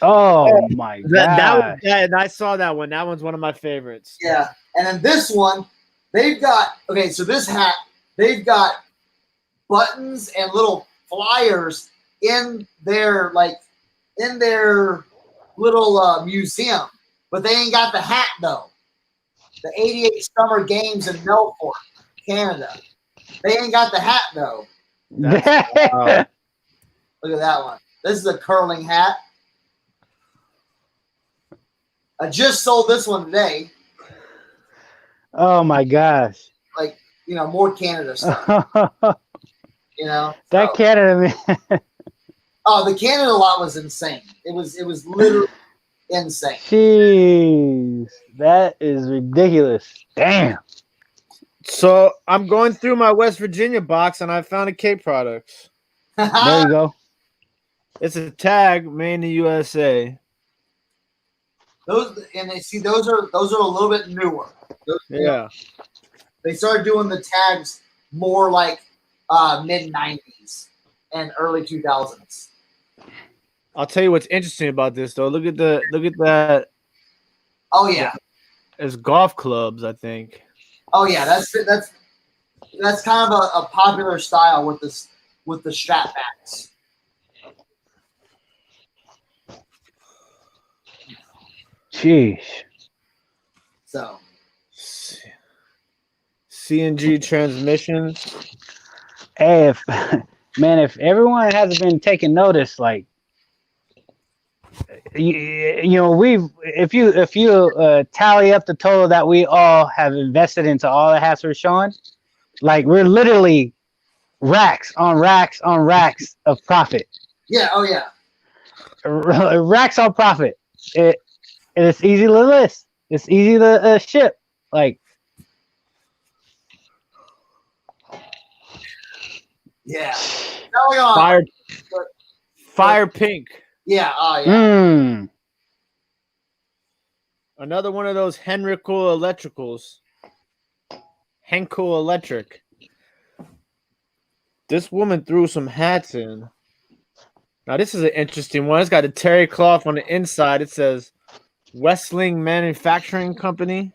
Oh my god! And I saw that one. That one's one of my favorites. Yeah. And then this one, they've got so this hat, they've got buttons and little flyers in their little museum, but they ain't got the hat though. The 88 Summer Games in Melbourne, Canada. They ain't got the hat though. Look at that one. This is a curling hat. I just sold this one today. Oh my gosh! Like, more Canada stuff. That Canada man. Oh, the Canada lot was insane. It was literally insane. Jeez, that is ridiculous. Damn. So I'm going through my West Virginia box and I found a Cape Products. There you go. It's a tag made in the USA. Those are a little bit newer. Yeah. They started doing the tags more like mid 90s and early 2000s. I'll tell you what's interesting about this though. Look at that. Oh yeah. It's golf clubs, I think. Oh yeah, that's kind of a popular style with the strap backs. Jeez. So CNG transmission. Hey, if everyone hasn't been taking notice, like if you tally up the total that we all have invested into all the hats we're showing, like we're literally racks on racks on racks of profit. Yeah. Oh yeah. Racks on profit. It's easy to list. It's easy to ship. Like. Yeah. Fire pink. Yeah. Oh yeah. Another one of those Henkel Electric. This woman threw some hats in. Now this is an interesting one. It's got a terry cloth on the inside. It says Westling Manufacturing Company.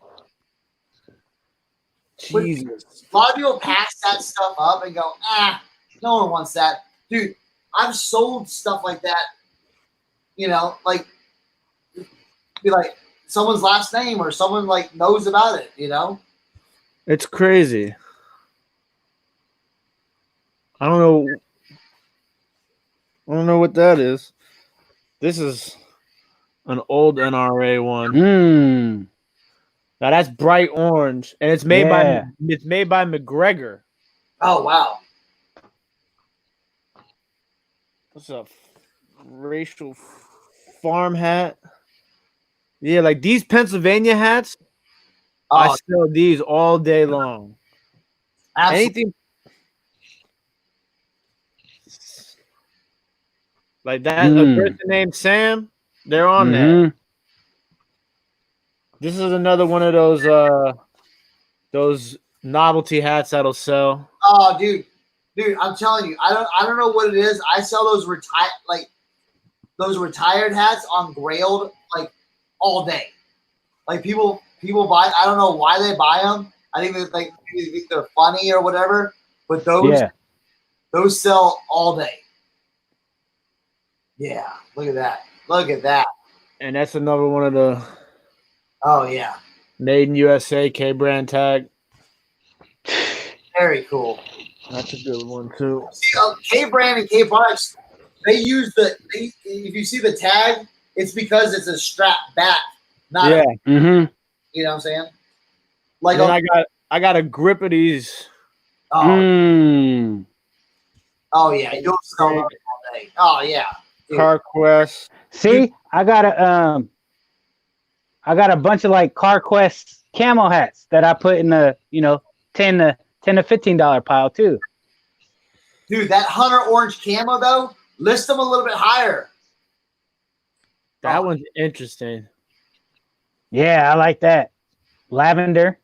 Jesus. A lot of people pass that stuff up and go, no one wants that. Dude, I've sold stuff like that, like be like someone's last name or someone like knows about it, It's crazy. I don't know what that is. This is an old NRA one. Now that's bright orange, and it's made by McGregor. Oh wow. What's a racial farm hat? Yeah, like these Pennsylvania hats. I sell these all day long. Absolutely. Anything like that, a person named Sam, they're on there. This is another one of those novelty hats that'll sell. Oh, dude, I'm telling you, I don't know what it is. I sell those retired hats on Grailed like all day. Like people buy. I don't know why they buy them. I think they think they're funny or whatever. But those sell all day. Yeah, look at that. And that's another one of the. Oh yeah. Made in USA K brand tag. Very cool. That's a good one too. See, K brand and K products, they use if you see the tag, it's because it's a strap back, not you know what I'm saying? Like I got a grip of these. Oh yeah, you'll sell them all day. Oh yeah. Dude. CarQuest. See, I got a bunch of like CarQuest camo hats that I put in the $10 to $15 pile too. Dude, that Hunter Orange camo though, list them a little bit higher. That one's interesting. Yeah, I like that. Lavender.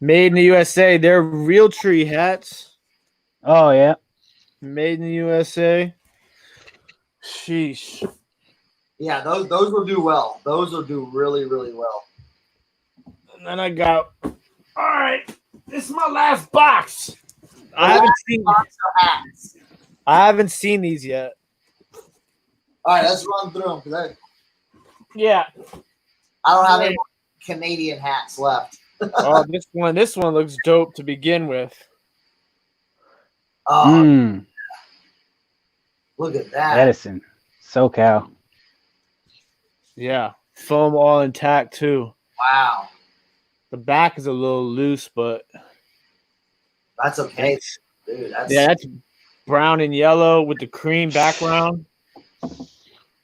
Made in the USA. They're Realtree hats. Oh yeah. Made in the USA. Sheesh. Yeah, those will do well. Those will do really, really well. And then I got. All right, this is my last box. I haven't seen. Box of hats. I haven't seen these yet. All right, let's run through them because Yeah. I don't have any more Canadian hats left. Oh, this one looks dope to begin with. Oh, look at that. Edison, SoCal. Yeah, foam all intact too. Wow, The back is a little loose, but that's okay, dude. that's brown and yellow with the cream background.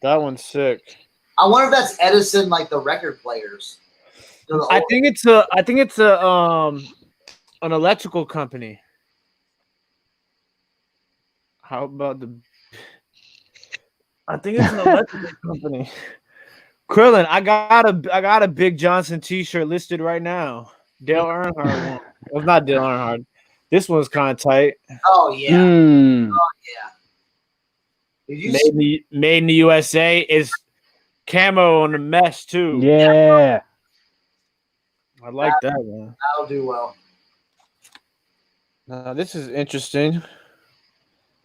That one's sick. I wonder if that's Edison, like the record players. I think it's an electrical company. How about I think it's an electrical company. Krillin, I got a Big Johnson T-shirt listed right now. Dale Earnhardt one. Well, not Dale Earnhardt. This one's kind of tight. Oh yeah. Mm. Oh yeah. Did you Made in the USA is camo on the mesh too. Yeah. I like that one. That'll do well. This is interesting.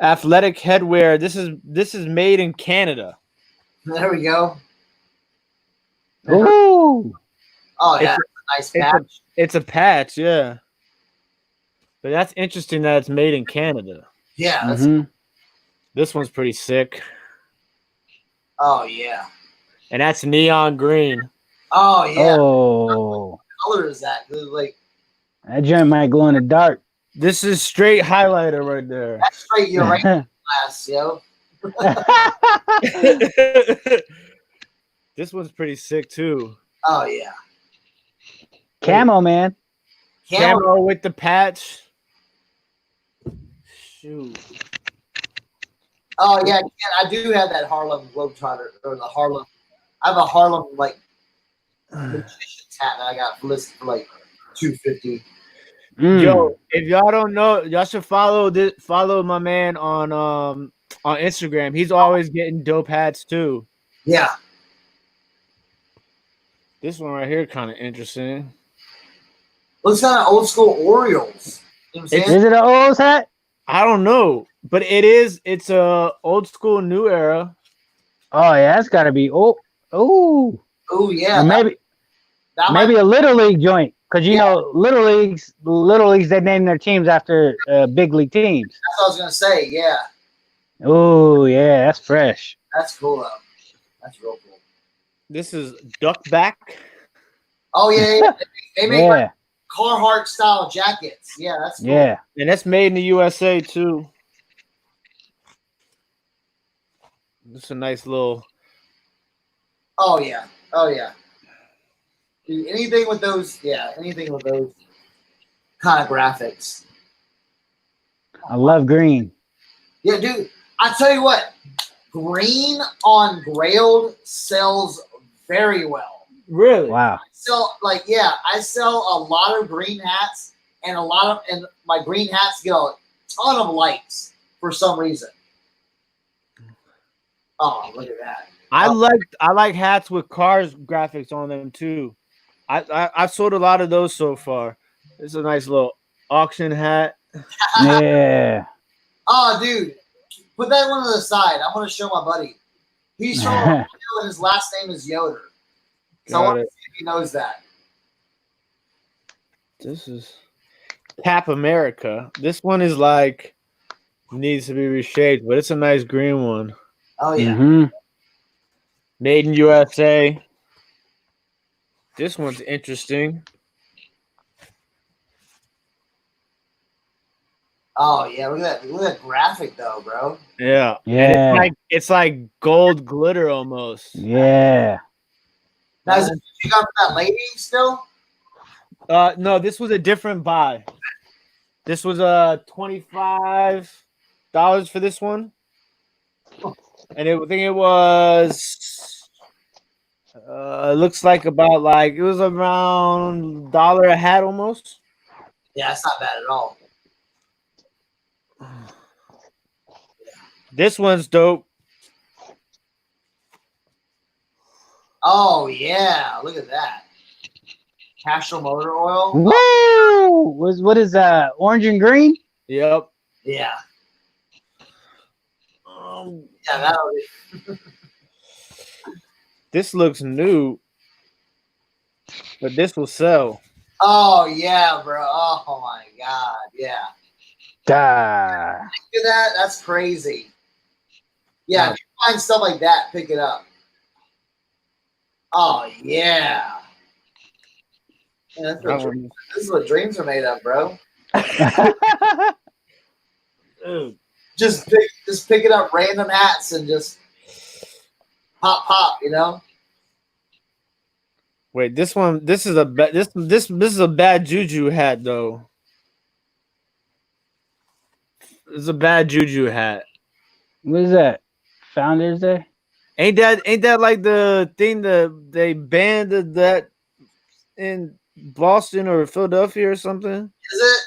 Athletic headwear. This is made in Canada. There we go. Ooh. Oh yeah, nice patch. It's a patch, yeah. But that's interesting that it's made in Canada. Yeah. That's, This one's pretty sick. Oh yeah. And that's neon green. Oh yeah. Oh. What color is that? Like That joint might glow in the dark. This is straight highlighter right there. that's straight your right glass, yo. This one's pretty sick too. Oh yeah. Camo, man. Camo with the patch. Shoot. Oh yeah, I do have that Harlem Globetrotter or the Harlem. I have a Harlem like magician's hat that I got listed for like $250. Yo, if y'all don't know, y'all should follow my man on Instagram. He's always getting dope hats too. Yeah. This one right here kind of interesting. Looks kind of old school Orioles. You know what I'm saying? Is it an O's hat? I don't know, but it's a old school new era. Oh yeah, that's gotta be Oh yeah. Or maybe a little league joint. Because you know, little leagues they name their teams after big league teams. That's what I was gonna say. Yeah. Oh yeah, that's fresh. That's cool though. That's real cool. This is duck back. Oh yeah. They make like Carhartt style jackets. Yeah, that's cool. Yeah. And that's made in the USA too. This is a nice little. Oh yeah. Oh yeah. Dude, anything with those kind of graphics. I love green. Yeah, dude. I tell you what, green on Grailed sells very well. Really? Wow. I sell a lot of green hats, and my green hats get a ton of likes for some reason. Oh, look at that. I like hats with cars graphics on them too. I've sold a lot of those so far. It's a nice little auction hat. Yeah. Oh, dude, put that one to the side. I want to show my buddy. He's from Ohio, and his last name is Yoder. So I want to see if he knows that. This is Cap America. This one is like needs to be reshaped, but it's a nice green one. Oh yeah. Mm-hmm. Made in USA. This one's interesting. Oh yeah, look at that graphic though, bro. Yeah. Yeah. And it's like gold glitter almost. Yeah. Now, is it you got for that lady still? No, this was a different buy. This was $25 for this one. And I think it was it looks like about like it was around $1 a hat almost. Yeah, that's not bad at all. This one's dope. Oh yeah, look at that. Castrol motor oil. Woo! What is orange and green? Yep. Yeah. Yeah, that'll be. This looks new, but this will sell. Oh yeah, bro. Oh my god, yeah. Look at that. That's crazy. Yeah, if you find stuff like that, pick it up. Oh yeah. Yeah, this is what dreams are made of, bro. Dude. Just pick it up, random hats, and just pop, you know. Wait, this is a this is a bad juju hat though. It's a bad juju hat. What is that? Founders Day? Ain't that like the thing that they banned that in Boston or Philadelphia or something? Is it?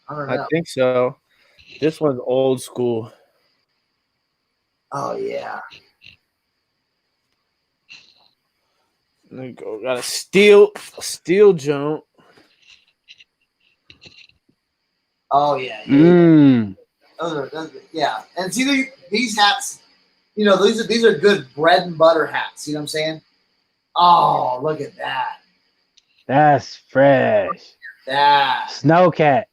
I don't know. I think so. This one's old school. Oh yeah. There you go. Got a steel jump. Oh yeah. Those are, yeah. And see these hats, you know, these are good bread and butter hats. You know what I'm saying? Oh, look at that. That's fresh. That. Snowcat.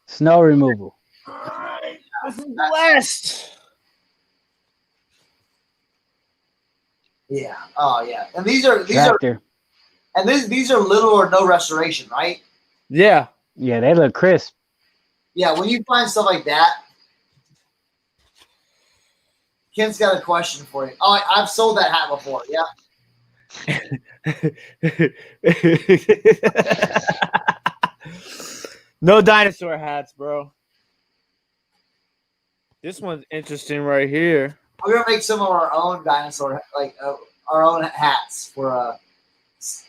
Snow removal. All right. This is blessed. Yeah. Oh yeah. And these are Tractor. these are little or no restoration, right? Yeah. Yeah, they look crisp. Yeah, when you find stuff like that, Ken's got a question for you. Oh, I've sold that hat before. Yeah. No dinosaur hats, bro. This one's interesting right here. We're gonna make some of our own dinosaur, like our own hats for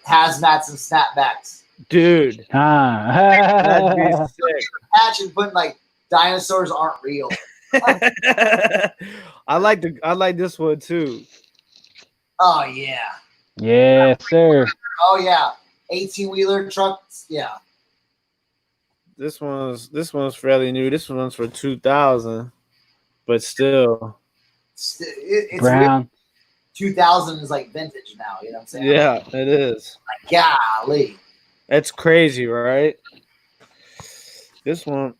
hazmats and snapbacks. Dude. That'd be sick. Patch and putting like dinosaurs aren't real. I like this one too. Oh yeah. Yeah, sir. Oh yeah. 18-wheeler trucks. Yeah. This one's fairly new. This one's for 2000, but still. It's Brown. weird. 2000 is like vintage now. You know what I'm saying? Yeah, it is. Like, golly. That's crazy, right? This one.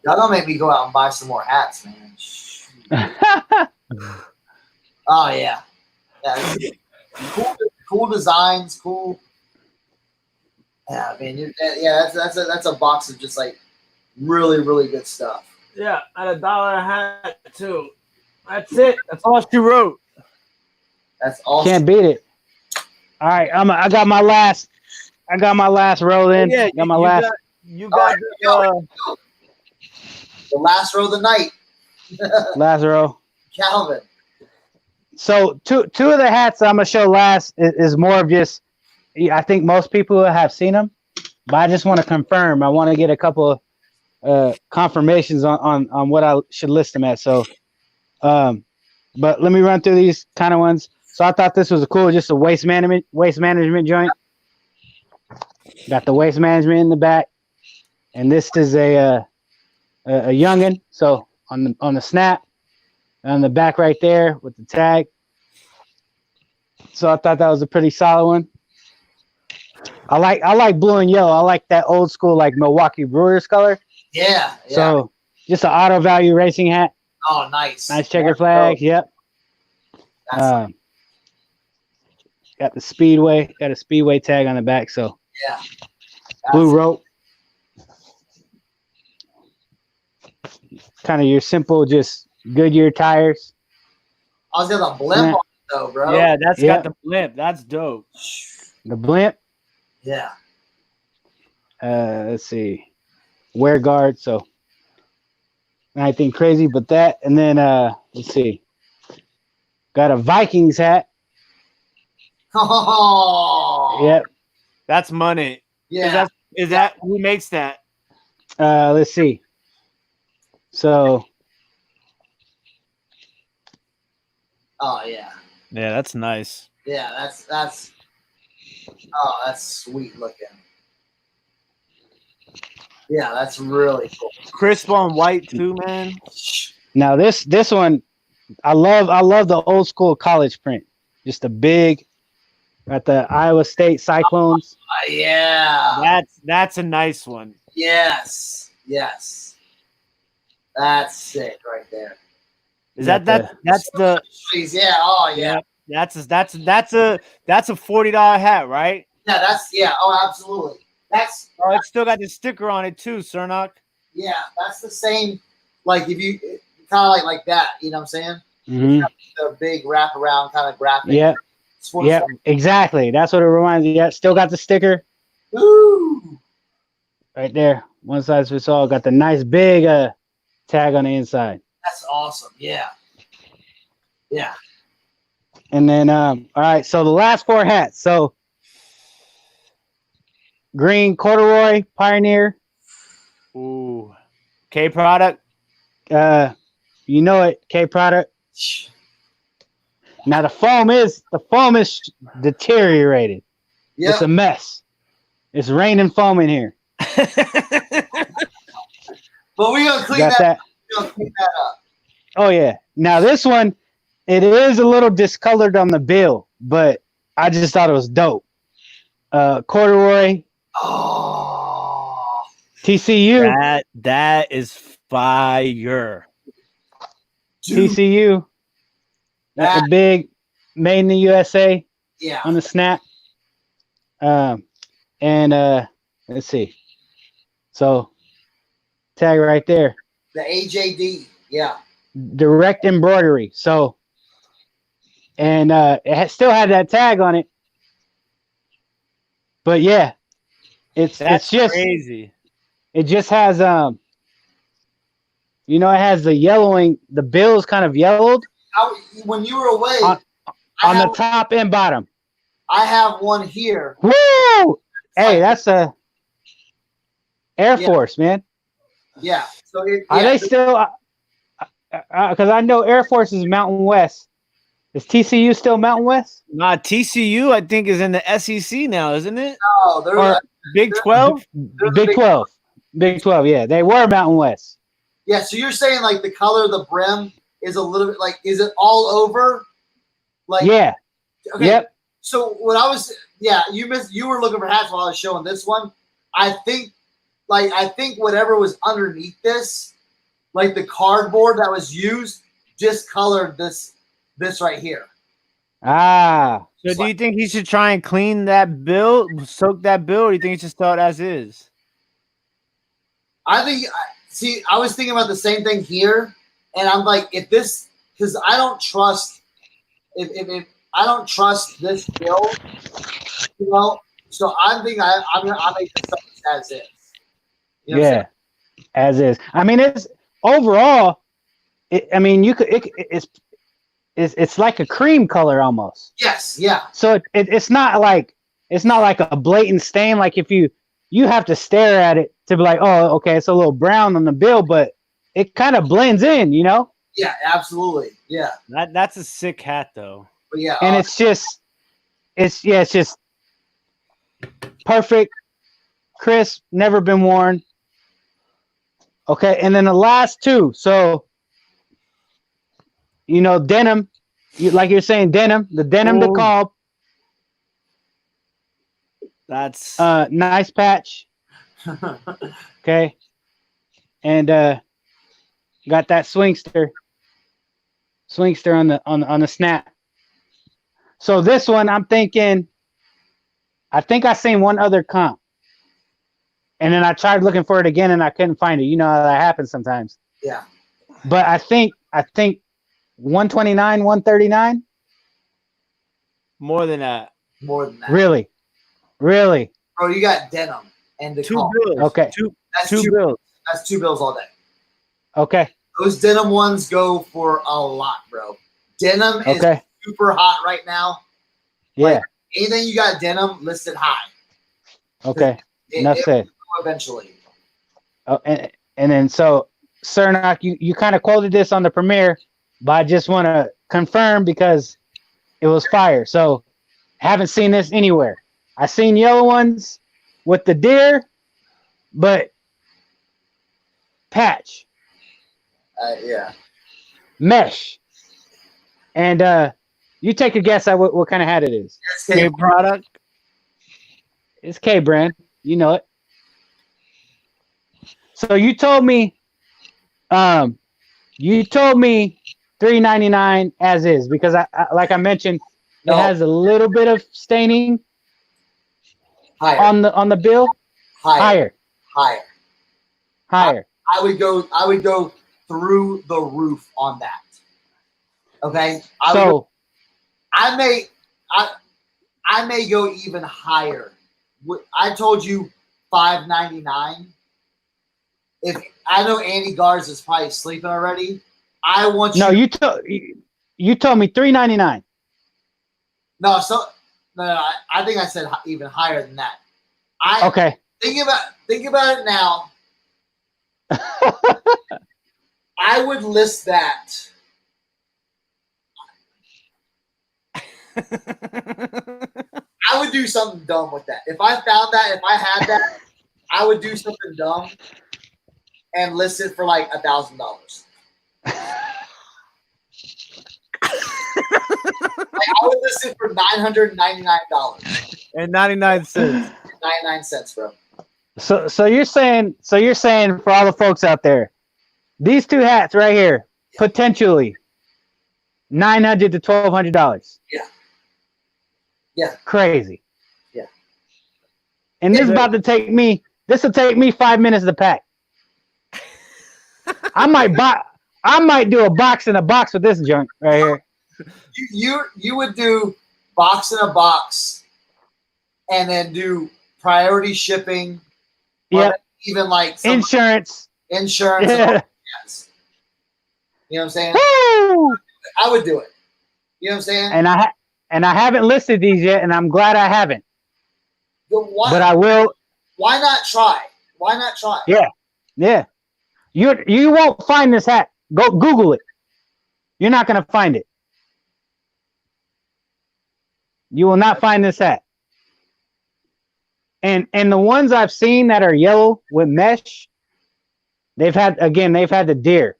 Y'all don't make me go out and buy some more hats, man. Oh yeah. Yeah. Cool designs, cool. Yeah, man. That's a box of just like really, really good stuff. Yeah, at $1 a hat too. That's it. That's all she wrote. That's all. Can't beat it. All right, I got my last roll in. Yeah, got my last. You got the last row of the night. Last row. Calvin. So two of the hats I'm gonna show last is more of just. I think most people have seen them, but I just want to confirm. I want to get a couple confirmations on what I should list them at. So, but let me run through these kind of ones. So I thought this was just a waste management joint. Got the waste management in the back, and this is a youngin. So on the snap, on the back right there with the tag. So I thought that was a pretty solid one. I like blue and yellow. I like that old school like Milwaukee Brewers color. Yeah. So just an auto value racing hat. Oh, nice. Nice checker flag. Yep. Got the Speedway. Got a Speedway tag on the back. So yeah. Blue rope. Kind of your simple, just Goodyear tires. I was got a blimp on it though, bro. Yeah, got the blimp. That's dope. The blimp. Yeah. Let's see. Wear guard. So anything crazy, but that. And then let's see. Got a Vikings hat. Oh. Yep. That's money. Yeah. Is that who makes that? Let's see. So. Oh yeah. Yeah, that's nice. Yeah, that's sweet looking. Yeah, that's really cool. Crisp on white too, man. Now this one, I love the old school college print. Just a big, got the Iowa State Cyclones. Yeah. That's a nice one. Yes. That's sick right there. Is that's the yeah, oh yeah. That's a $40 hat, right? Yeah, oh absolutely. It's still got the sticker on it too, Cernoch. Yeah, that's the same. Like if you kind of like that, you know what I'm saying? Mm-hmm. The big wraparound kind of graphic. Yeah. Yeah, exactly. That's what it reminds me. Yeah, still got the sticker. Ooh. Right there. One size fits all. Got the nice big tag on the inside. That's awesome. Yeah. Yeah. And then all right, so the last 4 hats. So green corduroy Pioneer. Ooh. K product. You know it, K product. Now the foam is deteriorated. Yep. It's a mess. It's raining foam in here. But we're gonna clean that. We're gonna clean that up. Oh yeah. Now this one, it is a little discolored on the bill, but I just thought it was dope. Corduroy. Oh. TCU. That is fire. Dude. TCU. That's a big made in the USA. Yeah. On the snap. And let's see. So tag right there. The AJD. Yeah. Direct embroidery. So and it still had that tag on it. But yeah, it's just crazy. It just has it has the yellowing. The bill's kind of yellowed. When you were away, on the top and bottom. I have one here. Woo! Hey, that's a Air Force, man. Yeah. So are they still? Because I know Air Force is Mountain West. Is TCU still Mountain West? Nah, TCU I think is in the SEC now, isn't it? No, they're Big 12. Big 12. Big 12. Yeah, they were Mountain West. Yeah. So you're saying like the color of the brim is a little bit like, is it all over? Like yeah. Okay. Yep. So what I was, you were looking for hats while I was showing this one. I think whatever was underneath this, like the cardboard that was used, discolored this right here. Ah. So do you think he should try and clean that bill, soak that bill, or do you think he should sell it as is? I was thinking about the same thing here, and I'm like, because I don't trust if I don't trust this bill, so I'm thinking I'm gonna make this as is. You know as is. I mean, it's overall. It's like a cream color almost. Yes. Yeah. So it's not like a blatant stain. Like if you have to stare at it to be like, oh, okay, it's a little brown on the bill, but it kind of blends in, Yeah, absolutely. Yeah. That's a sick hat though. But yeah, and it's just perfect, crisp, never been worn. Okay, and then the last 2. So denim, like you're saying, denim, the denim DeKalb. That's nice patch. Okay, and got that swingster on the snap. So this one, I'm thinking, I think I seen one other comp, and then I tried looking for it again, and I couldn't find it. You know how that happens sometimes. Yeah. But I think 129, 139. more than that. Really. Bro, you got denim and the 2 bills. Okay. That's 2 bills. That's 2 bills all day. Okay. Those denim ones go for a lot, bro. Denim is super hot right now. Yeah. Like, anything you got denim, listed high. Okay. Enough said. Eventually. Oh, and then so Cernoch, you kind of quoted this on the premiere, but I just want to confirm because It was fire. So haven't seen this anywhere. I seen yellow ones with the deer, but patch, Yeah. mesh, and you take a guess at what kind of hat it is. K product. It's K brand. You know it. So you told me $3.99 as is because I like I mentioned, No. it has a little bit of staining Higher. on the bill. Higher. Higher. I would go through the roof on that. Okay. I may go even higher. I told you $5.99. If I know Andy Garza is probably sleeping already, I want you. No, you told me $3.99. No, I think I said even higher than that. Okay. Think about it now. I would list that. I would do something dumb with that. If I found that, if I had that, I would do something dumb and list it for like $1,000. I would list it for $999 and 99 cents. 99 cents, bro. So you're saying for all the folks out there, these two hats right here, potentially $900 to $1,200. Yeah. Crazy. Yeah. And this will take me 5 minutes to pack. I might do a box in a box with this junk right here. You would do box in a box and then do priority shipping. Yep. Even like insurance. Yeah. You know what I'm saying? Woo! I would do it. You know what I'm saying? And I haven't listed these yet, and I'm glad I haven't. But I will. Why not try? Why not try? Yeah. You won't find this hat. Go Google it. You're not gonna find it. You will not find this hat. And the ones I've seen that are yellow with mesh, they've had the deer.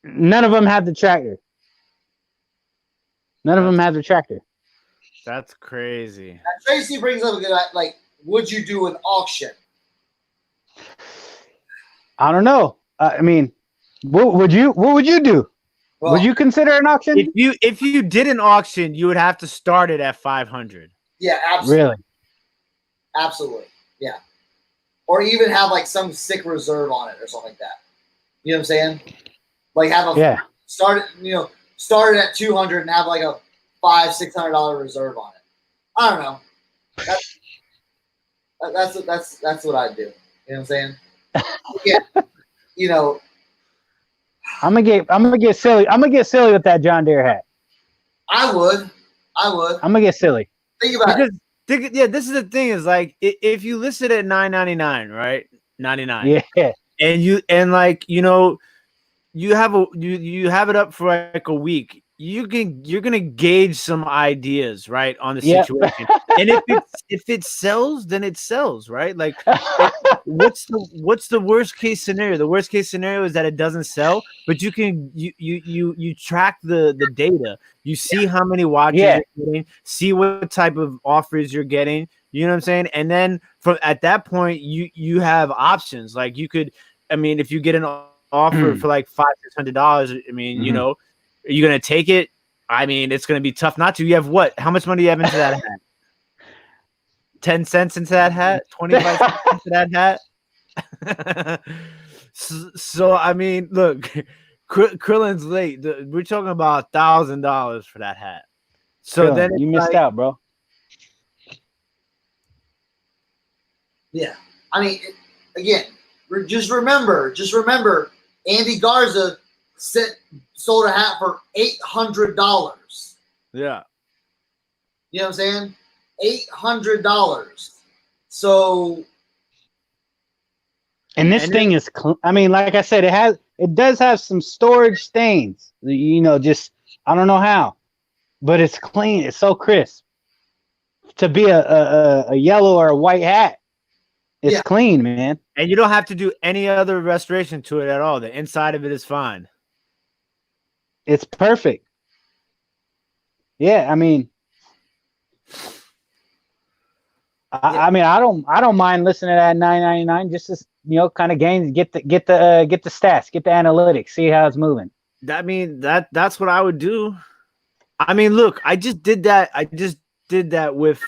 None of them have the tractor. That's crazy. Now, Tracy brings up a good, like, would you do an auction? I don't know. I mean, what would you do? Well, would you consider an auction? If you did an auction, you would have to start it at 500. Yeah, absolutely. Really? Absolutely. Yeah. Or even have like some sick reserve on it or something like that. You know what I'm saying? Like have start it at 200 and have like a $500-$600 reserve on it. I don't know. That's what I do. You know what I'm saying? Yeah. You know, I'm gonna get silly. I'm gonna get silly with that John Deere hat. I would. I'm gonna get silly. Think about it. This is the thing is like if you list it at $9.99, right? 99. Yeah. And you have it up for like a week. You're gonna gauge some ideas, right, on the situation. And if it sells, then it sells, right? Like what's the worst case scenario? The worst case scenario is that it doesn't sell, but you can you track the data. You see how many watches you're getting, see what type of offers you're getting. You know what I'm saying? And then from at that point, you have options. Like you could, I mean, if you get an offer for like $500-$600, I mean, you know, are you gonna take it? I mean, it's gonna be tough not to. You have what? How much money do you have into that hat? 10 cents into that hat? 25 cents into that hat? So I mean, look, Krillin's late. We're talking about $1,000 for that hat. So Krillin, then you missed out, bro. Yeah, I mean, again, just remember, Andy Garza sold a hat for $800. Yeah. You know what I'm saying? $800. So. And this thing is, I mean, like I said, it does have some storage stains. You know, just I don't know how. but it's clean. It's so crisp. To be a yellow or a white hat, it's clean, man. And you don't have to do any other restoration to it at all. The inside of it is fine. It's perfect. Yeah, I mean, I mean, I don't mind listening to that $9.99 just to kind of gain, get the stats, get the analytics, see how it's moving. I mean, that's what I would do. I mean, look, I just did that. I just did that with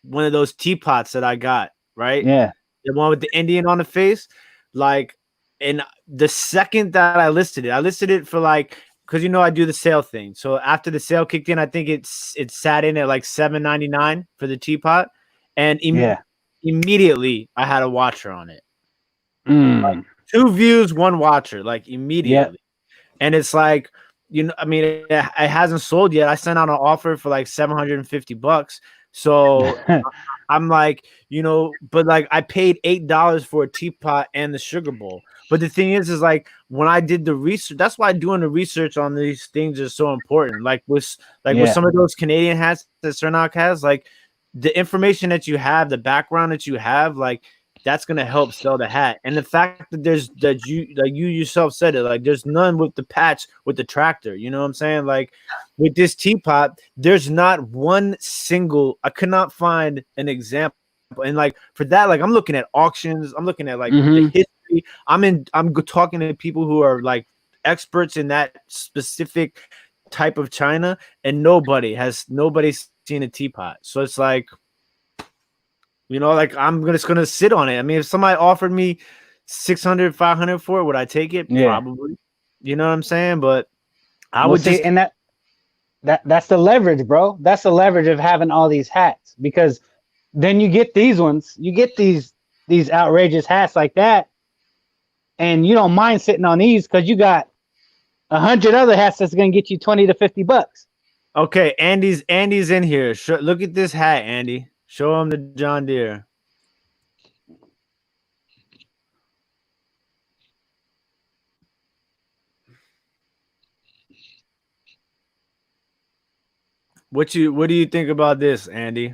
one of those teapots that I got, right? Yeah. The one with the Indian on the face. Like, and the second that I listed it for like, because I do the sale thing. So after the sale kicked in, I think it sat in at like $7.99 for the teapot. And immediately I had a watcher on it. Like 2 views, 1 watcher, like immediately. And it's like, I mean, it hasn't sold yet. I sent out an offer for like $750. So I'm like, but like I paid $8 for a teapot and the sugar bowl. But the thing is like when I did the research, that's why doing the research on these things is so important. Like with some of those Canadian hats that Cernoch has, like the information that you have, the background that you have, like that's gonna help sell the hat. And the fact that you yourself said it, like there's none with the patch with the tractor. You know what I'm saying? Like with this teapot, there's not one single. I could not find an example. And like for that, like I'm looking at auctions. I'm looking at like the history. I'm talking to people who are like experts in that specific type of china, and nobody's seen a teapot. So it's like, like I'm just gonna sit on it. I mean, if somebody offered me $600, $500 for it, would I take it? Yeah. Probably. You know what I'm saying? But I would just, and that's the leverage, bro. That's the leverage of having all these hats, because then you get these ones, you get these outrageous hats like that, and you don't mind sitting on these because you got 100 other hats that's gonna get you $20 to $50. Okay, Andy's in here. Look at this hat, Andy. Show him the John Deere. What do you think about this, Andy?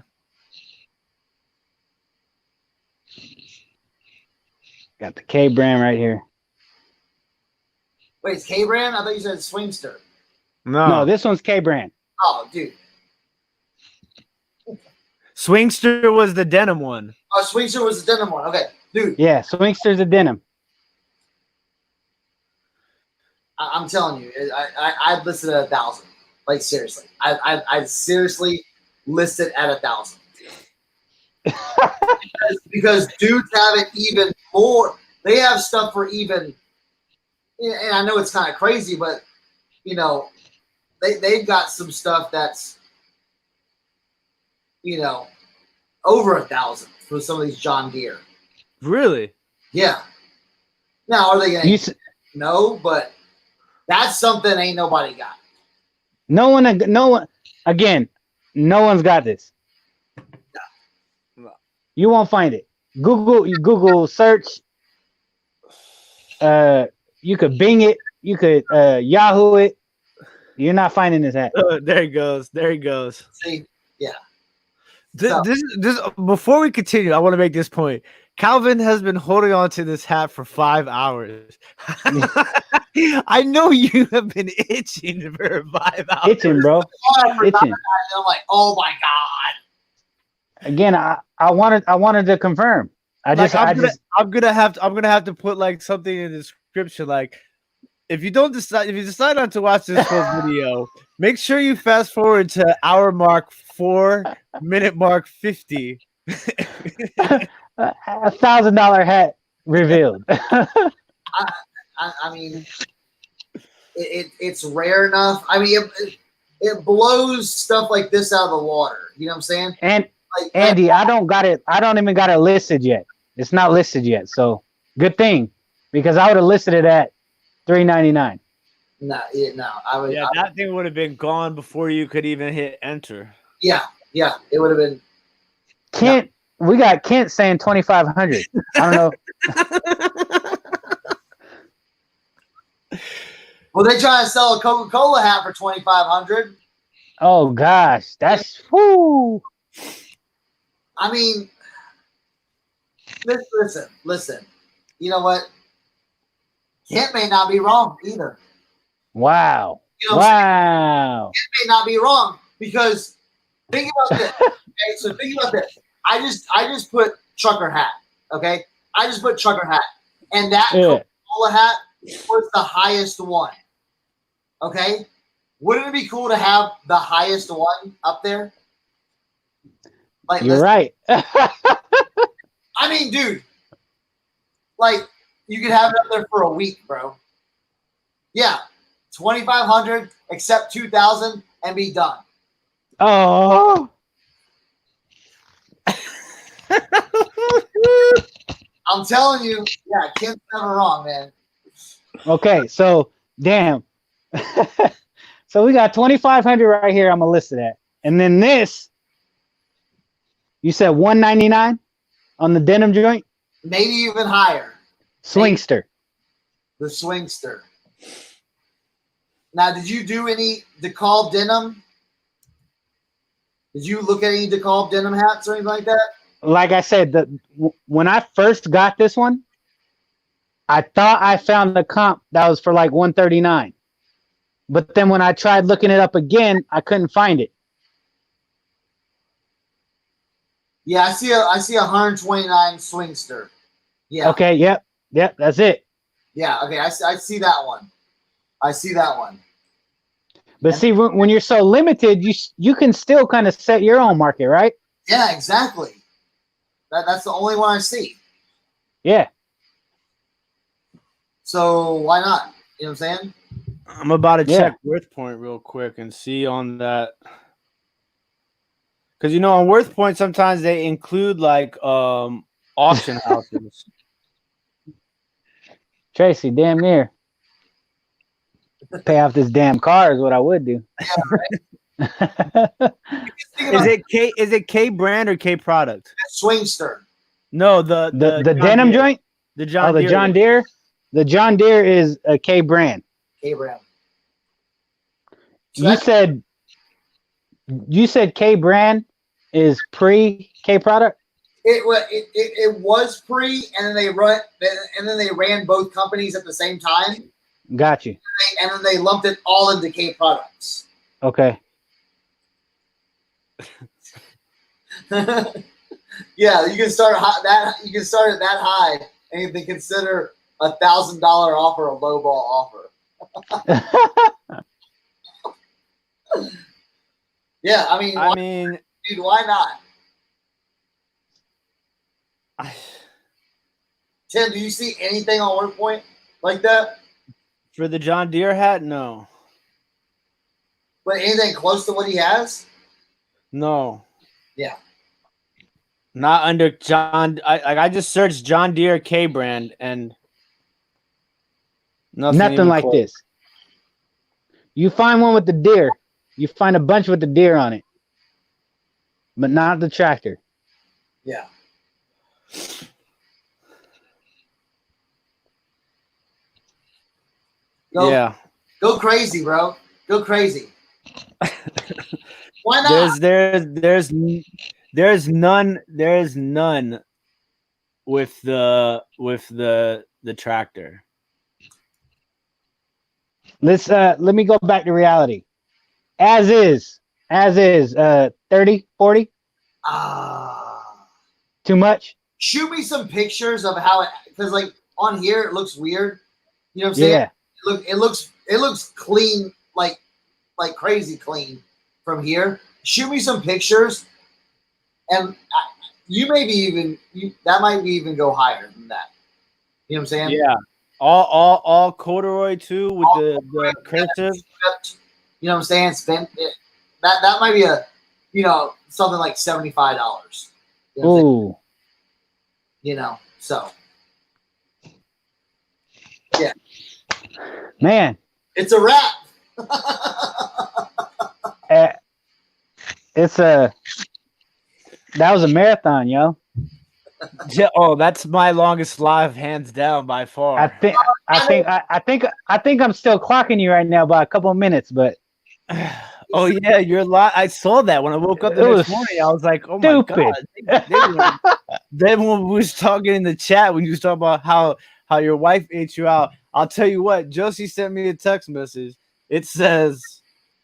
Got the K brand right here. Wait, it's K brand? I thought you said Swingster. No, this one's K brand. Oh, dude. Swingster was the denim one. Oh, Swingster was the denim one. Okay, dude. Yeah, Swingster's a denim. I'm telling you, I'd listed at 1,000. Like seriously, I'd seriously listed at 1,000. because dudes have it even more. They have stuff for even. And I know it's kind of crazy, but they've got some stuff that's over 1,000 for some of these John Deere. Really? Yeah. Now are they gonna? No, but that's something ain't nobody got. No one. Again, no one's got this. No. You won't find it. Google search. You could Bing it. You could Yahoo it. You're not finding this hat. There he goes. See, yeah. This before we continue, I want to make this point. Calvin has been holding on to this hat for 5 hours. I know you have been itching for 5 hours. Itching, bro. Itching. I'm like, oh my god. Again, I wanted to confirm. I'm gonna have to put like something in the description, like if you decide not to watch this full video, make sure you fast forward to hour mark 4 minute mark 50. $1,000 hat revealed. I mean, it's rare enough. I mean, it blows stuff like this out of the water. You know what I'm saying? And like, Andy, I don't even got it listed yet. It's not listed yet. So good thing, because I would have listed it at $399. No, I would. Yeah, that thing would have been gone before you could even hit enter. Yeah, it would have been. Kent, we got Kent saying 2,500. I don't know. Well, they trying to sell a Coca-Cola hat for 2,500. Oh gosh, that's whoo. I mean, listen. You know what? Kent may not be wrong either. Wow. You know what I'm saying? Wow. Kent may not be wrong because think about this. Okay, so think about this. I just put trucker hat. Okay, I just put trucker hat, and that Coca-Cola hat was the highest one. Okay, wouldn't it be cool to have the highest one up there? Like, you're right. I mean, dude, like you could have it up there for a week, bro. Yeah, 2,500, accept 2,000, and be done. Oh. I'm telling you, yeah, Kent's never wrong, man. Okay, so damn. So we got 2,500 right here. I'm gonna list it at, and then this. You said 199 on the denim joint. Maybe even higher. Swingster. The Swingster. Now, did you do any DeKalb denim? Did you look at any DeKalb denim hats or anything like that? Like I said, when I first got this one, I thought I found the comp that was for like 139. But then when I tried looking it up again, I couldn't find it. Yeah, I see a 129 Swingster. Yeah. Okay, yep, that's it. Yeah, okay, I see that one. I see that one. But see, when you're so limited, you can still kind of set your own market, right? Yeah, exactly. That's the only one I see. Yeah. So why not? You know what I'm saying? I'm about to check Worth Point real quick and see on that. Because, you know, on Worth Point, sometimes they include, like, auction houses. Tracy, damn near. Pay off this damn car is what I would do. Yeah, right? Is it K brand or K product? Swingster. No, the denim joint? The John Deere. The John Deere? The John Deere is a K brand. K brand. So you said K brand is pre K product? It was pre, and then they ran both companies at the same time. Got you. And then they lumped it all into K products. Okay. Yeah, you can start You can start at that high, and they consider $1,000 offer a lowball offer. Yeah, I mean, dude, why not? Tim, do you see anything on Worth Point like that? For the John Deere hat, no. But anything close to what he has? No. Yeah. Not under John. I just searched John Deere K brand and nothing like this. You find one with the deer. You find a bunch with the deer on it, but not the tractor. Yeah. Go crazy, bro. Go crazy. Why not? There's none with the tractor. Let me go back to reality. As is 30, 40. Too much. Shoot me some pictures of how it, because like on here it looks weird. You know what I'm saying? Yeah. It looks clean, like crazy clean from here. Shoot me some pictures, and you maybe even that might be even go higher than that. You know what I'm saying? Yeah. All corduroy too with the cursive. You know what I'm saying? Spend it. That might be something like $75. Ooh. So yeah. Man. It's a wrap. That was a marathon, yo. Yeah, that's my longest live, hands down, by far. I think I'm still clocking you right now by a couple of minutes, but Oh yeah, you're live. I saw that when I woke up the It next was morning. I was like, "Oh my god!" Then when we was talking in the chat, when you was talking about how your wife ate you out, I'll tell you what. Josie sent me a text message. It says,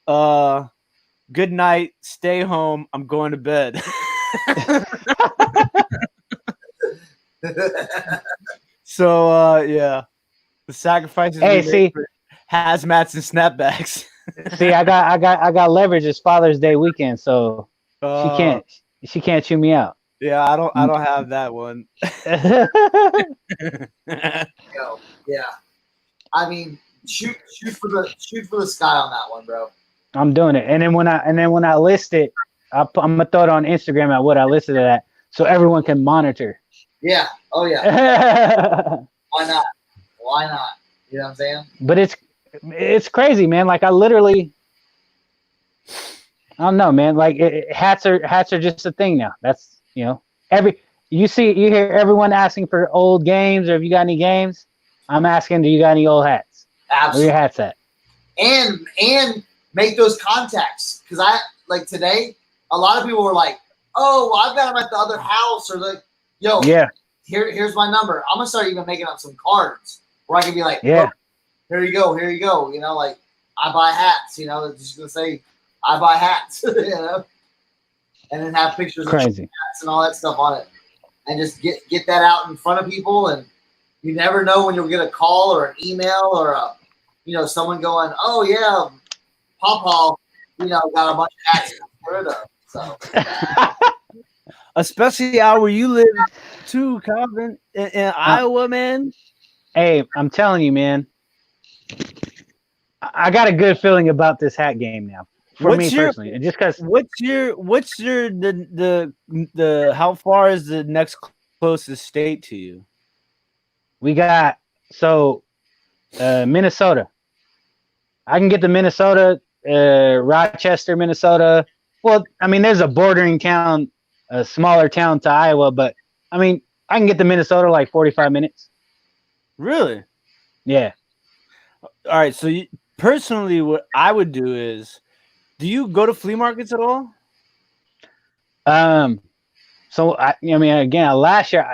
"Good night. Stay home. I'm going to bed." So yeah, the sacrifices. Hey, we made for hazmats and snapbacks. See, I got leverage. It's Father's Day weekend, so she can't chew me out. Yeah, I don't have that one. Yeah. I mean, shoot for the sky on that one, bro. I'm doing it, and then when I list it, I'm gonna throw it on Instagram at what I listed it at, so everyone can monitor. Yeah. Oh yeah. Why not? Why not? You know what I'm saying? But it's crazy, man. Like I don't know, man. Like hats are just a thing now. That's you hear everyone asking for old games or if you got any games. I'm asking, do you got any old hats? Absolutely. Where your hats at? And make those contacts, because I like today. A lot of people were like, "Oh, well, I've got them at the other house," or like, "Yo, yeah, here's my number." I'm gonna start even making up some cards where I can be like, yeah, here you go. You know, like I buy hats. You know, just gonna say I buy hats. You know, and then have pictures of hats and all that stuff on it, and just get that out in front of people. And you never know when you'll get a call or an email or someone going, "Oh yeah, Pawpaw, got a bunch of hats to get rid of." So. Especially out where you live too, Calvin, in Iowa, man. Hey, I'm telling you, man. I got a good feeling about this hat game now. For me personally, just because. What's your the how far is the next closest state to you? We got Minnesota. I can get to Minnesota, Rochester, Minnesota. Well, I mean, there's a bordering town, a smaller town to Iowa, but I mean, I can get to Minnesota like 45 minutes. Really? Yeah. All right. So personally, what I would do is, do you go to flea markets at all? So I mean, again, last year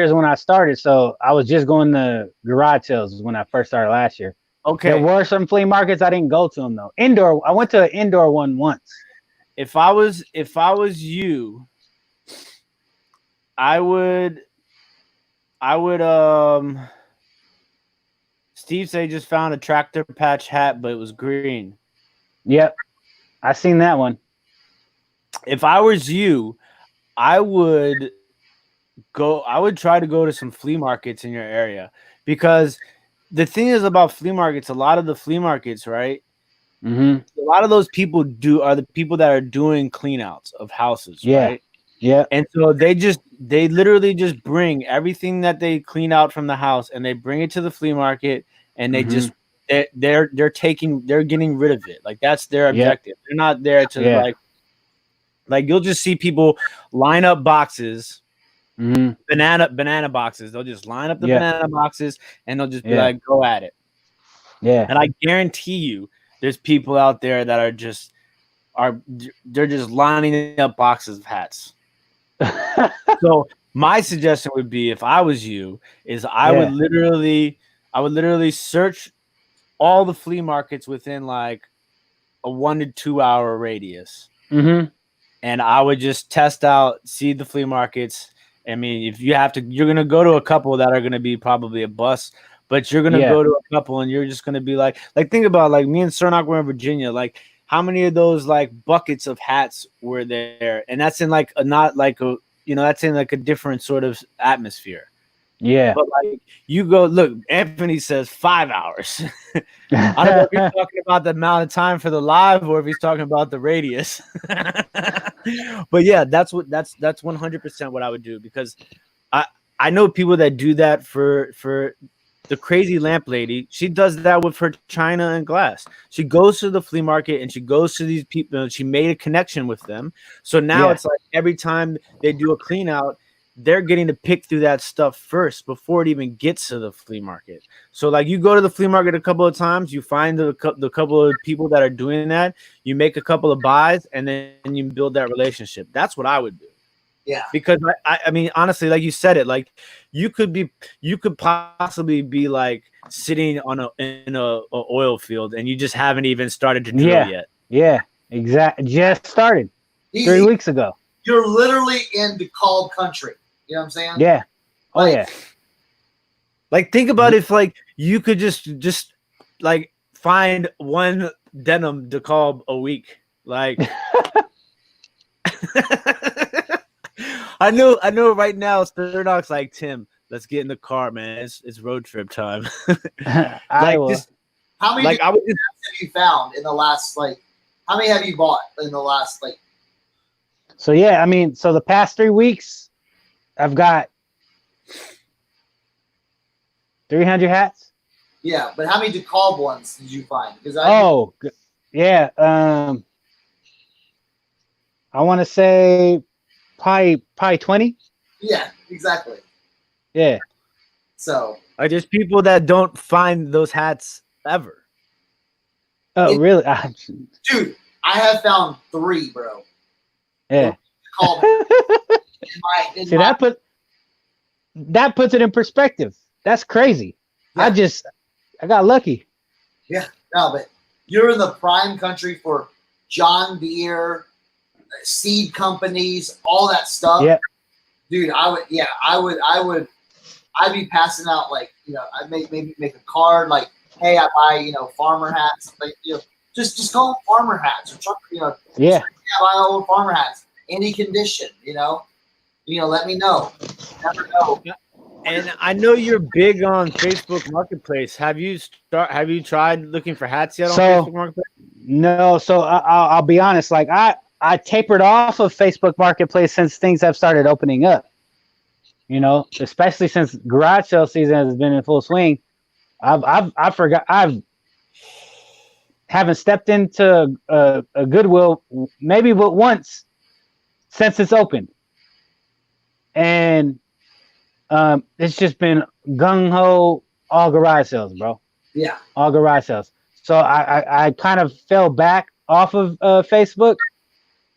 is when I started. So I was just going to garage sales when I first started last year. Okay. There were some flea markets. I didn't go to them though. Indoor. I went to an indoor one once. If I was you, I would Steve say just found a tractor patch hat, but it was green. Yep. I seen that one. If I was you, I would try to go to some flea markets in your area, because the thing is about flea markets, a lot of the flea markets, right? Mm-hmm. A lot of those people are the people that are doing clean outs of houses, right? Yeah. And so they literally just bring everything that they clean out from the house and they bring it to the flea market, and they just they're getting rid of it. Like that's their objective. They're not there to like you'll just see people line up boxes, banana boxes. They'll just line up the banana boxes and they'll just be like, go at it. Yeah. And I guarantee you there's people out there that they're just lining up boxes of hats. So my suggestion would be, if I was you, is I would literally search all the flea markets within like a 1 to 2 hour radius. Mm-hmm. And I would just test out, see the flea markets. I mean, if you have to, you're going to go to a couple that are going to be probably a bust, but you're going to go to a couple and you're just going to be like think about like me and Cernoch were in Virginia. Like how many of those like buckets of hats were there? And that's in like that's in like a different sort of atmosphere. Yeah. But like you go, look, Anthony says 5 hours. I don't know if he's talking about the amount of time for the live or if he's talking about the radius. But yeah, that's 100% what I would do, because I know people that do that for the crazy lamp lady. She does that with her china and glass. She goes to the flea market and she goes to these people and she made a connection with them. So now it's like every time they do a clean out, they're getting to pick through that stuff first before it even gets to the flea market. So like you go to the flea market a couple of times, you find the couple of people that are doing that, you make a couple of buys, and then you build that relationship. That's what I would do. Yeah. Because I mean, honestly, like you said it, like you could possibly be like sitting in a oil field and you just haven't even started to drill yet. Yeah, exactly. Just started 3 weeks ago. You're literally in DeKalb country. You know what I'm saying? Yeah. Oh yeah. Like think about if like you could just like find one denim DeKalb a week. Like I know right now Cernoch's like, Tim, let's get in the car, man. It's road trip time. I will. How many have you found in the last how many have you bought in the last So yeah, I mean, so the past 3 weeks, I've got 300 hats. Yeah, but how many DeKalb ones did you find? Because yeah, I want to say probably 20. Yeah, exactly. Yeah. So are just people that don't find those hats ever. Oh, really? Dude, I have found 3, bro. Yeah. See, that puts it in perspective. That's crazy. Yeah. I got lucky. Yeah, no, but you're in the prime country for John Deere, seed companies, all that stuff. Yeah. Dude, I'd be passing out I'd maybe make a card like, hey, I buy, farmer hats, just call them farmer hats or Yeah. I buy all the farmer hats, any condition, let me know. Never know. And I know you're big on Facebook Marketplace. Have you tried looking for hats yet on Facebook Marketplace? No. So I'll be honest. Like I tapered off of Facebook Marketplace since things have started opening up. Especially since garage sale season has been in full swing. I haven't stepped into a Goodwill maybe but once since it's opened, and it's just been gung-ho, all garage sales, bro. Yeah. All garage sales. So I kind of fell back off of Facebook,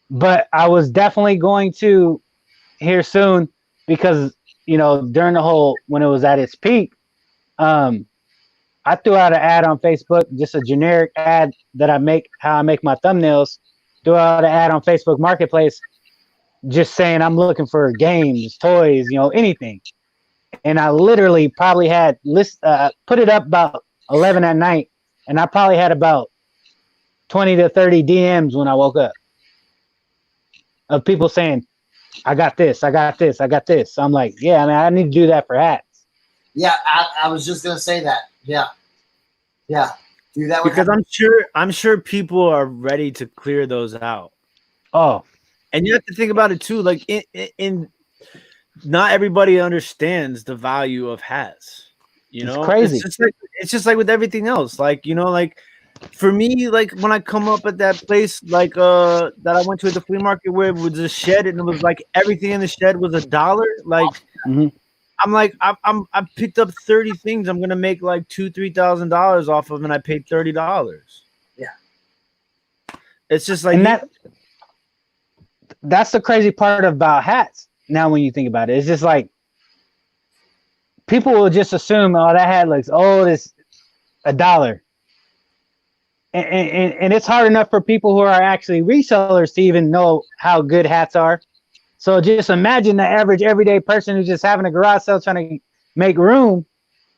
but I was definitely going to here soon because, during the whole, when it was at its peak, I threw out an ad on Facebook, just a generic ad that how I make my thumbnails, threw out an ad on Facebook Marketplace, just saying I'm looking for games, toys, anything. And I literally probably had put it up about 11 at night, and I probably had about 20 to 30 DMs when I woke up of people saying, I got this, I got this, I got this. So I'm like, yeah, I mean, I need to do that for hats. Yeah, I was just gonna say that. Yeah, do that because I'm sure people are ready to clear those out. Oh, and you have to think about it too. Like in not everybody understands the value of hats. It's crazy. It's just like with everything else. Like like for me, like when I come up at that place, like that I went to at the flea market where it was a shed and it was like everything in the shed was $1. Like I'm like I picked up 30 things I'm gonna make like $2,000-$3,000 off of, and I paid $30. Yeah, it's just like that's the crazy part about hats. Now, when you think about it, it's just like people will just assume, oh, that hat looks old, it's $1. And it's hard enough for people who are actually resellers to even know how good hats are. So just imagine the average everyday person who's just having a garage sale trying to make room.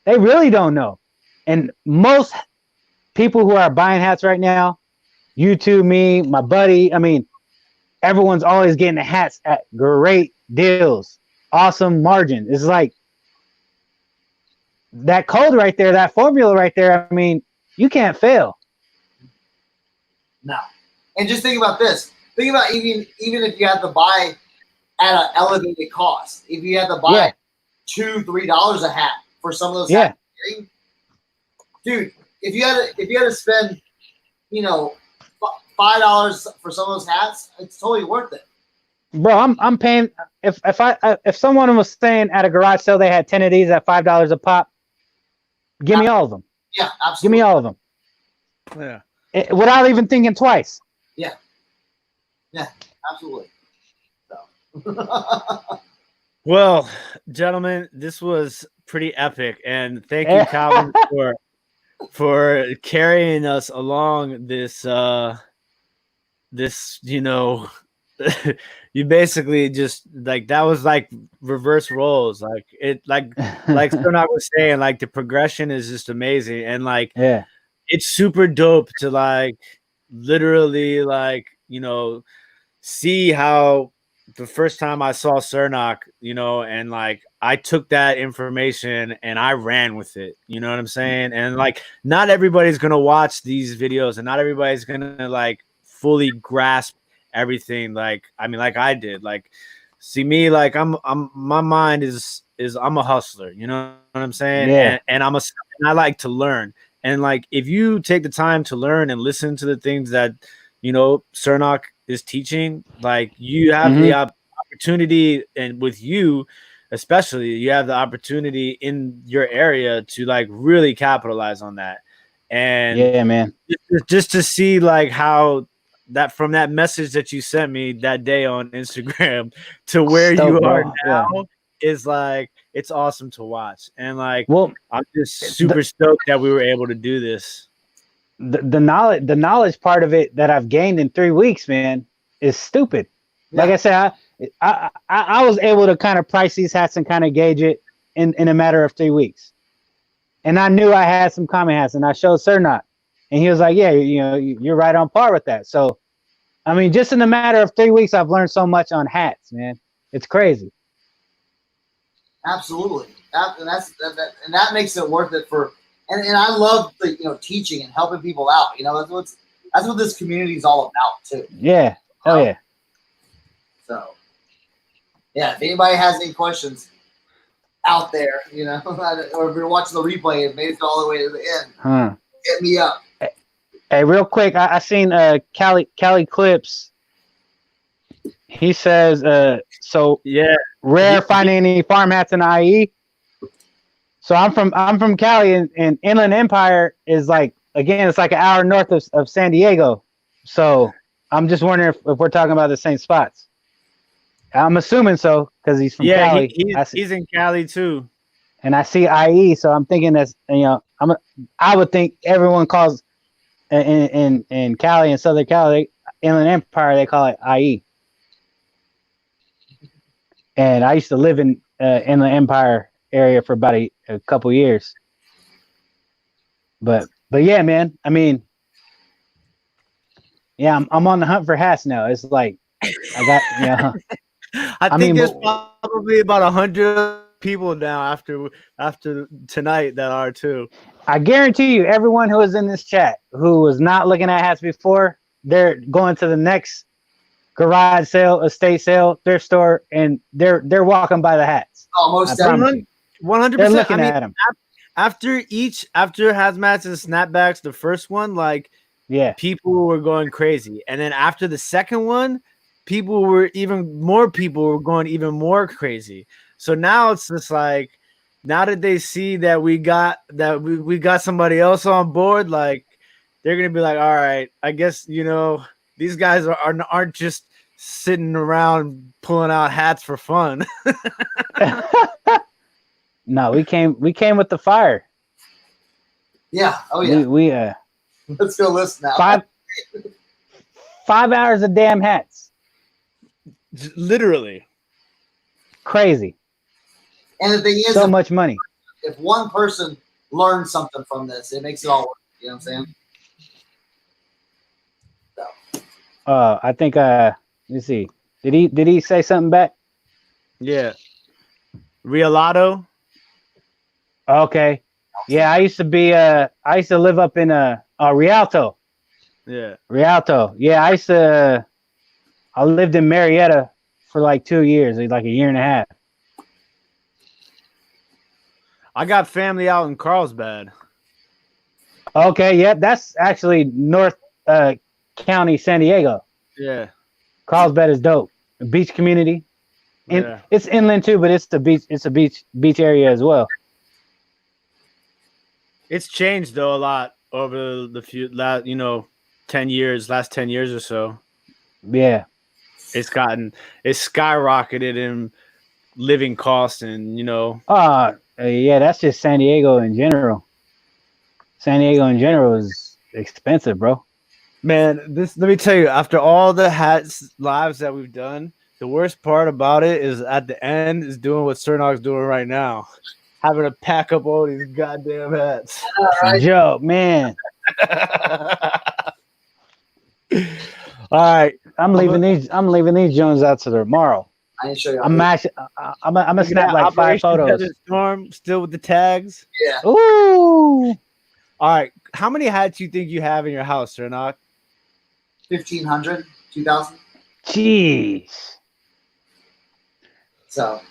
They really don't know. And most people who are buying hats right now, you two, me, my buddy, I mean, everyone's always getting the hats at great deals, awesome margin. It's like that code right there, that formula right there. I mean, you can't fail. No. And just think about this. Think about even if you had to buy at an elevated cost. If you had to buy $2-3 a hat for some of those hats, dude, if you had to spend, $5 for some of those hats, it's totally worth it. bro, I'm paying. If someone was saying at a garage sale they had 10 of these at $5 a pop, give me all of them. Yeah, absolutely. Give me all of them. Yeah. Without even thinking twice. Yeah, absolutely. So. Well, gentlemen, this was pretty epic, and thank you, Calvin, for carrying us along this. This, you basically just like that was like reverse roles, like Cernoch was saying, like the progression is just amazing, and like it's super dope to like literally like see how the first time I saw Cernoch, and like I took that information and I ran with it. You know what I'm saying? And like not everybody's gonna watch these videos, and not everybody's gonna like fully grasp everything. Like I did. Like, see me, like I'm my mind is I'm a hustler. You know what I'm saying? Yeah. And I like to learn. And like if you take the time to learn and listen to the things that Cernoch is teaching, like you have the opportunity, and with you especially, you have the opportunity in your area to like really capitalize on that. And yeah, man, just to see like how that from that message that you sent me that day on Instagram to where you are now is like it's awesome to watch. And like I'm just super stoked that we were able to do this. The knowledge part of it that I've gained in 3 weeks, man, is stupid. Like I said, I was able to kind of price these hats and kind of gauge it in a matter of 3 weeks. And I knew I had some common hats, and I showed Cernoch, and he was like, yeah, you're right on par with that. So, I mean, just in a matter of 3 weeks, I've learned so much on hats, man. It's crazy. Absolutely. And that makes it worth it for, and I love the, teaching and helping people out. That's what this community is all about too. Yeah. Oh yeah. So, yeah, if anybody has any questions out there, or if you're watching the replay and made it all the way to the end, hit me up. Hey, real quick, I seen Cali Clips. He says, rare finding any farm hats in IE. So I'm from Cali, and Inland Empire is like, again, it's like an hour north of San Diego. So I'm just wondering if we're talking about the same spots. I'm assuming so because he's from Cali. He's in Cali too. And I see IE, so I'm thinking that's I would think everyone calls in Cali and Southern Cali, Inland Empire, they call it IE. And I used to live in Inland Empire area for about a couple years. But yeah, man. I mean, yeah, I'm on the hunt for hats now. It's like I got I think there's probably about 100 people now after tonight that are too. I guarantee you, everyone who is in this chat who was not looking at hats before, they're going to the next garage sale, estate sale, thrift store, and they're walking by the hats. Almost 100%. They're looking at them. After Hazmats and Snapbacks, the first one, like people were going crazy, and then after the second one, more people were going even more crazy. So now it's just like, now that they see that we got somebody else on board, like they're gonna be like, all right, I guess these guys aren't just sitting around pulling out hats for fun. No, we came with the fire. Yeah. Oh yeah. We let's go listen now. 5 hours of damn hats. Literally. Crazy. And the thing is, so much money. If one person learns something from this, it makes it all work. You know what I'm saying? So. I think let's see. Did he say something back? Yeah. Rialato. Okay. Yeah, I used to live up in Rialto. Yeah. Rialto. Yeah, I lived in Marietta for like 2 years, like a year and a half. I got family out in Carlsbad. Okay, yep, that's actually North County, San Diego. Yeah. Carlsbad is dope. beach community. And Yeah. it's inland too, but it's the beach. It's a beach area as well. It's changed though a lot over the last 10 years or so. Yeah. It's skyrocketed in living costs and Yeah, that's just San Diego in general. San Diego in general is expensive, bro. man, let me tell you, after all the hats lives that we've done, the worst part about it is at the end is doing what Cernoch's doing right now. Having to pack up all these goddamn hats. It's a joke, man. All right. I'm leaving these Jones out to tomorrow. I didn't show you. I'm gonna snap like 5 photos. Desert Storm still with the tags. Yeah. Ooh. All right. How many hats do you think you have in your house, Cernoch? 1,500, 2,000. Jeez. So,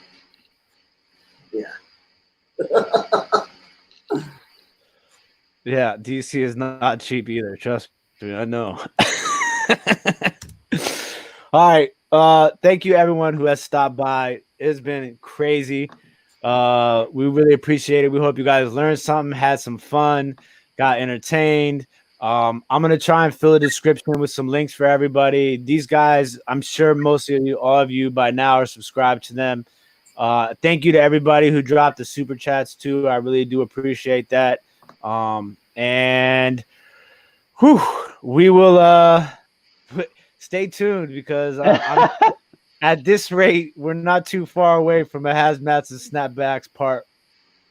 yeah. Yeah, DC is not cheap either. Trust me, I know. All right. Thank you everyone who has stopped by. It's been crazy. We really appreciate it. We hope you guys learned something, had some fun, got entertained. I'm gonna try and fill a description with some links for everybody. These guys, I'm sure most of you, all of you by now are subscribed to them. Thank you to everybody who dropped the super chats too. I really do appreciate that. And we will stay tuned because at this rate, we're not too far away from a Hazmats and Snapbacks Part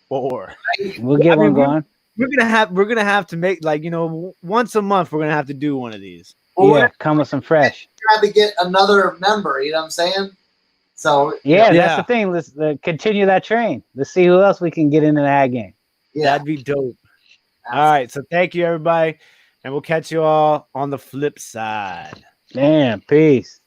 4. We'll get one going. We're gonna have to make once a month. We're gonna have to do one of these. Yeah, come with some fresh. You have to get another member. You know what I'm saying? So yeah, that's the thing. Let's continue that train. Let's see who else we can get into the ad game. yeah. That'd be dope. All right, so thank you everybody, and we'll catch you all on the flip side. Damn, peace.